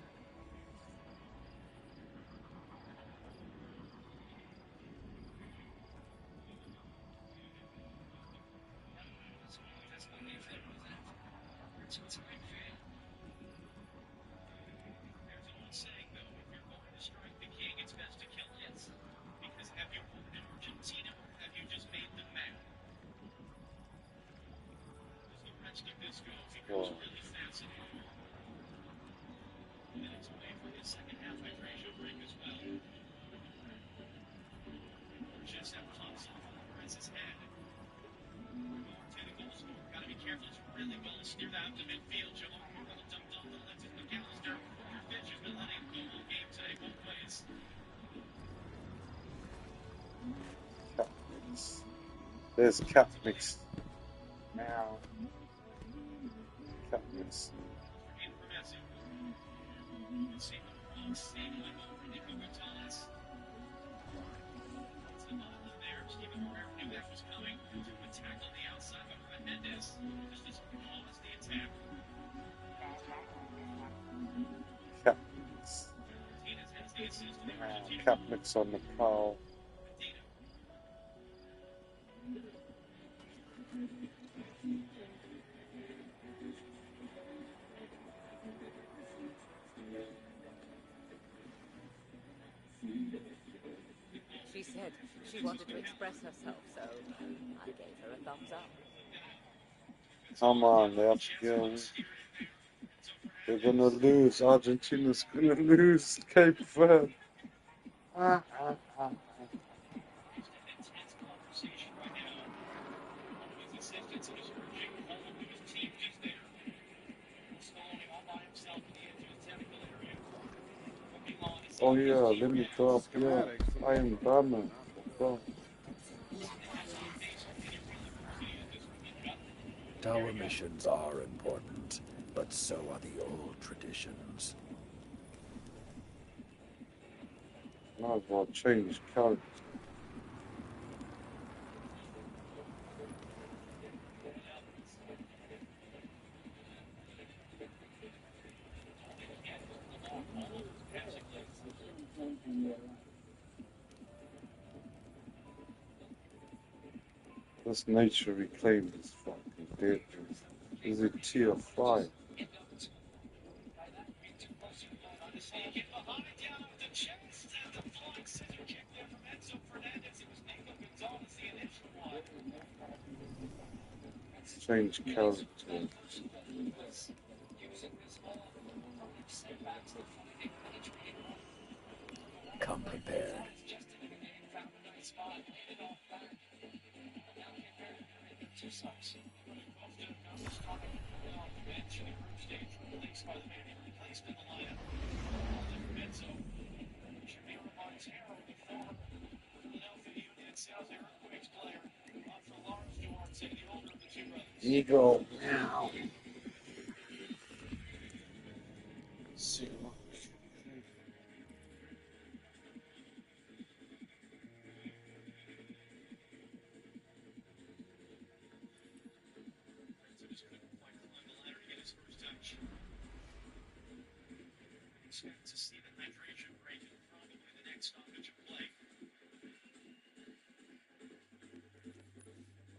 There's an old saying, though, if you're going to strike the king, it's best to kill his. Because have you ruled in Argentina, or have you just made them mad? As the rest of this goes, it goes really fascinating. Minutes away from his second half hydration break as well. Borges that pops off Alvarez's head. Tentacles, gotta be careful, it's really well steered out to midfield. Jamal Morgeth dumped off the Alexis McAllister. Your Fitch has been letting him go all game today, both ways. There's cat mix. Meow. Cat mix. Cat mix. Cat mix on the prowl. She said she wanted to express herself, so I gave her a thumbs up. Come on, they have to go. They're gonna lose. Argentina's gonna lose. Cape Verde. Oh yeah, let me drop. Yeah, I am Batman. Bro. Tower missions are important, but so are the old traditions. Might as well change character. This nature reclaimed is fucking dead. Is it tier 5? Change character. Come prepared. Ego. Now. See.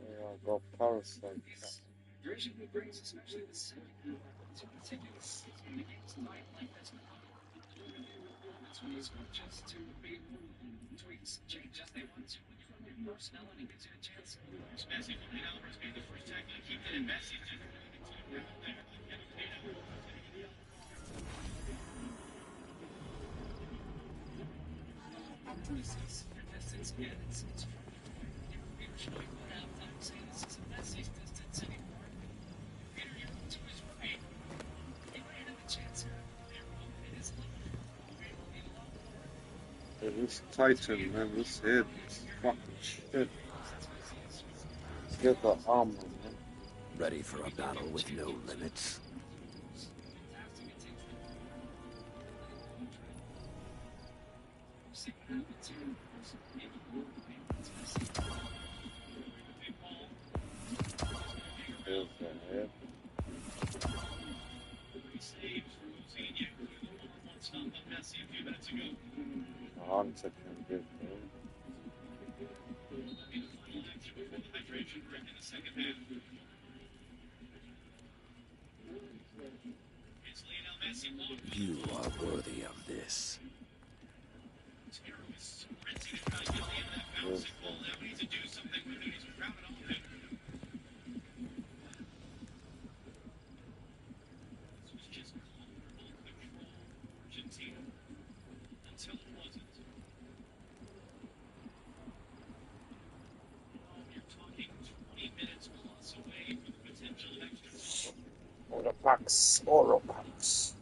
Yeah, I got parasites. Originally brings, especially the second to continuous in the game's time like this. Just to be tweaks, change as they want to when you run your personnel and it gives you a chance. Messi, Julian Alvarez made the first tackle and keep it in. Messi did it to the ground there. Distance again, it's Peter showing at halftime saying this isn't Messi's distance anymore. Peter, you're up to his right. You might have a chance here. It is Yeah, this Titan, man, this head is fucking shit. Let's get the armor, man. Ready for a battle with no limits? There's the head. Hunter can get there. You are worthy of this. Oropax, Oropax.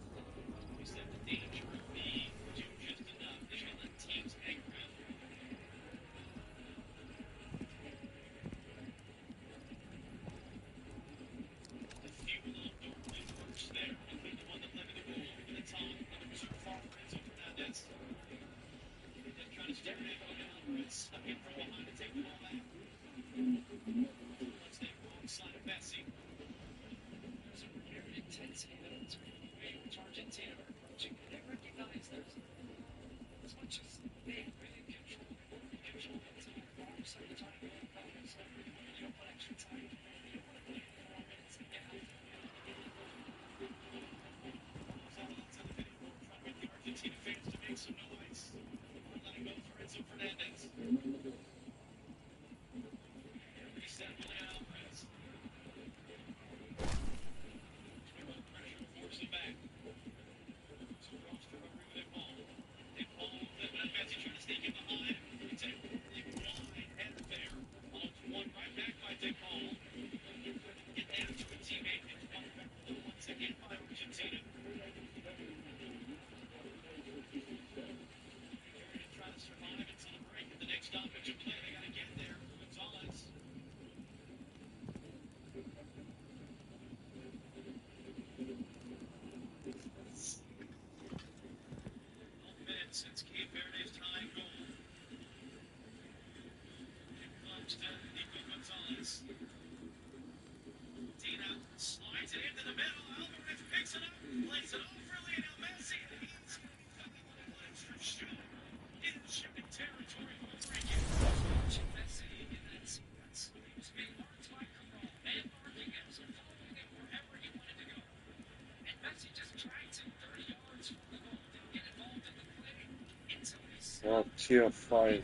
So tier 5.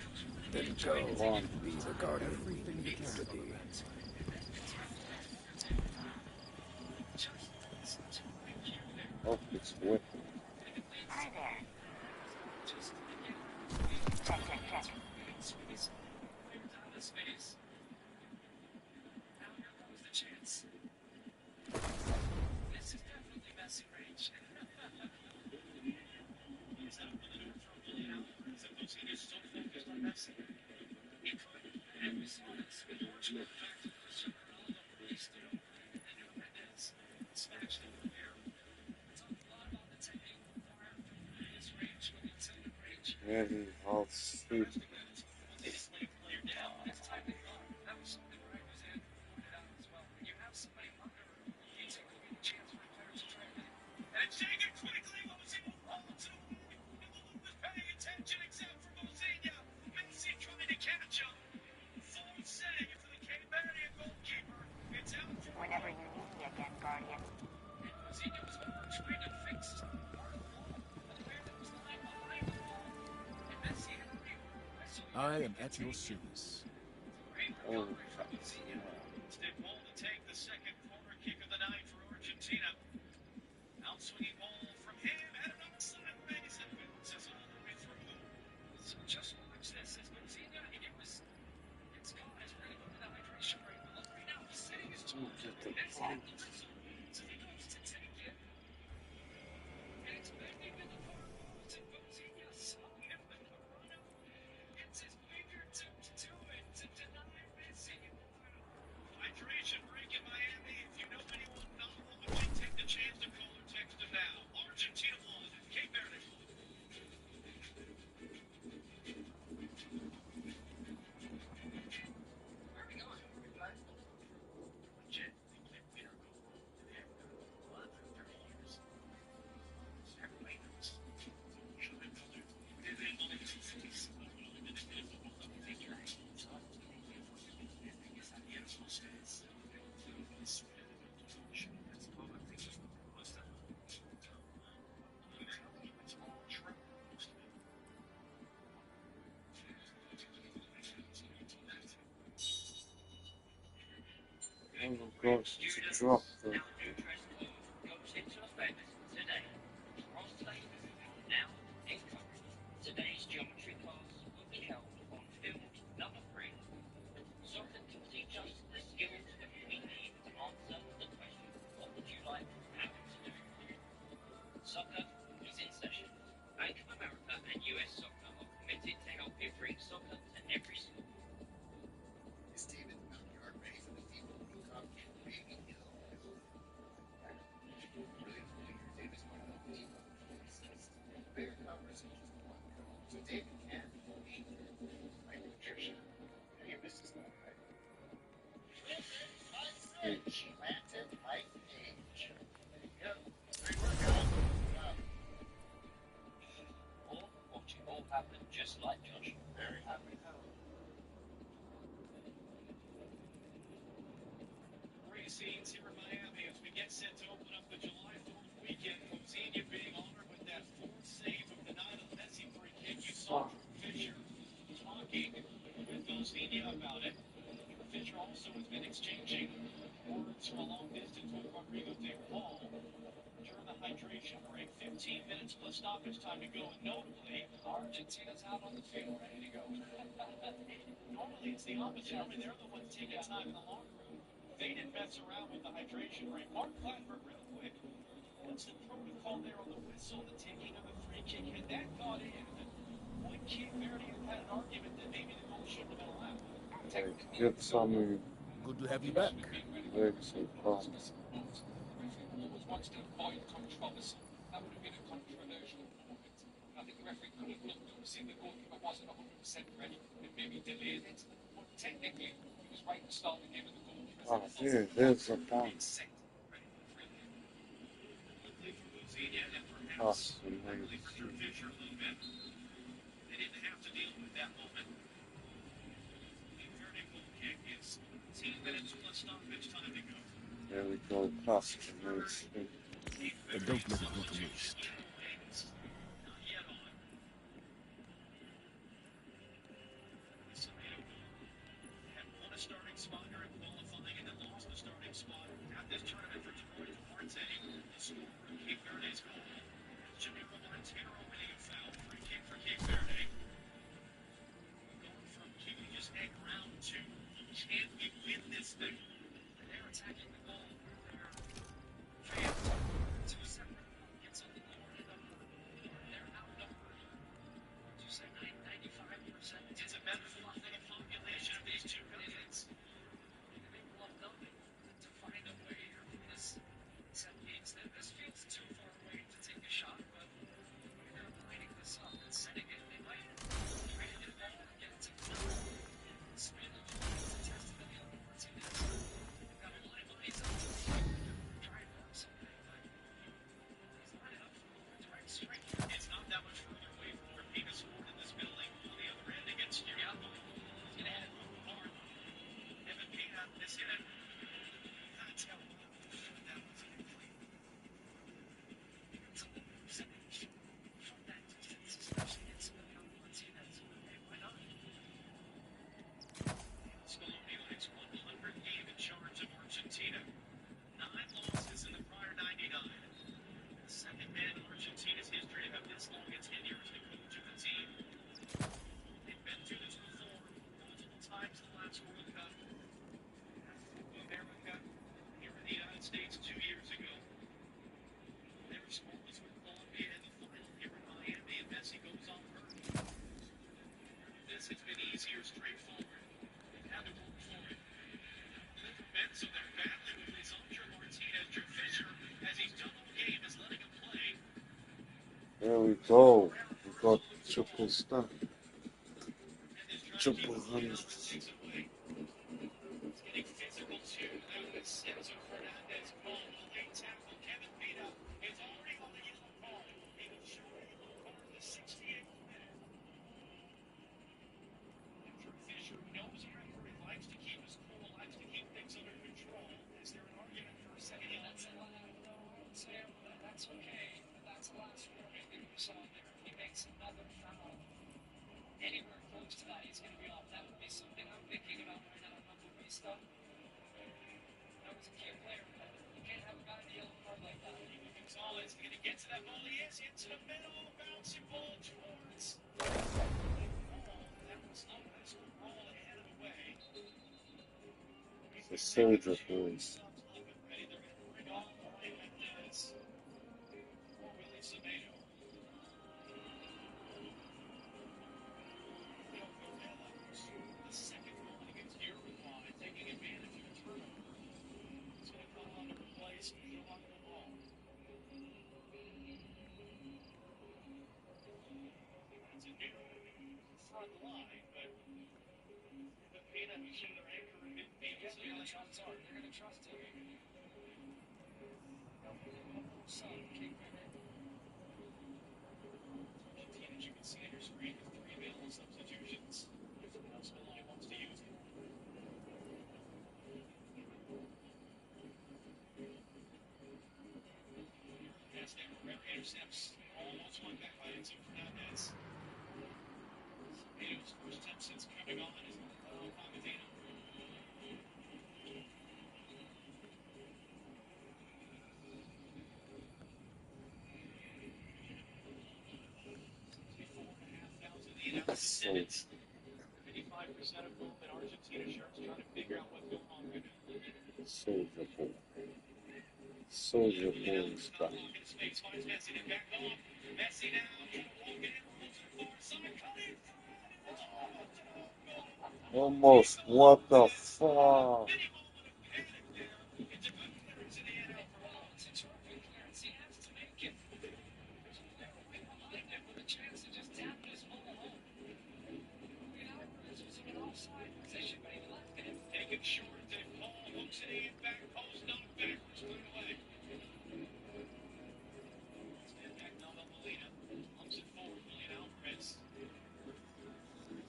Then go. One. Be the guardian we need to be. Hope it's weapon. Hi there. Check, check, check. Very hard suit. Whenever you need me again, Guardian. I am at your service. Oh, Step ball to take the second corner kick of the night for Argentina. Outswinging ball from him, headed on the sideways and bounces all the way through. So just watch this as Coutinho, it's caught as really good at the hydration break. But look right now, he's sitting his toe. So he goes to take it. And it's bending in the far post, and Coutinho saw him with the run-up. It's his fingertips to it to deny Messi in the final. Hydration break in Miami. If you know anyone not watching, take the chance to call or text them now. Argentina 1, Cape Verde 1. Where are we going? Legit, they play winner goal. They haven't done it for 130 years. Everybody knows. oh gosh, it's dropped though. Today's geometry class will be held on field number 3. Soccer can teach us the skills that we need to answer the question, what would you like to happen to do? Soccer is in session. Bank of America and US Soccer are committed to help you bring soccer to every school. Is David Backyard ready for the FIFA World Cup? Maybe he'll. Brilliant player, David's going to help the team. Bigger conversation. So David can be like Patricia. You missed his name, right? She landed like age. There you go. Great work, guys. Or watch it all happen just like Josh. Very happy to help. Great scenes here in Miami as we get set to open up the July 4th weekend. Coutinho being honored with that 4th save of the night on Messi free kick. You saw Fisher talking with Coutinho about it. Fisher also has been exchanging words from a long distance with Rodrigo de Paul during the hydration break. 15 minutes plus stoppage time to go. And notably, Argentina's out on the field ready to go. Normally it's the opposite. Normally they're the ones taking time in the locker room. They didn't mess around with the hydration break. Mark Clattenburg, real quick. What's the protocol there on the whistle, the taking of the free kick? Had that gone in, would Cape Verde have had an argument that maybe the goal shouldn't have been allowed? Get some Good to have you back. legs and palms. Always wants to avoid controversy. That would have been a controversial moment. I think the referee could have looked to see the goalkeeper wasn't 100% ready and maybe delayed it. But technically, he was right to start the game with the goalkeeper. Ah, here, there's a palm. That's amazing. They didn't have to deal with that moment. The Verde goal kick is 10 minutes plus stoppage time to go. There we go, classic amazing. And don't let it go to waste. There we go. We got triple stack. Triple hundred. That's okay, but that's the last warning that you saw there. If he makes another foul anywhere close to that, he's going to be off. That would be something I'm thinking about right now, Number Vista. That was a key player, but you can't have a guy in a yellow card like that. Gonzalez going to get to that ball. He is into the middle, bouncing ball towards. That was Lopez who rolled ahead of the way. The soldier boys. They're going to trust him. Argentina, as you can see on your screen, with 3 available substitutions. Nelson only wants to use it. Pass there, Herrera intercepts. Almost one back by Enzo Fernandez. Ceballos' first 10 since coming on is Pantheon. So 55% of both in Argentina shirts trying to figure out what's going on right now. soldier boy. Soldier boy is back. Almost. What the fuck? Taken short, then Paul hooks it in, back post, knocked backwards, cleared away. Stand back now, Molina. Lumps it forward, Julian Alvarez.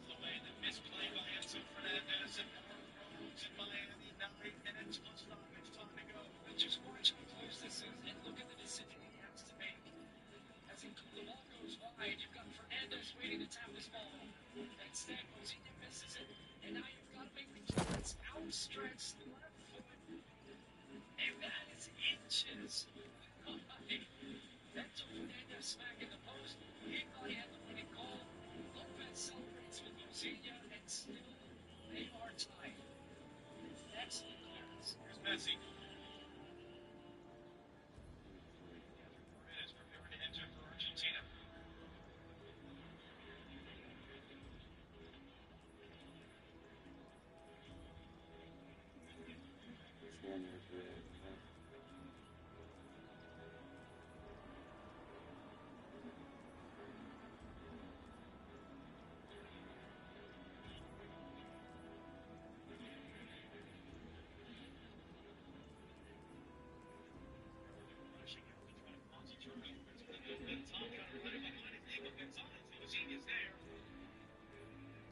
Away, the misplay by Enzo Fernandez, and more throws in Miami. 9 minutes plus stoppage time to go. And just watch how close this is, and look at the decision he has to make. As the ball goes wide, you've got Fernandez waiting to tap this ball. Instead, Moutinho misses it, and now you've got to make the clearance. Outstretched left foot, and that is inches. Enzo Fernandez smacking the post. He thought he had the winning goal. Lopez celebrates with Moutinho, and still they are tied. Excellent clearance. Here's Messi. Paredes preparing to enter for Argentina.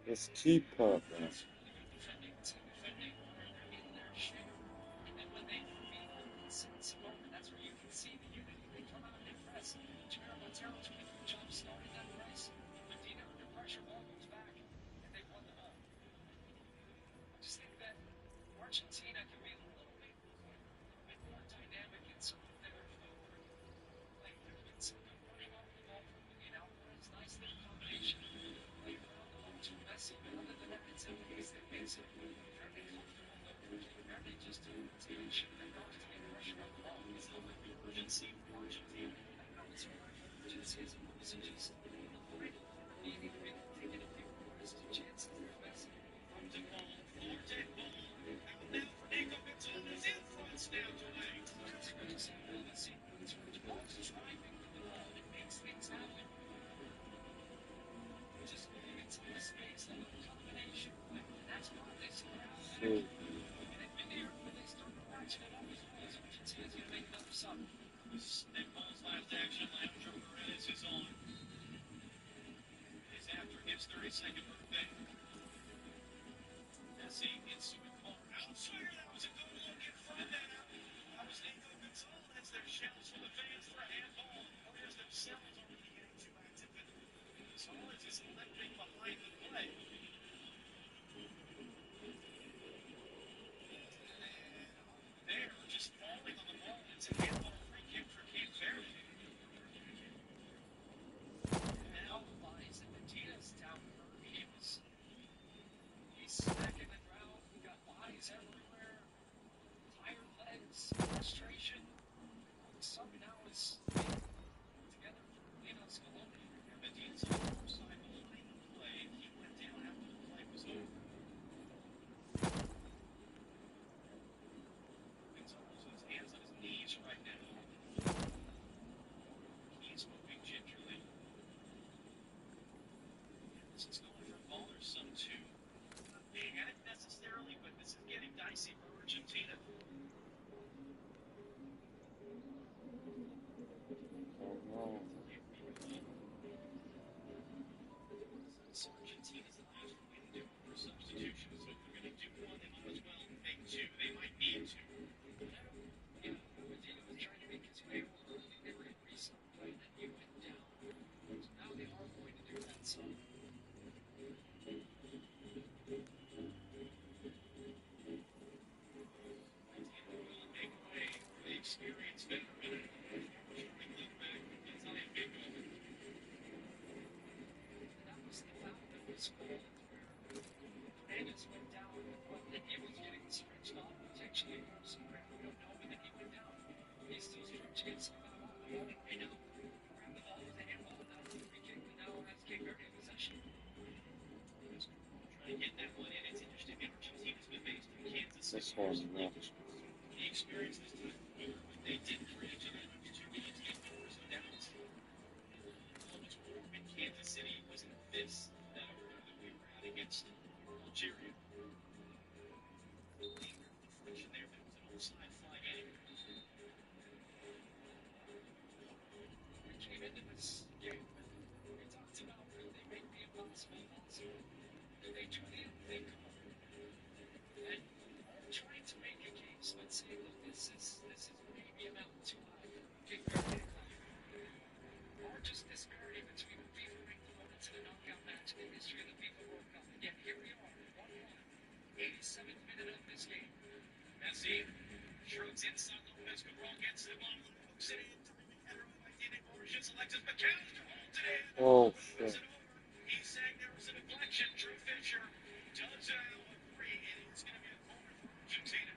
Let's keep her, man. That's where you can see the unity. They come out and press. Javier Montero, 24 jumps, starting that press. Medina under pressure, ball goes back, and they won the ball. I just think that Argentina can be a little bit more dynamic in some of their footwork. Like, there's been some good running off the ball from Julian Alvarez. Nice little combination. Like, around the ball to Messi, but other than that, it's Enriquez that makes it very comfortable. Very just to make sure that Ramos to get pressure on the ball. It's not like the urgency for Argentina. I don't know, it's more like urgency as opposed to just needing to be taking a few risky chances. There's Messi. Comes the ball, Morgeth ball. Out now for Nico Gonzalez in front, snapped away. That's good to see. Well, let's see. It's Rich Ball's driving the ball. It makes things happen. too. After his 32nd birthday. Messi gets to a corner. Outswinger, that was a good look in front. That was Nico Gonzalez. Their shouts from the fans for a handball. Players themselves are really getting too active. And Gonzalez is limping behind the play. There, just falling on the ball. It's a handball free kick for Cape Verde. Now lies in Martinez down early. He's smacking the ground. We got bodies everywhere. Tired legs, frustration. The sub now is together for Lino Scaloni. Medina's on the far side behind the play. He went down after the play was over. Gonzalez with his hands on his knees right now. He's moving gingerly. This is going for bothersome too. Not being at it necessarily, but this is getting dicey for Argentina. Argentina's last way to do it for substitution, so if they're going to do one, they might as well make two. They might need to. Yeah, Martino was trying to make his way over. They were in restart play, and then he went down. So now they are going to do that. So. Make way for the experienced veteran. Showing left back is on a big moment. That was the foul that was called where Fernandez went down, but then he was getting stretched off potentially from some ground. We don't know, but then he went down. He's still stretching himself out on the ball, and right now, grabbed the ball with a handball, and that's a free kick, and now has Cape Verde in possession. Trying to get that one in. It's interesting. Argentina's been based in Kansas City. This one's not. The experience this time of year, what they did for each other after 2 games, game numbers and downs. Columbus Crew in Kansas City was in this that opener that we were at against Algeria. Deflection there, but it was an offside flag anyway. We came into this game and we talked about will they make the impossible possible? Do they do the unthinkable? And all trying to make a case, but say, look, this is maybe a mountain too high for Cape Verde to climb. Or just disparity between FIFA-ranked opponents in a knockout match in the history of the FIFA World Cup. And yet here we are, 1-1, 87th minute of this game. Messi shrugs inside Lopez. Cabral gets to the bottom of the hooks it in. Terrific header by David Borges. Alexis McAllister holds it in. Oh, shit. He's saying there was a deflection. Drew Fisher does agree. It is going to be a corner for Argentina.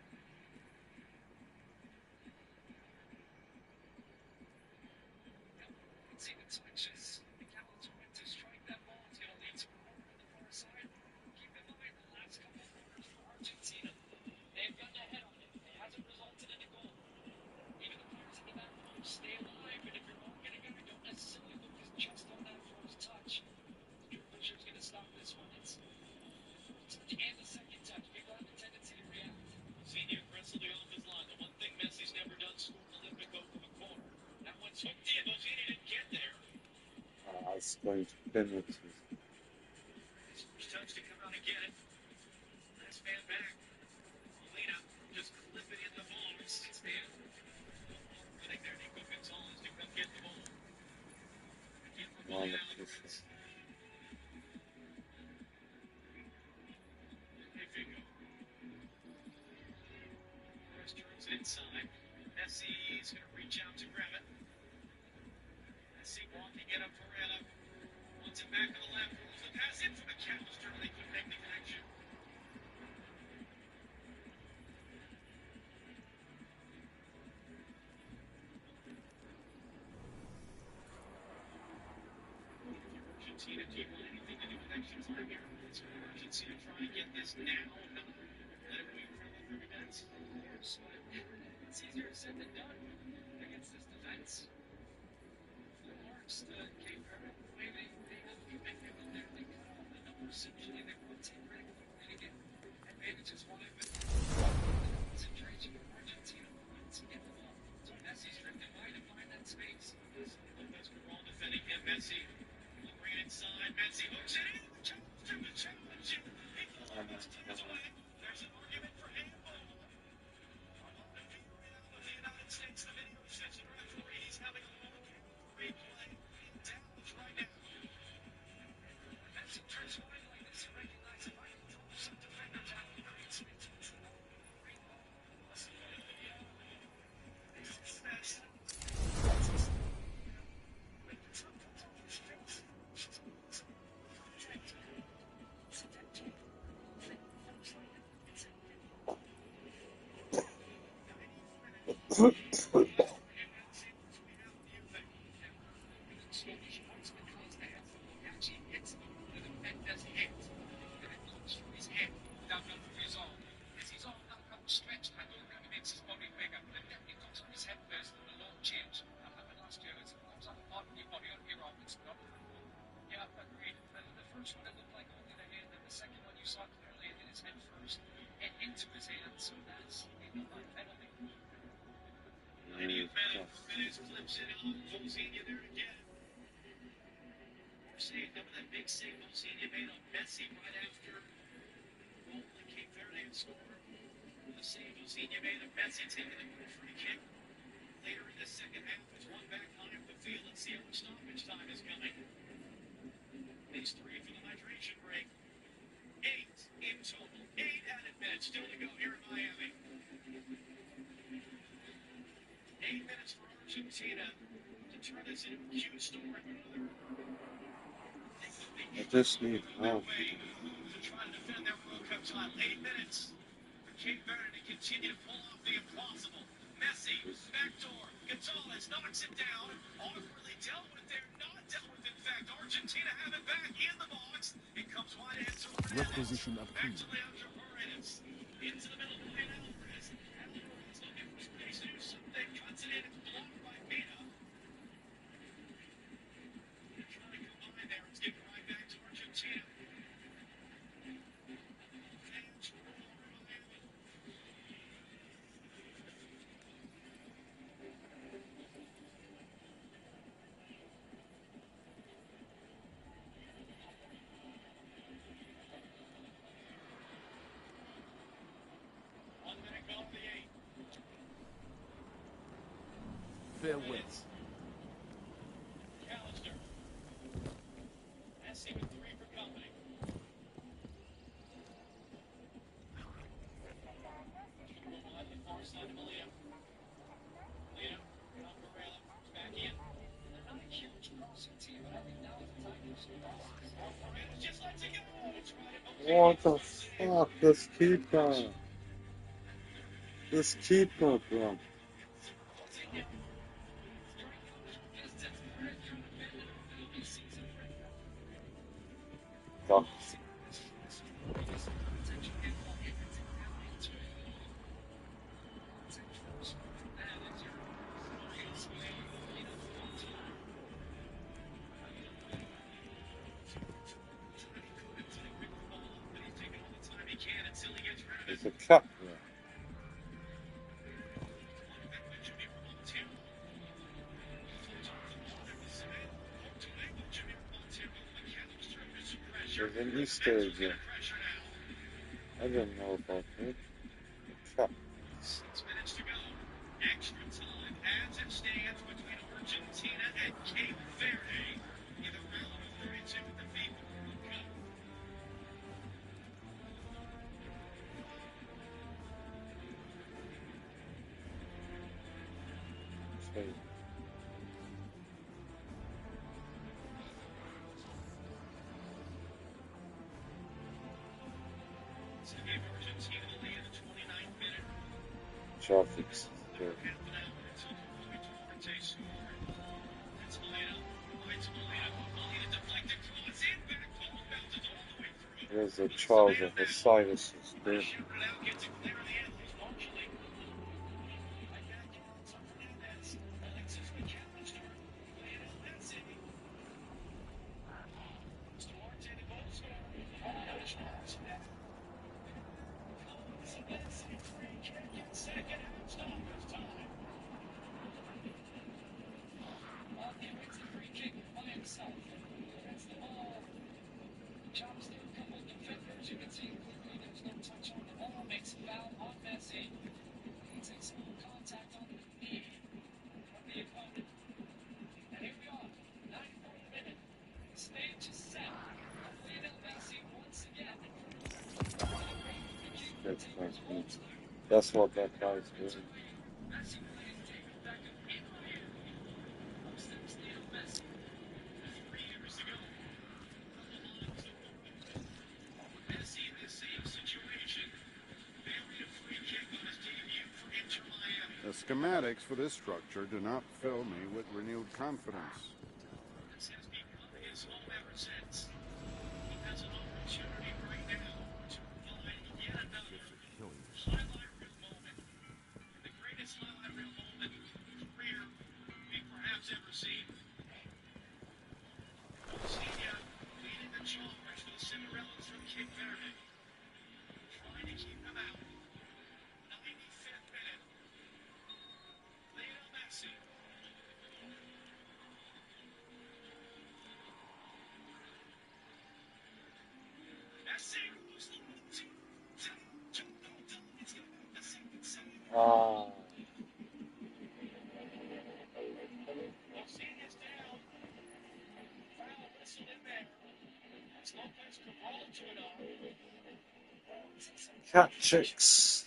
It's even switches. McAllister went to strike that ball. It's going to lead to a corner on the far side. Keep in mind the last couple of corners for Argentina. They've gotten ahead on it. It hasn't resulted in a goal. Even the players in the back row stay alive, and if you're going to get it, don't necessarily look just on that first touch. Drew Fisher's going to stop this one. It's the first touch and the second touch. People have a tendency to react. Senior aggressively off his line. The one thing Messi's never done, scored an Olympic goal from a corner. That one's hooked in. Bozini didn't get there. It's going to penalties. His first touch to come out and get it. Last man back. Molina just clip it in the ball. It's there. Running there, Nico Gonzalez to come get the ball. Again for Molina. First turns it inside. Messi is going to reach out to grab it. Messi walking it up for Rella. Wants it back on the left. Rolls the pass in for McAllister. They couldn't make the connection. Argentina, do you want anything to do with extra time here? It's Argentina trying to get this now, not let it wait for another 30 minutes. Of course, but it's easier said than done against this defense. Full marks to Cape Verde. The way they have commitment in there, they cut off the numbers. Usually they rotate very quickly to get Manages one of it. Concentration of Argentina once he gets the ball. So Messi's drifting wide to find that space. Lopez Carroll defending him. Messi. Looking inside. Messi hooks it in. Challenge to the challenge. He thought took it away. There's an argument for handball. Armando Fiorina of the United States, the video session referee. He's having a look. Replay in Dallas right now. Messi turns wide like this. You recognize it. Right? Some defenders have great space control. Great ball. Let's see the video. This is Messi. Big save Moutinho made on Messi right after the goal that Cape Verde had scored. The save Moutinho made of Messi taking the good free kick. Later in the second half, it's one back line of the field. Let's see how much stoppage time is coming. These three for the hydration break. 8 in total. 8 added minutes still to go here in Miami. 8 minutes for Argentina to turn this into a huge story. I just need help. To try to defend their World Cup title. 8 minutes for Cape Verde to continue to pull off the impossible. Messi, backdoor. Gonzalez knocks it down. Awkwardly dealt with there. Not dealt with, in fact. Argentina have it back in the box. It comes wide and so Requisition approved. back to Leandro Paredes. Into the middle, Julian Alvarez. Alvarez looking for space to do something. Cuts it in. It's blocked by Pina. They're trying to combine there. It's getting right back to Argentina. Fans roar in Miami. Fair winds. Callister. Messi with 3 for company. On the far side of Molina. Molina, Varela, back in. They're not a huge crossing team, but I think now is the time to see crosses. Varela just lets it go. It's right at What the fuck? This keeper. This keeper, bro. Fuck. There's a cup there. There's an Easter egg there. I don't know about it. A cup. 6 minutes to go. Extra time as it stands between Argentina and Cape Verde in the round of 32 of the FIFA World Cup. Okay. So they gave Argentina the lead in the 29th minute. Traffic's there. Half an hour until Duarte scored. It's Molina. It's Molina. Molina deflected cross in back. Ball bounces all the way through. There's a Charles of the Cyrus is there. Shooting it out, gets it clear of the Angeles partially. Right back in. It's up Fernandez. Alexis McAllister. Lionel Messi. It's Duarte, the goal scorer. That's what that guy's doing. The schematics for this structure do not fill me with renewed confidence. Ah. Cat chicks.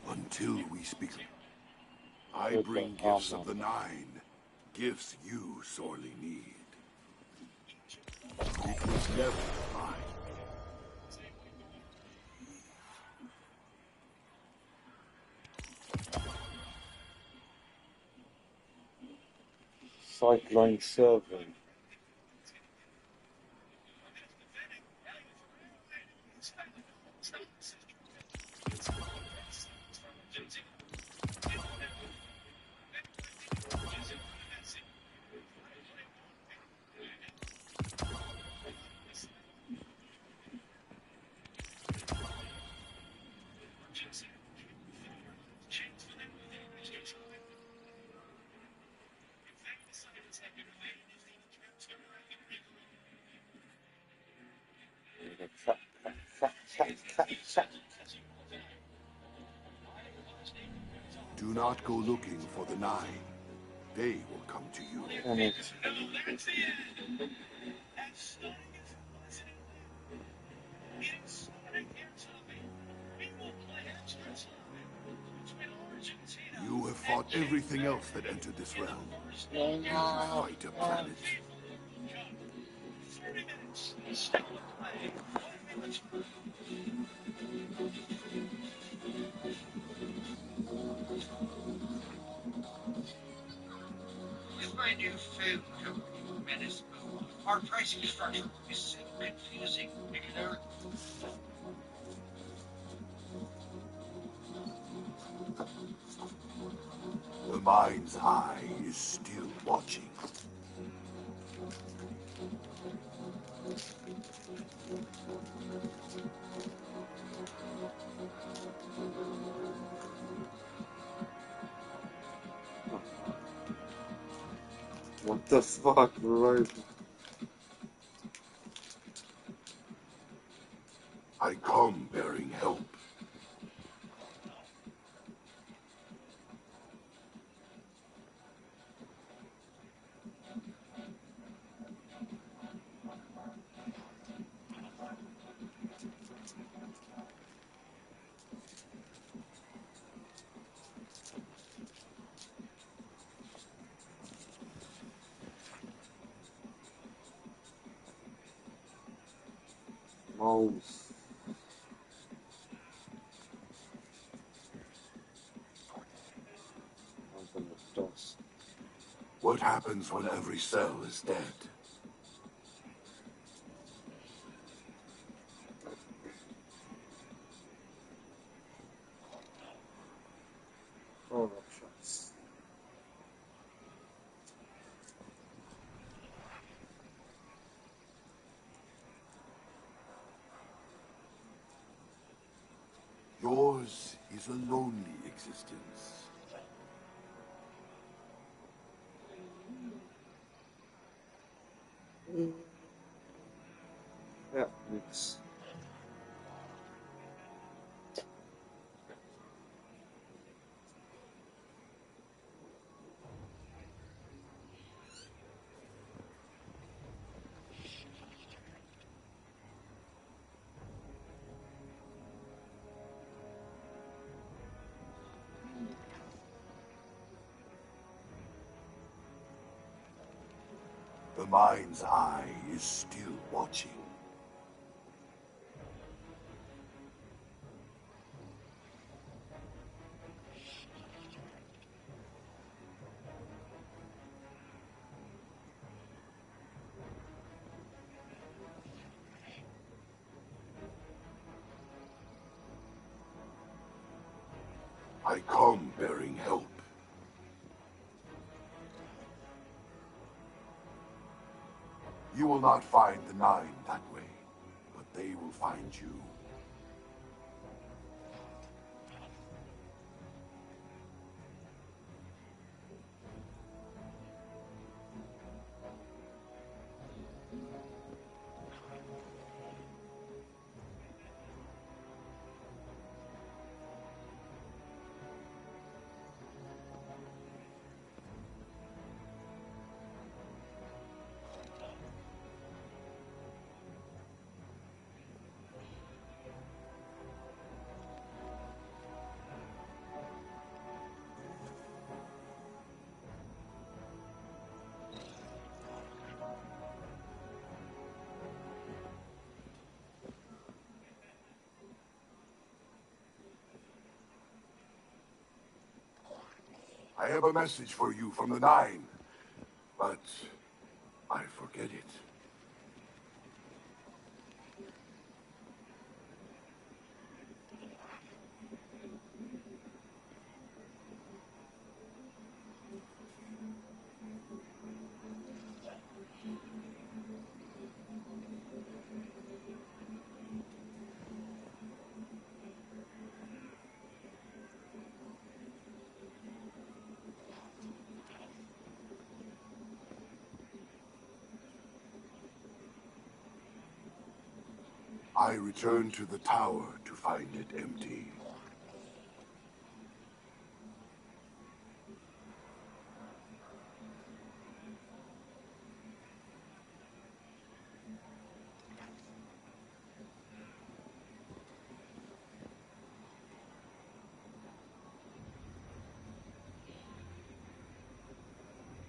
Until we speak, I bring gifts of the Nine, gifts you sorely need. It was never mine. Cyclone Servant. Do not go looking for the Nine. They will come to you. You have fought everything else that entered this realm. You fight a planet. With my new food company, Menace Moon, our pricing structure is so confusing, we can earn. The Mind's Eye is still watching. What the fuck, right? I come bearing help. Mouse. Mountain of dust. What happens when every cell is dead? Oh, options. Yours is a lonely existence. Yeah, mix. The mind's eye is still watching. I come bearing help. You will not find the Nine that way, but they will find you. I have a message for you from the Nine, but I forget it. I returned to the tower to find it empty.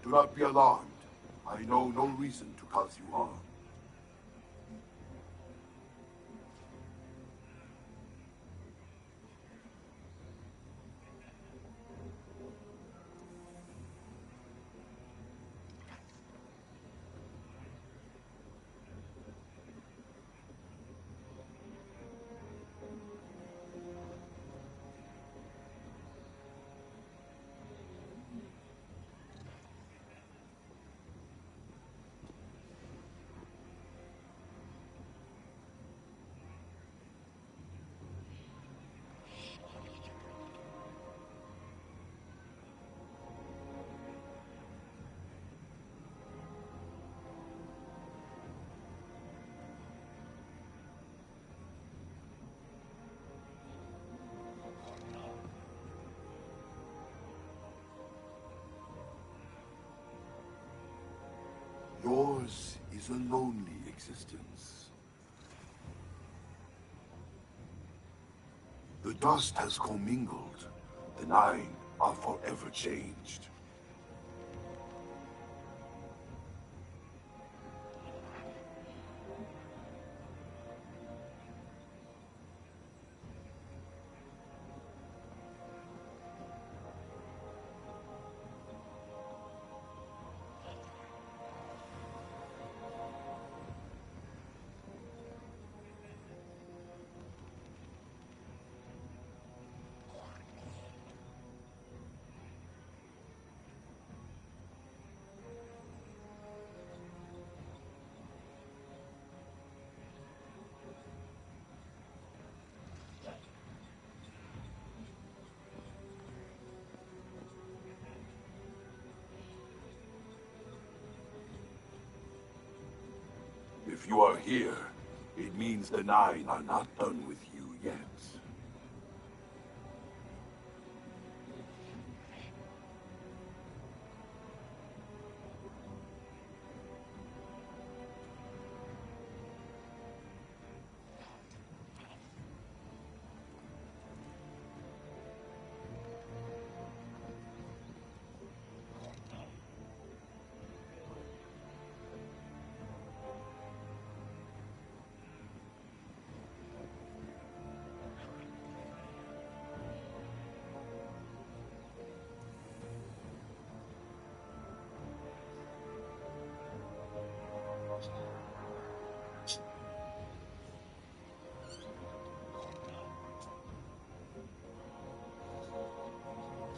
Do not be alarmed. I know no reason to cause you harm. is a lonely existence. The dust has commingled. The Nine are forever changed. If you are here, it means the Nine are not done with you yet.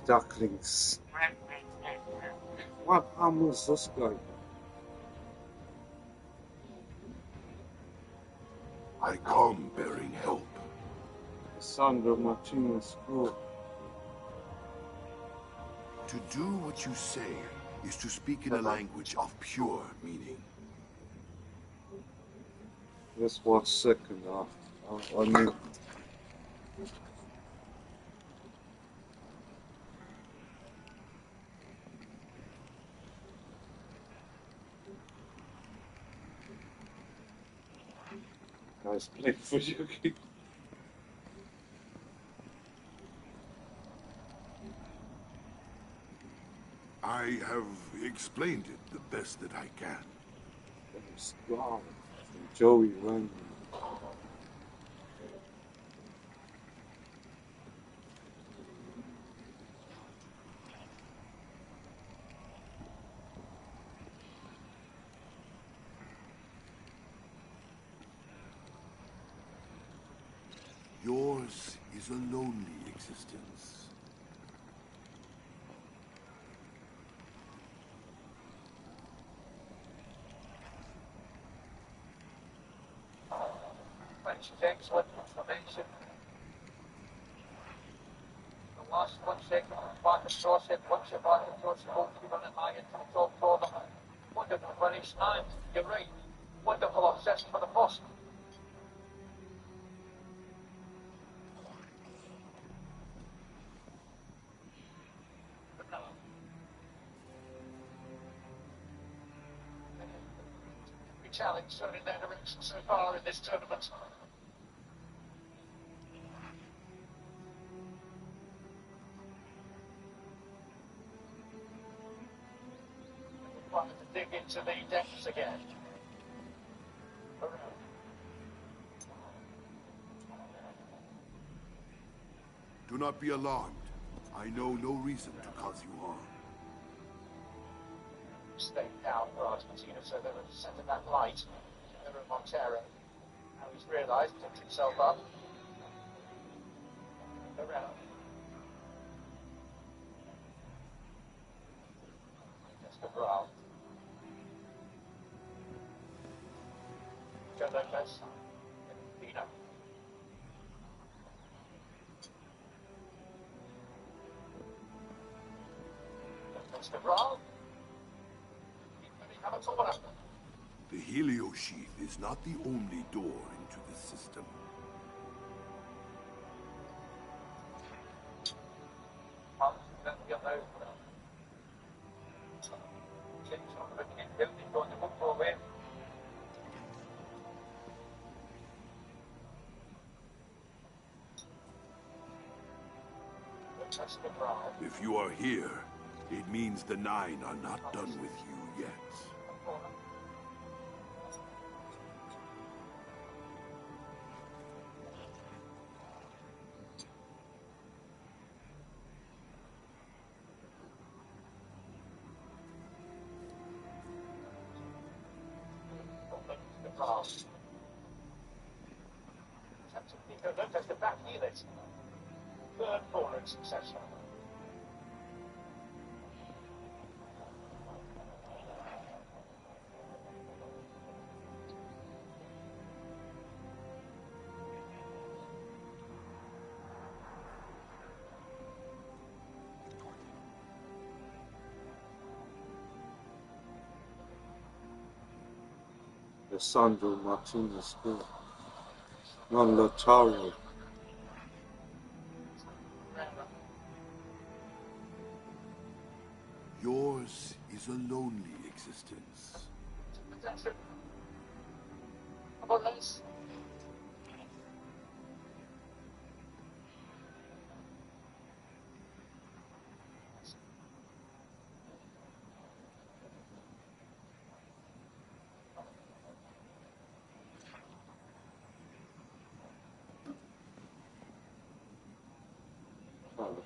Ducklings. What harm was this guy? I come bearing help. Sandra Martinez School. To do what you say is to speak in a language of pure meaning. This was second half. I mean, guys play video game. I have explained it the best that I can. Wow. Joey Ryan. Yours is a lonely existence. Thanks, excellent information. The last 1 second was back across it, once you're back across the goalkeeper and high into the top corner. Wonderful finish, and you're right, wonderful assist for the post. Challenge certainly their direction so far in this tournament. Wanted to dig into the depths again. Do not be alarmed. I know no reason to cause you harm. Stay down for Argentina so they were sending that light. Over Montero. Now he's realised, picked himself up. Around. That's the Brown. Joe Lopez. Dino. That's the Brown. The helio sheath is not the only door into this system. If you are here, it means the Nine are not done with you yet. That's the back unit. Third corner in succession. Sandro Martinez here. Non Lotario. Yours is a lonely existence.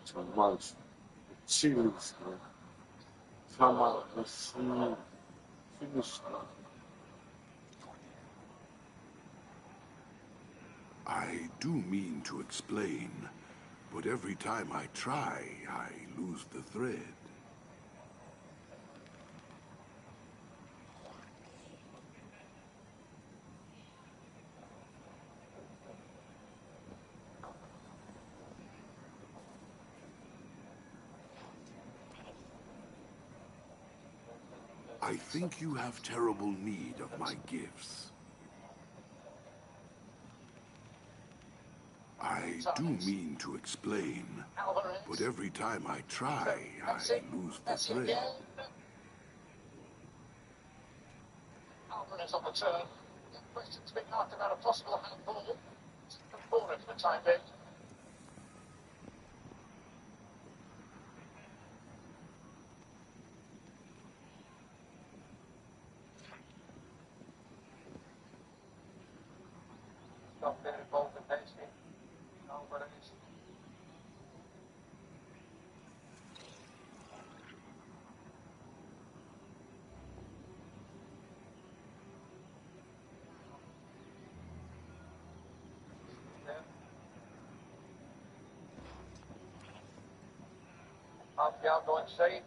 Too much. Chili's, man. Come out and see. Finish now. I do mean to explain, but every time I try, I lose the thread. I think you have terrible need of my gifts. I do mean to explain, but every time I try, I lose the thread. Alvarez on the turn. Questions being asked about a possible handball. Corner for the time being. Not been involved in this. Alvarez. Pantheon going safe.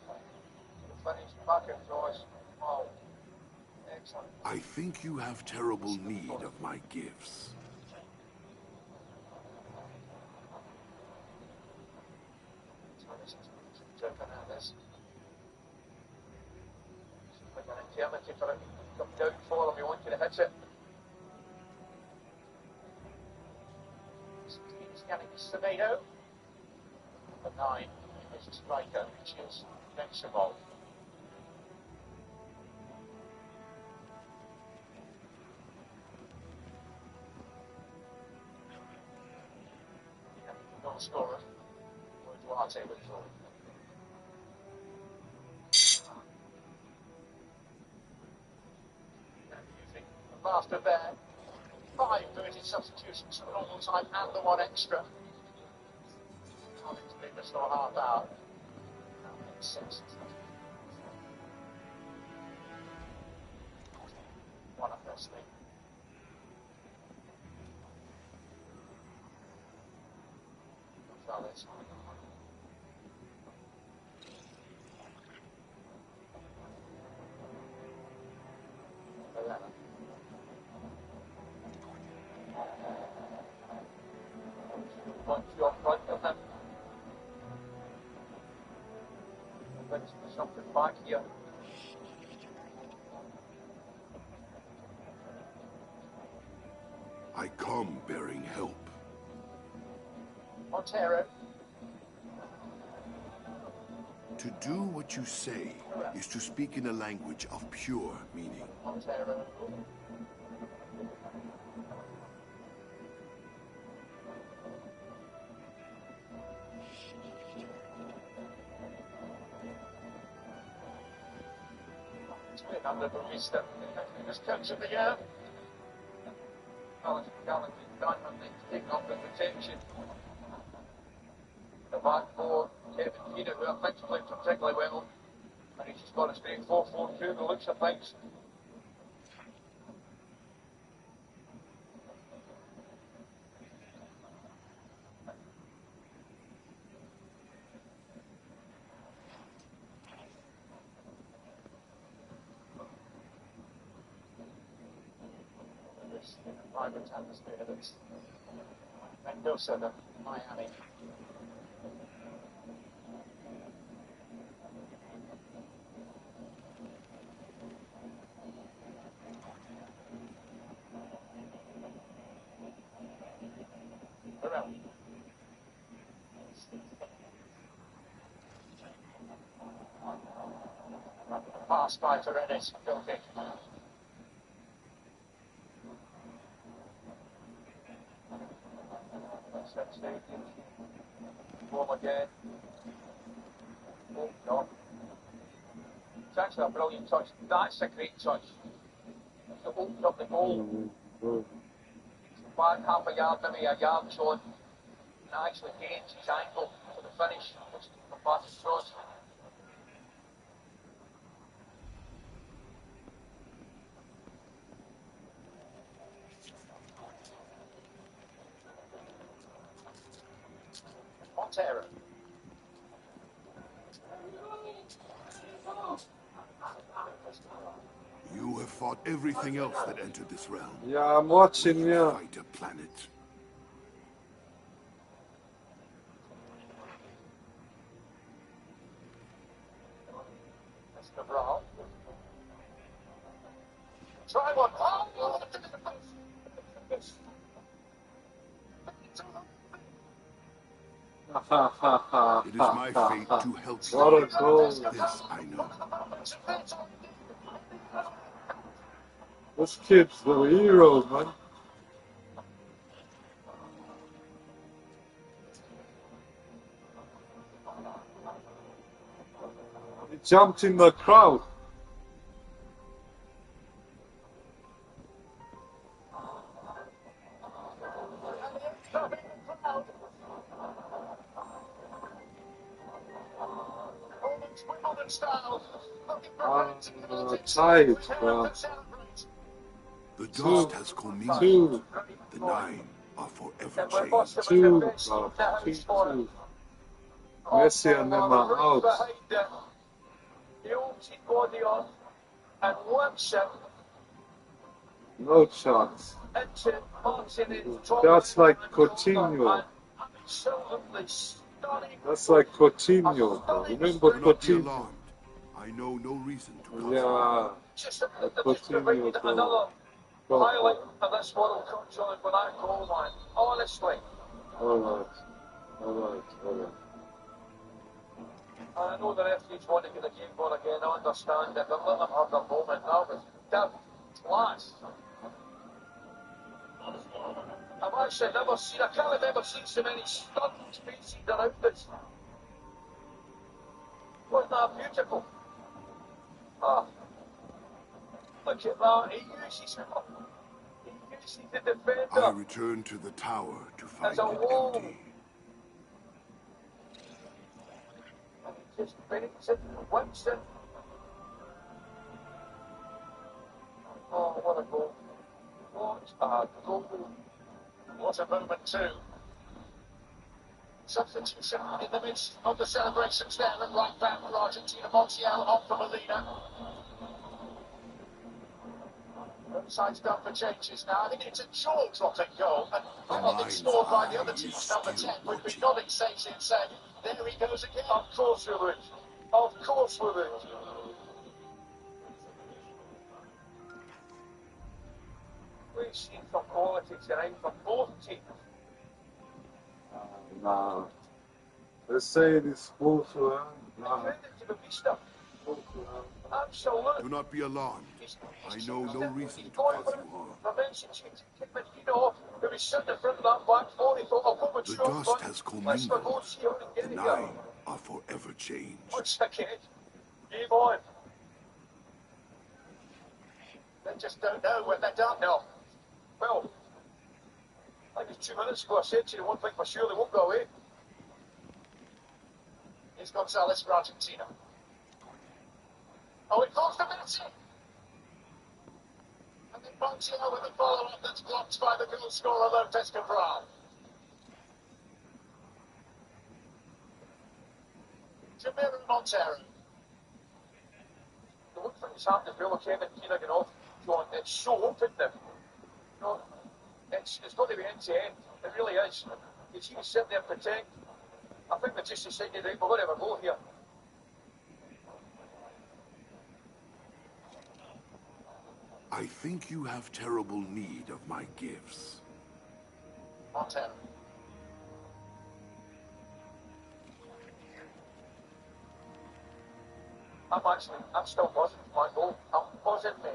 Finish bucket choice. Oh, excellent. I think you have terrible need of my gifts. We're going to agility for it. Come down for them. We want you to hit it. Scanning Semedo. The 9 is a striker, which is invincible. Goal scorer. Duarte with master there. 5 dirty substitutions for normal time and the 1 extra. Coming to be this for half hour. 6. 1 up this thing. Gonzalez. Your front of them. Something back here. I come bearing help. Montero. To do what you say is to speak in a language of pure meaning. Montero. under the vista. Just catching the air. Alex Gallagher diamond needs to take off the protection. The back four, Kevin Keane, who I think's played particularly well. And he's just got a straight 4-4-2, the looks of things. Private atmosphere that's Mendoza, the Miami. Around. Pass by Torres, filthy. Ball again. Oh, no. It's actually a brilliant touch. That's a great touch. It's opened up the goal. Back half a yard, maybe a yard short. And actually gains his ankle for the finish. Which is the fastest cross. Montero. You have fought everything else that entered this realm. Yeah, I'm watching, yeah. Fight a planet. Mr. Brown. Try one. It is my fate to help you. What a goal. This I know. This kid's the hero, man. He jumped in the crowd. Tight, bro. The dust has commingled. The nine are forever changed. Two, bro. Two. Messi and them are out. No chance. That's like Coutinho. That's like Coutinho, bro. Remember Coutinho? I know no reason to. Yeah. Coutinho, bro. Highlight of this World Cup, John, with that goal, man. Honestly. Alright. I know the referees want to get the game going again, I understand it, but let them have their moment. That was class. I've actually never seen, I can't remember seeing so many stunned faces around this. Wasn't that beautiful? Ah. Look at that, he uses the defender. I return to the tower to find it empty. And he just bends it and whips it. Oh, what a goal. What a goal. What a moment too. Substitution in the midst of the celebrations there at right back for Argentina. Montiel on for Molina. Side's done for changes now. I think it's a jaw-dropping goal, and probably scored by the other team's number 10. We'd be nodding safely and saying, there he goes again. Of course we would. Of course we would. We've seen some quality tonight from both teams. Nah. They say it is supposed to end. Nah. Absolutely. Do not be alarmed. I know no reason to cause you harm. The dust has commingled. The nine are forever changed. Once again, game on. They just don't know when they're done. No. Well, I think 2 minutes ago I said to you one thing for sure, they won't go away. Here's Gonzalez for Argentina. Oh, it falls to Messi. And then Pantheon with the follow-up that's blocked by the goal scorer Lopez Cabral. Jamiro Montero. The one thing that's happened is Villa came in here again off, John, it's so open now. You know, it's got to be end to end. It really is. You see me sit there and protect. I think they just decided, right, we're going to have a go here. I think you have terrible need of my gifts. Montero. I'm still buzzing for my goal. I'm buzzing, mate.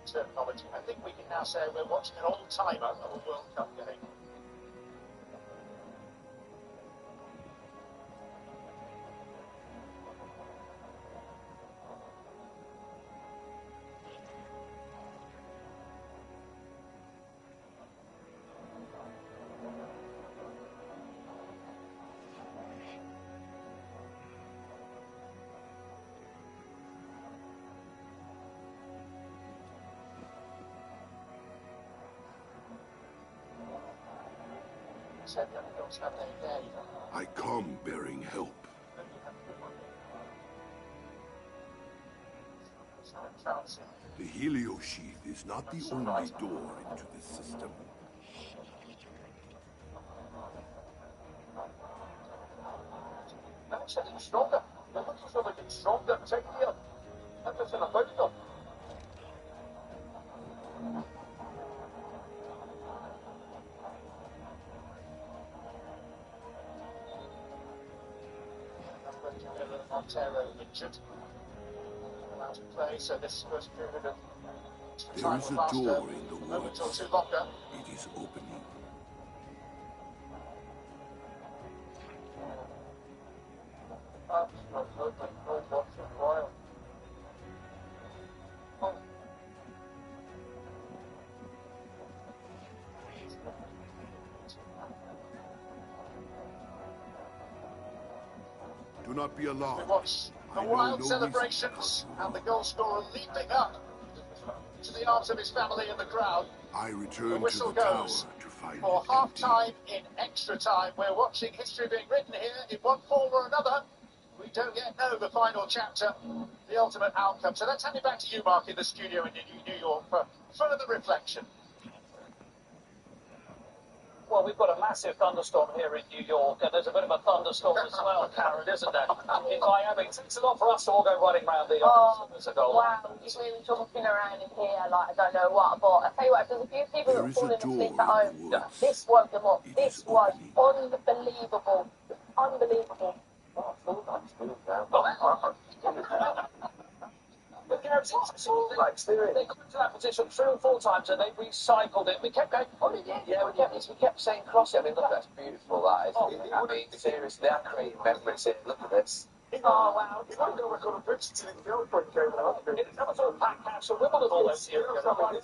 Terminology. I think we can now say we're watching an all-timer of a World Cup game. I come bearing help. The helio sheath is not the only door into this system. That's getting stronger. The looks as though they're getting stronger. Check here. Everything about them. Montero injured. Allowed to play, so this first period of There is a door in the woods. It is opening. Do not be alarmed. We watch the wild celebrations and the goal scorer leaping up to the arms of his family in the crowd. I return The whistle to the tower goes to find for it half-time in extra time. We're watching history being written here in one form or another. We don't yet know the final chapter, the ultimate outcome. So let's hand it back to you, Mark, in the studio in New York for further reflection. Well, we've got a massive thunderstorm here in New York, and there's a bit of a thunderstorm as well, Karen, isn't there? In Miami. It takes a lot for us to all go running around the office as a goal. Wow, we were jumping around in here like I don't know what, but I tell you what, if there's a few people that are falling asleep at home, this woke them up. This was unbelievable. Unbelievable. But Gareth, it's all like they got into that position 3 or 4 times and they recycled it. We kept going, oh, they did. Yeah, we kept saying cross it. I mean, look, that's beautiful, that is. I mean, seriously, they're creating memories here. Look at this. Oh, wow. It's not going to record a picture to the girlfriend came out. It's not sort of packed house of Wimbledon all those years ago.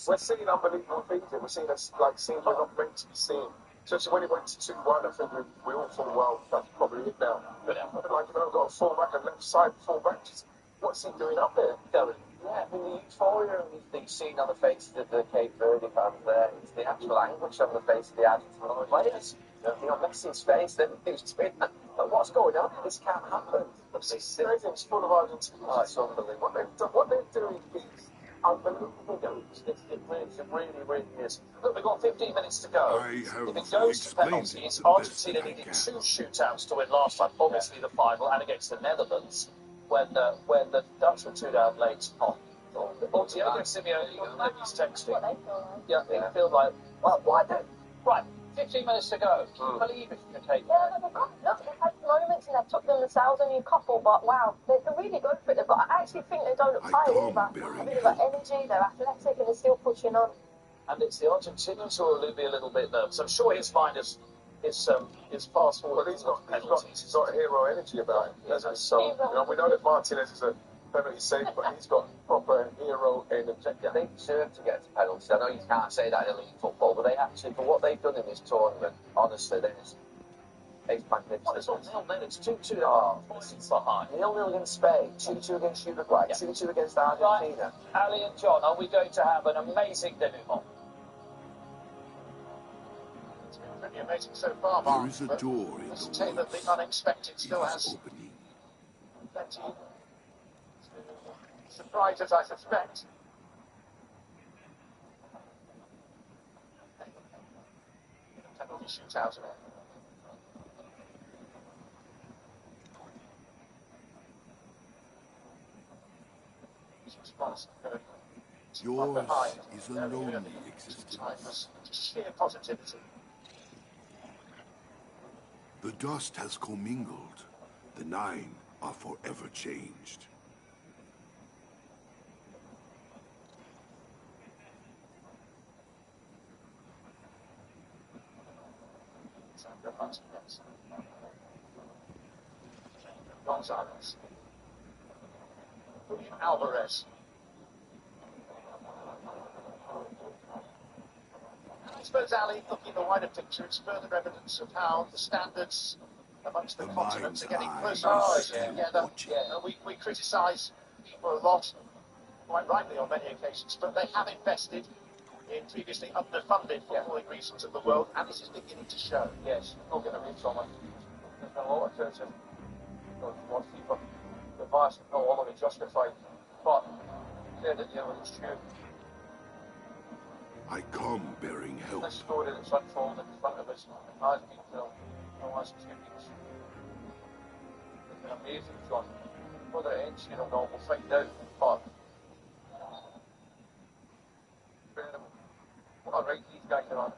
We're seeing unbelievable things. We're seeing us like seeing we're not meant to be seen. So when it went to 2-1, I think we all thought, well, that's probably it now. But like, you know, got a full back and left side, full back. Just, what's he doing up there? Yeah, I mean, the euphoria that you see on the faces of the Cape Verde fans there, it's the actual anguish on the face of the Argentine players. You know, Messi's face, then he's doing that. But what's going on? This can't happen. The stadium's full of Argentinians. Oh, it's unbelievable. What they're doing is unbelievable. It really is. Look, we've got 15 minutes to go. If it goes to penalties, Argentina needed 2 shootouts to win last time. Obviously, the final and against the Netherlands, when the Dutch were 2 down late on. Or Diego Simeone, he's texting. Yeah, they feel like, well, why don't? Right, 15 minutes to go. Can you believe if you can take Yeah, they've had moments and they've took themselves a new couple, but wow, they really go for it. I actually think they don't look tired either. I think they've got energy, they're athletic, and they're still pushing on. and it's the Argentinians who will be a little bit nervous. I'm sure his mind is fast forward. But he's got hero energy about him, hasn't he? So, we know that Martinez is a penalty save, but he's got proper hero energy. Yeah, they deserve to get to penalties. I know you can't say that in elite football, but they actually, for what they've done in this tournament, honestly, it's magnificent. Well, it's not 0-0, it's 2-2. Oh, it's behind. 0-0 against Spain, 2-2 against Uruguay, 2-2 against Argentina. Right. Ali and John, are we going to have an amazing denouement? It's been pretty amazing so far, Mark. There is a door in let's the say that woods. the unexpected still has Opening. plenty to surprise us, I suspect. Penalty shootout. Yours is a lonely existence. Sheer positivity. The dust has commingled. The 9 are forever changed. Gonzalez. Alvarez. I suppose, Ali, looking at the wider picture, it's further evidence of how the standards amongst the continents are getting closer and closer together. We criticise people a lot, quite rightly on many occasions, but they have invested in previously underfunded footballing regions of the world, and this is beginning to show. Yes, not going to be someone. There's a lot of churches. The vast not all of it justified, but clear that the evidence true. I come bearing help. This story that's unfolded in front of us has been filmed in the last 2 weeks. It's been amazing, John. Whether it ends, we'll find out, but what a right these guys are on.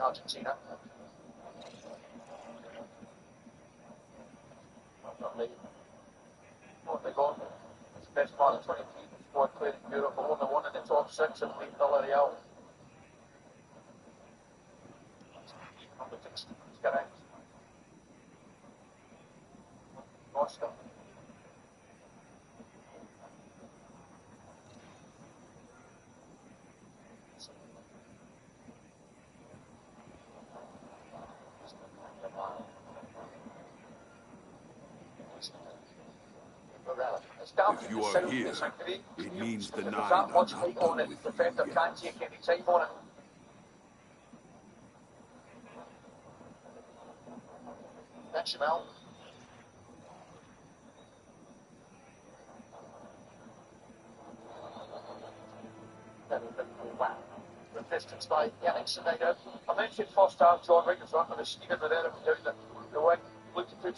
Argentina. Not me. What they got? It's the best part of 20 people squad played in Europe, but only one in the top 6 and lead Villarreal. It's correct. Oscar. If you are here, it means the 9 are that much not weight on done it. with The you defender yet. can't take any time on it. Bechamel. Wow. Resistance by Yannick Semedo. I mentioned first half, John, right in front of the Steven Rivera down the wing. Looked to put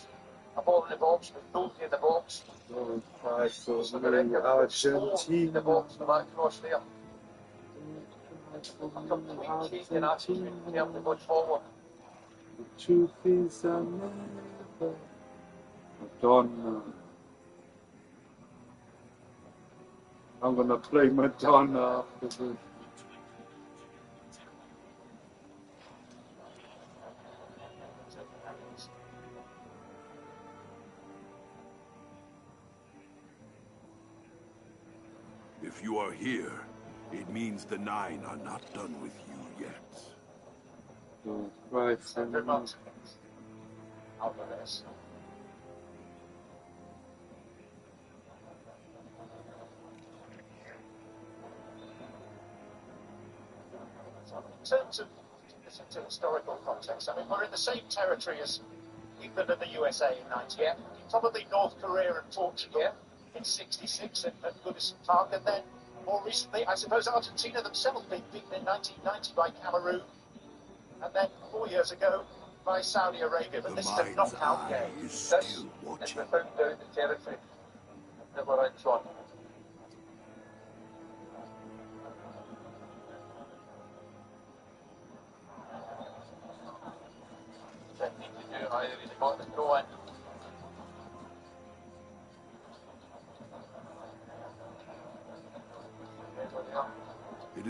a ball in the box with nobody in the box. Oh, fight for So me, in the box, the Argentina. back cross there. A complete change in attitude in terms of going forward. The truth is I never Madonna. I'm gonna play Madonna after this. If you are here, it means the 9 are not done with you yet. Oh, Christ, I know. Alvarez. In terms of this into historical context, I mean, we're in the same territory as England and the USA in 98, probably North Korea and Portugal in 66 at Goodison Park, and then more recently, I suppose Argentina themselves being beaten in 1990 by Cameroon, and then 4 years ago by Saudi Arabia. But this is a knockout game. This is without doubt the territory that we're in, John. They need to do either really got the throw in.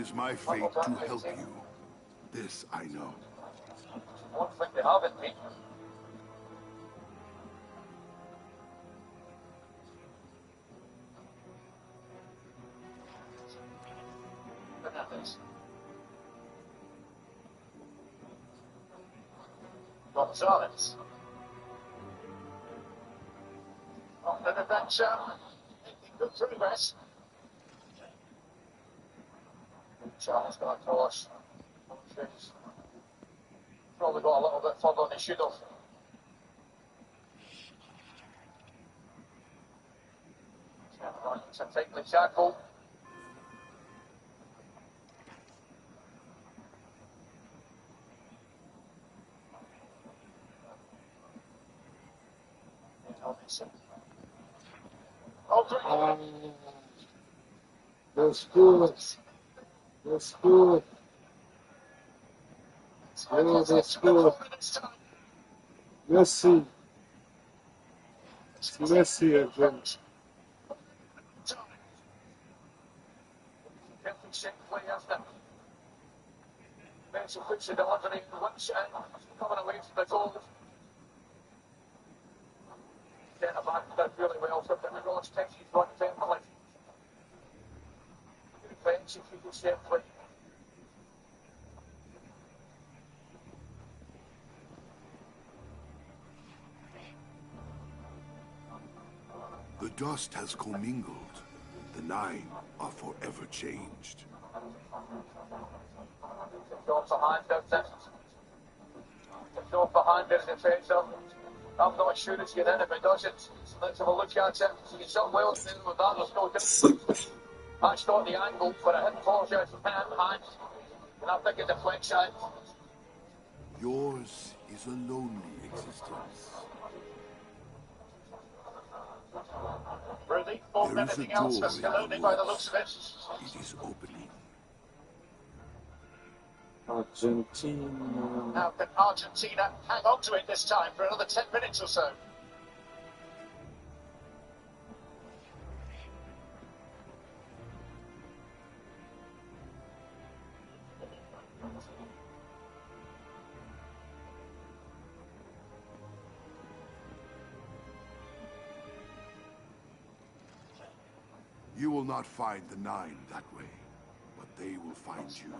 is my fate to help you. This I know. One thing they haven't been. Fernandez. Gonzalez. On an adventure. Making good progress. Charles got a course. Probably got a little bit further than he should have. It's a tightly tackle. That's good. That's good. Oh, that's good. Messi. It's Messi again. Benson puts the delivery in one shot, coming away from the goal. Centre back did really well for him. Ross takes his run temporarily. Defence if he can step play. The dust has commingled. The nine are forever changed. Shot behind, does it? Shot behind, there's a defender. I'm not sure it's getting in if it doesn't. Let's have a look at it. You shot well with that, there's no difference. That's not the angle, but I hadn't apologise for hand. And I think it deflects out. Yours is a lonely existence. Really? More than anything else, that's only by the looks of it. It is opening. Argentina. Now can Argentina hang on to it this time for another 10 minutes or so? You will not find the nine that way, but they will find you.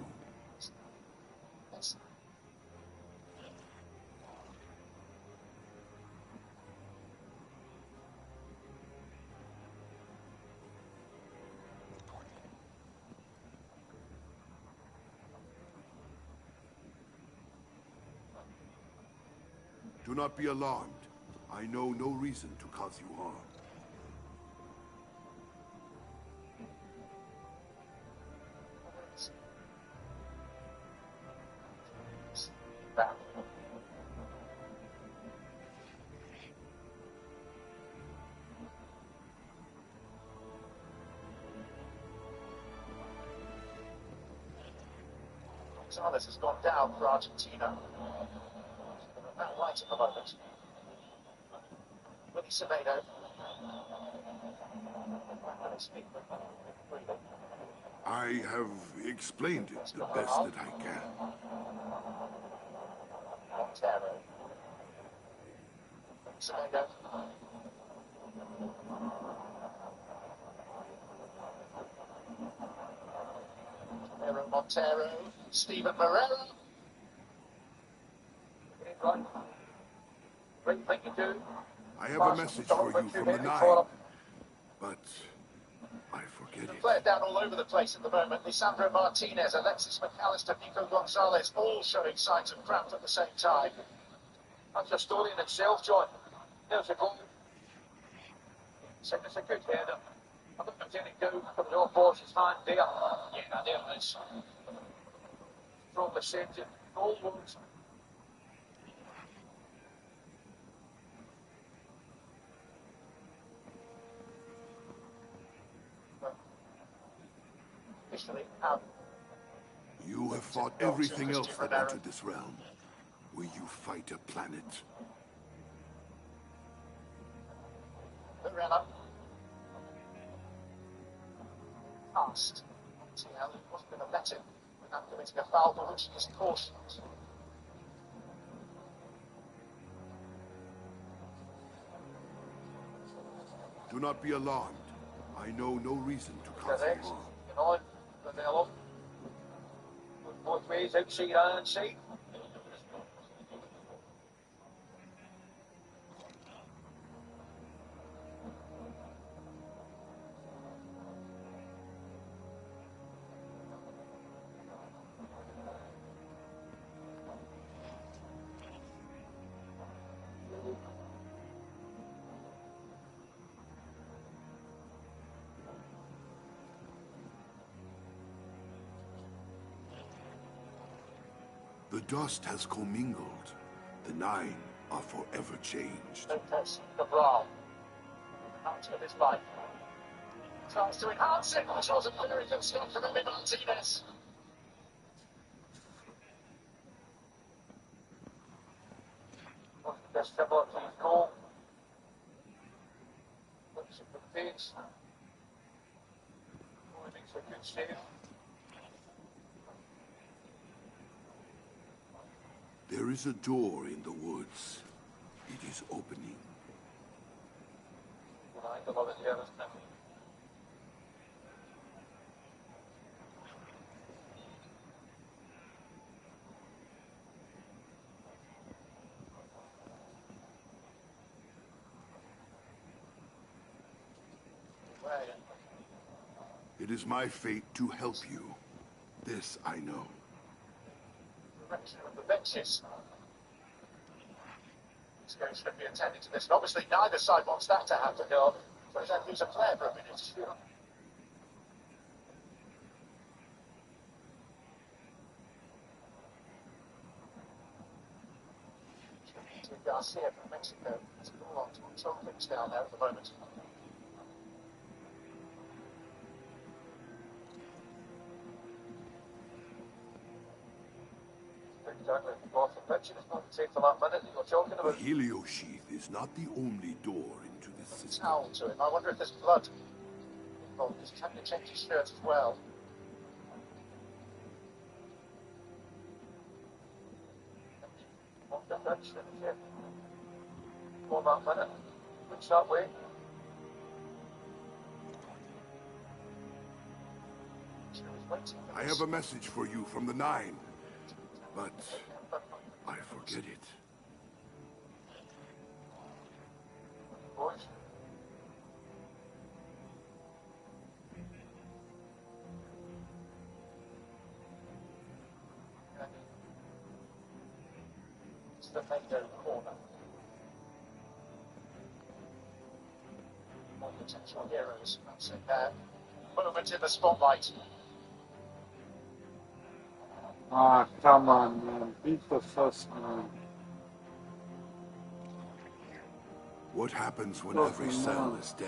Do not be alarmed. I know no reason to cause you harm. Gonzalez has gone down for Argentina. That light at the moment. Willie Semedo. I have explained it the best that I can. Montero. Semedo. Montero. Steven Moreira. Great thing to do. I have a message for you from the nine, but I forget it. Played down all over the place at the moment. Lisandro Martinez, Alexis McAllister, Nico Gonzalez, all showing signs of cramp at the same time. That's a story in itself, John. There's a goal. It's a good header. I think there's any go from the off-board's hand there. Yeah, there it is. From the centre, all ones. You have fought everything else that entered this realm. Will you fight a planet? Varela. Passed. See how it wasn't going to let him without committing a foul for which he is cautioned. Do not be alarmed. I know no reason to cause you harm. Good night, Vanilla. Good night, please. Exceed and see. The dust has commingled. The Nine are forever changed. Tempest, the Brawl. Out of his life. Tries to enhance it, which was a very good stop from Emmy Martinez. Best trouble to his goal. Looks at the pitch. Makes a good save. There is a door in the woods. It is opening. It is my fate to help you. This I know. Direction of the benches. It's going to be attending to this, and obviously neither side wants that to happen. So he's had to use a player for a minute. Garcia from Mexico. It's all on to control things down there at the moment. Exactly. North of Pitch, it's not the for that minute that you're talking about. The helio sheath is not the only door into this system. Towel to him. I wonder if there's blood. Oh, he's having to change his shirt as well. North of Pitch, yeah. For that minute. Which that way? I have a message for you from the Nine. But I forget it. It's the Mando corner. More potential heroes. That's it. Moment in the spotlight. Ah, come on, man. Beat the first man. What happens when every cell is dead?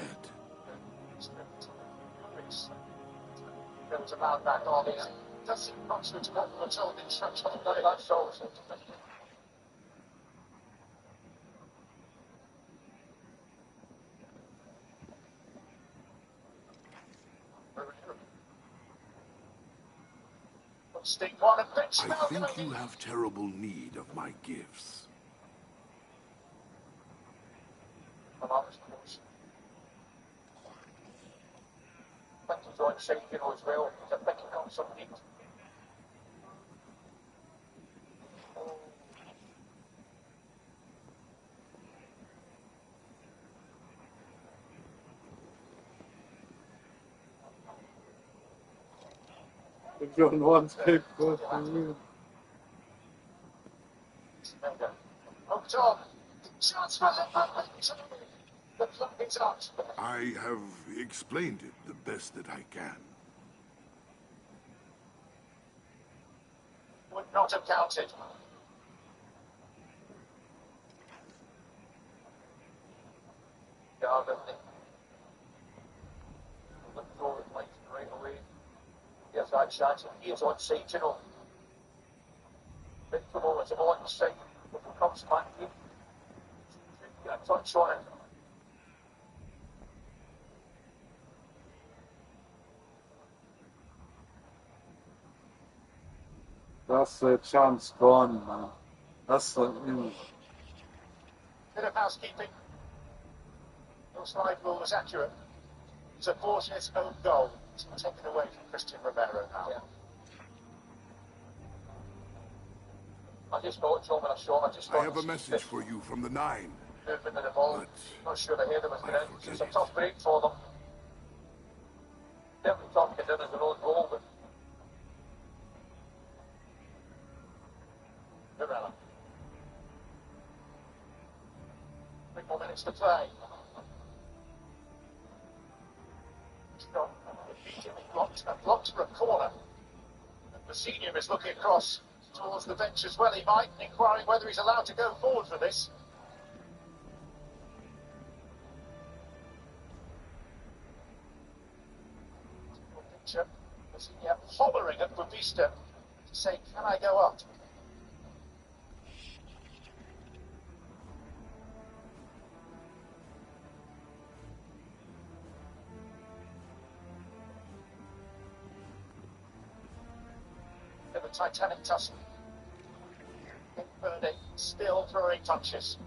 There was a man back on it. Doesn't much to what we're told in such a way that shows it. I think you have terrible need of my gifts. Thank you, John. Shaking as well. He's a picking on some heat. If you're on one pick, go for you. Oh, John. Chance for the clock is out. I have explained it the best that I can. Would not have counted. Look forward, like straight away. Yes, I'd chance. He is on siege, you know. Big trouble, it's a ball in sight. If it comes back, yeah, touch on it. That's the chance gone, man. That's the... Bit of housekeeping. Your slide rule was accurate. It's a Borges own goal. It's taken away from Christian Romero now. Yeah. I just thought, John, when I saw, I have a message for you from the 9. Movement of the ball. Not sure the header was going to. It's a tough break for them. Definitely tough considering their own goal, but. Varela. 3 more minutes to play. Immediately blocked for a corner. And the senior is looking across towards the bench as well. He might, inquiring whether he's allowed to go forward for this. Picture. The senior hollering at Bautista to say, "Can I go up?" The Titanic tussle. Verde still throwing touches.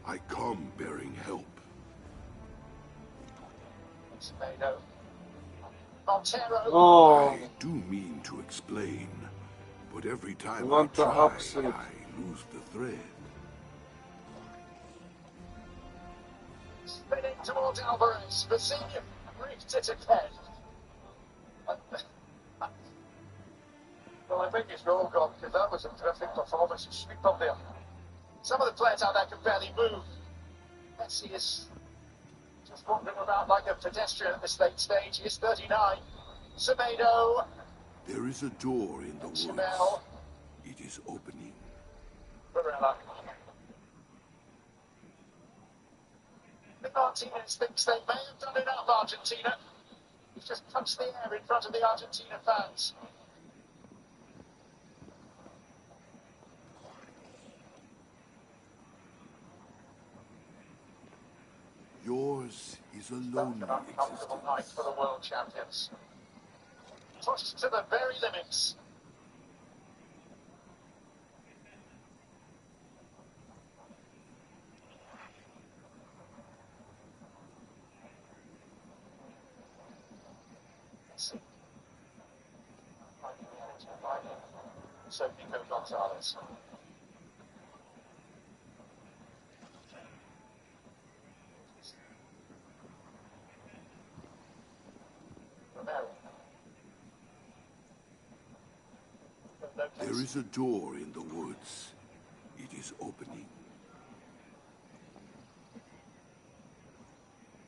I come bearing help. Tomato. Montero. Oh. I do mean to explain, but every time I want the try, opposite. I lose the thread. Spinning towards Alvarez. Vecino reached it again. Well, I think he's goal gone because that was a terrific performance. A sweep on there. Some of the players out there can barely move. Messi is just wandering about like a pedestrian at this late stage. He is 39. Semedo. There is a door in the woods. Chanel. It is opening. Varela. Martinez thinks they may have done enough, Argentina. He's just punched the air in front of the Argentina fans. Yours is a lonely existence. Night for the world champions. Pushed to the very limits. So Nico Gonzalez. There is a door in the woods. It is opening.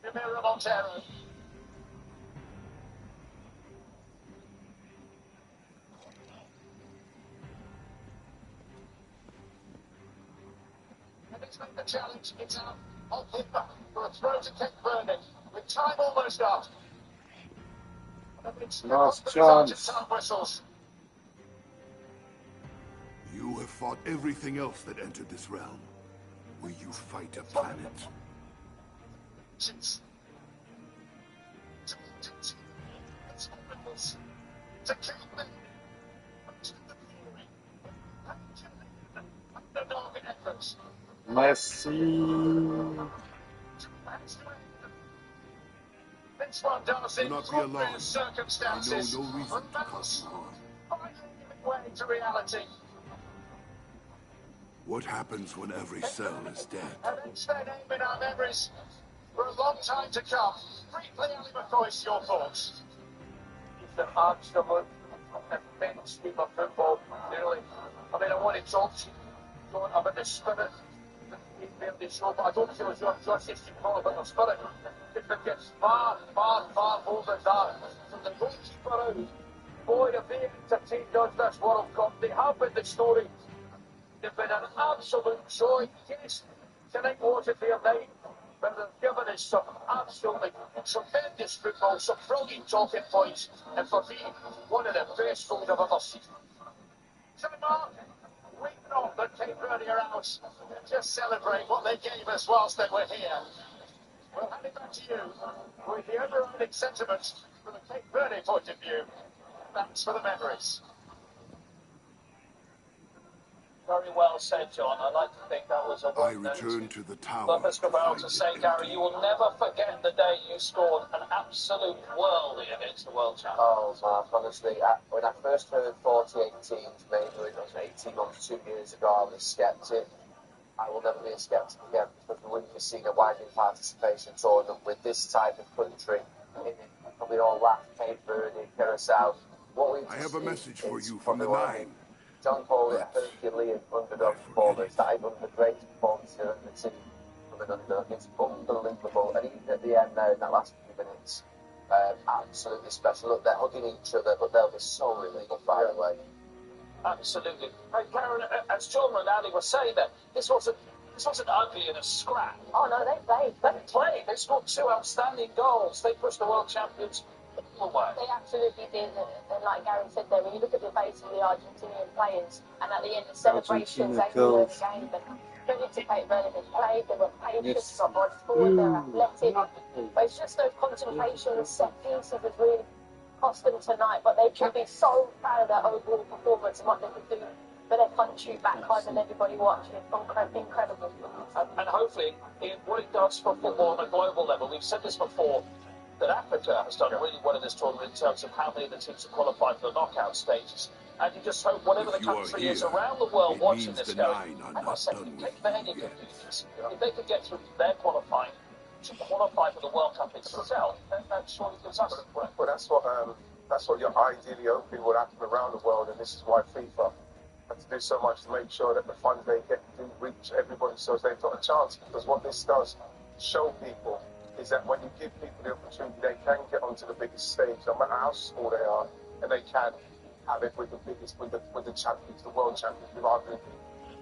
Romero Montero. And it's made the challenge. It's out of him for a throw to Cape Verde with time almost up. Last chance. Whistles. You have fought everything else that entered this realm. Will you fight a planet? To kill me. Underdog efforts. Messi. This one does Do in not be alarmed. circumstances. I know no reason to cause you harm. Finally giving way to reality. What happens when every cell is dead? And it's their name in our memories for a long time to come. Briefly, Ali McCoy, your thoughts? It's an absolute immense team of football, really. I mean, I want to talk to you about the spirit that they show, but I don't feel as though John 16 call about the spirit. It gets far, far, far over that. From the goalkeeper out, boy, if they entertained us this World Cup, they have been the story. They've been an absolute joy. Yes, tonight wasn't their night, but they've given us some absolutely tremendous football, some brilliant talking points, and for me, one of the best goals I've ever seen. So, Mark, wait not that Cape Verde are out and just celebrate what they gave us whilst they were here. We'll hand it back to you with the overriding sentiment from a Cape Verde point of view. Thanks for the memories. Very well said, John. I like to think that was a I return to the tower. Purpose to say, Gary, you will never forget the day you scored an absolute worldie against the world champion. Oh, Mark, honestly, when I first heard 4018, maybe it was 18 months, 2 years ago, I was a sceptic. I will never be a sceptic again, because we wouldn't have seen a winding participation tournament with this type of country in it. And we all laughed, Cape Verde, Curacao. I have a message for you from the Nine. Don't call it a Herculean underdog performance. That is one of the greatest performances I've ever seen from an underdog. It's unbelievable. And even at the end there, in that last few minutes, absolutely special. Look, they're hugging each other, but they'll be so relieved by the way. Absolutely. Hey, Karen, as John and Ali were saying that, this wasn't ugly in a scrap. Oh no, they played. They played. They scored 2 outstanding goals. They pushed the world champions away. They absolutely did, and like Gary said there, when you look at the face of the Argentinian players, and at the end of celebrations, they won the game, but credit to Cape Verde, they played, they were patient, got right forward, they're athletic, but it's just those concentration and set pieces that really cost them tonight, but they should be so proud of their overall performance and what they could do for their country back home and everybody watching. Incredible. And hopefully, what it does for football on a global level, we've said this before, that Africa has done really well in this tournament in terms of how many of the teams have qualified for the knockout stages. And you just hope whatever the country is around the world watching this going, I must say, Cape Verde could do this. If they could get through their qualifying to qualify for the World Cup itself, then that surely gives us a break. Well, that's what you're ideally hoping would happen around the world, and this is why FIFA have to do so much to make sure that the funds they get do reach everybody so they've got a chance. Because what this does show people is that when you give people the opportunity, they can get onto the biggest stage, no matter how small they are, and they can have it with the biggest, with the champions, the world champions, with arguably,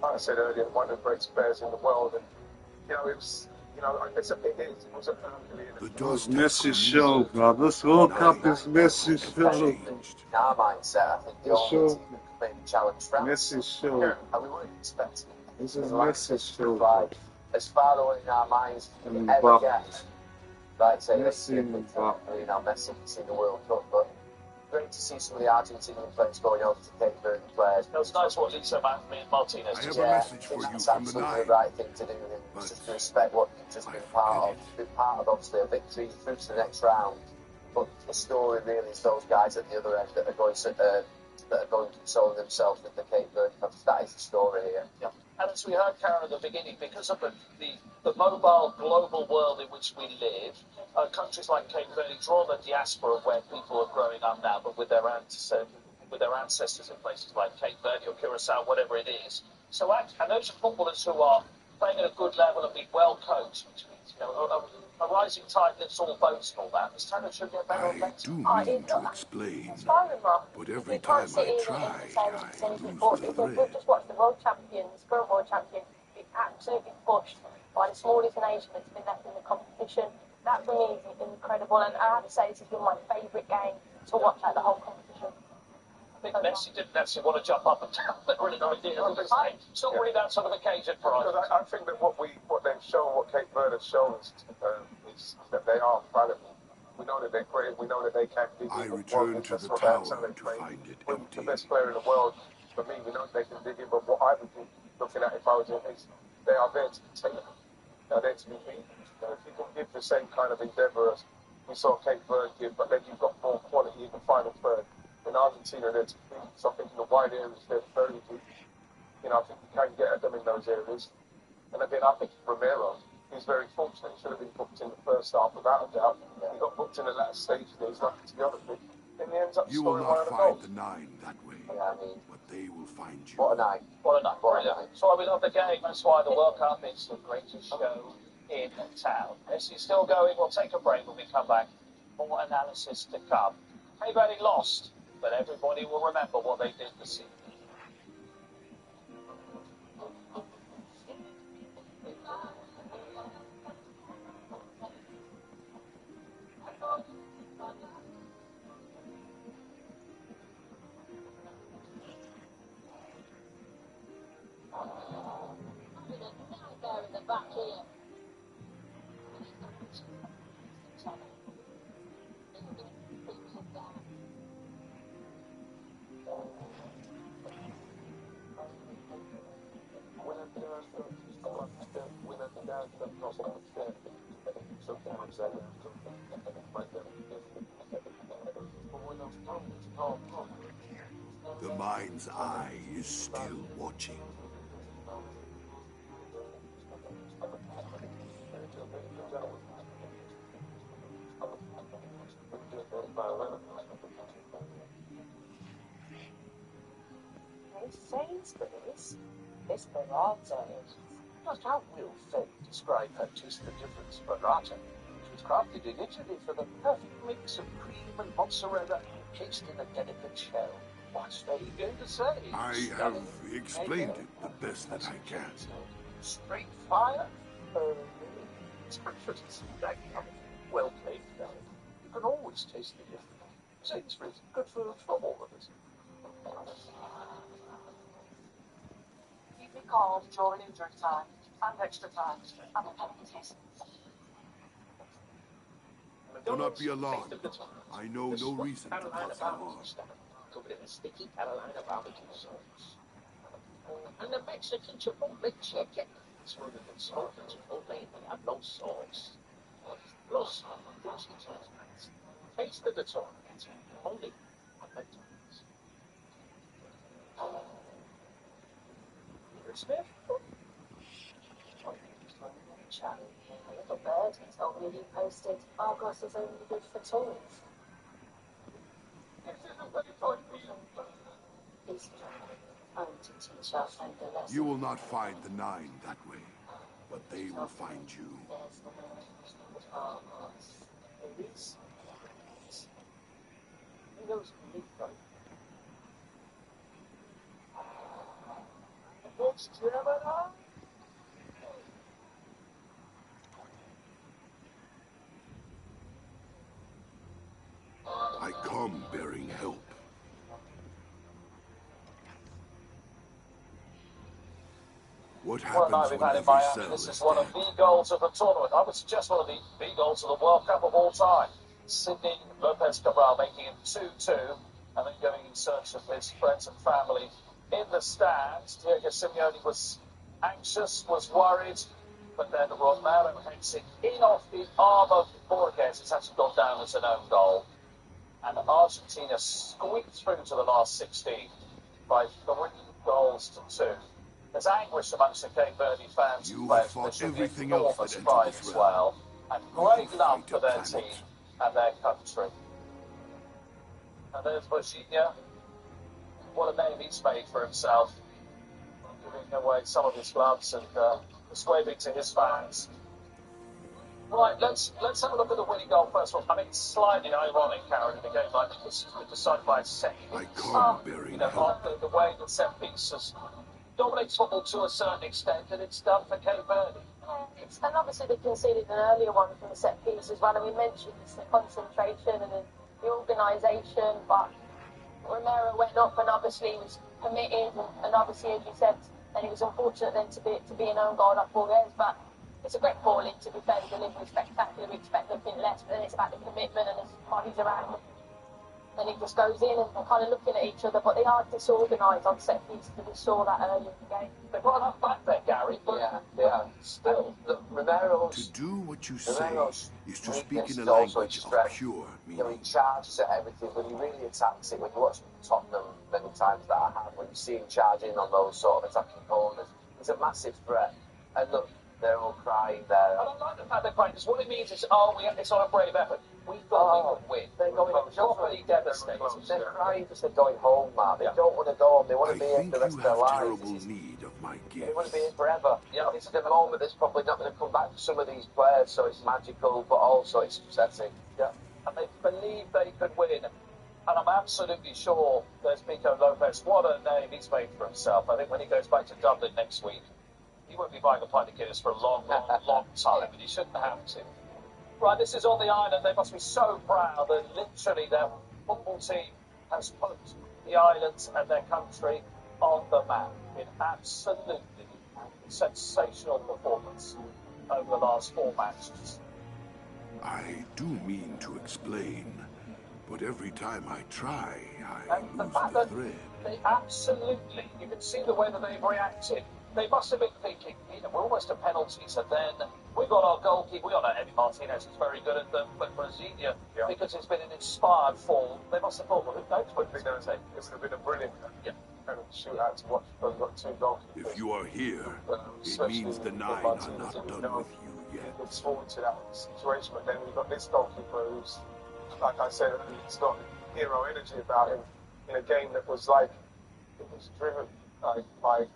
like I said earlier, one of the greatest players in the world. And it was, it was a It was Messi show, bro. This World Cup is Messi show. In our mindset, I think the only team that could maybe challenge France. Messi show. And we weren't expecting it. This is Messi show. As far away in our minds as we ever get. Like say, Messi now Messi can see the World Cup, but great to see some of the Argentinian players going over to Cape Verde players. It was nice what Lisa Martinez I have did. a message for you That's from the absolutely Nine. the right thing to do, and just to respect what you've just been part of. Been part of obviously a victory through to the next round, but the story really is those guys at the other end that are going to console themselves with the Cape Verde Cup. That is the story here. Yeah. And as we heard, Karen, at the beginning, because of the mobile global world in which we live, countries like Cape Verde draw the diaspora where people are growing up now, but with their ancestors in places like Cape Verde or Curacao, whatever it is. So, and those are footballers who are playing at a good level and being well coached, which means, a rising tide lifts all boats and all that. This time it should get better and better. I do mean to explain, but every time I try, I lose the thread. We've just watched the world champions, current world champions, be absolutely pushed by the smallest nation that's been left in the competition. That for me is incredible, and I have to say this has been my favourite game to watch out the whole competition. I think Messi didn't necessarily want to jump up and down. They really no idea. Still really that sort of occasion for us. I think that what they've shown, what Cape Verde has shown is that they are fallible. We know that they're great. We know that they can dig. I return to the tower to find it empty. The best player in the world, for me, we know that they can dig in. But what I would be looking at if I was in is they are there to be taken. They're there to be beaten. If you can give the same kind of endeavour as we saw Cape Verde give, but then you've got more quality in the final third. In Argentina, they're to beat. So I think in the wide areas, they're very deep. I think you can get at them in those areas. And again, I think Romero, he's very fortunate. He should have been booked in the first half without a doubt. He got booked in the last stage, and he's nothing to the other thing. Then he ends up You will scoring one not of the find goals. the Nine that way, but they will find you. What a night. What a night. Brilliant. That's why we love the game. That's why the World Cup is the greatest show in town. Messi's still going. We'll take a break when we come back. More analysis to come. Cape Verde lost, but everybody will remember what they did this evening. In the back here. The mind's eye is still watching. Sainsbury's, this burrata is just how will Finn describe her taste the difference burrata, which was crafted initially for the perfect mix of cream and mozzarella encased in a delicate shell. What are you going to say? I have explained it the best that I can. Straight fire? Well played, Phil. You can always taste the difference. Sainsbury's, good food for all of us. Keep me calm during injury time and extra time and the penalties. Do not be alarmed. I know no reason to cause you harm. Covered in a sticky Carolina barbecue sauce. And the Mexican chipotle chicken. It's one of the smoking chipotle they have no sauce. Plus, juicy toast. Taste of the torment. Only at McDonald's. Smith? A little bird told me he posted Argos is only good for tools. He's trying to teach our friend a lesson. You will not find the Nine that way, but they will find you. There's the word Argos. It is. He knows me, right? What's Gemini? I come bearing help. What happens when every cell This is is one of the goals of the tournament. I would suggest one of the goals of the World Cup of all time. Sydney Lopez Cabral making it 2-2 and then going in search of his friends and family in the stands. Diego Simeone was anxious, was worried, but then Romero heads it in off the arm of Morgeth. It's actually gone down as an own goal. And Argentina squeaked through to the last 16 by 3 goals to 2. There's anguish amongst the Cape Verde fans and players. This will be an enormous pride as well. And great love for their team and their country. And there's Virginia. What a name he's made for himself. Giving away some of his gloves and persuading to his fans. Right, let's have a look at the winning goal first of all. I mean, it's slightly ironic, Karen, in a game like this. It was decided by a set piece. The way that set pieces dominates football to a certain extent, and it's done for Cape Verde. And obviously they conceded an earlier one from the set piece as well, and we mentioned the concentration and the organisation, but Romero went up and obviously was committed, and obviously, as you said, then it was unfortunate then to be an own goal like Morgeth, but it's a great ball in, to be fair, the delivery spectacular, we expect nothing less, but then it's about the commitment and his bodies around him. Then he just goes in and they're kind of looking at each other, but they are disorganised on set pieces, and we saw that earlier in the game. They've got enough back there, Gary, but yeah, still, Romero's... To do what you say is to speak in a also language of pure You know, meaning. he charges at everything, but he really attacks it. When you watch Tottenham many times that I have, when you see him charging on those sort of attacking corners, he's a massive threat. And look, they're all crying there. I don't like the fact they're crying, because what it means is, it's not a brave effort. We thought we would win. They're going properly devastated. They're crying because they're going home, Mark. They don't want to go home. They want to be here for the rest of their lives. Terrible need of my They gift. want to be here forever. You know, this is the moment that's probably not going to come back for some of these players, so it's magical, but also it's upsetting. Yeah, and they believe they could win. And I'm absolutely sure there's Pico Lopez. What a name he's made for himself. I think when he goes back to Dublin next week, he won't be buying a pint of Guinness for a long time, and he shouldn't have to. Right, this is on the island. They must be so proud that literally their football team has put the islands and their country on the map in absolutely sensational performance over the last 4 matches. I do mean to explain, but every time I try, I And the lose fact the that thread. they absolutely, you can see the way that they've reacted. they must have been thinking, you know, we're almost at penalties, and then we got our goalkeeper. We all know Emi Martinez is very good at them, but Brasilia, because it's been an inspired form, they must have thought, well, who knows what it's going to take. It would have been a brilliant shootout to watch because we've got two goalkeepers. If you are here, it means the nine are not done with you yet. Looks forward to that situation, but then we've got this goalkeeper who's, like I said, he's got hero energy about him in a game that was like, it was driven like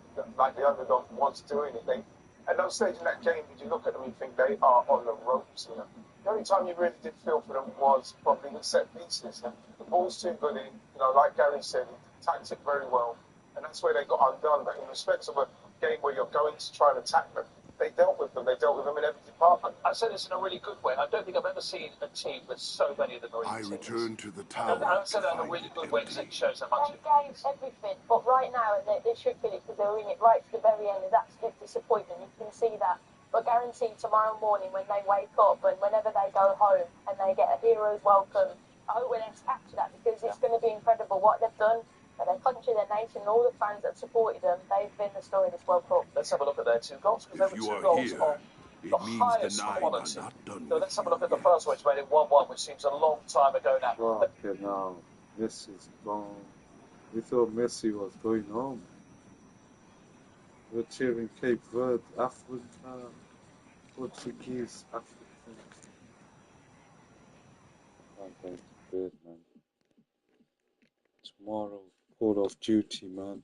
the underdog wants to do anything. At no stage in that game did you look at them and think they are on the ropes, you know. The only time you really did feel for them was probably the set pieces. The ball's too good in, you know, like Gary said, he tacked it very well, and that's where they got undone. But in respect of a game where you're going to try and attack them, they dealt with them. They dealt with them in every department. I said this in a really good way. I don't think I've ever seen a team with so many of the Marine teams. I return to the tower. I said that in a really good way because it shows how much. They gave everything, but right now they should feel it because they were in it right to the very end. There's absolute disappointment. You can see that. But guaranteed tomorrow morning when they wake up and whenever they go home and they get a hero's welcome, I hope we're able to capture that because it's going to be incredible what they've done. For their country, their nation, and all the fans that supported them, they've been the story of this World Cup. Let's have a look at their two goals, because they were two goals of the highest quality. So let's have a look at the first one, which made it 1-1, which seems a long time ago now. Okay, now, Messi's gone. We thought Messi was going home. We're cheering Cape Verde, Africa, Portuguese, African. I'm going to bed, man. Tomorrow, Call of Duty, man.